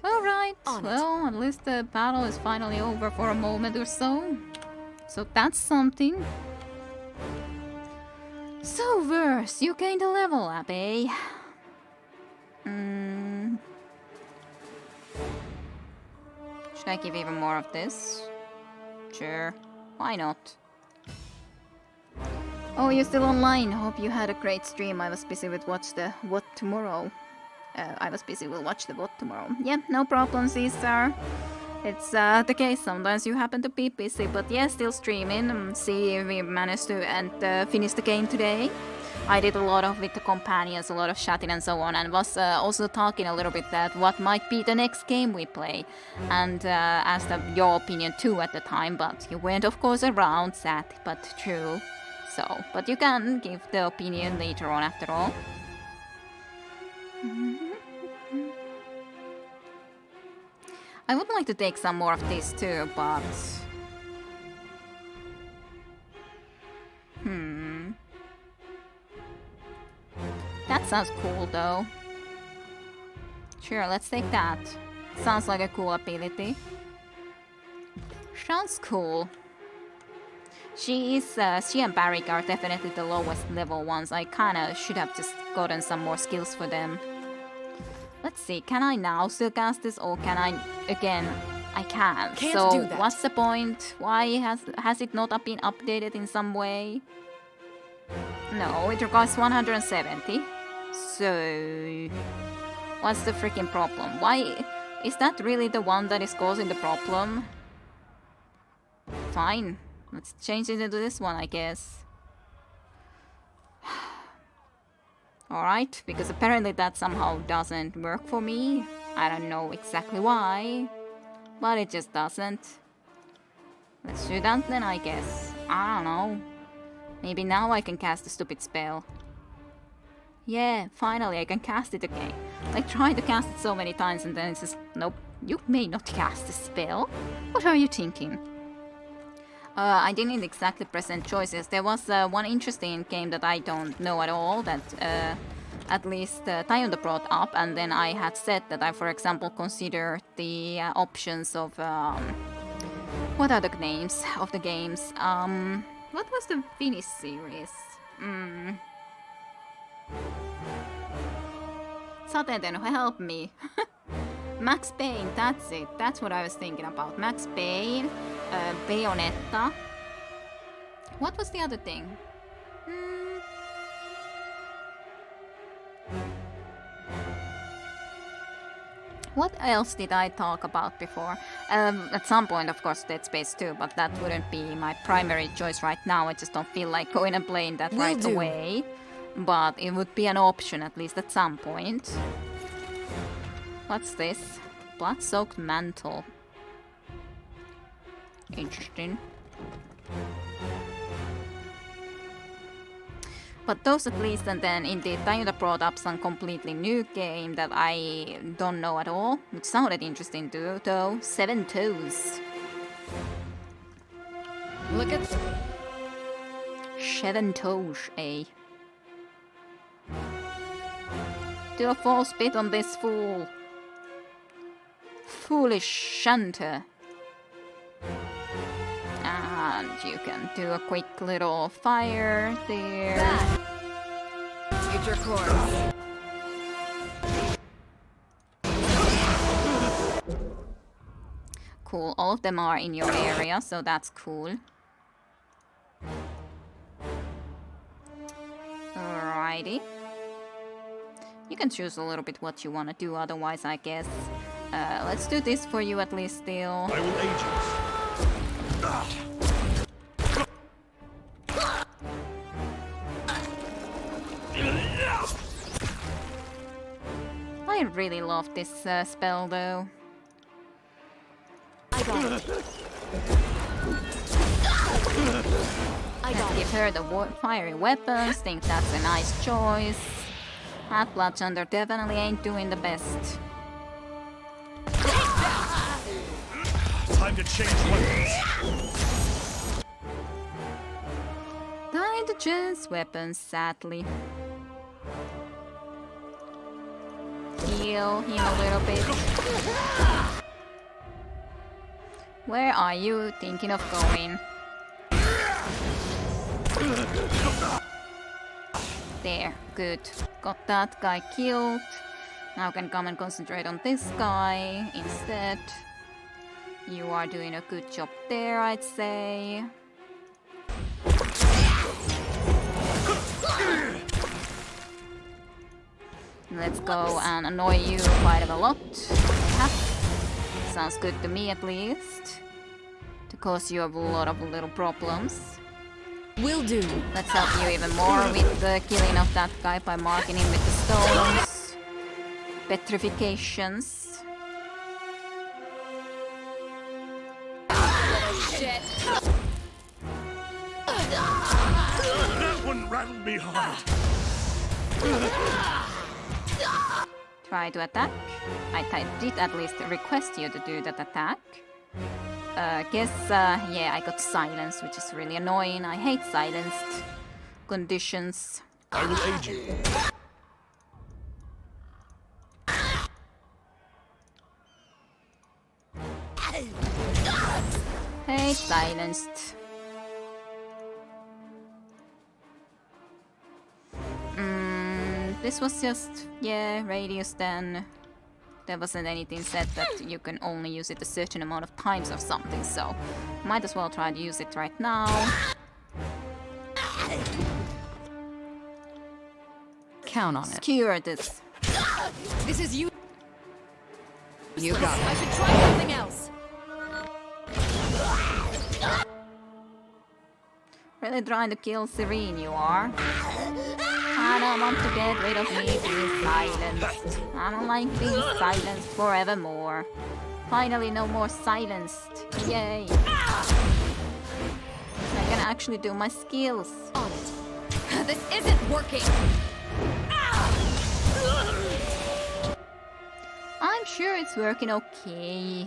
Alright, well, at least the battle is finally over for a moment or so. So that's something. So, Verse, you gained a level up, eh? Should I give even more of this? Sure, why not? Oh, you're still online. Hope you had a great stream. I was busy with watch the what tomorrow. I was busy with watch the what tomorrow. Yeah, no problem, Caesar. It's the case. Sometimes you happen to be busy, but yeah, still streaming. See if we managed to finish the game today. I did a lot of with the companions, a lot of chatting and so on, and was also talking a little bit that what might be the next game we play, and asked your opinion too at the time, but you weren't of course around, sad but true. So, but you can give the opinion later on after all. I would like to take some more of this too, but... That sounds cool though. Sure, let's take that. Sounds like a cool ability. Sounds cool. She and Barrick are definitely the lowest level ones. I kinda should have just gotten some more skills for them. Let's see, can I now still cast this or can I again? I can't. Can't do that. What's the point? Why has it not been updated in some way? No, it requires 170. So what's the freaking problem? Why is that really the one that is causing the problem? Fine. Let's change it into this one, I guess. Alright, because apparently that somehow doesn't work for me. I don't know exactly why, but it just doesn't. Let's do that then, I guess. I don't know. Maybe now I can cast the stupid spell. Yeah, finally I can cast it again. I tried to cast it so many times and then it says, nope, you may not cast a spell. What are you thinking? I didn't exactly present choices. There was one interesting game that I don't know at all that at least Tyranny brought up, and then I had said that I, for example, consider the options of what are the names of the games? What was the Finnish series? Sateentenno, help me. Max Payne, that's it. That's what I was thinking about. Max Payne, Bayonetta. What was the other thing? What else did I talk about before? At some point, of course, Dead Space 2, but that wouldn't be my primary choice right now. I just don't feel like going and playing that right away. But it would be an option, at least at some point. What's this? Blood-soaked mantle. Interesting. But those at least, and then indeed Tyranny brought up some completely new game that I don't know at all, which sounded interesting too, though. 7 Toes. Look at... 7 Toes, eh? Do a false bit on this fool. Foolish shunter. And you can do a quick little fire there. Future course. Cool, all of them are in your area, so that's cool. Alrighty. You can choose a little bit what you want to do, otherwise I guess. Let's do this for you at least still. I will aid you. I really love this spell though. I got it. Let's give her the fiery weapons, think that's a nice choice. That Blood Thunder definitely ain't doing the best. Time to change weapons. Time to choose weapons, sadly. Heal him a little bit. Where are you thinking of going? There, good. Got that guy killed. Now can come and concentrate on this guy instead. You are doing a good job there, I'd say. Let's go and annoy you quite a lot. Sounds good to me at least. To cause you a lot of little problems. Will do. Let's help you even more with the killing of that guy by marking him with the stones. Petrifications. Shit. That one rattled me hard. Try to attack. I did at least request you to do that attack. Yeah, I got silence, which is really annoying. I hate silenced conditions. I will aid you. Hate silenced. This was just, yeah, radius then. There wasn't anything said that you can only use it a certain amount of times or something, so might as well try to use it right now. Count on it. Skewer this. This is you. You got it. I should try something else. Really trying to kill Serene, you are. I don't want to get rid of me being silenced. I don't like being silenced forevermore. Finally, no more silenced. Yay. I can actually do my skills. On it. This isn't working. sure it's working okay.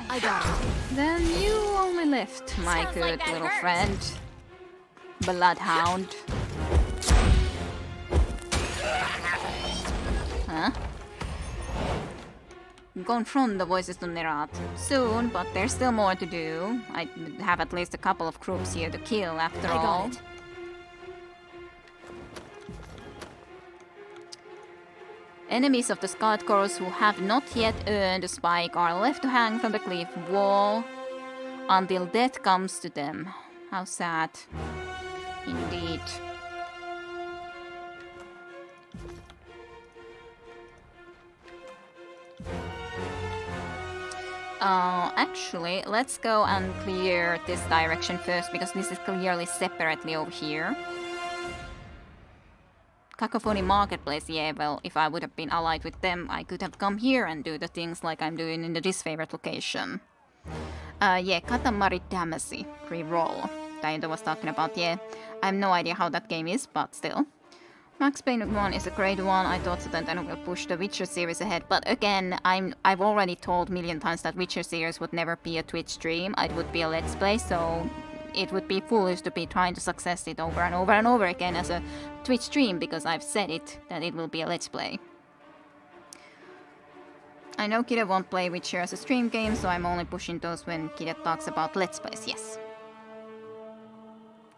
I got it. Then you only left, my Sounds good like that little hurt. friend. Bloodhound. Huh? Confront the voices to Nerat. Soon, but there's still more to do. I have at least a couple of groups here to kill after I all. got it. Enemies of the Scarred Chorus who have not yet earned a spike are left to hang from the cliff wall until death comes to them. How sad. Indeed. Actually, let's go and clear this direction first, because this is clearly separately over here. Cacophony Marketplace, yeah, well, if I would have been allied with them, I could have come here and do the things like I'm doing in the disfavored location. Yeah, Katamari Damacy, re-roll. Daido was talking about, yeah. I have no idea how that game is, but still. Max Payne 1 is a great one. I thought so, then will push the Witcher series ahead. But again, I've already told a million times that Witcher series would never be a Twitch stream. It would be a Let's Play, so it would be foolish to be trying to success it over and over and over again as a Twitch stream, because I've said it, that it will be a Let's Play. I know Kiddo won't play Witcher as a stream game, so I'm only pushing those when Kiddo talks about Let's Plays, yes.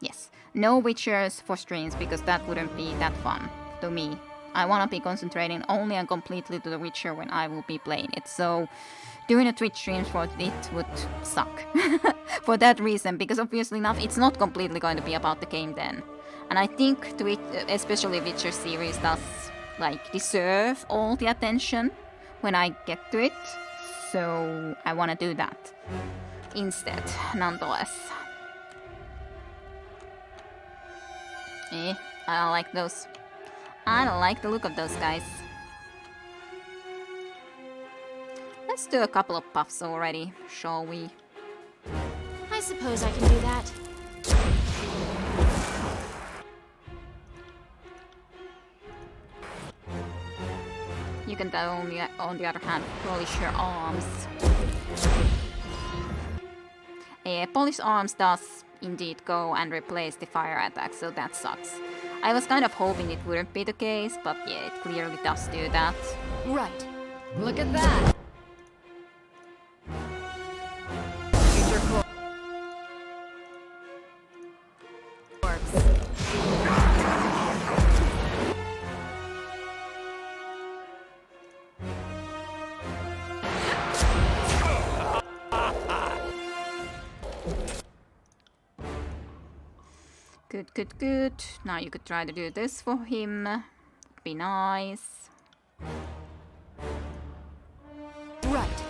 Yes. No Witchers for streams, because that wouldn't be that fun to me. I wanna be concentrating only and completely to the Witcher when I will be playing it, so doing a Twitch stream for it would suck. For that reason, because obviously enough, it's not completely going to be about the game then. And I think Twitch, especially Witcher series, does like deserve all the attention when I get to it, so I wanna do that instead, nonetheless. I don't like those. I don't like the look of those guys. Let's do a couple of puffs already, shall we? I suppose I can do that. You can on the other hand, polish your arms. Yeah, polish arms does indeed go and replace the fire attack, so that sucks. I was kind of hoping it wouldn't be the case, but yeah, it clearly does do that. Right. Look at that! Future corpse. Good, good, good. Now you could try to do this for him. Be nice. Right.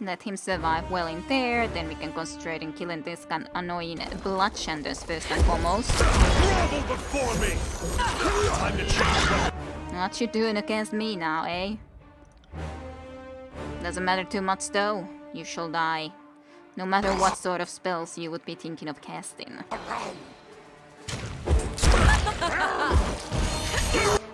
Let him survive well in there, then we can concentrate on killing this annoying bloodshenders first and foremost. Grovel before me! Time to change. What you doing against me now, eh? Doesn't matter too much though. You shall die. No matter what sort of spells you would be thinking of casting.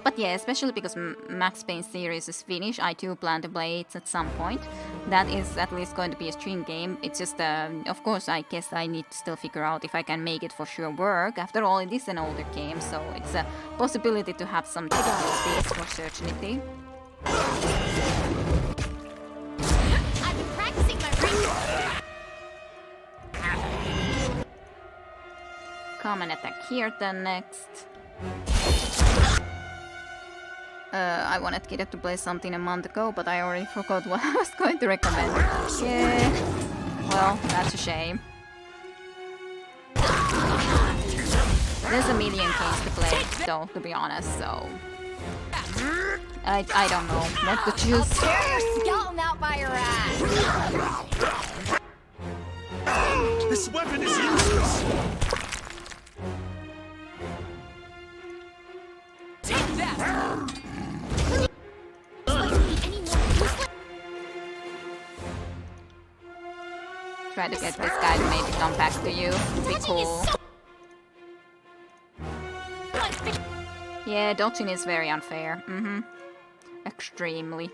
But yeah, especially because Max Payne series is finished, I do plan to play it at some point. That is at least going to be a stream game. It's just, of course, I guess I need to still figure out if I can make it for sure work. After all, it is an older game, so it's a possibility to have some difficulties for certainty. I've been practicing my range. Come and attack here then next. I wanted Kiddo to play something a month ago, but I already forgot what I was going to recommend. Yeah. Well, that's a shame. There's a million games to play, though, to be honest, so... I don't know what to choose. Tear your skeleton out by your ass! This weapon is useless! Take that! try to get this guy to maybe come back to you. It'd be cool. Yeah, dodging is very unfair. Extremely.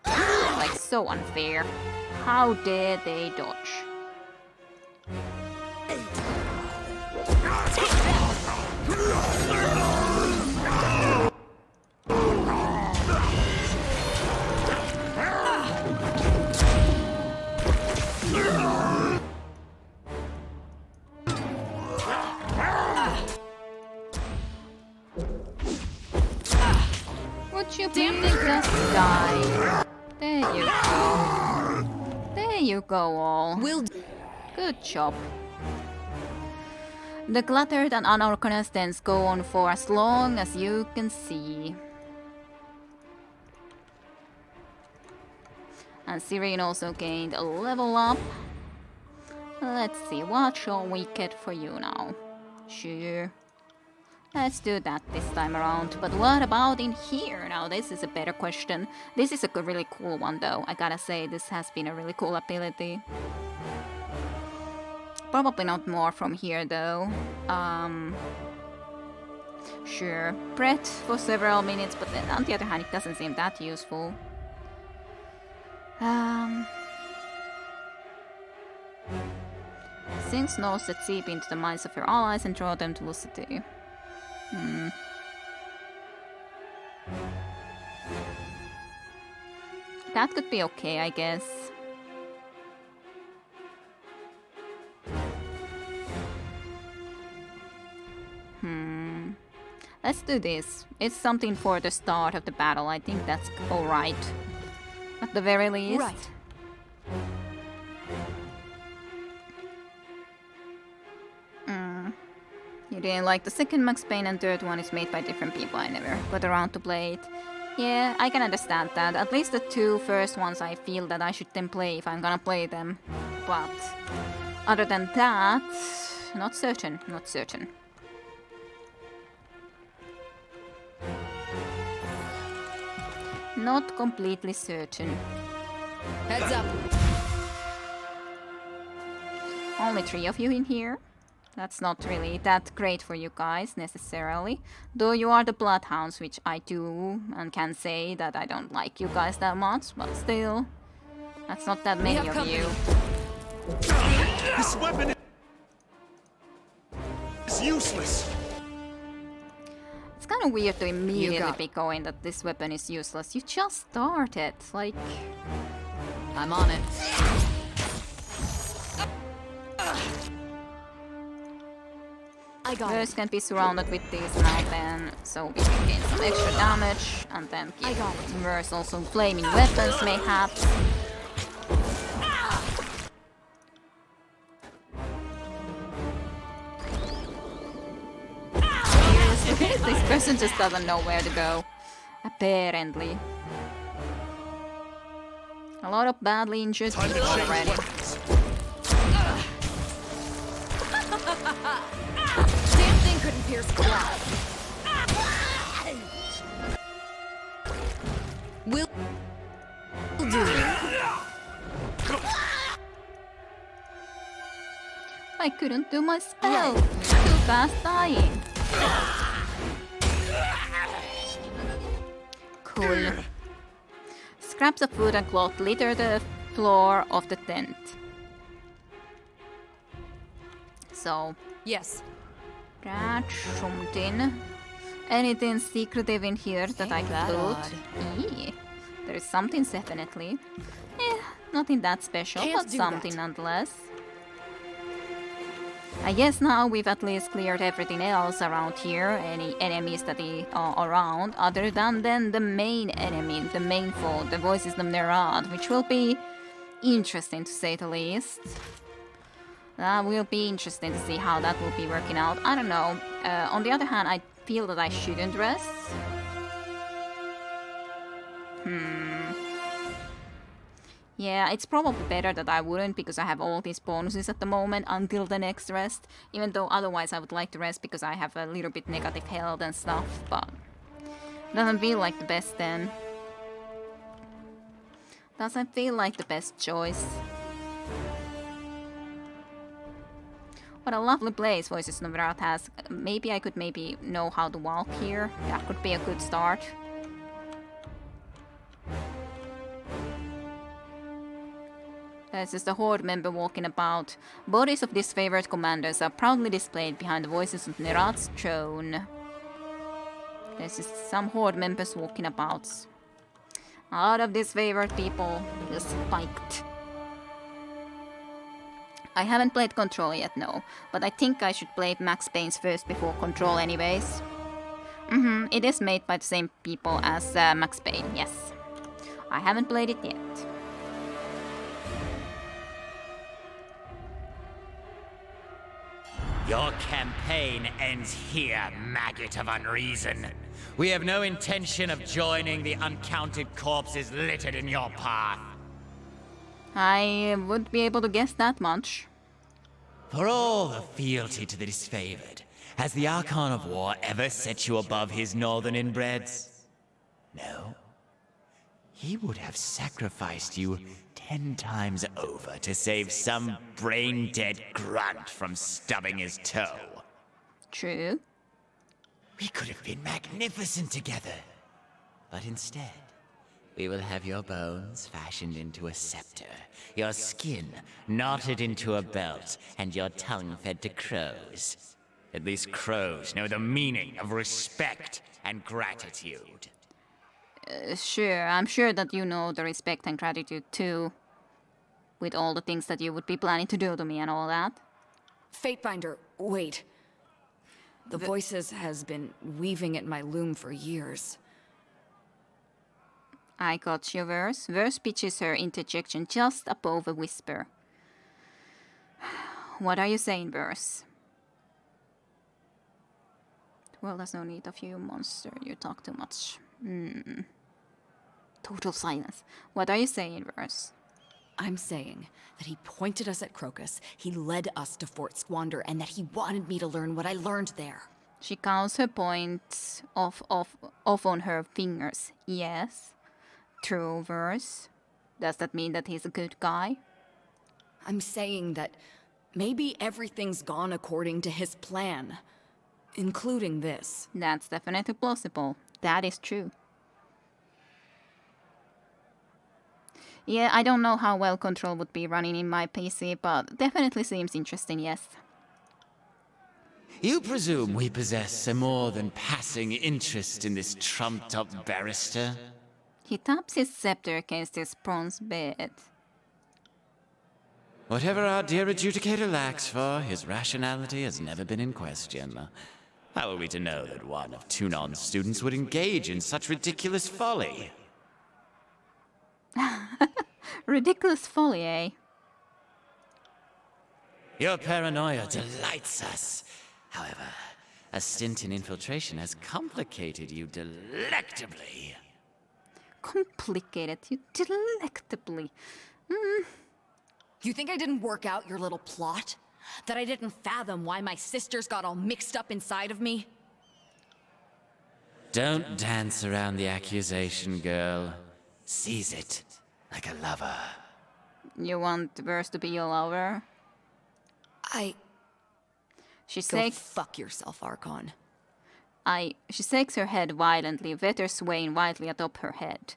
Like, so unfair. How dare they dodge? Would you please just die? There you go. There you go, all. Good job. The cluttered and unorganized dance go on for as long as you can see. And Sirin also gained a level up. Let's see, what shall we get for you now? Sure. Let's do that this time around. But what about in here? Now, this is a better question. This is a really cool one, though. I gotta say, this has been a really cool ability. Probably not more from here, though. Sure. Breath for several minutes, but then on the other hand, it doesn't seem that useful. Sings notes that seep into the minds of your allies and draw them to lucidity. That could be okay, I guess. Let's do this. It's something for the start of the battle. I think that's alright. At the very least. Right. You didn't like the second Max Payne and third one is made by different people. I never got around to play it. Yeah, I can understand that. At least the two first ones I feel that I should then play if I'm gonna play them. But other than that, not certain, not certain. Not completely certain. Heads up. Only 3 of you in here. That's not really that great for you guys, necessarily. Though you are the Bloodhounds, which I do and can say that I don't like you guys that much, but still. That's not that many of you. This weapon is useless! It's kind of weird to immediately be going that this weapon is useless. You just started, like... I'm on it. I got First it. can be surrounded with these now then, so we can gain some extra damage, and then I got it. Verse also flaming weapons mayhaps. This person just doesn't know where to go, apparently. A lot of badly injured people already. Damn thing couldn't pierce glass. Will do. I couldn't do my spell. Too fast dying. Cool. Scraps of food and cloth litter the floor of the tent. So, Yes. that's something. Anything secretive in here that I that could odd? loot? There is something definitely. Nothing that special, Can't but do something that. nonetheless. I guess now we've at least cleared everything else around here, any enemies that are around, other than then the main enemy, the main foe, the voices of Nerat, which will be interesting to say the least. That will be interesting to see how that will be working out. I don't know. On the other hand, I feel that I shouldn't rest. Yeah, it's probably better that I wouldn't because I have all these bonuses at the moment until the next rest. Even though otherwise I would like to rest because I have a little bit negative health and stuff, but doesn't feel like the best then. Doesn't feel like the best choice. What a lovely place Voices of Nerat has. Maybe I could know how to walk here. That could be a good start. This is the Horde member walking about. Bodies of disfavored commanders are proudly displayed behind the Voices of Nerat's throne. There's just some Horde members walking about. A lot of disfavored people just spiked. I haven't played Control yet, no. But I think I should play Max Payne's first before Control anyways. It is made by the same people as Max Payne, yes. I haven't played it yet. Your campaign ends here, maggot of unreason. We have no intention of joining the uncounted corpses littered in your path. I would be able to guess that much. For all the fealty to the disfavored, has the Archon of War ever set you above his northern inbreds? No? He would have sacrificed you 10 times over to save some brain-dead grunt from stubbing his toe. True. We could have been magnificent together. But instead, we will have your bones fashioned into a scepter, your skin knotted into a belt, and your tongue fed to crows. At least crows know the meaning of respect and gratitude. Sure, I'm sure that you know the respect and gratitude too. With all the things that you would be planning to do to me and all that. Fatebinder, wait. The Voices has been weaving at my loom for years. I got your verse. Verse pitches her interjection just above a whisper. What are you saying, verse? Well, there's no need of you, monster. You talk too much. Total silence. What are you saying, verse? I'm saying that he pointed us at Crocus, he led us to Fort Squander, and that he wanted me to learn what I learned there. She counts her points off on her fingers. Yes. True, verse. Does that mean that he's a good guy? I'm saying that maybe everything's gone according to his plan, including this. That's definitely plausible. That is true. Yeah, I don't know how well Control would be running in my PC, but definitely seems interesting, yes. You presume we possess a more than passing interest in this trumped-up barrister? He taps his scepter against his bronze bed. Whatever our dear adjudicator lacks for, his rationality has never been in question. How are we to know that one of Tunon's students would engage in such ridiculous folly? Ridiculous folly, eh? Your paranoia delights us. However, a stint in infiltration has complicated you delectably. Complicated you delectably. You think I didn't work out your little plot? That I didn't fathom why my sisters got all mixed up inside of me? Don't dance around the accusation, girl. Seize it like a lover. You want Verse to be your lover? She Go shakes. fuck yourself, Archon. She shakes her head violently, feathers swaying wildly atop her head.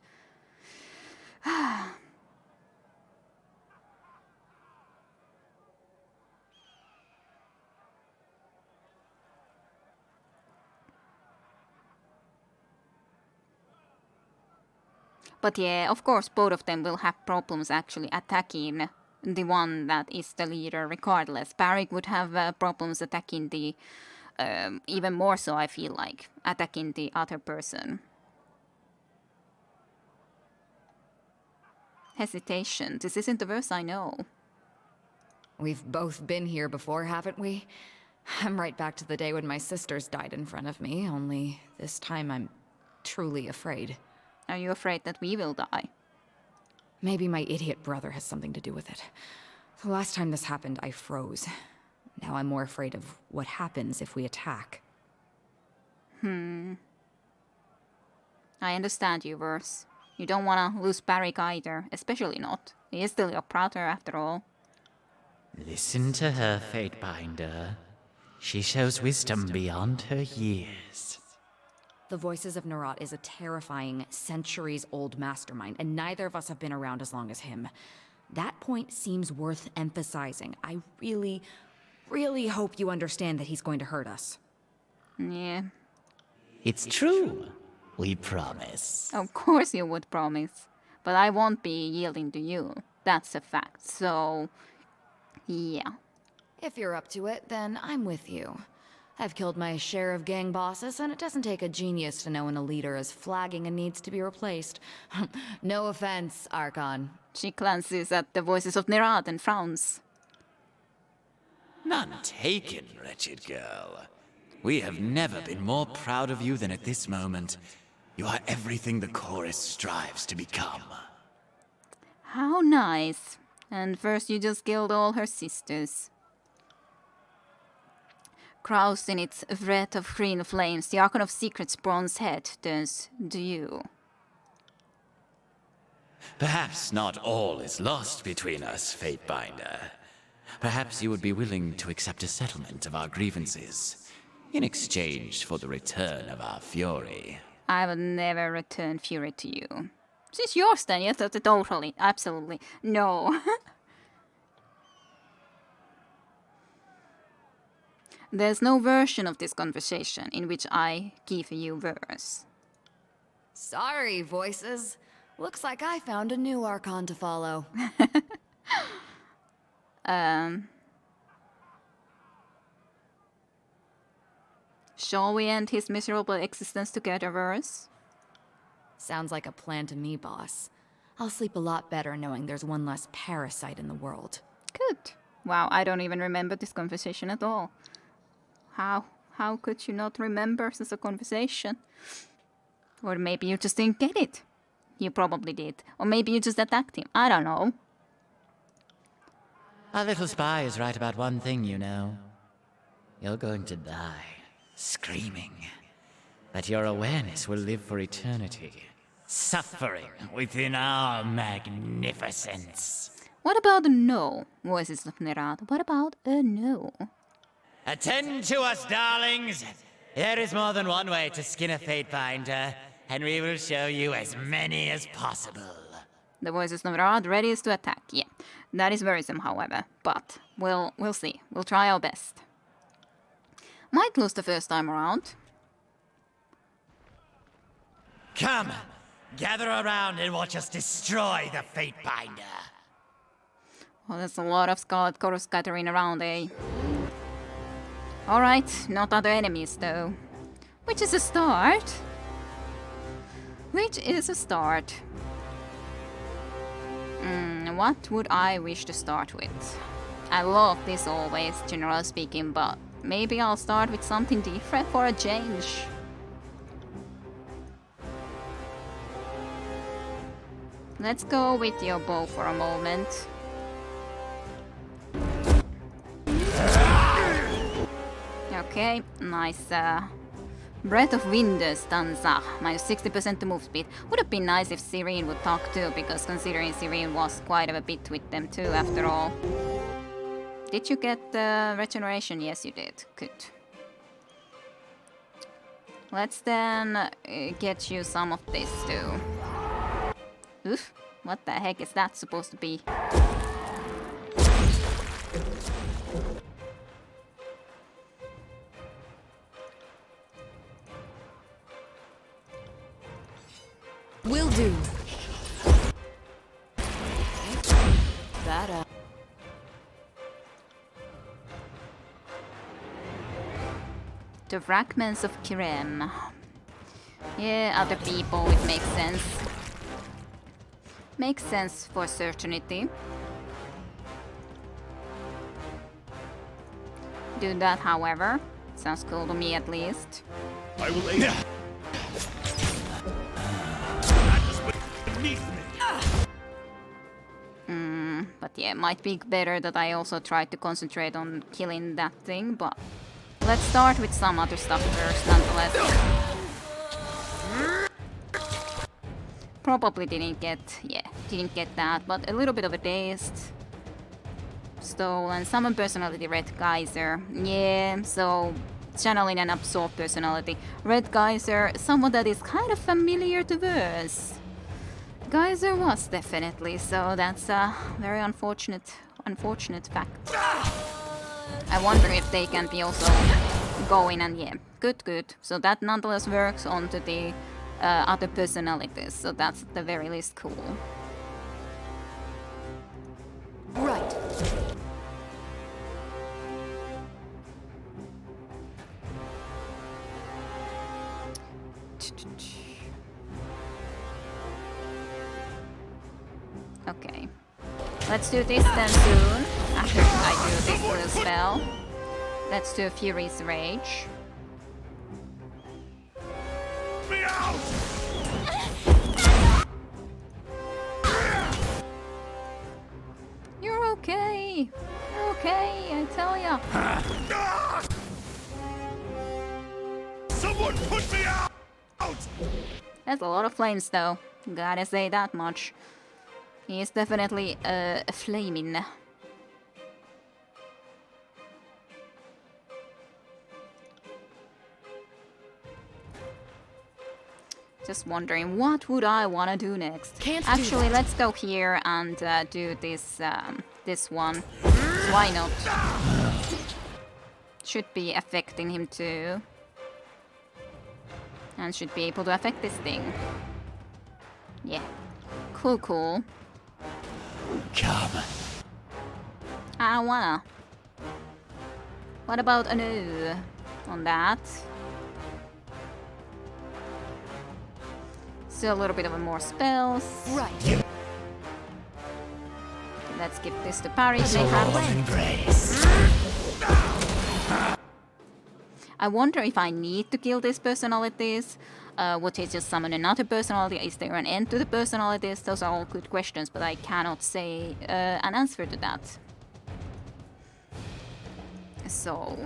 But yeah, of course, both of them will have problems actually attacking the one that is the leader regardless. Barrick would have problems attacking the, even more so I feel like, attacking the other person. Hesitation. This isn't the verse I know. We've both been here before, haven't we? I'm right back to the day when my sisters died in front of me, only this time I'm truly afraid. Are you afraid that we will die? Maybe my idiot brother has something to do with it. The last time this happened, I froze. Now I'm more afraid of what happens if we attack. I understand you, Verse. You don't want to lose Barrick either, especially not. He is still your brother after all. Listen to her, Fatebinder. She shows wisdom beyond her years. The Voices of Nerat is a terrifying, centuries-old mastermind, and neither of us have been around as long as him. That point seems worth emphasizing. I really, really hope you understand that he's going to hurt us. Yeah. It's true. We promise. Of course you would promise. But I won't be yielding to you. That's a fact. So, yeah. If you're up to it, then I'm with you. I've killed my share of gang bosses, and it doesn't take a genius to know when a leader is flagging and needs to be replaced. No offense, Archon. She glances at the Voices of Nerat and frowns. None taken, wretched girl. We have never been more proud of you than at this moment. You are everything the chorus strives to become. How nice. And first you just killed all her sisters. Crossed in its wreath of green flames, the Archon of Secret's bronze head turns to you. Perhaps not all is lost between us, Fatebinder. Perhaps you would be willing to accept a settlement of our grievances in exchange for the return of our fury. I would never return fury to you. Since yours then, yes, totally, absolutely. No. There's no version of this conversation in which I give you verse. Sorry, Voices. Looks like I found a new Archon to follow. Shall we end his miserable existence together, verse? Sounds like a plan to me, boss. I'll sleep a lot better knowing there's one less parasite in the world. Good. Wow, I don't even remember this conversation at all. How could you not remember such a conversation? Or maybe you just didn't get it. You probably did. Or maybe you just attacked him. I don't know. Our little spy is right about one thing, you know. You're going to die, screaming. But your awareness will live for eternity, suffering within our magnificence. What about a no, Voices of Nerat? What about a no? Attend to us, darlings! There is more than one way to skin a Fatebinder, and we will show you as many as possible. The Voices of Nerat ready to attack, yeah. That is worrisome, however, but we'll see. We'll try our best. Might lose the first time around. Come, gather around and watch us destroy the Fatebinder. Well, there's a lot of Scarlet Chorus scattering around, eh? Alright, not other enemies though. Which is a start. Which is a start. What would I wish to start with? I love this always, generally speaking, but maybe I'll start with something different for a change. Let's go with your bow for a moment. Okay, nice. Breath of Wind stanza, minus 60% to move speed. Would have been nice if Serene would talk too, because considering Serene was quite a bit with them too, after all. Did you get regeneration? Yes, you did. Good. Let's then get you some of this too. Oof, what the heck is that supposed to be? Will do. That, The fragments of Kirem. Yeah, other people, it makes sense. Makes sense for certainty. Do that, however. Sounds cool to me at least. I will aid. But yeah, it might be better that I also try to concentrate on killing that thing, but let's start with some other stuff first, nonetheless. Probably didn't get that, but a little bit of a taste. Stolen. Summon personality, Red Geyser. Yeah, so channeling and absorb personality. Red Geyser, someone that is kind of familiar to us. Geyser was definitely, so that's a very unfortunate fact. I wonder if they can be also going and yeah, good. So that nonetheless works onto the other personalities, so that's at the very least cool. Right. Okay. Let's do this then soon. After I do this little spell. Let's do Fury's Rage. Me out! You're okay. You're okay, I tell ya. Someone put me out! That's a lot of flames though. Gotta say that much. He is definitely a flaming. Just wondering, what would I want to do next? Actually, let's go here and do this this one. Why not? Should be affecting him too. And should be able to affect this thing. Yeah. Cool. Come. I wanna. What about a no on that? Still a little bit of more spells. Right. Let's give this to Parry. Embrace. I wonder if I need to kill these personalities. Would he just summon another personality? Is there an end to the personalities? Those are all good questions, but I cannot say an answer to that. So...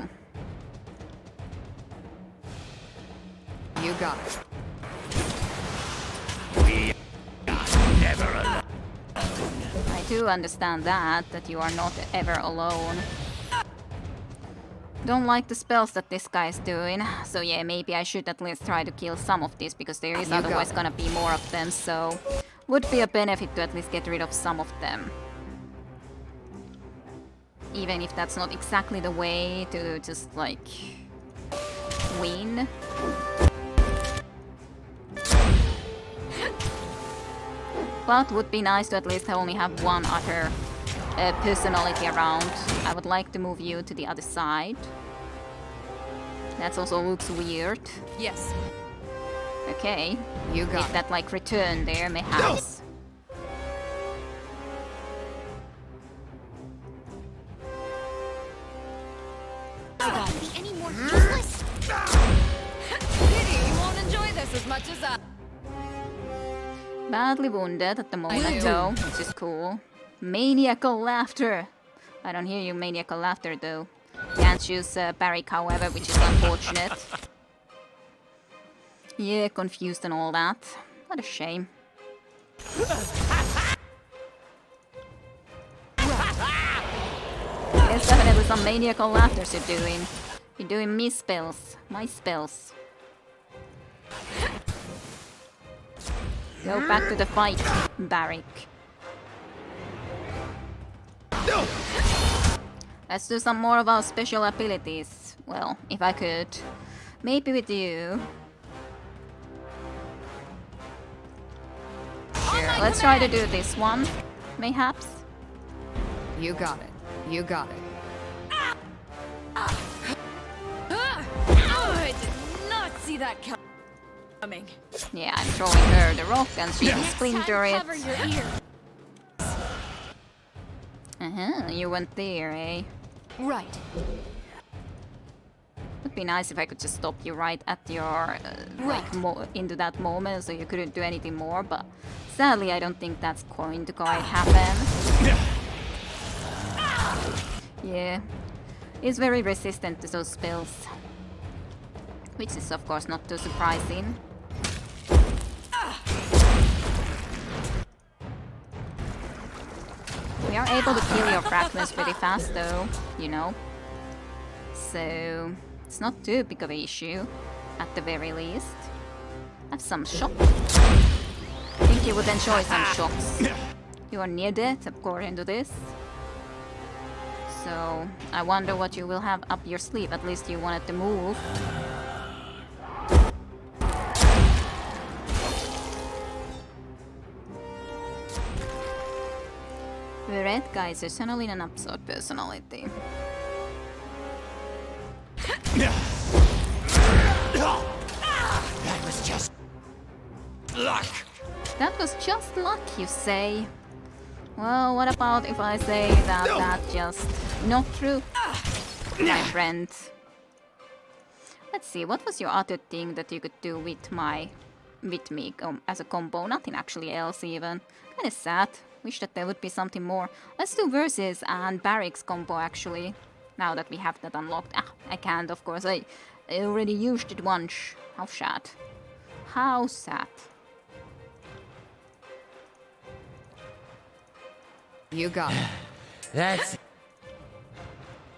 You got it. We are never alone. I do understand that you are not ever alone. Don't like the spells that this guy is doing, so yeah, maybe I should at least try to kill some of these, because there is otherwise gonna be more of them, so would be a benefit to at least get rid of some of them. Even if that's not exactly the way to just, like, win. But would be nice to at least only have one other personality around. I would like to move you to the other side. That also looks weird. Yes. Okay. You got If that like return there, perhaps. Any more useless? Pity you won't enjoy this as much as I. Badly wounded at the moment though, which is cool. Maniacal laughter. I don't hear you maniacal laughter though. Can't choose Barrick however, which is unfortunate. Yeah, confused and all that. What a shame. There's definitely some maniacal laughters you're doing. You're doing me spells. My spells. Go back to the fight, Barrick. Let's do some more of our special abilities. Well, if I could. Maybe with you. Sure, let's try to do this one. Mayhaps. You got it. You got it. I did not see that coming. Yeah, I'm throwing her the rock and she can splinter it. Cover your ears. You went there, eh? Right. Would be nice if I could just stop you right at your like into that moment, so you couldn't do anything more. But sadly, I don't think that's going to quite happen. Yeah, it's very resistant to those spells, which is of course not too surprising. We are able to kill your fragments pretty fast though, you know. So it's not too big of an issue, at the very least. Have some shock. I think you would enjoy some shocks. You are near death according to this. So I wonder what you will have up your sleeve. At least you wanted to move. The red guys are certainly an absurd personality. That was just luck. That was just luck, you say? Well, what about if I say that that's just not true, my friend? Let's see, what was your other thing that you could do with me as a combo? Nothing actually else even. Kinda sad. Wish that there would be something more. Let's do versus and barracks combo actually. Now that we have that unlocked. Ah, I can't, of course. I already used it once. How sad. How sad. You got it. That's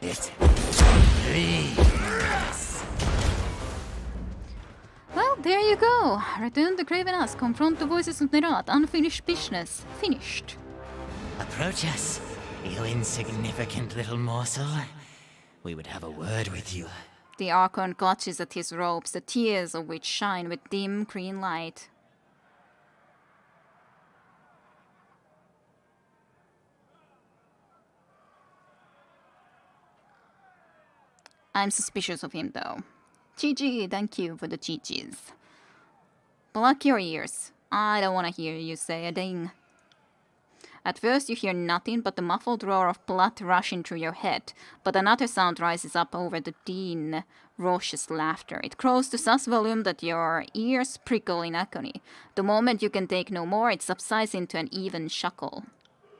it. Please. Well, there you go. Return to Craven Us. Confront the voices of Nerat. Unfinished business. Finished. Approach us, you insignificant little morsel. We would have a word with you. The Archon clutches at his robes, the tears of which shine with dim green light. I'm suspicious of him, though. GG, thank you for the GGs. Block your ears. I don't want to hear you say a thing. At first you hear nothing but the muffled roar of blood rushing through your head, but another sound rises up over the din, raucous laughter. It grows to such volume that your ears prickle in agony. The moment you can take no more, it subsides into an even chuckle.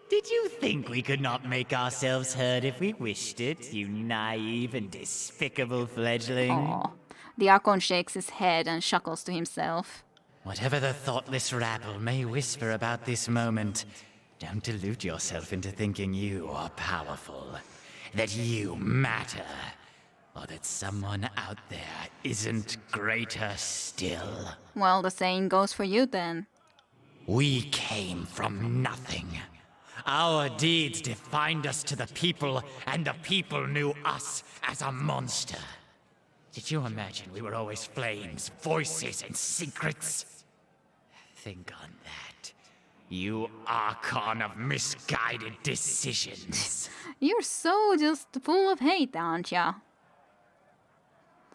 Did you think we could not make ourselves heard if we wished it, you naive and despicable fledgling? Aw. The Archon shakes his head and chuckles to himself. Whatever the thoughtless rabble may whisper about this moment, don't delude yourself into thinking you are powerful, that you matter, or that someone out there isn't greater still. Well, the saying goes for you then. We came from nothing. Our deeds defined us to the people, and the people knew us as a monster. Did you imagine we were always flames, voices, and secrets? Think on that. You Archon of misguided decisions. You're so just full of hate, aren't ya?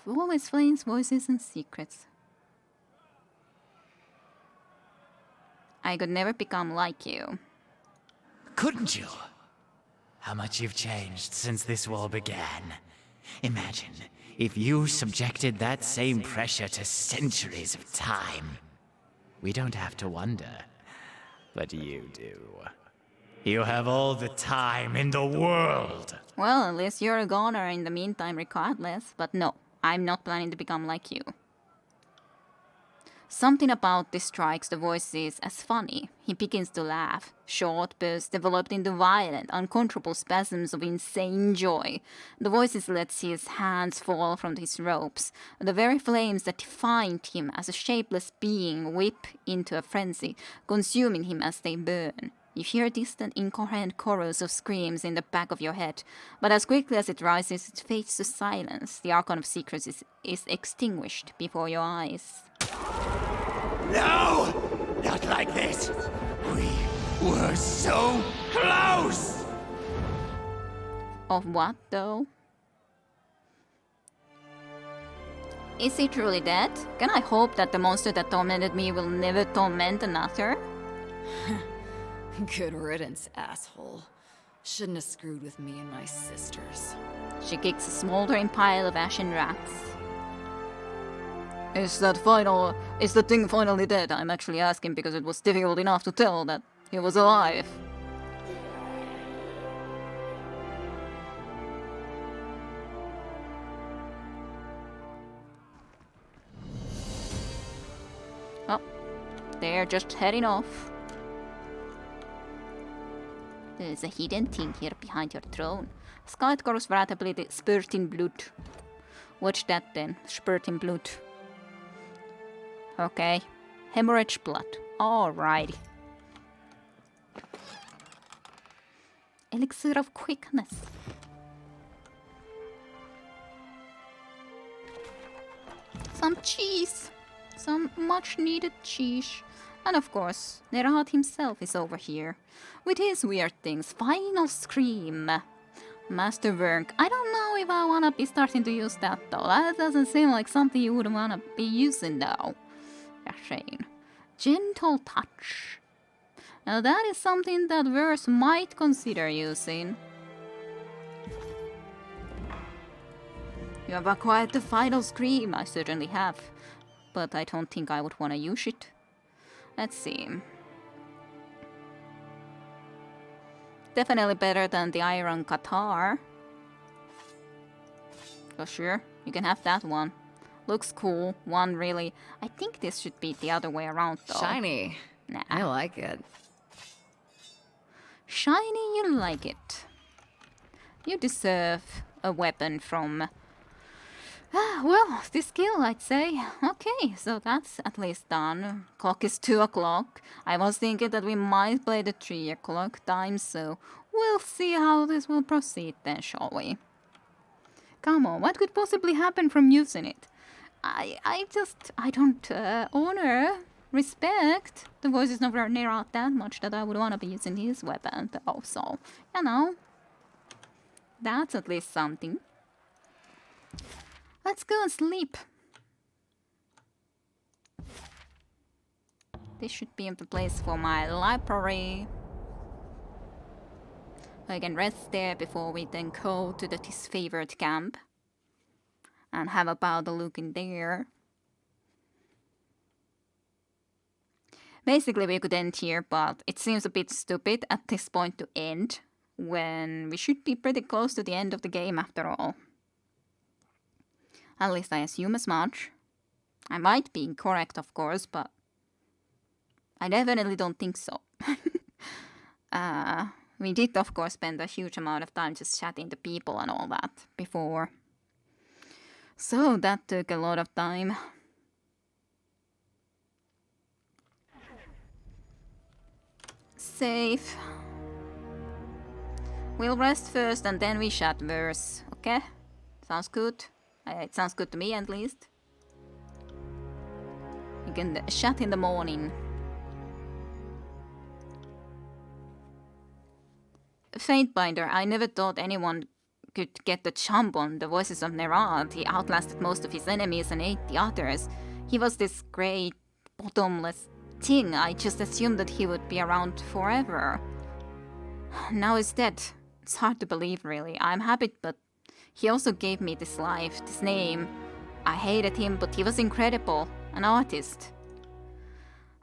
Always flames, voices, and secrets. I could never become like you. Couldn't you? How much you've changed since this war began. Imagine if you subjected that same pressure to centuries of time. We don't have to wonder, but you do. You have all the time in the world. Well, at least you're a goner in the meantime regardless, but no, I'm not planning to become like you. Something about this strikes the voices as funny. He begins to laugh. Short bursts developed into violent, uncontrollable spasms of insane joy. The voices lets his hands fall from his ropes. The very flames that defined him as a shapeless being whip into a frenzy, consuming him as they burn. You hear a distant, incoherent chorus of screams in the back of your head, but as quickly as it rises, it fades to silence. The Archon of Secrets is extinguished before your eyes. No! Not like this! We were so close! Of what, though? Is he truly dead? Can I hope that the monster that tormented me will never torment another? Good riddance, asshole. Shouldn't have screwed with me and my sisters. She kicks a smoldering pile of ashen rats. Is the thing finally dead? I'm actually asking because it was difficult enough to tell that he was alive. Oh, they're just heading off. There's a hidden thing here behind your throne. Skytkor's wrath ability, spurting blood. Watch that then, spurting blood. Okay. Hemorrhage blood. Alrighty. Elixir of quickness. Some cheese. Some much needed cheese. And of course, Nerat himself is over here. With his weird things. Final Scream. Masterwork. I don't know if I wanna be starting to use that though. That doesn't seem like something you would wanna be using though. Shane. Gentle Touch. Now that is something that Verse might consider using. You have acquired the Final Scream. I certainly have. But I don't think I would wanna use it. Let's see. Definitely better than the Iron Qatar. Oh sure, you can have that one. Looks cool. One really. I think this should be the other way around though. Shiny. Nah. I like it. Shiny, you like it. You deserve a weapon from... well, this skill, I'd say. Okay, so that's at least done. Clock is 2 o'clock. I was thinking that we might play the 3 o'clock time, so we'll see how this will proceed then, shall we? Come on, what could possibly happen from using it? I don't honor, respect the voices of Nerat that much that I would want to be using his weapon though, so, you know. That's at least something. Let's go and sleep. This should be the place for my library. I can rest there before we then go to the disfavored camp. And have about a look in there. Basically we could end here, but it seems a bit stupid at this point to end. When we should be pretty close to the end of the game after all. At least I assume as much. I might be incorrect, of course, but I definitely don't think so. We did, of course, spend a huge amount of time just chatting to people and all that before. So that took a lot of time. Save. We'll rest first and then we chat Verse, okay? Sounds good? It sounds good to me at least. We can chat in the morning. Fatebinder, I never thought anyone could get the jump on the voices of Nerat. He outlasted most of his enemies and ate the others. He was this great, bottomless thing. I just assumed that he would be around forever. Now he's dead. It's hard to believe, really. I'm happy, but he also gave me this life, this name. I hated him, but he was incredible. An artist.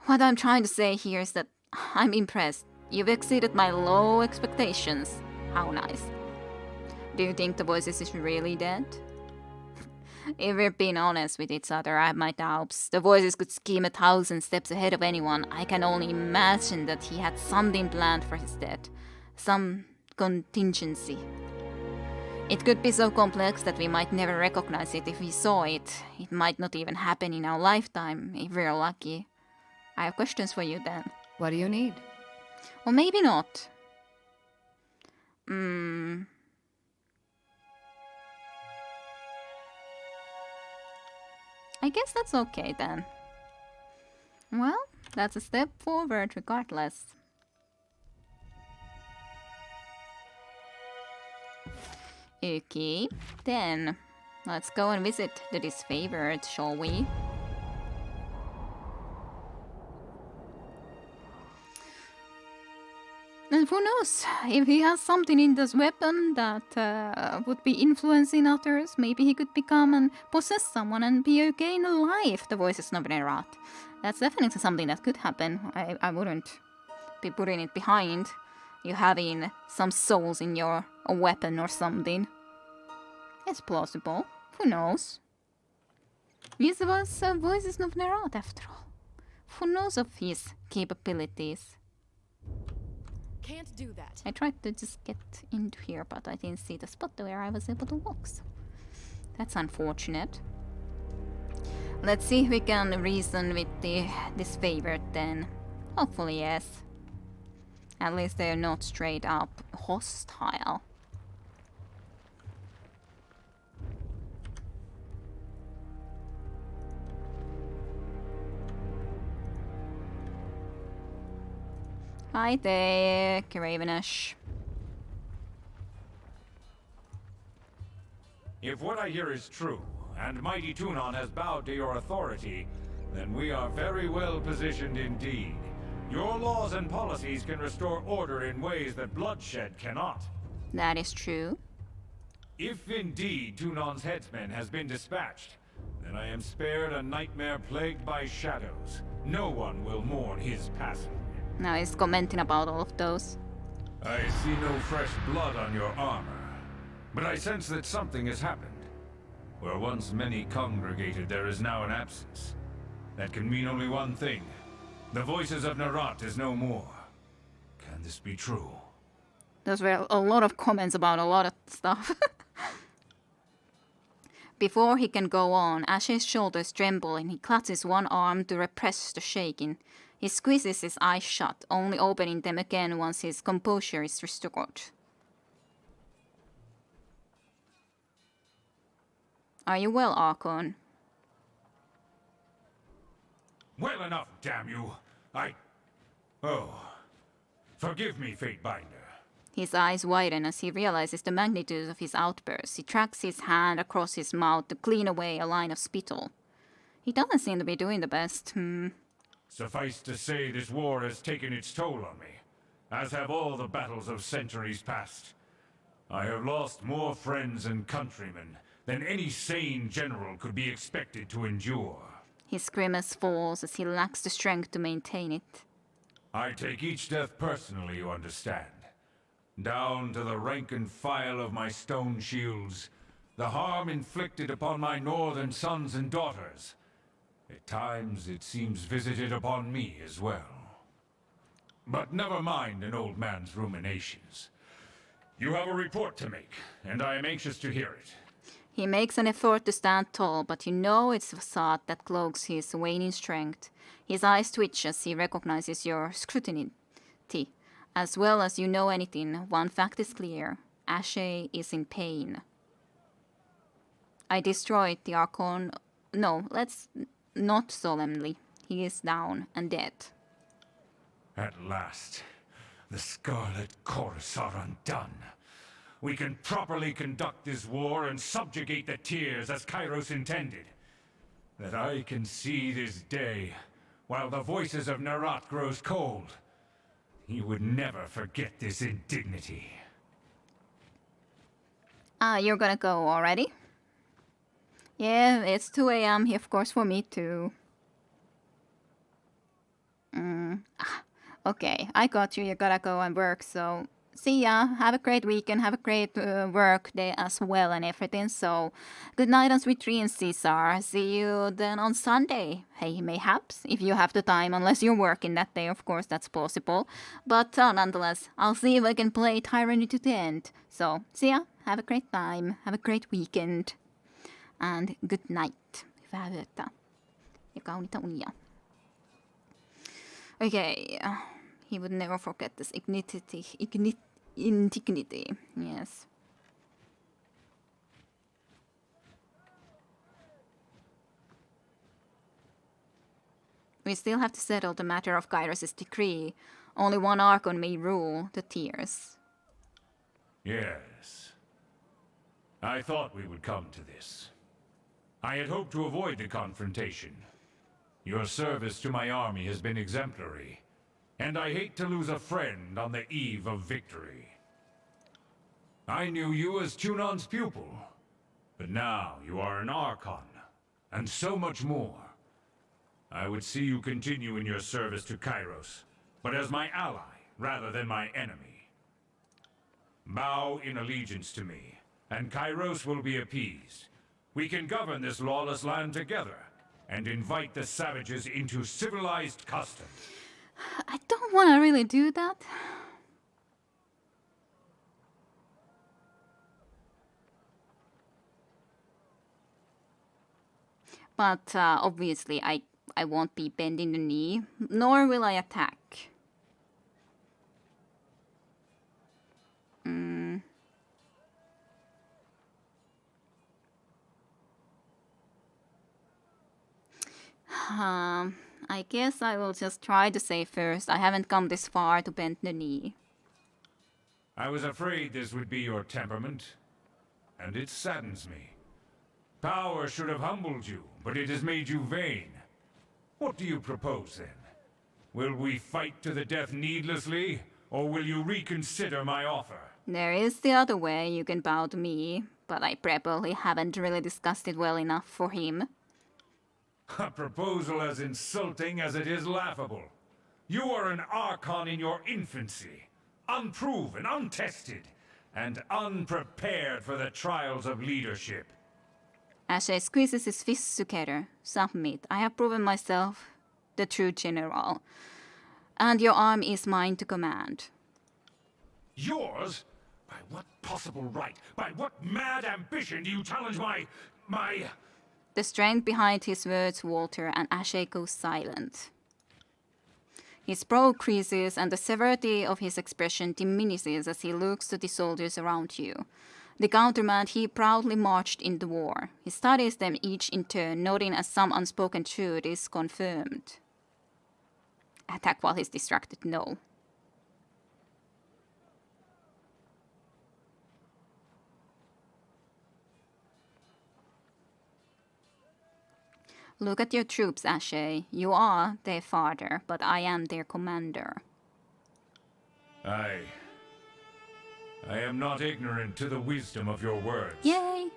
What I'm trying to say here is that I'm impressed. You've exceeded my low expectations. How nice. Do you think the voices is really dead? If we're being honest with each other, I have my doubts. The voices could scheme 1,000 steps ahead of anyone. I can only imagine that he had something planned for his death. Some contingency. It could be so complex that we might never recognize it if we saw it. It might not even happen in our lifetime, if we're lucky. I have questions for you then. What do you need? Or maybe not. I guess that's okay then. Well, that's a step forward regardless. Okay, then let's go and visit the disfavored, shall we? And who knows, if he has something in this weapon that would be influencing others, maybe he could become and possess someone and be again alive, the voices of Nerat. That's definitely something that could happen. I wouldn't be putting it behind you having some souls in your weapon or something. It's plausible. Who knows? These was voices of Nerat after all. Who knows of his capabilities? Can't do that. I tried to just get into here, but I didn't see the spot where I was able to walk. So that's unfortunate. Let's see if we can reason with this favorite then. Hopefully, yes. At least they're not straight up hostile. Hi there, Cravenish. If what I hear is true, and mighty Tunon has bowed to your authority, then we are very well positioned indeed. Your laws and policies can restore order in ways that bloodshed cannot. That is true. If indeed Tunon's headsman has been dispatched, then I am spared a nightmare plagued by shadows. No one will mourn his passing. Now he's commenting about all of those. I see no fresh blood on your armor, but I sense that something has happened. Where once many congregated, there is now an absence. That can mean only one thing. The voices of Nerat is no more. Can this be true? Those were a lot of comments about a lot of stuff. Before he can go on, Ash's shoulders tremble and he clutches one arm to repress the shaking. He squeezes his eyes shut, only opening them again once his composure is restored. Are you well, Archon? Well enough, damn you! Oh. Forgive me, Fatebinder. His eyes widen as he realizes the magnitude of his outburst. He tracks his hand across his mouth to clean away a line of spittle. He doesn't seem to be doing the best. Suffice to say, this war has taken its toll on me, as have all the battles of centuries past. I have lost more friends and countrymen than any sane general could be expected to endure. His grimace falls as he lacks the strength to maintain it. I take each death personally, you understand. Down to the rank and file of my stone shields, the harm inflicted upon my northern sons and daughters. At times it seems visited upon me as well. But never mind an old man's ruminations. You have a report to make, and I am anxious to hear it. He makes an effort to stand tall, but you know it's a facade that cloaks his waning strength. His eyes twitch as he recognizes your scrutiny. As well as you know anything, one fact is clear. Ashe is in pain. I destroyed the Archon. No, let's not solemnly. He is down and dead. At last, the Scarlet Chorus are undone. We can properly conduct this war and subjugate the Tears as Kairos intended. That I can see this day, while the voices of Nerat grows cold. He would never forget this indignity. You're gonna go already? Yeah, it's 2 a.m. here, of course, for me too. Okay, I got you. You gotta go and work, so see ya. Have a great weekend. Have a great work day as well and everything. So, good night and sweet dreams, Caesar. See you then on Sunday. Hey, mayhaps, if you have the time, unless you're working that day, of course, that's possible. But nonetheless, I'll see if I can play Tyranny to the end. So, see ya. Have a great time. Have a great weekend. And good night. Hyvää yötä. Ja kauniita unia. Okay. He would never forget this indignity. Yes. We still have to settle the matter of Kairos' decree. Only one Archon may rule the Tears. Yes. I thought we would come to this. I had hoped to avoid the confrontation. Your service to my army has been exemplary. And I hate to lose a friend on the eve of victory. I knew you as Tunon's pupil, but now you are an Archon, and so much more. I would see you continue in your service to Kairos, but as my ally rather than my enemy. Bow in allegiance to me, and Kairos will be appeased. We can govern this lawless land together, and invite the savages into civilized custom. I don't want to really do that. But obviously I won't be bending the knee, nor will I attack. I guess I will just try to say first, I haven't come this far to bend the knee. I was afraid this would be your temperament, and it saddens me. Power should have humbled you, but it has made you vain. What do you propose, then? Will we fight to the death needlessly, or will you reconsider my offer? There is the other way you can bow to me, but I probably haven't really discussed it well enough for him. A proposal as insulting as it is laughable. You are an Archon in your infancy, unproven, untested, and unprepared for the trials of leadership. Ashe squeezes his fists together. Submit. I have proven myself the true general. And your arm is mine to command. Yours? By what possible right? By what mad ambition do you challenge my... The strength behind his words falter and Ashe goes silent. His brow creases and the severity of his expression diminishes as he looks to the soldiers around you. The countermand he proudly marched in the war. He studies them each in turn, noting as some unspoken truth is confirmed. Attack while he's distracted, no. Look at your troops, Ashe. You are their father, but I am their commander. I am not ignorant to the wisdom of your words. Yay!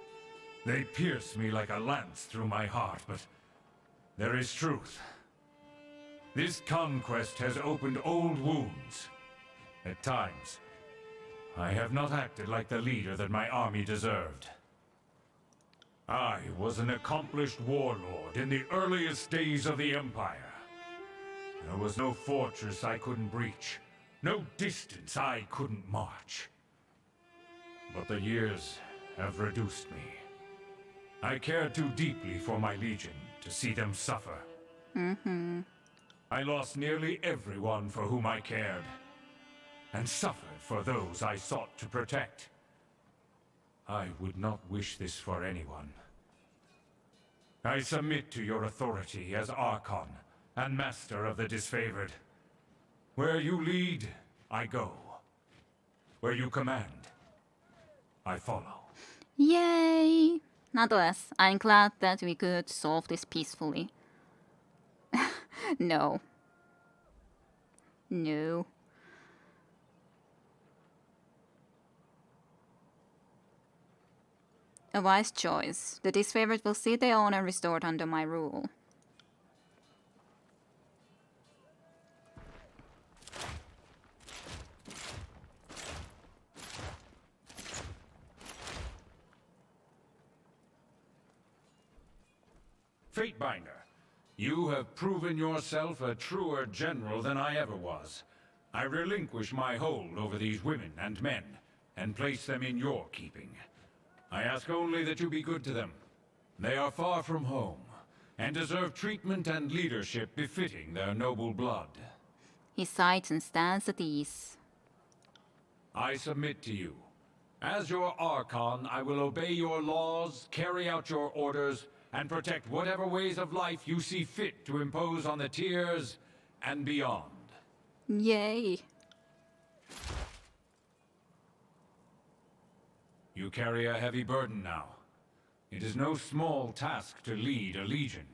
They pierce me like a lance through my heart, but there is truth. This conquest has opened old wounds. At times, I have not acted like the leader that my army deserved. I was an accomplished warlord in the earliest days of the Empire. There was no fortress I couldn't breach, no distance I couldn't march. But the years have reduced me. I cared too deeply for my legion to see them suffer. I lost nearly everyone for whom I cared, and suffered for those I sought to protect. I would not wish this for anyone. I submit to your authority as Archon and Master of the Disfavored. Where you lead, I go. Where you command, I follow. Yay! Nonetheless, I'm glad that we could solve this peacefully. No. No. A wise choice. The disfavored will see their owner restored under my rule. Fatebinder, you have proven yourself a truer general than I ever was. I relinquish my hold over these women and men, and place them in your keeping. I ask only that you be good to them. They are far from home, and deserve treatment and leadership befitting their noble blood. He sighs and stands at ease. I submit to you. As your Archon, I will obey your laws, carry out your orders, and protect whatever ways of life you see fit to impose on the tiers and beyond. Yay! You carry a heavy burden now. It is no small task to lead a legion.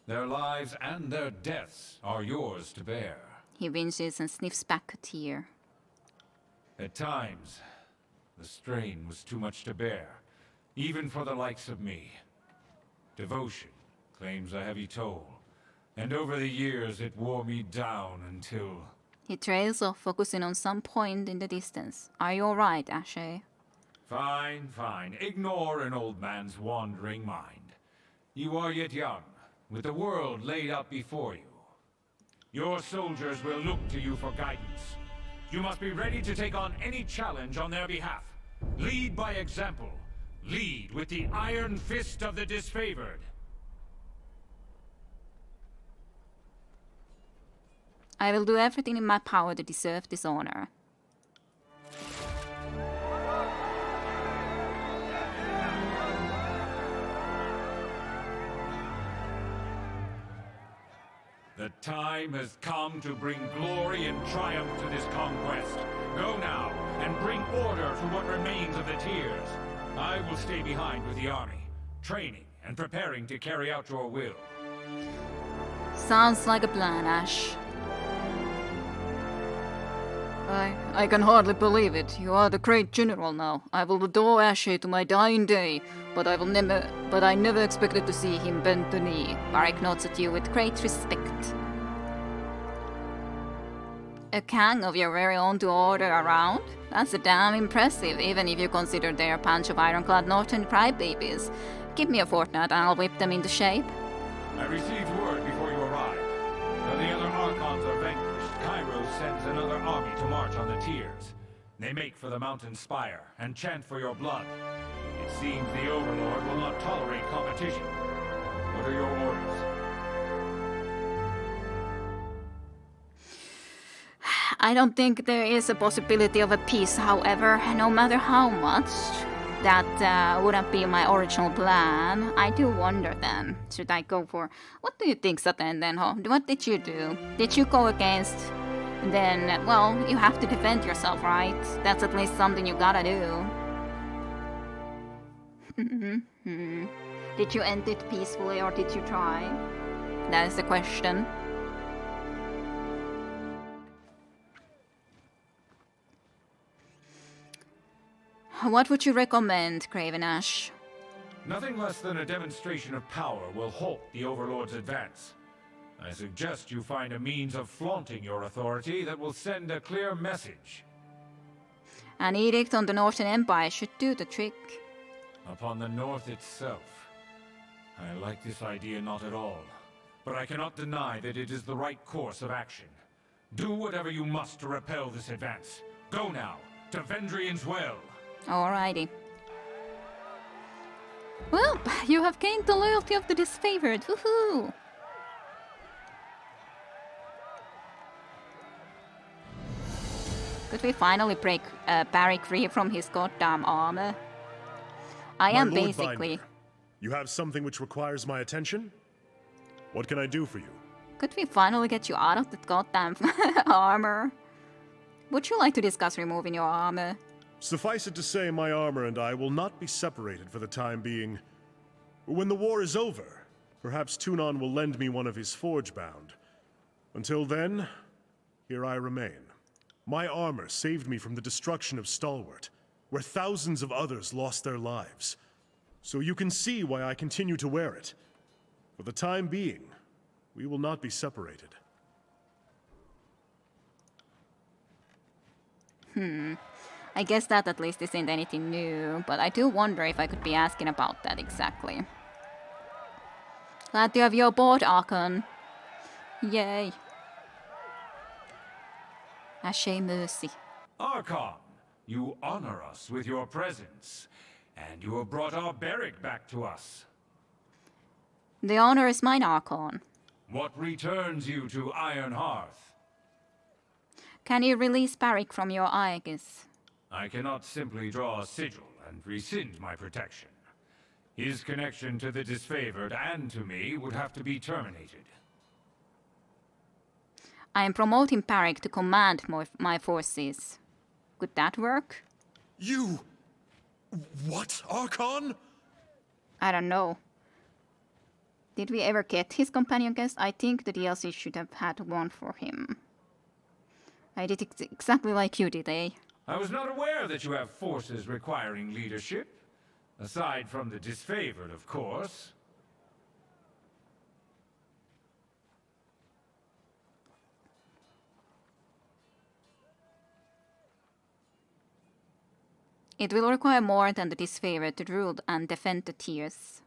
Their lives and their deaths are yours to bear. He winces and sniffs back a tear. At times, the strain was too much to bear, even for the likes of me. Devotion claims a heavy toll, and over the years it wore me down until... He trails off, focusing on some point in the distance. Are you alright, Ashe? Fine, fine. Ignore an old man's wandering mind. You are yet young, with the world laid out before you. Your soldiers will look to you for guidance. You must be ready to take on any challenge on their behalf. Lead by example. Lead with the iron fist of the disfavored. I will do everything in my power to deserve this honor. The time has come to bring glory and triumph to this conquest. Go now, and bring order to what remains of the Tears. I will stay behind with the army, training and preparing to carry out your will. Sounds like a plan, Ash. I can hardly believe it. You are the great general now. I will adore Ashe to my dying day, but I never expected to see him bend the knee. Varric nods at you with great respect. A gang of your very own to order around? That's damn impressive, even if you consider they're a bunch of ironclad northern crybabies. Give me a fortnight and I'll whip them into shape. I received word before you arrived. Though the other Archons are vanquished, Kairos sends another army to march on the Tears. They make for the mountain spire and chant for your blood. It seems the Overlord will not tolerate competition. What are your orders? I don't think there is a possibility of a peace, however, no matter how much. That wouldn't be my original plan. I do wonder then, should I go for... What do you think, Satan, then? What did you do? Did you go against... Then, well, you have to defend yourself, right? That's at least something you gotta do. Did you end it peacefully or did you try? That is the question. What would you recommend, Craven Ash? Nothing less than a demonstration of power will halt the Overlord's advance. I suggest you find a means of flaunting your authority that will send a clear message. An edict on the Northern Empire should do the trick. Upon the North itself. I like this idea not at all, but I cannot deny that it is the right course of action. Do whatever you must to repel this advance. Go now, to Vendrian's Well. Alrighty. Well, you have gained the loyalty of the disfavored. Woohoo! Could we finally break Barrick free from his goddamn armor? I am basically... You have something which requires my attention? What can I do for you? Could we finally get you out of that goddamn armor? Would you like to discuss removing your armor? Suffice it to say, my armor and I will not be separated for the time being. When the war is over, perhaps Tunon will lend me one of his forge-bound. Until then, here I remain. My armor saved me from the destruction of Stalwart, where thousands of others lost their lives. So you can see why I continue to wear it. For the time being, we will not be separated. I guess that at least isn't anything new, but I do wonder if I could be asking about that exactly. Glad to have you aboard, Archon. Yay. Ashe mercy. Archon, you honor us with your presence, and you have brought our Barrick back to us. The honor is mine, Archon. What returns you to Iron Hearth? Can you release Barrick from your Aegis? I cannot simply draw a sigil and rescind my protection. His connection to the disfavored and to me would have to be terminated. I am promoting Barrick to command my forces. Could that work? You... What, Archon? I don't know. Did we ever get his companion guest? I think the DLC should have had one for him. I did exactly like you did, eh? I was not aware that you have forces requiring leadership. Aside from the disfavored, of course. It will require more than the disfavored to rule and defend the Tears.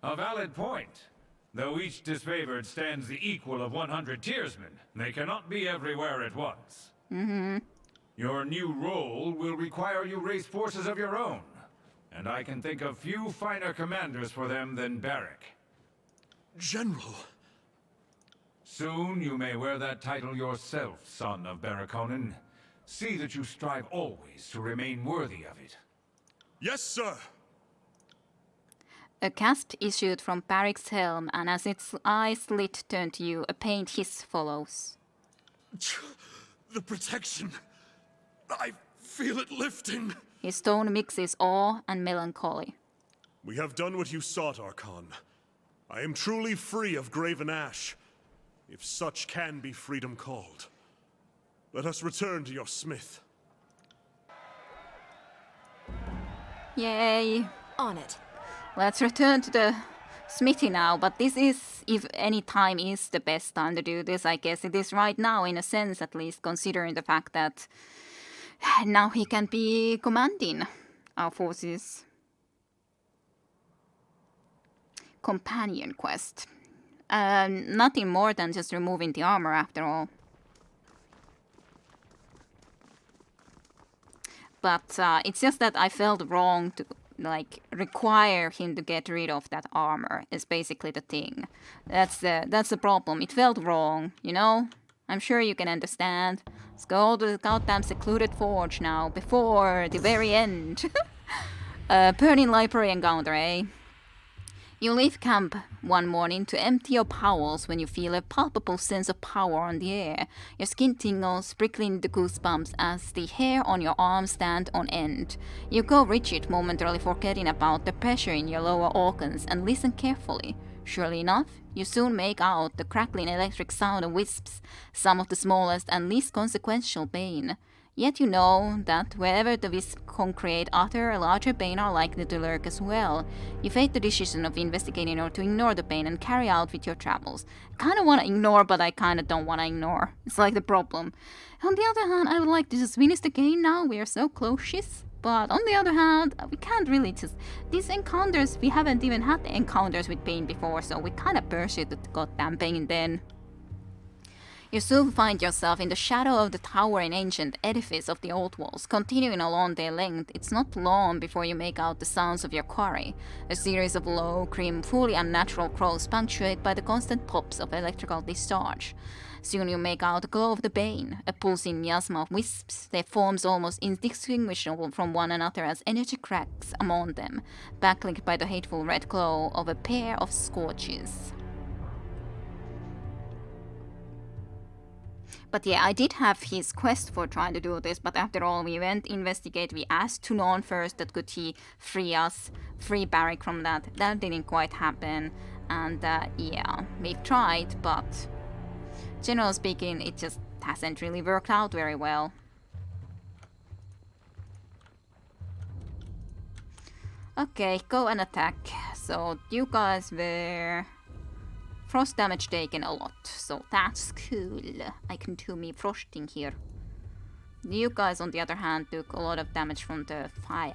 A valid point. Though each disfavored stands the equal of 100 Tearsmen, they cannot be everywhere at once. Your new role will require you raise forces of your own, and I can think of few finer commanders for them than Barrick. General, Soon you may wear that title yourself, son of Barraconin. See that you strive always to remain worthy of it. Yes, sir. A gasp issued from Barrick's helm, and as its eyes lit turned to you, a faint hiss follows. The protection. I feel it lifting. His tone mixes awe and melancholy. We have done what you sought, Archon. I am truly free of graven ash, if such can be freedom called. Let us return to your smith. Yay! On it. Let's return to the smithy now, but this is, if any time is the best time to do this, I guess it is right now, in a sense at least, considering the fact that now he can be commanding our forces. Companion quest. Nothing more than just removing the armor after all. But it's just that I felt wrong to require him to get rid of that armor is basically the thing. That's the problem. It felt wrong, you know? I'm sure you can understand. Let's go to the goddamn secluded forge now, before the very end. Burning library encounter, eh? You leave camp one morning to empty your bowels when you feel a palpable sense of power on the air. Your skin tingles, prickling the goosebumps as the hair on your arms stand on end. You go rigid, momentarily forgetting about the pressure in your lower organs, and listen carefully. Surely enough, you soon make out the crackling electric sound of wisps, some of the smallest and least consequential bane. Yet you know that wherever the wisps concrete utter, a larger bane are likely to lurk as well. You fate the decision of investigating or to ignore the bane and carry out with your travels. I kinda wanna ignore, but I kinda don't wanna ignore. It's like the problem. On the other hand, I would like to just finish the game now, we are so close. But on the other hand, we can't really just... These encounters, we haven't even had encounters with Bane before, so we kinda pursue the goddamn Bane then. You soon find yourself in the shadow of the towering ancient edifice of the old walls. Continuing along their length, it's not long before you make out the sounds of your quarry. A series of low, grim, fully unnatural growls punctuated by the constant pops of electrical discharge. Soon you make out the glow of the Bane, a pulsing miasma of wisps, their forms almost indistinguishable from one another as energy cracks among them, backlit by the hateful red glow of a pair of scorches. But yeah, I did have his quest for trying to do this, but after all, we went investigate, we asked Tunon first that could he free us, free Barrick from that. That didn't quite happen, and yeah, we've tried, but generally speaking, it just hasn't really worked out very well. Okay, go and attack. So you guys were... Frost damage taken a lot, so that's cool. I can do me frosting here. You guys, on the other hand, took a lot of damage from the fire.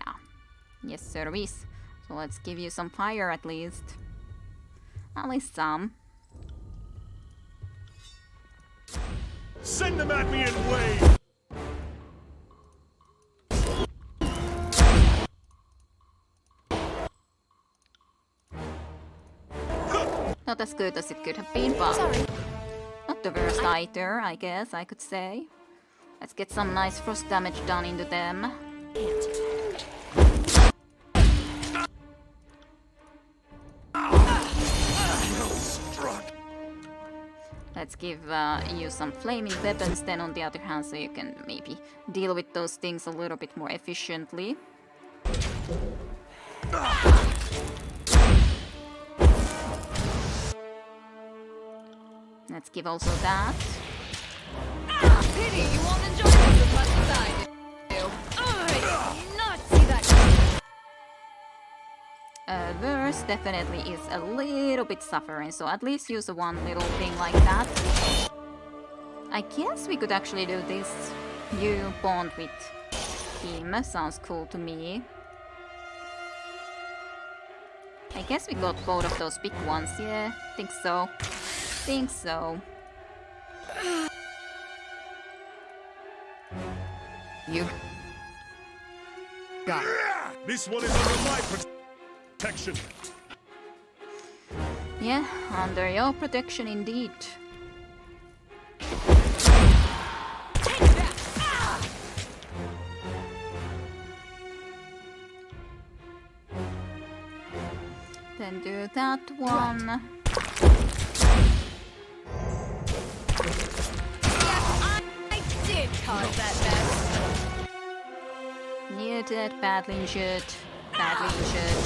Yes, service. So let's give you some fire at least. At least some. Send them at me in waves! Not as good as it could have been, but not the worst either, I guess I could say. Let's get some nice frost damage done into them. Let's give you some flaming weapons then on the other hand, so you can maybe deal with those things a little bit more efficiently. Let's give also that. Pity you won't enjoy this as much as I do. I did not see that. Verse definitely is a little bit suffering, so at least use one little thing like that. I guess we could actually do this. You bond with him, sounds cool to me. I guess we got both of those big ones, yeah, think so. Think so. You got it. This one is under my protection. Yeah, under your protection indeed. Then do that one. I did cause that mess. Near dead, badly injured. Badly injured.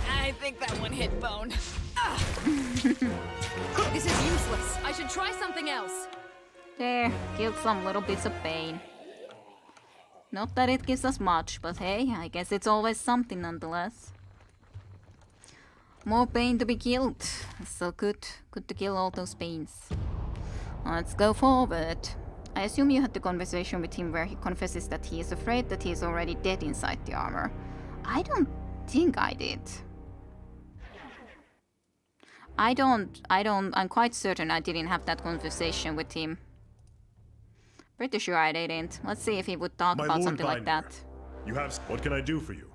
I think that one hit bone. This is useless. I should try something else. There, killed some little bits of pain. Not that it gives us much, but hey, I guess it's always something nonetheless. More pain to be killed. So good to kill all those pains. Let's go forward. I assume you had the conversation with him where he confesses that he is afraid that he is already dead inside the armor. I don't think I did. I'm quite certain I didn't have that conversation with him. Pretty sure I didn't. Let's see if he would talk about something like that. You have... What can I do for you?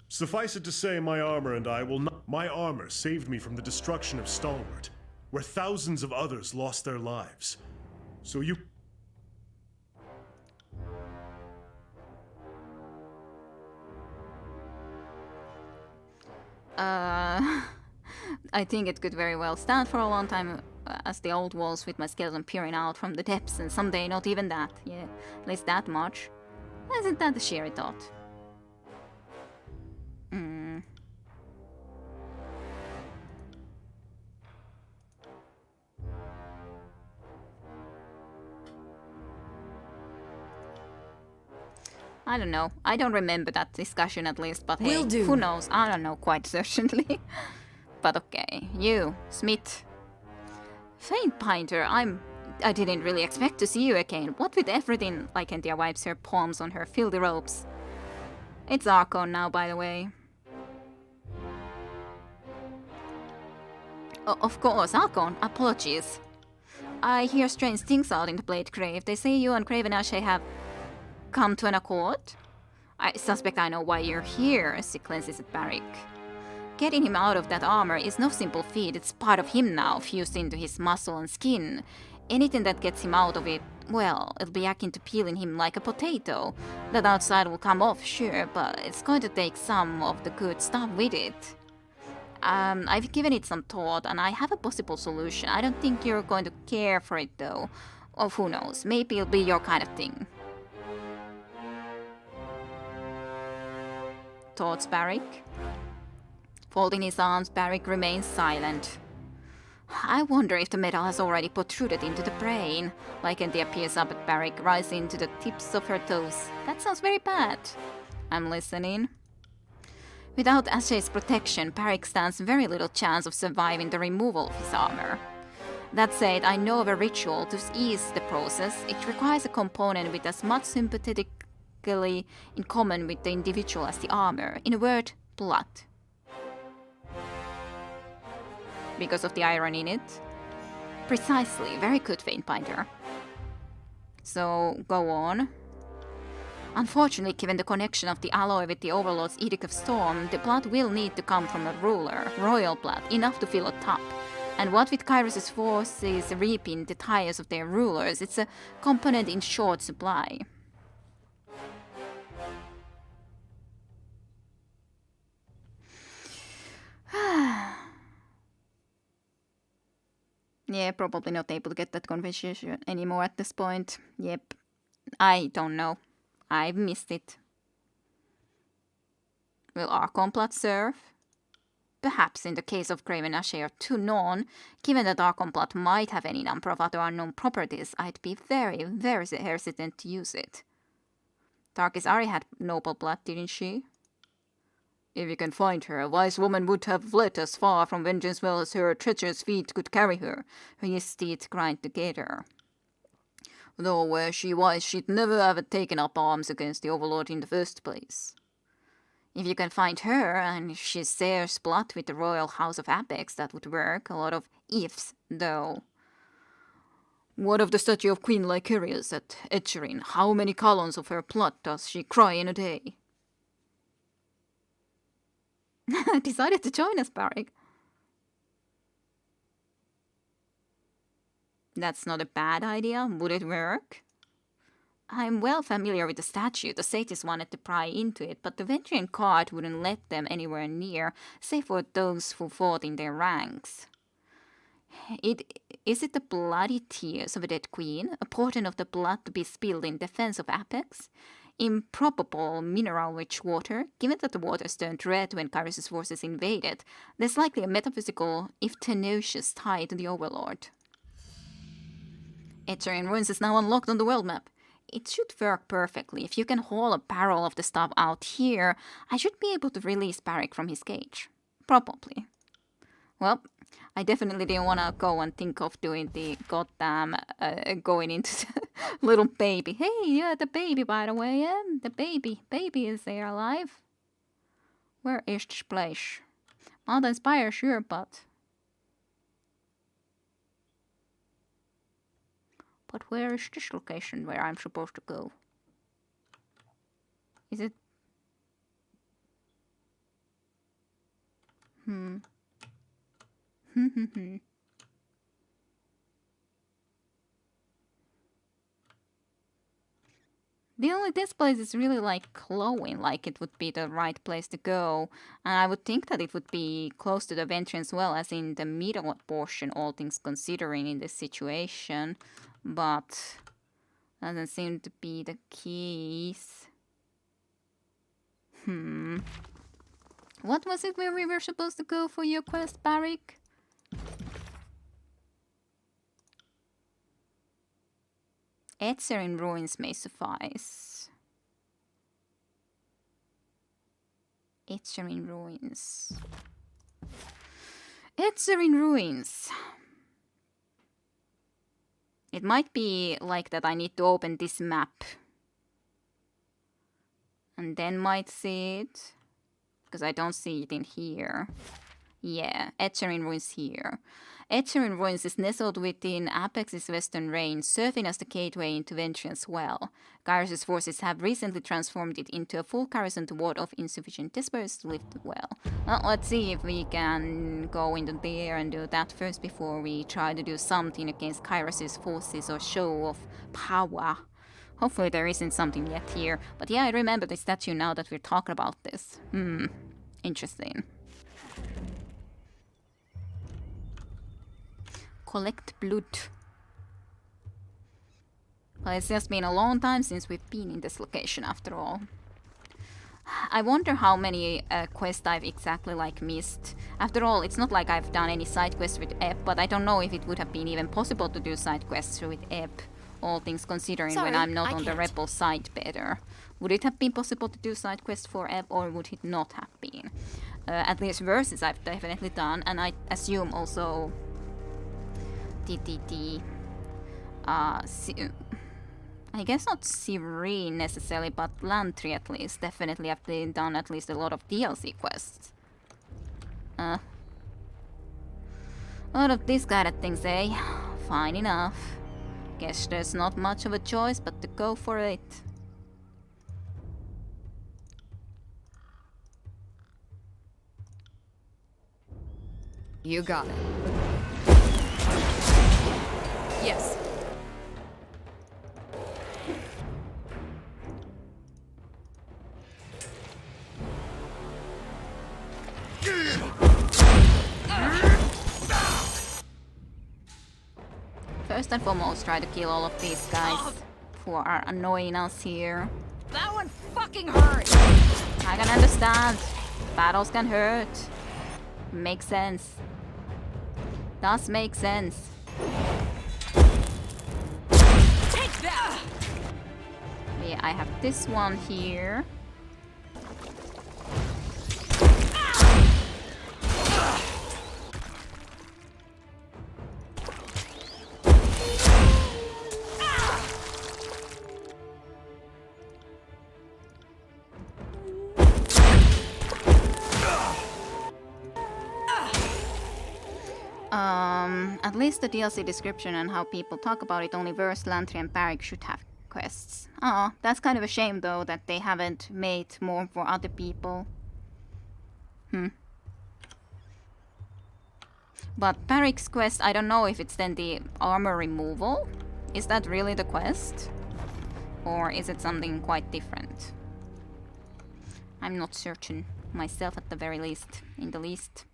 Suffice it to say, my armor and I will not... My armor saved me from the destruction of Stalwart, where thousands of others lost their lives. So you... I think it could very well stand for a long time as the old walls with my skeleton peering out from the depths, and someday not even that. Yeah, at least that much. Isn't that a cheery thought? I don't know. I don't remember that discussion at least, but hey, who knows? I don't know quite certainly. But okay, you, Smith. Faint Pinter, I didn't really expect to see you again. What with everything? Lycanthia wipes her palms on her filthy robes. It's Archon now, by the way. Of course, Archon. Apologies. I hear strange things out in the Blade Grave. They say you and Craven Ashe have come to an accord? I suspect I know why you're here, she glances at Barrick. Getting him out of that armor is no simple feat. It's part of him now, fused into his muscle and skin. Anything that gets him out of it, well, it'll be akin to peeling him like a potato. That outside will come off, sure, but it's going to take some of the good stuff with it. I've given it some thought, and I have a possible solution. I don't think you're going to care for it, though. Or who knows, maybe it'll be your kind of thing. Thoughts, Barrick? Folding his arms, Barrick remains silent. I wonder if the metal has already protruded into the brain. Lycanthia peers up at Barrick, rising to the tips of her toes. That sounds very bad. I'm listening. Without Ashe's protection, Barrick stands very little chance of surviving the removal of his armor. That said, I know of a ritual to ease the process. It requires a component with as much sympathetically in common with the individual as the armor. In a word, blood. Because of the iron in it? Precisely. Very good, Faintbinder. So, go on. Unfortunately, given the connection of the alloy with the Overlord's Edict of Storm, the blood will need to come from a ruler, royal blood, enough to fill a top. And what with Kairos' forces reaping the tires of their rulers, it's a component in short supply. Yeah, probably not able to get that conversation anymore at this point. Yep. I don't know. I've missed it. Will Archon blood serve? Perhaps in the case of Craven Ashe or two known, given that Archon blood might have any number of other unknown properties, I'd be very, very hesitant to use it. Darkest Ari had noble blood, didn't she? If you can find her, a wise woman would have fled as far from vengeance well as her treacherous feet could carry her. Her yes teeth grind together. Though were she wise, she'd never have taken up arms against the Overlord in the first place. If you can find her, and if she shares blood with the royal house of Apex, that would work. A lot of ifs, though. What of the statue of Queen Lycurius at Echerin? How many gallons of her blood does she cry in a day? decided to join us, Barik. That's not a bad idea. Would it work? I'm well familiar with the statue. The sages wanted to pry into it, but the Ventrian guard wouldn't let them anywhere near, save for those who fought in their ranks. Is it the bloody tears of a dead queen? A portion of the blood to be spilled in defense of Apex? Improbable mineral-rich water? Given that the waters turned red when Kairos' forces invaded, there's likely a metaphysical, if tenacious, tie to the Overlord. Ethereal Ruins is now unlocked on the world map. It should work perfectly. If you can haul a barrel of the stuff out here, I should be able to release Barik from his cage. Probably. Well, I definitely didn't want to go and think of doing the goddamn going into the little baby. Hey, yeah, the baby, by the way, yeah? The baby. Baby is there alive. Where is this place? Mountain Spire, sure, but... But where is this location where I'm supposed to go? Is it... This place is really like glowing, like it would be the right place to go. And I would think that it would be close to the venture as well, as in the middle portion, all things considering in this situation. But doesn't seem to be the case. What was it where we were supposed to go for your quest, Barik? Etzer Ruins may suffice. Etzer Ruins. Etzer Ruins. It might be like that I need to open this map. And then might see it. Because I don't see it in here. Yeah, Etzer Ruins here. Etzer Ruins is nestled within Apex's western range, serving as the gateway into Ventrian's well. Kairos' forces have recently transformed it into a full garrison to ward off insufficient desperate to lift the well. Well, let's see if we can go into there and do that first before we try to do something against Kairos' forces or show off power. Hopefully there isn't something yet here. But yeah, I remember the statue now that we're talking about this. Interesting. Collect blood. Well, it's just been a long time since we've been in this location after all. I wonder how many quests I've exactly missed. After all, it's not like I've done any side quests with Ebb, but I don't know if it would have been even possible to do side quests with Ebb, all things considering. Sorry, when I'm not on the Rebel side better. Would it have been possible to do side quests for Ebb, or would it not have been? At least verses I've definitely done, and I assume also I guess not Serene necessarily, but Lantry at least. Definitely have done at least a lot of DLC quests. A lot of these kind of things, eh? Fine enough. Guess there's not much of a choice but to go for it. You got it. Yes. First and foremost, try to kill all of these guys who are annoying us here. That one fucking hurt! I can understand. Battles can hurt. Makes sense. Does make sense. Take that! Yeah, I have this one here. At least the DLC description and how people talk about it, only Verse, Lantry and Barik should have quests. Oh, that's kind of a shame though that they haven't made more for other people. But Barrick's quest, I don't know if it's then the armor removal. Is that really the quest? Or is it something quite different? I'm not certain myself at the very least. In the least.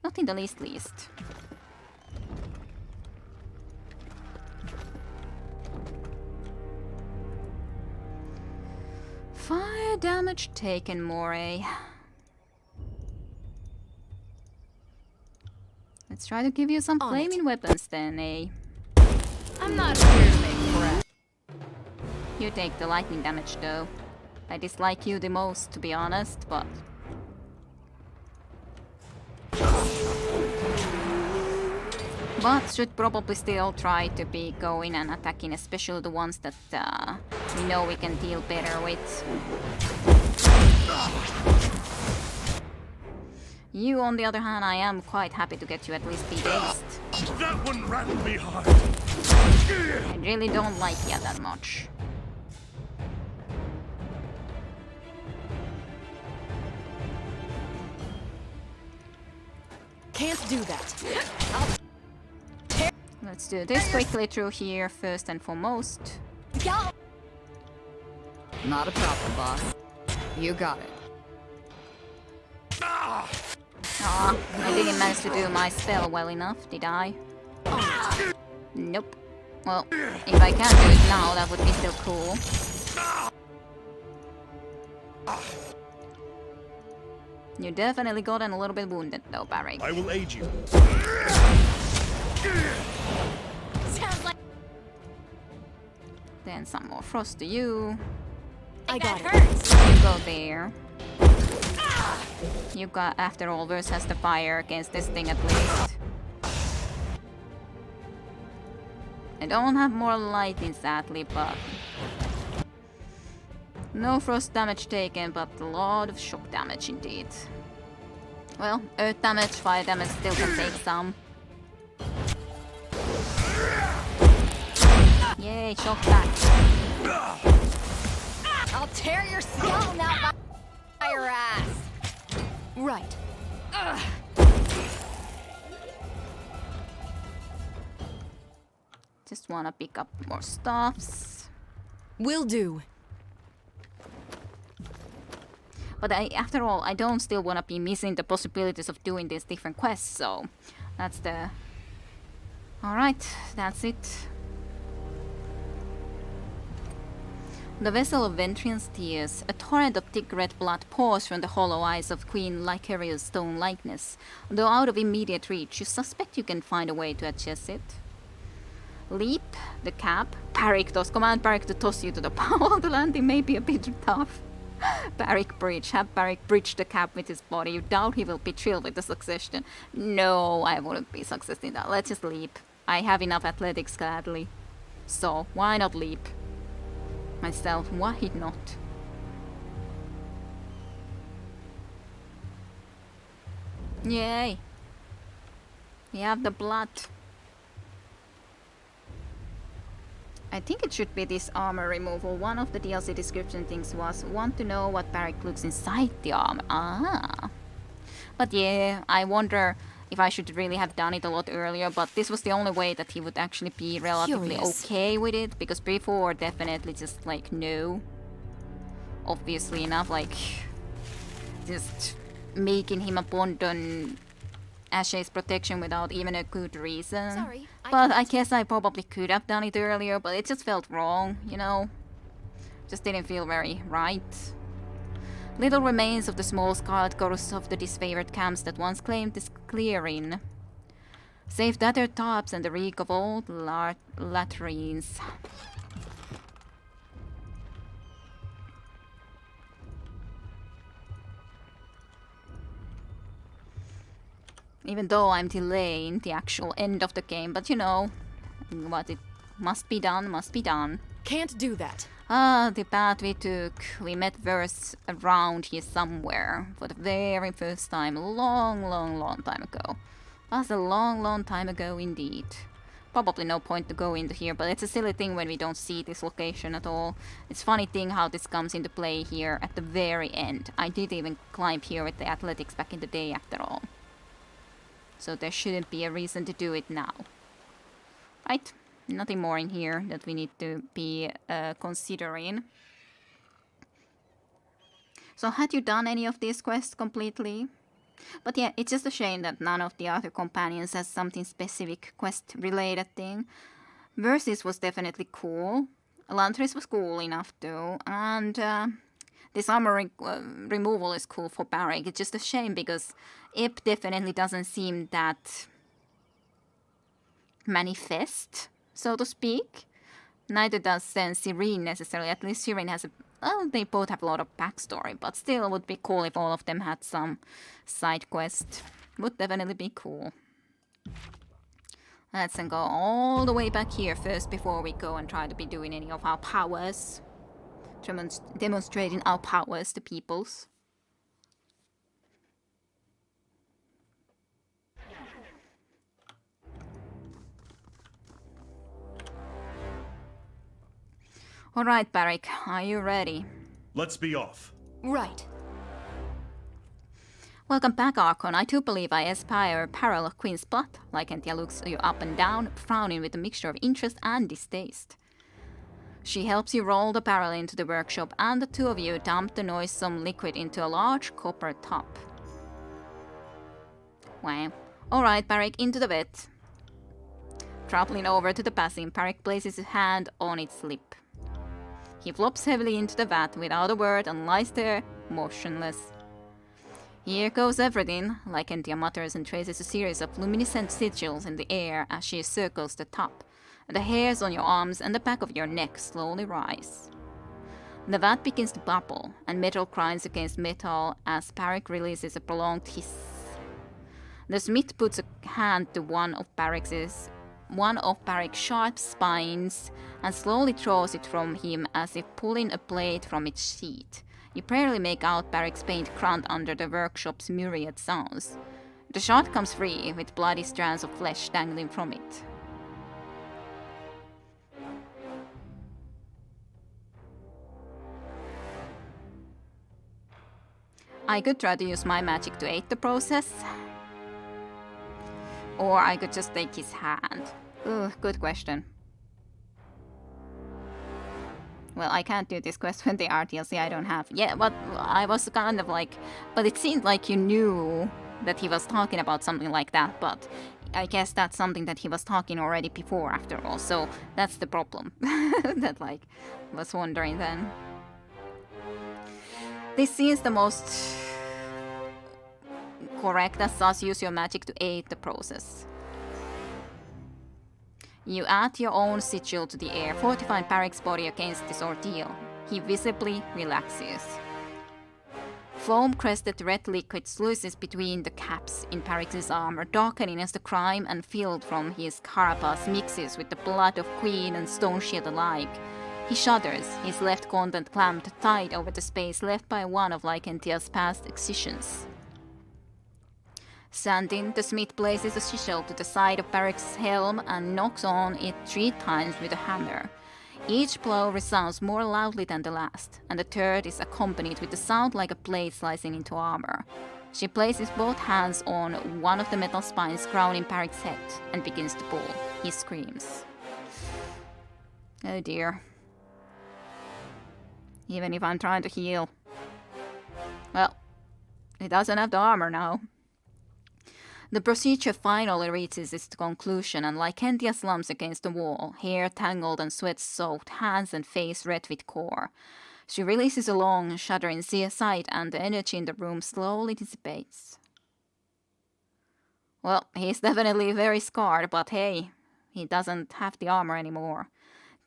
Not in the least. Fire damage taken, Moray. Let's try to give you some flaming weapons then, eh? I'm not here to make friends. You take the lightning damage though. I dislike you the most, to be honest, but... But should probably still try to be going and attacking, especially the ones that we know we can deal better with. You, on the other hand, I am quite happy to get you at least debased. That one rattled me hard. I really don't like you that much. Can't do that. Let's do this quickly through here, first and foremost. Not a problem, boss. You got it. Aw, I didn't manage to do my spell well enough, did I? Nope. Well, if I can do it now, that would be still cool. You definitely gotten a little bit wounded though, Barrick. I will aid you. Sounds like Then some more frost to you. I got it. You go there. You got, after all, verse has the fire against this thing at least. I don't have more lightning sadly, but... No frost damage taken, but a lot of shock damage indeed. Well, earth damage, fire damage still can take some. Yay, shock back. I'll tear your skull out by your ass. Right. Just wanna pick up more stuffs. Will do. But after all, I don't still wanna be missing the possibilities of doing these different quests, so that's the... Alright, that's it. The vessel of Ventrian's tears, a torrent of thick red blood pours from the hollow eyes of Queen Lycaria's stone likeness. Though out of immediate reach, you suspect you can find a way to adjust it. Leap, the cap. Barrick toss. Command Barrick to toss you to the power. The landing may be a bit tough. Barrick bridge. Have Barrick bridge the cap with his body. You doubt he will be thrilled with the succession. No, I wouldn't be successful in that. Let's just leap. I have enough athletics gladly. So, why not leap? Myself, why not? Yay! We have the blood. I think it should be this armor removal. One of the DLC description things was want to know what Barrick looks inside the armor. Ah. But yeah, I wonder if I should really have done it a lot earlier, but this was the only way that he would actually be relatively okay with it, because before definitely just like no. Obviously enough, like just making him abandon Ashe's protection without even a good reason. Sorry, But I guess I probably could have done it earlier, but it just felt wrong, you know? Just didn't feel very right. Little remains of the small scarlet chorus of the disfavored camps that once claimed this clearing. Save tattered tops and the reek of old latrines. Even though I'm delaying the actual end of the game, but you know, what it must be done, must be done. Can't do that. Ah, the path we took. We met Verse around here somewhere for the very first time, long time ago. Was a long time ago indeed. probably no point to go into here, but it's a silly thing when we don't see this location at all. It's funny thing how this comes into play here at the very end. I did even climb here with the athletics back in the day after all. So there shouldn't be a reason to do it now. Right, nothing more in here that we need to be considering. So had you done any of these quests completely? But yeah, it's just a shame that none of the other companions has something specific quest-related thing. Versus was definitely cool. Lantris was cool enough too. And this armor removal is cool for Barrick. It's just a shame because Ip definitely doesn't seem that manifest, so to speak. Neither does Serene necessarily. At least Serene has a... Well, they both have a lot of backstory, but still it would be cool if all of them had some side quest. Would definitely be cool. Let's then go all the way back here first before we go and try to be doing any of our powers. Demonstrating our powers to peoples. Alright, Barrick, are you ready? Let's be off. Right. Welcome back, Archon. I too believe I aspire parallel Queen's plot. Lycanthia looks you up and down, frowning with a mixture of interest and distaste. She helps you roll the barrel into the workshop, and the two of you dump the noisome liquid into a large copper top. Wow. Alright, Barrick, into the vat. Traveling over to the basin, Barrick places his hand on its lip. He flops heavily into the vat without a word and lies there, motionless. Here goes everything, Lycanthia mutters and traces a series of luminescent sigils in the air as she circles the top. The hairs on your arms and the back of your neck slowly rise. The vat begins to bubble, and metal grinds against metal as Barrick releases a prolonged hiss. The smith puts a hand to one of Barrick's sharp spines and slowly throws it from him as if pulling a blade from its sheath. You barely make out Barrick's paint grunt under the workshop's myriad sounds. The shot comes free, with bloody strands of flesh dangling from it. I could try to use my magic to aid the process. Or I could just take his hand. Ugh, good question. Well, I can't do this quest when they are DLC I don't have. Yeah, but I was kind of like... But it seemed like you knew that he was talking about something like that, but I guess that's something that he was talking already before after all, so that's the problem. That, like, was wondering then. This seems the most correct as us use your magic to aid the process. You add your own sigil to the air, fortifying Barrick's body against this ordeal. He visibly relaxes. Foam-crested red liquid sluices between the caps in Barrick's armor, darkening as the crime and filth from his carapace mixes with the blood of queen and stone shield alike. He shudders, his left content clamped tight over the space left by one of Lycanthia's past excisions. Standing, the smith places a sigil to the side of Barrick's helm and knocks on it 3 times with a hammer. Each blow resounds more loudly than the last, and the third is accompanied with a sound like a blade slicing into armor. She places both hands on one of the metal spines crowning Barrick's head and begins to pull. He screams. Oh dear. Even if I'm trying to heal. Well, he doesn't have the armor now. The procedure finally reaches its conclusion, and Lycanthia slumps against the wall, hair tangled and sweat-soaked, hands and face red with gore. She releases a long, shuddering sigh, and the energy in the room slowly dissipates. Well, he's definitely very scarred, but hey, he doesn't have the armor anymore.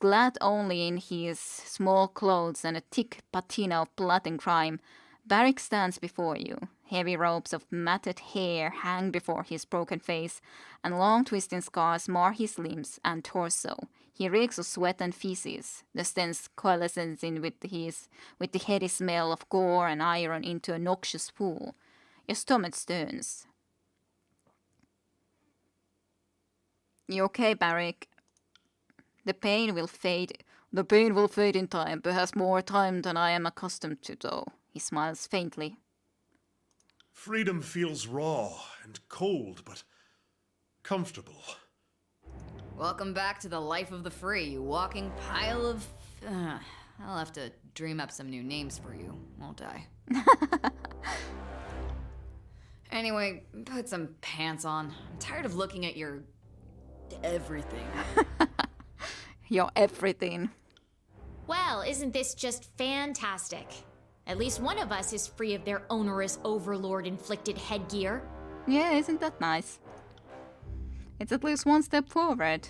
Clad only in his small clothes and a thick patina of blood and crime, Barrick stands before you. Heavy ropes of matted hair hang before his broken face, and long twisting scars mar his limbs and torso. He reeks of sweat and feces, the stench coalescing with the heady smell of gore and iron into a noxious pool. Your stomach turns. You okay, Barrick? The pain will fade. The pain will fade in time, perhaps more time than I am accustomed to, though. He smiles faintly. Freedom feels raw and cold, but comfortable. Welcome back to the life of the free, you walking pile of... I'll have to dream up some new names for you, won't I? Anyway, put some pants on. I'm tired of looking at your... everything. Your everything. Well, isn't this just fantastic? At least one of us is free of their onerous overlord-inflicted headgear. Yeah, isn't that nice? It's at least one step forward.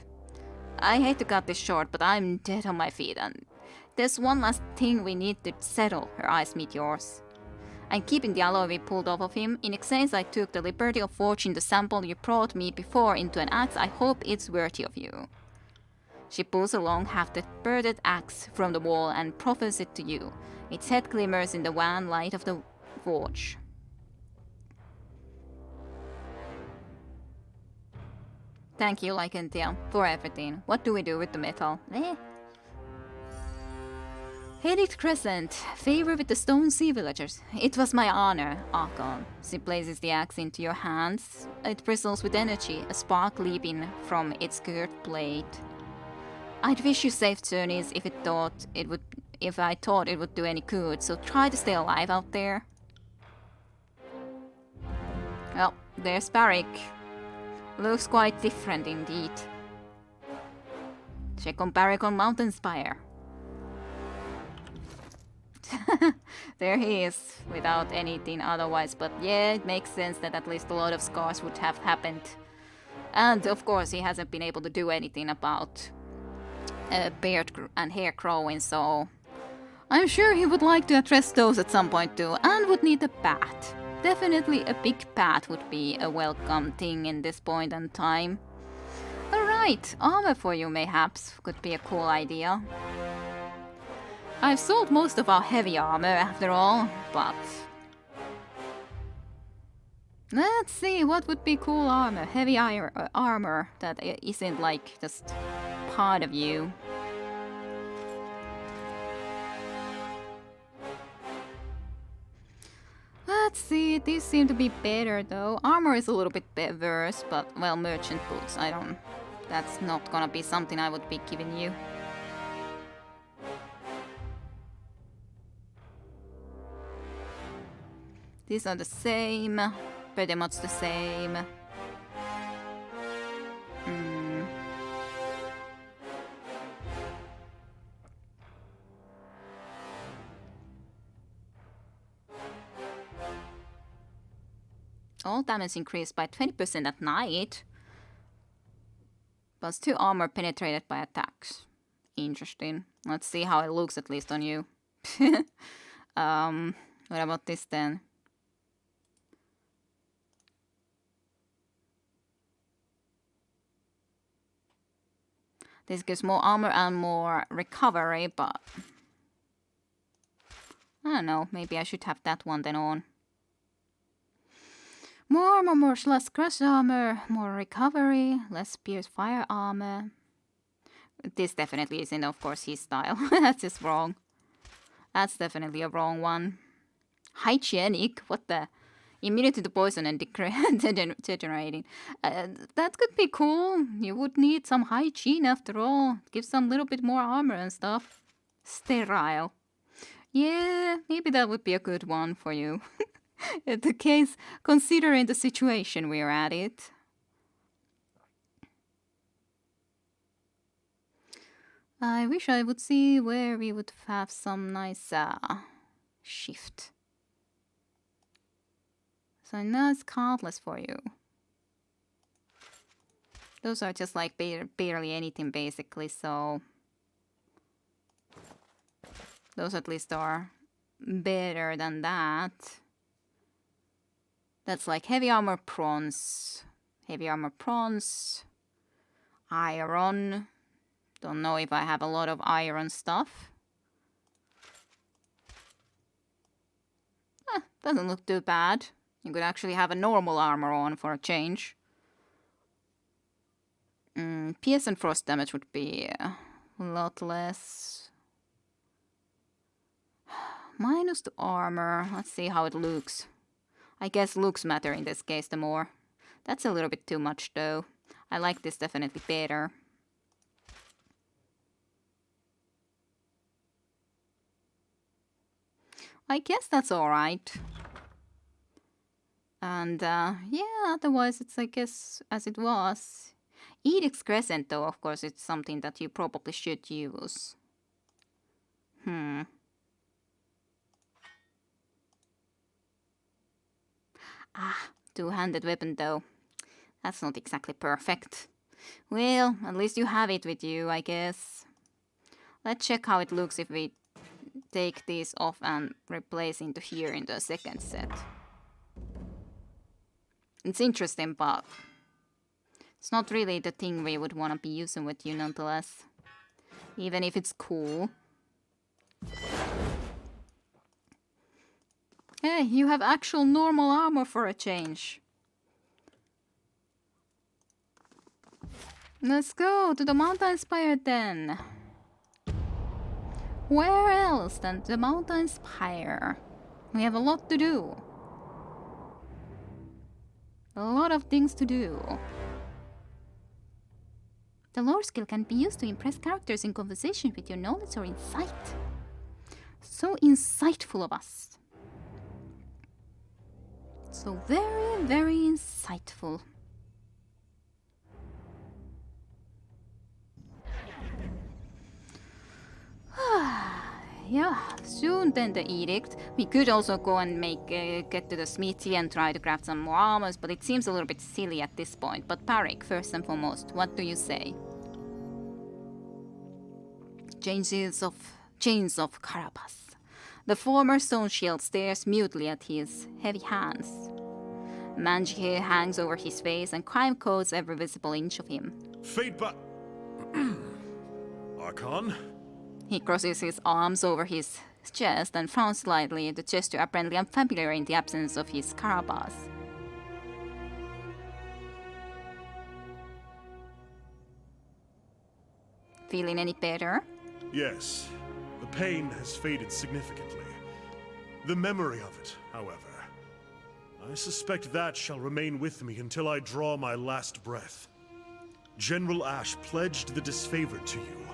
I hate to cut this short, but I'm dead on my feet, and there's one last thing we need to settle. Her eyes meet yours. I'm keeping the alloy we pulled off of him. In exchange, I took the liberty of forging the sample you brought me before into an axe. I hope it's worthy of you. She pulls a long hafted axe from the wall and proffers it to you. Its head glimmers in the wan light of the forge. Thank you, Lycanthia, for everything. What do we do with the metal? Headed Crescent, favor with the Stone Sea villagers. It was my honor, Archon. She places the axe into your hands. It bristles with energy, a spark leaping from its curved blade. I'd wish you safe journeys if I thought it would do any good, so try to stay alive out there. Well, there's Barrick. Looks quite different indeed. Check on Barrick on Mountain Spire. There he is, without anything otherwise, but yeah, it makes sense that at least a lot of scars would have happened. And of course he hasn't been able to do anything about beard and hair growing, so I'm sure he would like to address those at some point too, and would need a bat. Definitely a big bat would be a welcome thing in this point in time. Alright, armor for you mayhaps could be a cool idea. I've sold most of our heavy armor after all, but... Let's see, what would be cool armor? Heavy armor that isn't like just part of you. Let's see, these seem to be better though. Armor is a little bit worse, but well, merchant boots, that's not gonna be something I would be giving you. These are the same, pretty much the same. All damage increased by 20% at night. Plus 2 armor penetrated by attacks. Interesting. Let's see how it looks at least on you. What about this then? This gives more armor and more recovery, but... I don't know, maybe I should have that one then on. More armor, more less crush armor, more recovery, less pierce fire armor. This definitely isn't, of course, his style. That's just wrong. That's definitely a wrong one. Hygienic? What the... Immunity to poison and degenerating. That could be cool. You would need some hygiene after all. Give some little bit more armor and stuff. Sterile. Yeah, maybe that would be a good one for you. The case, considering the situation we're at it. I wish I would see where we would have some nice shift. So now it's countless for you. Those are just like barely anything basically, so... Those at least are better than that. That's like heavy armor bronze. Heavy armor bronze. Iron. Don't know if I have a lot of iron stuff. Doesn't look too bad. You could actually have a normal armor on for a change. PS and frost damage would be a lot less. Minus to armor. Let's see how it looks. I guess looks matter in this case the more. That's a little bit too much though. I like this definitely better. I guess that's alright. And yeah, otherwise it's I guess as it was. Edict's Crescent though, of course, it's something that you probably should use. Two-handed weapon though. That's not exactly perfect. Well, at least you have it with you, I guess. Let's check how it looks if we take these off and replace into here in the second set. It's interesting, but it's not really the thing we would want to be using with you nonetheless. Even if it's cool. Hey, you have actual normal armor for a change. Let's go to the mountain spire then. Where else than the mountain spire? We have a lot to do. A lot of things to do. The lore skill can be used to impress characters in conversation with your knowledge or insight. So insightful of us. So very, very insightful. Yeah, soon then the edict. We could also go and get to the smithy and try to craft some more armors, but it seems a little bit silly at this point. But Parik, first and foremost, what do you say? Chains of Carabas. The former stone shield stares mutely at his heavy hands. Magic hair hangs over his face and crime coats every visible inch of him. Fate but Archon? He crosses his arms over his chest and frowns slightly, the gesture apparently unfamiliar in the absence of his Carabas. Feeling any better? Yes. The pain has faded significantly. The memory of it, however. I suspect that shall remain with me until I draw my last breath. General Ash pledged the disfavored to you.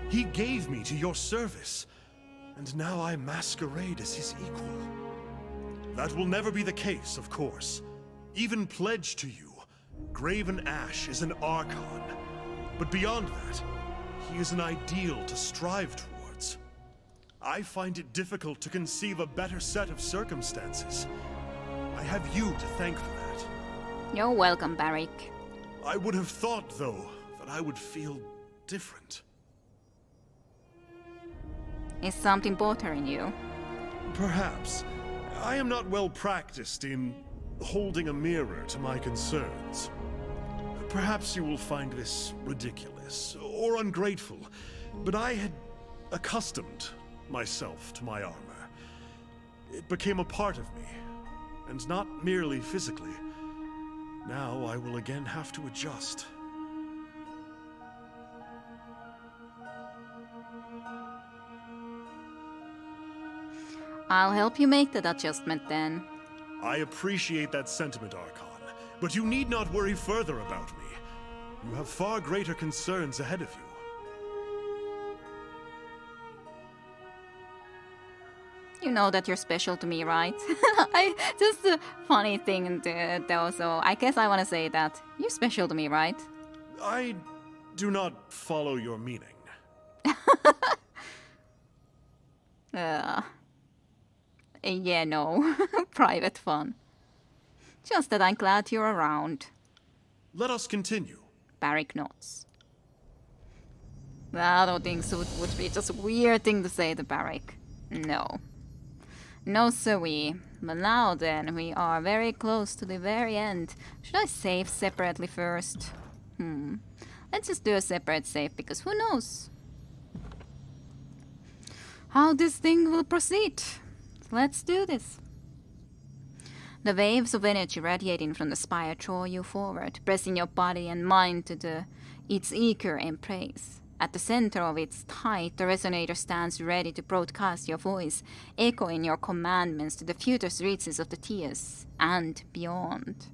He gave me to your service, and now I masquerade as his equal. That will never be the case, of course. Even pledged to you, Graven Ash is an Archon. But beyond that, he is an ideal to strive towards. I find it difficult to conceive a better set of circumstances. I have you to thank for that. You're welcome, Barik. I would have thought, though, that I would feel different. Is something bothering you? Perhaps. I am not well practiced in holding a mirror to my concerns. Perhaps you will find this ridiculous or ungrateful, but I had accustomed myself to my armor. It became a part of me, and not merely physically. Now I will again have to adjust. I'll help you make that adjustment then. I appreciate that sentiment, Archon, but you need not worry further about me. You have far greater concerns ahead of you. You know that you're special to me, right? Just a funny thing though, so I guess I want to say that you're special to me, right? I do not follow your meaning. Yeah, no. Private fun. Just that I'm glad you're around. Let us continue. Barik nods. I don't think so. It would be just a weird thing to say to Barik. No. No, siree. But now then, we are very close to the very end. Should I save separately first? Let's just do a separate save, because who knows how this thing will proceed. Let's do this. The waves of energy radiating from the spire draw you forward, pressing your body and mind to the It's eager in praise. At the center of its height, the resonator stands ready to broadcast your voice, echoing your commandments to the furthest reaches of the Tiers and beyond.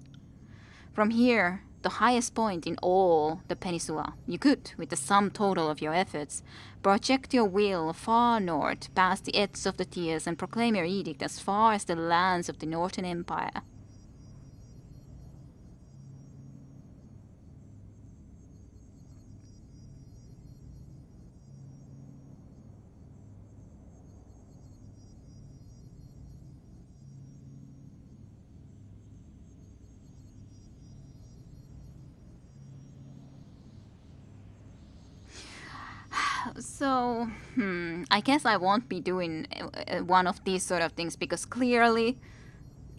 From here, the highest point in all the peninsula, you could, with the sum total of your efforts, project your will far north past the edge of the Tiers and proclaim your edict as far as the lands of the Northern Empire. So, I guess I won't be doing one of these sort of things because clearly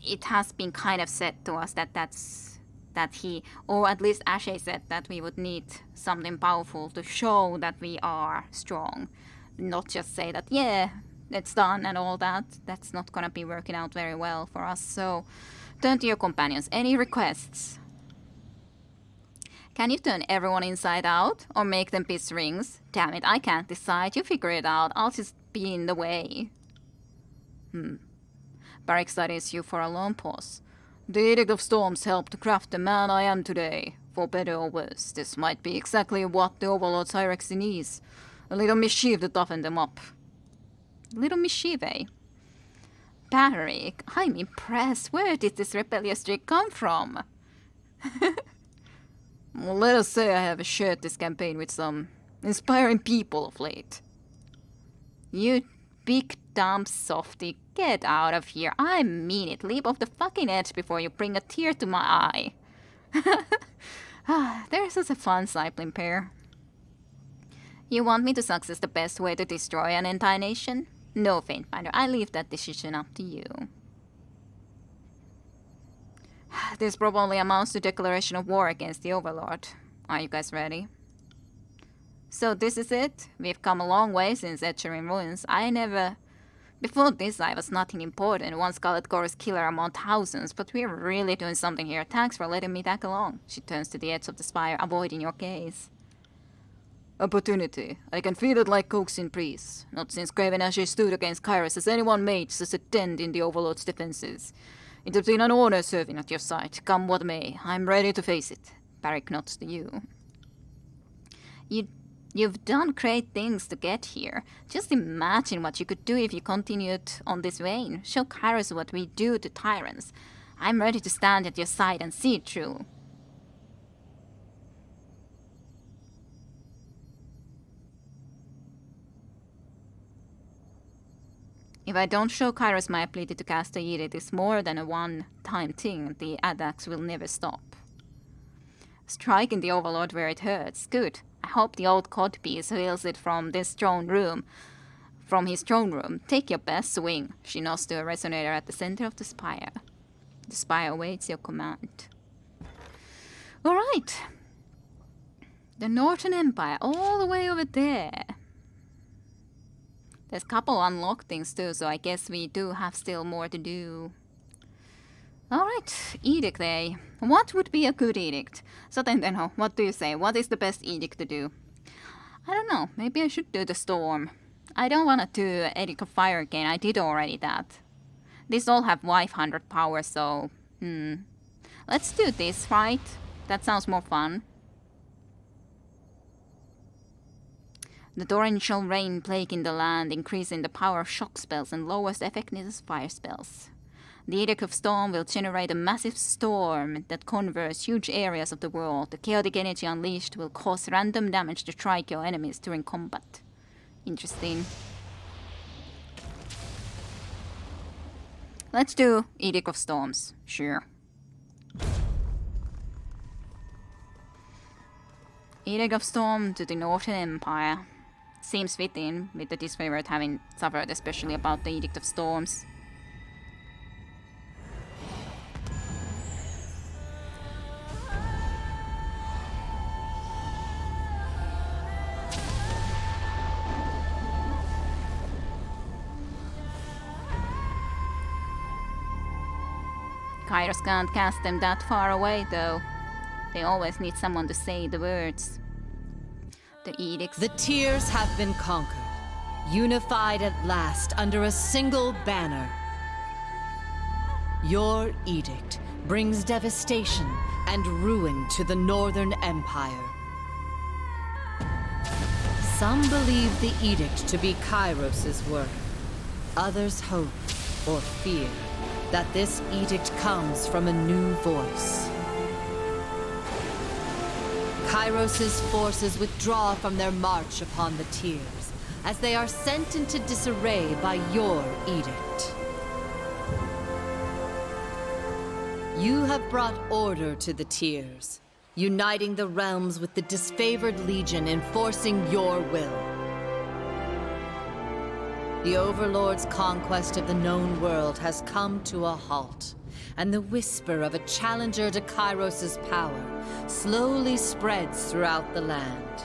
it has been kind of said to us that he, or at least Ashe said that we would need something powerful to show that we are strong. Not just say that, yeah, it's done and all that. That's not gonna be working out very well for us. So, turn to your companions. Any requests? Can you turn everyone inside out or make them piss rings? Damn it, I can't decide. You figure it out. I'll just be in the way. Barik studies you for a long pause. The Edict of Storms helped to craft the man I am today. For better or worse, this might be exactly what the Overlord's hierarchy needs. A little mischief to toughen them up. Little mischief, eh? Barik, I'm impressed. Where did this rebellious streak come from? Well, let us say I have shared this campaign with some inspiring people of late. You big dumb softy, get out of here. I mean it. Leap off the fucking edge before you bring a tear to my eye. They're such a fun sibling pair. You want me to success the best way to destroy an entire nation? No, Faintfinder, I leave that decision up to you. This probably amounts to declaration of war against the Overlord. Are you guys ready? So this is it? We've come a long way since Etcherin Ruins. Before this I was nothing important, one Scarlet Chorus killer among thousands, but we're really doing something here. Thanks for letting me tag along. She turns to the edge of the spire, avoiding your gaze. Opportunity. I can feel it like coaxing breeze. Not since Craven Ashe stood against Kairos has anyone made such a dent in the Overlord's defenses. It has been an honor serving at your side. Come what may, I'm ready to face it. Barik nods to you. You've done great things to get here. Just imagine what you could do if you continued on this vein. Show Kairos what we do to tyrants. I'm ready to stand at your side and see it through. If I don't show Kairos my ability to cast a edict is more than a one-time thing, the attacks will never stop. Striking the Overlord where it hurts. Good. I hope the old codpiece heals it from his throne room. Take your best swing. She nods to a resonator at the center of the spire. The spire awaits your command. Alright. The Northern Empire, all the way over there. There's a couple unlocked things too, so I guess we do have still more to do. Alright, edict day. What would be a good edict? So Tentenho, what do you say? What is the best edict to do? I don't know, maybe I should do the storm. I don't wanna do Edict of Fire again, I did already that. These all have 500 power, so... Let's do this, right? That sounds more fun. The torrential rain plaguing the land, increasing the power of shock spells and lowers the effectiveness of fire spells. The Edict of Storm will generate a massive storm that covers huge areas of the world. The chaotic energy unleashed will cause random damage to strike your enemies during combat. Interesting. Let's do Edict of Storms. Sure. Edict of Storm to the Northern Empire. Seems fitting, with the disfavored having suffered especially about the Edict of Storms. Kairos can't cast them that far away, though. They always need someone to say the words. the edicts. The Tears have been conquered, unified at last under a single banner. Your edict brings devastation and ruin to the Northern Empire. Some believe the edict to be Kairos' work. Others hope, or fear, that this edict comes from a new voice. Kairos' forces withdraw from their march upon the Tears, as they are sent into disarray by your edict. You have brought order to the Tears, uniting the realms with the disfavored Legion, enforcing your will. The Overlord's conquest of the known world has come to a halt, and the whisper of a challenger to Kairos' power slowly spreads throughout the land.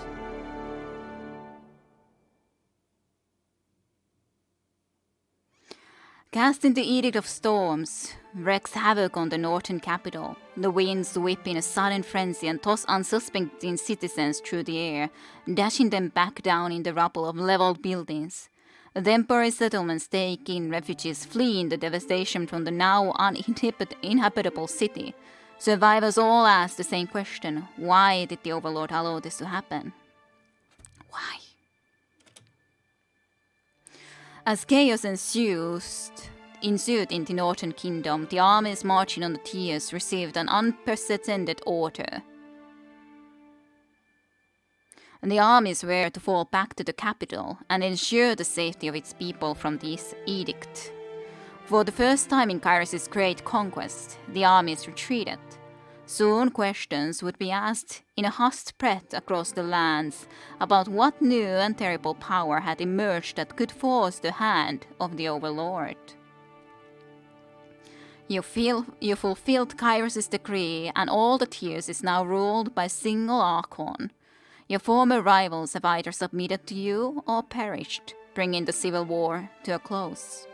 Casting the Edict of Storms wreaks havoc on the northern capital. The winds whip in a sudden frenzy and toss unsuspecting citizens through the air, dashing them back down in the rubble of leveled buildings. The temporary settlements take in refugees fleeing the devastation from the now uninhabitable city. Survivors all ask the same question: why did the Overlord allow this to happen? Why? As chaos ensued in the Northern Kingdom, the armies marching on the Tears received an unprecedented order. And the armies were to fall back to the capital and ensure the safety of its people from this edict. For the first time in Kairos' great conquest, the armies retreated. Soon questions would be asked in a hushed spread across the lands about what new and terrible power had emerged that could force the hand of the Overlord. You fulfilled Kairos' decree, and all the Tears is now ruled by a single Archon. Your former rivals have either submitted to you or perished, bringing the civil war to a close.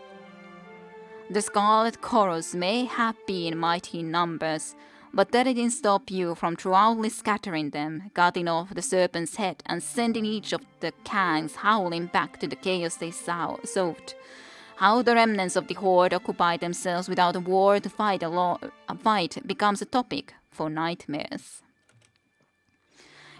The Scarlet Chorus may have been mighty in numbers, but that didn't stop you from thoroughly scattering them, cutting off the serpent's head and sending each of the Kangs howling back to the chaos they sowed. How the remnants of the Horde occupied themselves without a war to fight becomes a topic for nightmares.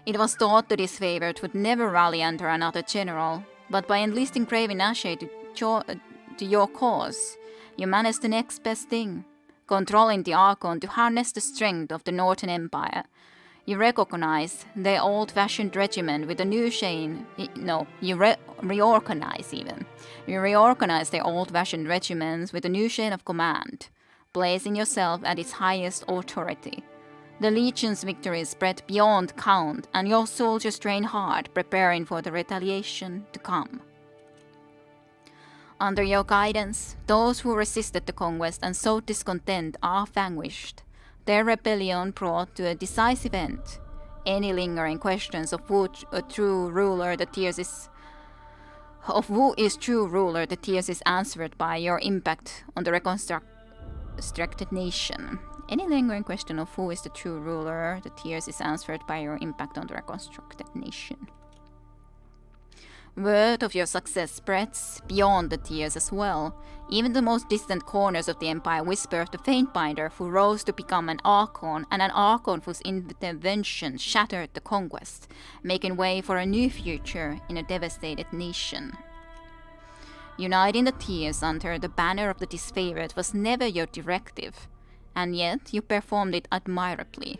It was thought the disfavored would never rally under another general, but by enlisting Craven Ashe to your cause, you managed the next best thing, controlling the Archon to harness the strength of the Northern Empire. You recognize their old-fashioned regiment with a new chain. Reorganize even. You reorganize their old-fashioned regiments with a new chain of command, placing yourself at its highest authority. The Legion's victories spread beyond count, and your soldiers train hard, preparing for the retaliation to come. Under your guidance, those who resisted the conquest and sowed discontent are vanquished. Their rebellion brought to a decisive end. Any lingering questions of who is true ruler the Tears is answered by your impact on the reconstructed nation. Any lingering question of who is the true ruler the Tears is answered by your impact on the reconstructed nation. Word of your success spreads beyond the Tears as well. Even the most distant corners of the Empire whisper of the Faintbinder who rose to become an Archon, and an Archon whose intervention shattered the conquest, making way for a new future in a devastated nation. Uniting the Tears under the banner of the disfavored was never your directive, and yet you performed it admirably,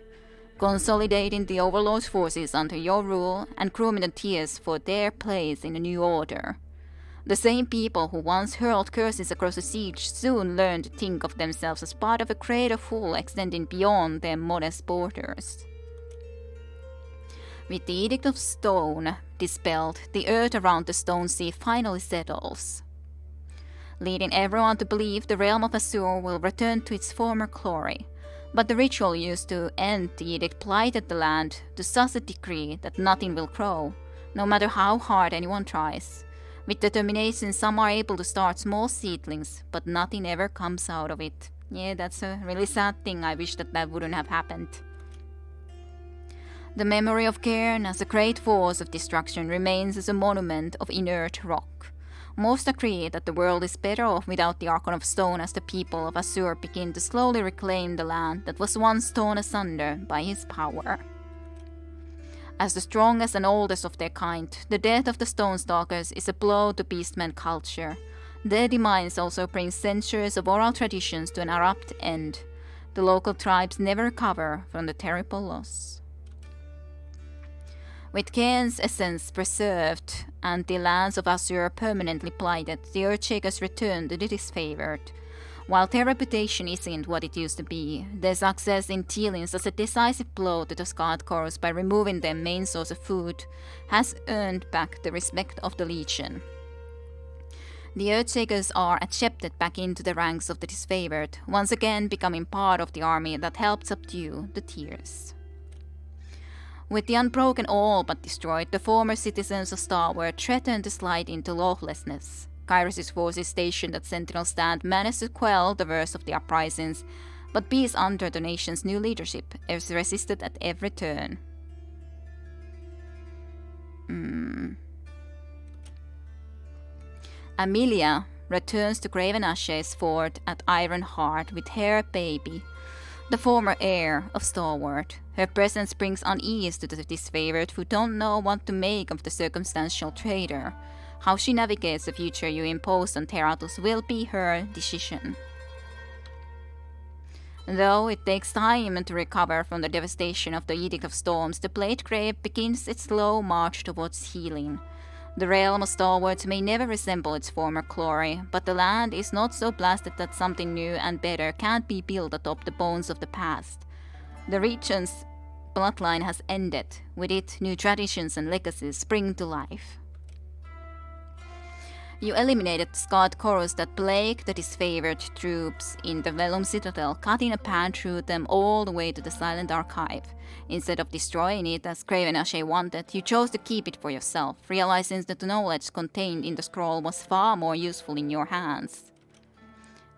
consolidating the Overlord's forces under your rule and grooming the Tears for their place in a new order. The same people who once hurled curses across the siege soon learned to think of themselves as part of a greater whole extending beyond their modest borders. With the Edict of Stone dispelled, the earth around the Stone Sea finally settles, leading everyone to believe the realm of Azure will return to its former glory. But the ritual used to end the edict blighted the land to such a degree that nothing will grow, no matter how hard anyone tries. With determination, some are able to start small seedlings, but nothing ever comes out of it. Yeah, that's a really sad thing. I wish that wouldn't have happened. The memory of Cairn as a great force of destruction remains as a monument of inert rock. Most agree that the world is better off without the Archon of Stone as the people of Azure begin to slowly reclaim the land that was once torn asunder by his power. As the strongest and oldest of their kind, the death of the Stonestalkers is a blow to Beastman culture. Their demise also brings centuries of oral traditions to an abrupt end. The local tribes never recover from the terrible loss. With Cairn's essence preserved and the lands of Azure permanently blighted, the Earthshakers return to the disfavored. While their reputation isn't what it used to be, their success in dealing such a decisive blow to the Scarred Chorus by removing their main source of food has earned back the respect of the Legion. The Earthshakers are accepted back into the ranks of the disfavored, once again becoming part of the army that helped subdue the Tears. With the unbroken all but destroyed, the former citizens of Starward threatened to slide into lawlessness. Kairos' forces stationed at Sentinel Stand managed to quell the worst of the uprisings, but peace under the nation's new leadership is resisted at every turn. Amelia returns to Graven Ashes Fort at Ironheart with her baby, the former heir of Starward. Her presence brings unease to the disfavored who don't know what to make of the circumstantial traitor. How she navigates the future you impose on Teratus will be her decision. Though it takes time to recover from the devastation of the Edict of Storms, the Blade Grave begins its slow march towards healing. The realm of Starwards may never resemble its former glory, but the land is not so blasted that something new and better can't be built atop the bones of the past. The region's bloodline has ended. With it, new traditions and legacies spring to life. You eliminated the Scarred Chorus that plagued the disfavored troops in the Vellum Citadel, cutting a path through them all the way to the Silent Archive. Instead of destroying it as Craven Ashe wanted, you chose to keep it for yourself, realizing that the knowledge contained in the scroll was far more useful in your hands.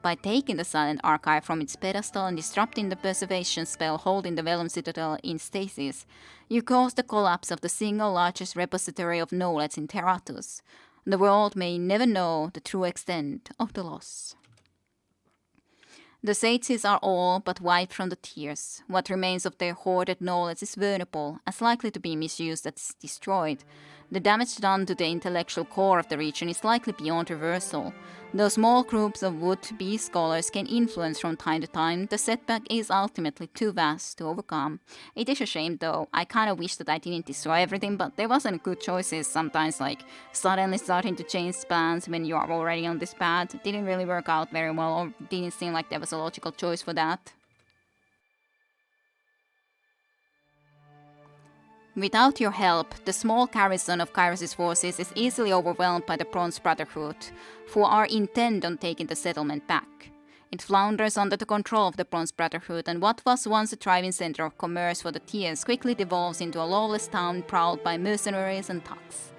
By taking the Silent Archive from its pedestal and disrupting the preservation spell holding the Vellum Citadel in stasis, you caused the collapse of the single largest repository of knowledge in Teratus. The world may never know the true extent of the loss. The sages are all but wiped from the Tears. What remains of their hoarded knowledge is vulnerable, as likely to be misused as destroyed. The damage done to the intellectual core of the region is likely beyond reversal. Though small groups of would-be scholars can influence from time to time, the setback is ultimately too vast to overcome. It is a shame though. I kinda wish that I didn't destroy everything, but there wasn't good choices sometimes, like suddenly starting to change plans when you are already on this path. It didn't really work out very well, or didn't seem like there was a logical choice for that. Without your help, the small garrison of Kairos' forces is easily overwhelmed by the Bronze Brotherhood, who are intent on taking the settlement back. It flounders under the control of the Bronze Brotherhood, and what was once a thriving center of commerce for the Tears quickly devolves into a lawless town prowled by mercenaries and thugs.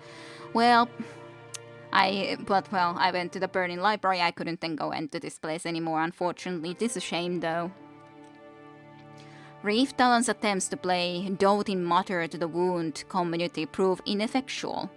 I went to the Burning Library. I couldn't then go into this place anymore, unfortunately. It is a shame though. Reef Talon's attempts to play doting mother to the wound community prove ineffectual.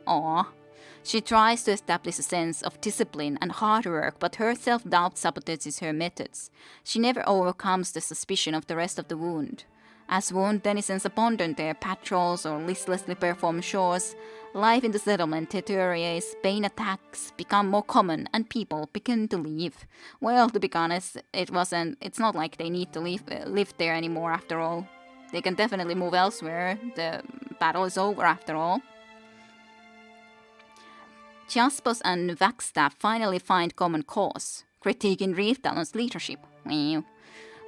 She tries to establish a sense of discipline and hard work, but her self-doubt sabotages her methods. She never overcomes the suspicion of the rest of the wound. As wound denizens abandon their patrols or listlessly perform chores, life in the settlement deteriorates, pain attacks become more common, and people begin to leave. Well, to be honest, it's not like they need to live there anymore after all. They can definitely move elsewhere. The battle is over after all. Jaspos and Vagstaff finally find common cause, critiquing Reef Talon's leadership.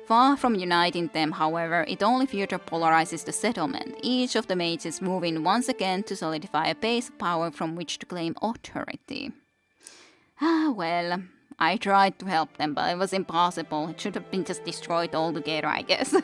Far from uniting them, however, it only further polarizes the settlement, each of the mages moving once again to solidify a base of power from which to claim authority. Well, I tried to help them, but it was impossible. It should have been just destroyed altogether, I guess.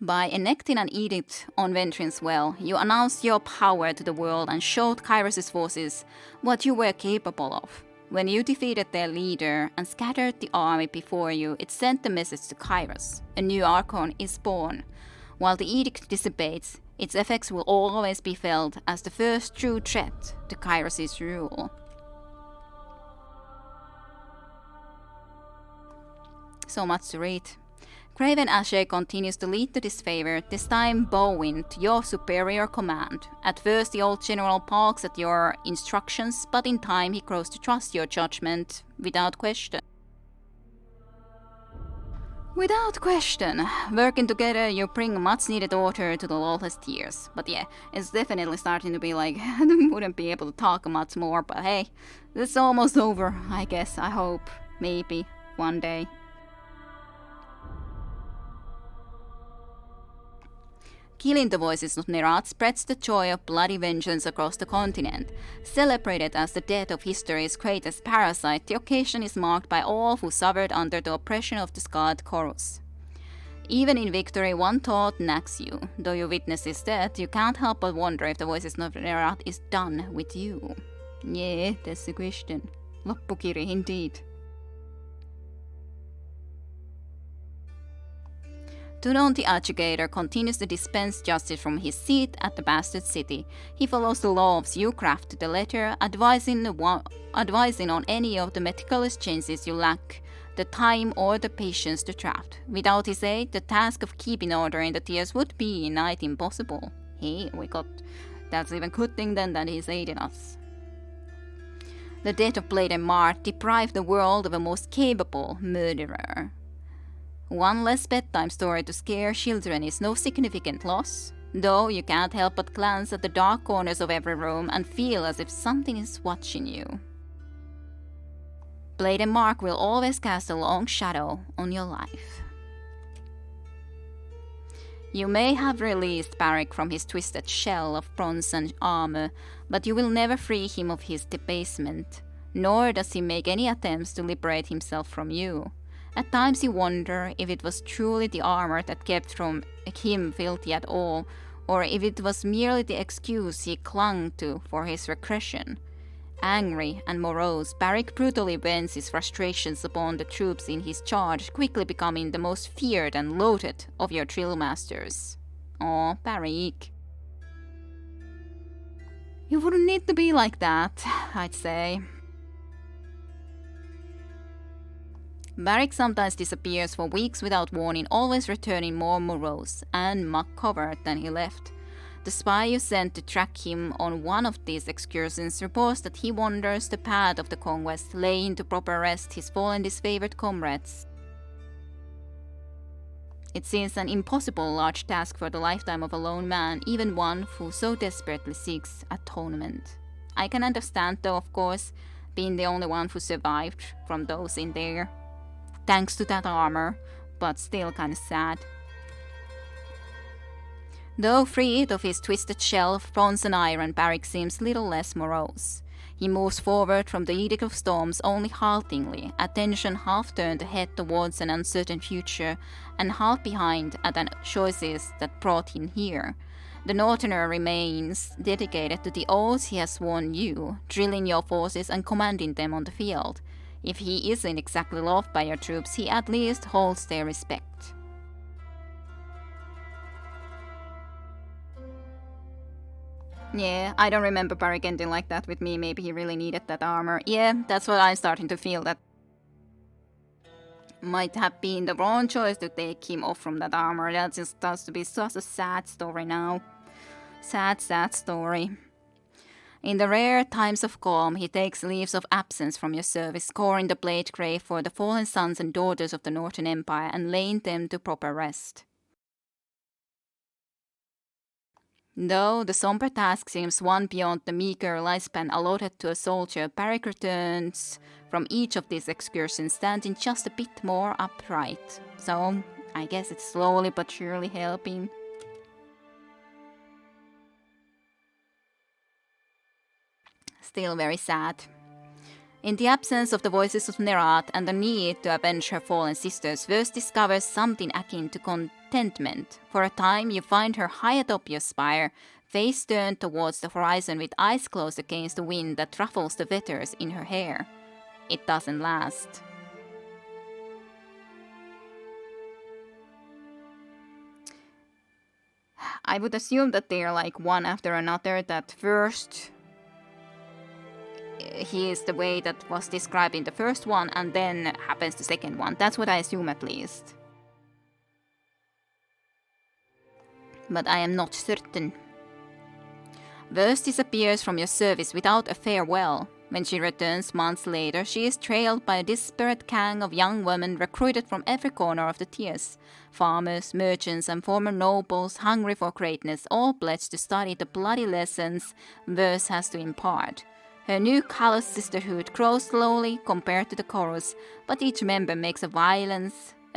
By enacting an edict on Ventrin's Well, you announced your power to the world and showed Kairos' forces what you were capable of. When you defeated their leader and scattered the army before you, it sent the message to Kairos. A new Archon is born. While the edict dissipates, its effects will always be felt as the first true threat to Kairos' rule. So much to read. Craven Ashe continues to lead to disfavor, this time bowing to your superior command. At first the old general balks at your instructions, but in time he grows to trust your judgment without question. Without question, working together you bring much needed order to the lawless tiers. But yeah, it's definitely starting to be like, I wouldn't be able to talk much more, but hey, it's almost over, I guess, I hope, maybe, one day. Killing the voices of Nerat spreads the joy of bloody vengeance across the continent. Celebrated as the death of history's greatest parasite, the occasion is marked by all who suffered under the oppression of the god Kairos. Even in victory, one thought nags you. Though you witness his death, you can't help but wonder if the voices of Nerat is done with you. Yeah, that's the question. Loppukiri, indeed. Tudon the Adjugator continues to dispense justice from his seat at the Bastard City. He follows the laws you craft to the letter, advising on any of the meticulous changes you lack the time or the patience to draft. Without his aid, the task of keeping order in the tiers would be nigh impossible. Hey, that's even good thing then that he's aiding us. The death of Blade and Mart deprived the world of a most capable murderer. One less bedtime story to scare children is no significant loss, though you can't help but glance at the dark corners of every room and feel as if something is watching you. Blade and Mark will always cast a long shadow on your life. You may have released Barik from his twisted shell of bronze and armor, but you will never free him of his debasement, nor does he make any attempts to liberate himself from you. At times you wonder if it was truly the armor that kept from him filthy at all, or if it was merely the excuse he clung to for his regression. Angry and morose, Barik brutally vents his frustrations upon the troops in his charge, quickly becoming the most feared and loathed of your drill masters. Aw, Barik. You wouldn't need to be like that, I'd say. Barik sometimes disappears for weeks without warning, always returning more morose and muck-covered than he left. The spy you sent to track him on one of these excursions reports that he wanders the path of the conquest, laying to proper rest his fallen disfavored comrades. It seems an impossible large task for the lifetime of a lone man, even one who so desperately seeks atonement. I can understand though, of course, being the only one who survived from those in there. Thanks to that armor, but still kinda sad. Though freed of his twisted shell of bronze and iron, Barik seems little less morose. He moves forward from the Edict of Storms only haltingly, attention half turned ahead towards an uncertain future, and half behind at the choices that brought him here. The Northerner remains dedicated to the oaths he has sworn you, drilling your forces and commanding them on the field. If he isn't exactly loved by your troops, he at least holds their respect. Yeah, I don't remember Barik ending like that with me. Maybe he really needed that armor. Yeah, that's what I'm starting to feel, that might have been the wrong choice to take him off from that armor. That just starts to be such a sad story now. Sad, sad story. In the rare times of calm, he takes leaves of absence from your service, scoring the blade grave for the fallen sons and daughters of the Northern Empire and laying them to proper rest. Though the somber task seems one beyond the meager lifespan allotted to a soldier, Barik returns from each of these excursions standing just a bit more upright. So, I guess it's slowly but surely helping. Still very sad. In the absence of the voices of Nerat and the need to avenge her fallen sisters, Verse discovers something akin to contentment. For a time, you find her high atop your spire, face turned towards the horizon with eyes closed against the wind that ruffles the feathers in her hair. it doesn't last. I would assume that they're like one after another, that first he is the way that was described in the first one, and then happens the second one. That's what I assume, at least. But I am not certain. Verse disappears from your service without a farewell. When she returns months later, she is trailed by a disparate gang of young women recruited from every corner of the tiers. Farmers, merchants, and former nobles hungry for greatness, all pledged to study the bloody lessons Verse has to impart. Her new callous sisterhood grows slowly compared to the chorus, but each member makes a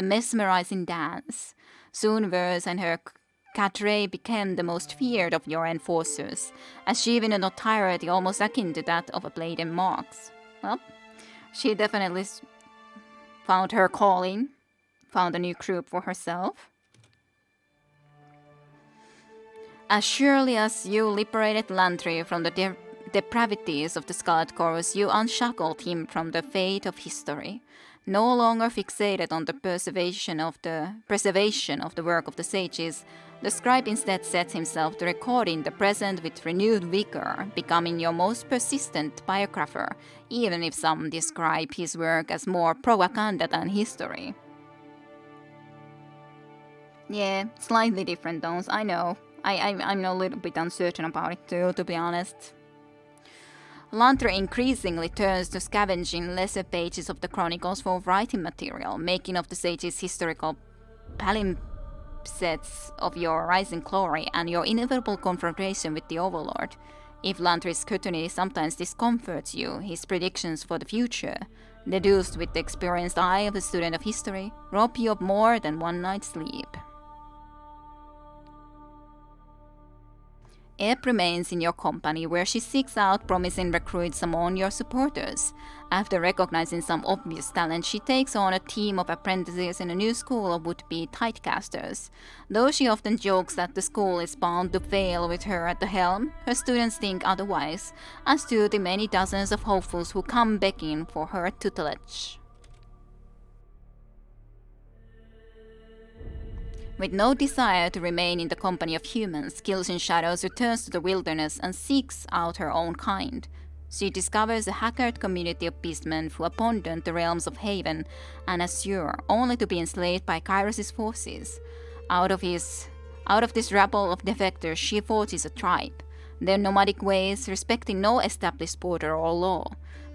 mesmerizing dance. Soon Verse and her cadre became the most feared of your enforcers, achieving a notoriety almost akin to that of a Blade and Marks. Well, she definitely found her calling, found a new group for herself. As surely as you liberated Lantry from the depravities of the Scarlet Chorus, you unshackled him from the fate of history. No longer fixated on the preservation of the work of the sages, the scribe instead sets himself to recording the present with renewed vigor, becoming your most persistent biographer, even if some describe his work as more propaganda than history. Yeah, slightly different tones, I know. I'm a little bit uncertain about it too, to be honest. Lantry increasingly turns to scavenging lesser pages of the chronicles for writing material, making of the sages historical palimpsests of your rising glory and your inevitable confrontation with the Overlord. If Lantry's scrutiny sometimes discomforts you, his predictions for the future, deduced with the experienced eye of a student of history, rob you of more than one night's sleep. Ebb remains in your company, where she seeks out promising recruits among your supporters. After recognizing some obvious talent, she takes on a team of apprentices in a new school of would-be typecasters. Though she often jokes that the school is bound to fail with her at the helm, her students think otherwise, as do the many dozens of hopefuls who come begging for her tutelage. With no desire to remain in the company of humans, Kills in Shadows returns to the wilderness and seeks out her own kind. She discovers a haggard community of beastmen who abandoned the realms of Haven and Azure, only to be enslaved by Kairos' forces. Out of this rabble of defectors, she forges a tribe. Their nomadic ways, respecting no established border or law.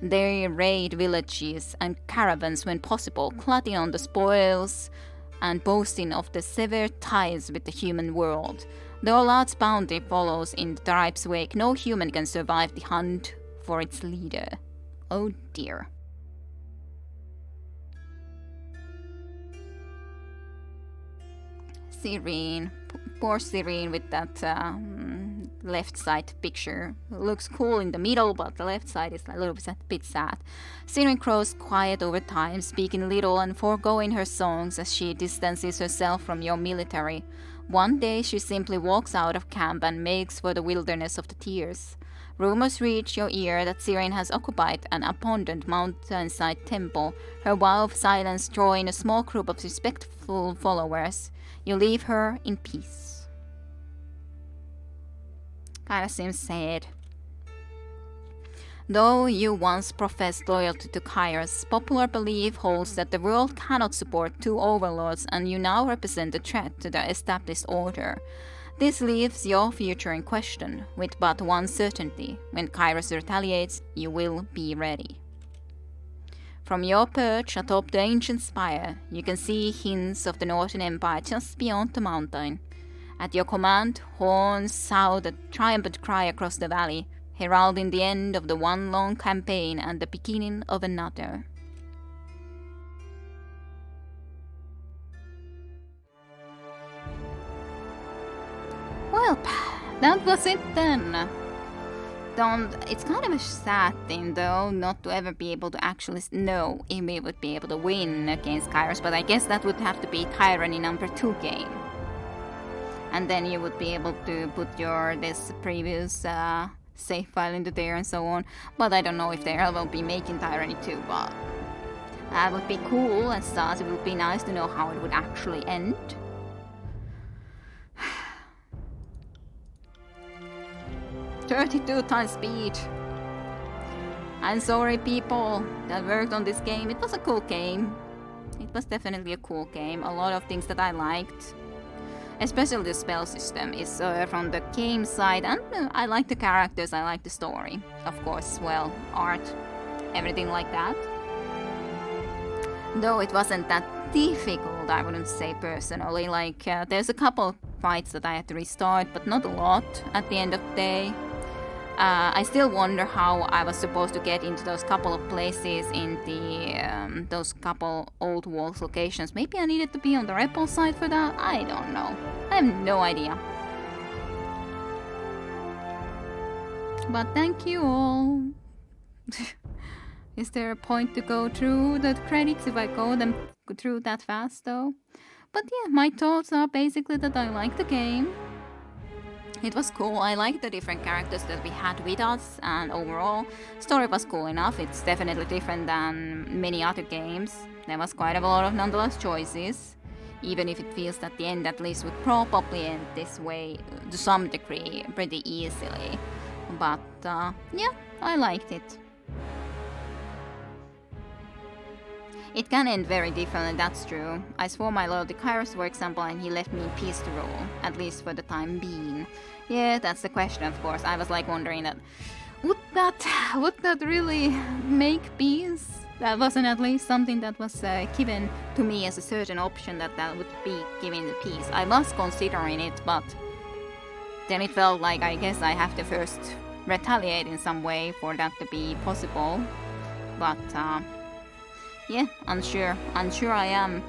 They raid villages and caravans when possible, glutting on the spoils and boasting of the severed ties with the human world. Though Lord's bounty follows in the tribe's wake, no human can survive the hunt for its leader. Oh dear. Serene. Poor Serene with that left side picture. Looks cool in the middle, but the left side is a little bit sad. Serene grows quiet over time, speaking little and foregoing her songs as she distances herself from your military. One day she simply walks out of camp and makes for the wilderness of the Tears. Rumors reach your ear that Serene has occupied an abandoned mountainside temple, her vow of silence drawing a small group of respectful followers. You leave her in peace. Kinda seems sad. Though you once professed loyalty to Kairos, popular belief holds that the world cannot support two overlords, and you now represent a threat to the established order. This leaves your future in question, with but one certainty: when Kairos retaliates, you will be ready. From your perch atop the ancient spire, you can see hints of the Northern Empire just beyond the mountain. At your command, horns sound a triumphant cry across the valley, heralding the end of the one long campaign and the beginning of another. Well, that was it then. It's kind of a sad thing though, not to ever be able to actually know if we would be able to win against Kairos, but I guess that would have to be Tyranny number 2 game. And then you would be able to put this previous save file into there and so on. But I don't know if they will be making Tyranny 2, but that would be cool and such. It would be nice to know how it would actually end. 32 times speed. I'm sorry people that worked on this game. It was a cool game. It was definitely a cool game. A lot of things that I liked. Especially the spell system is from the game side, and I like the characters, I like the story. Of course, well, art, everything like that. Though it wasn't that difficult, I wouldn't say personally. Like, there's a couple fights that I had to restart, but not a lot at the end of the day. I still wonder how I was supposed to get into those couple of places in the those couple old walls locations. Maybe I needed to be on the rebel side for that? I don't know. I have no idea. But thank you all. Is there a point to go through the credits if I go them through that fast though? But yeah, my thoughts are basically that I like the game. It was cool. I liked the different characters that we had with us, and overall, story was cool enough. It's definitely different than many other games. There was quite a lot of nonetheless choices, even if it feels that the end at least would probably end this way to some degree pretty easily. But yeah, I liked it. It can end very differently, that's true. I swore my loyalty to Kairos, for example, and he left me in peace to rule, at least for the time being. Yeah, that's the question, of course. I was like wondering that, would that really make peace? That wasn't at least something that was given to me as a certain option that would be giving the peace. I was considering it, but then it felt like I guess I have to first retaliate in some way for that to be possible. But yeah, unsure I am.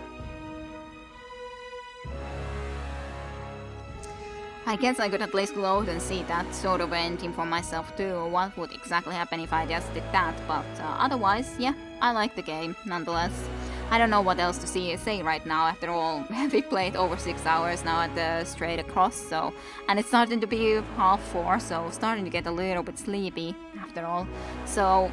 I guess I could at least load and see that sort of ending for myself too, what would exactly happen if I just did that, but otherwise, yeah, I like the game, nonetheless. I don't know what else to say right now, after all, we played over 6 hours now at the straight across, so, and it's starting to be 3:30, so starting to get a little bit sleepy, after all, so,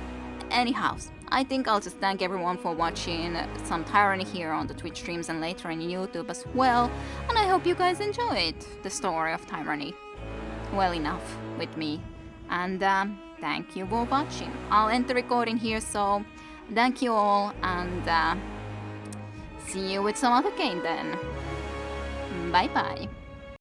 anyhow, I think I'll just thank everyone for watching some Tyranny here on the Twitch streams and later on YouTube as well. And I hope you guys enjoyed the story of Tyranny well enough with me. And thank you for watching. I'll end the recording here, so thank you all, and see you with some other game then. Bye bye.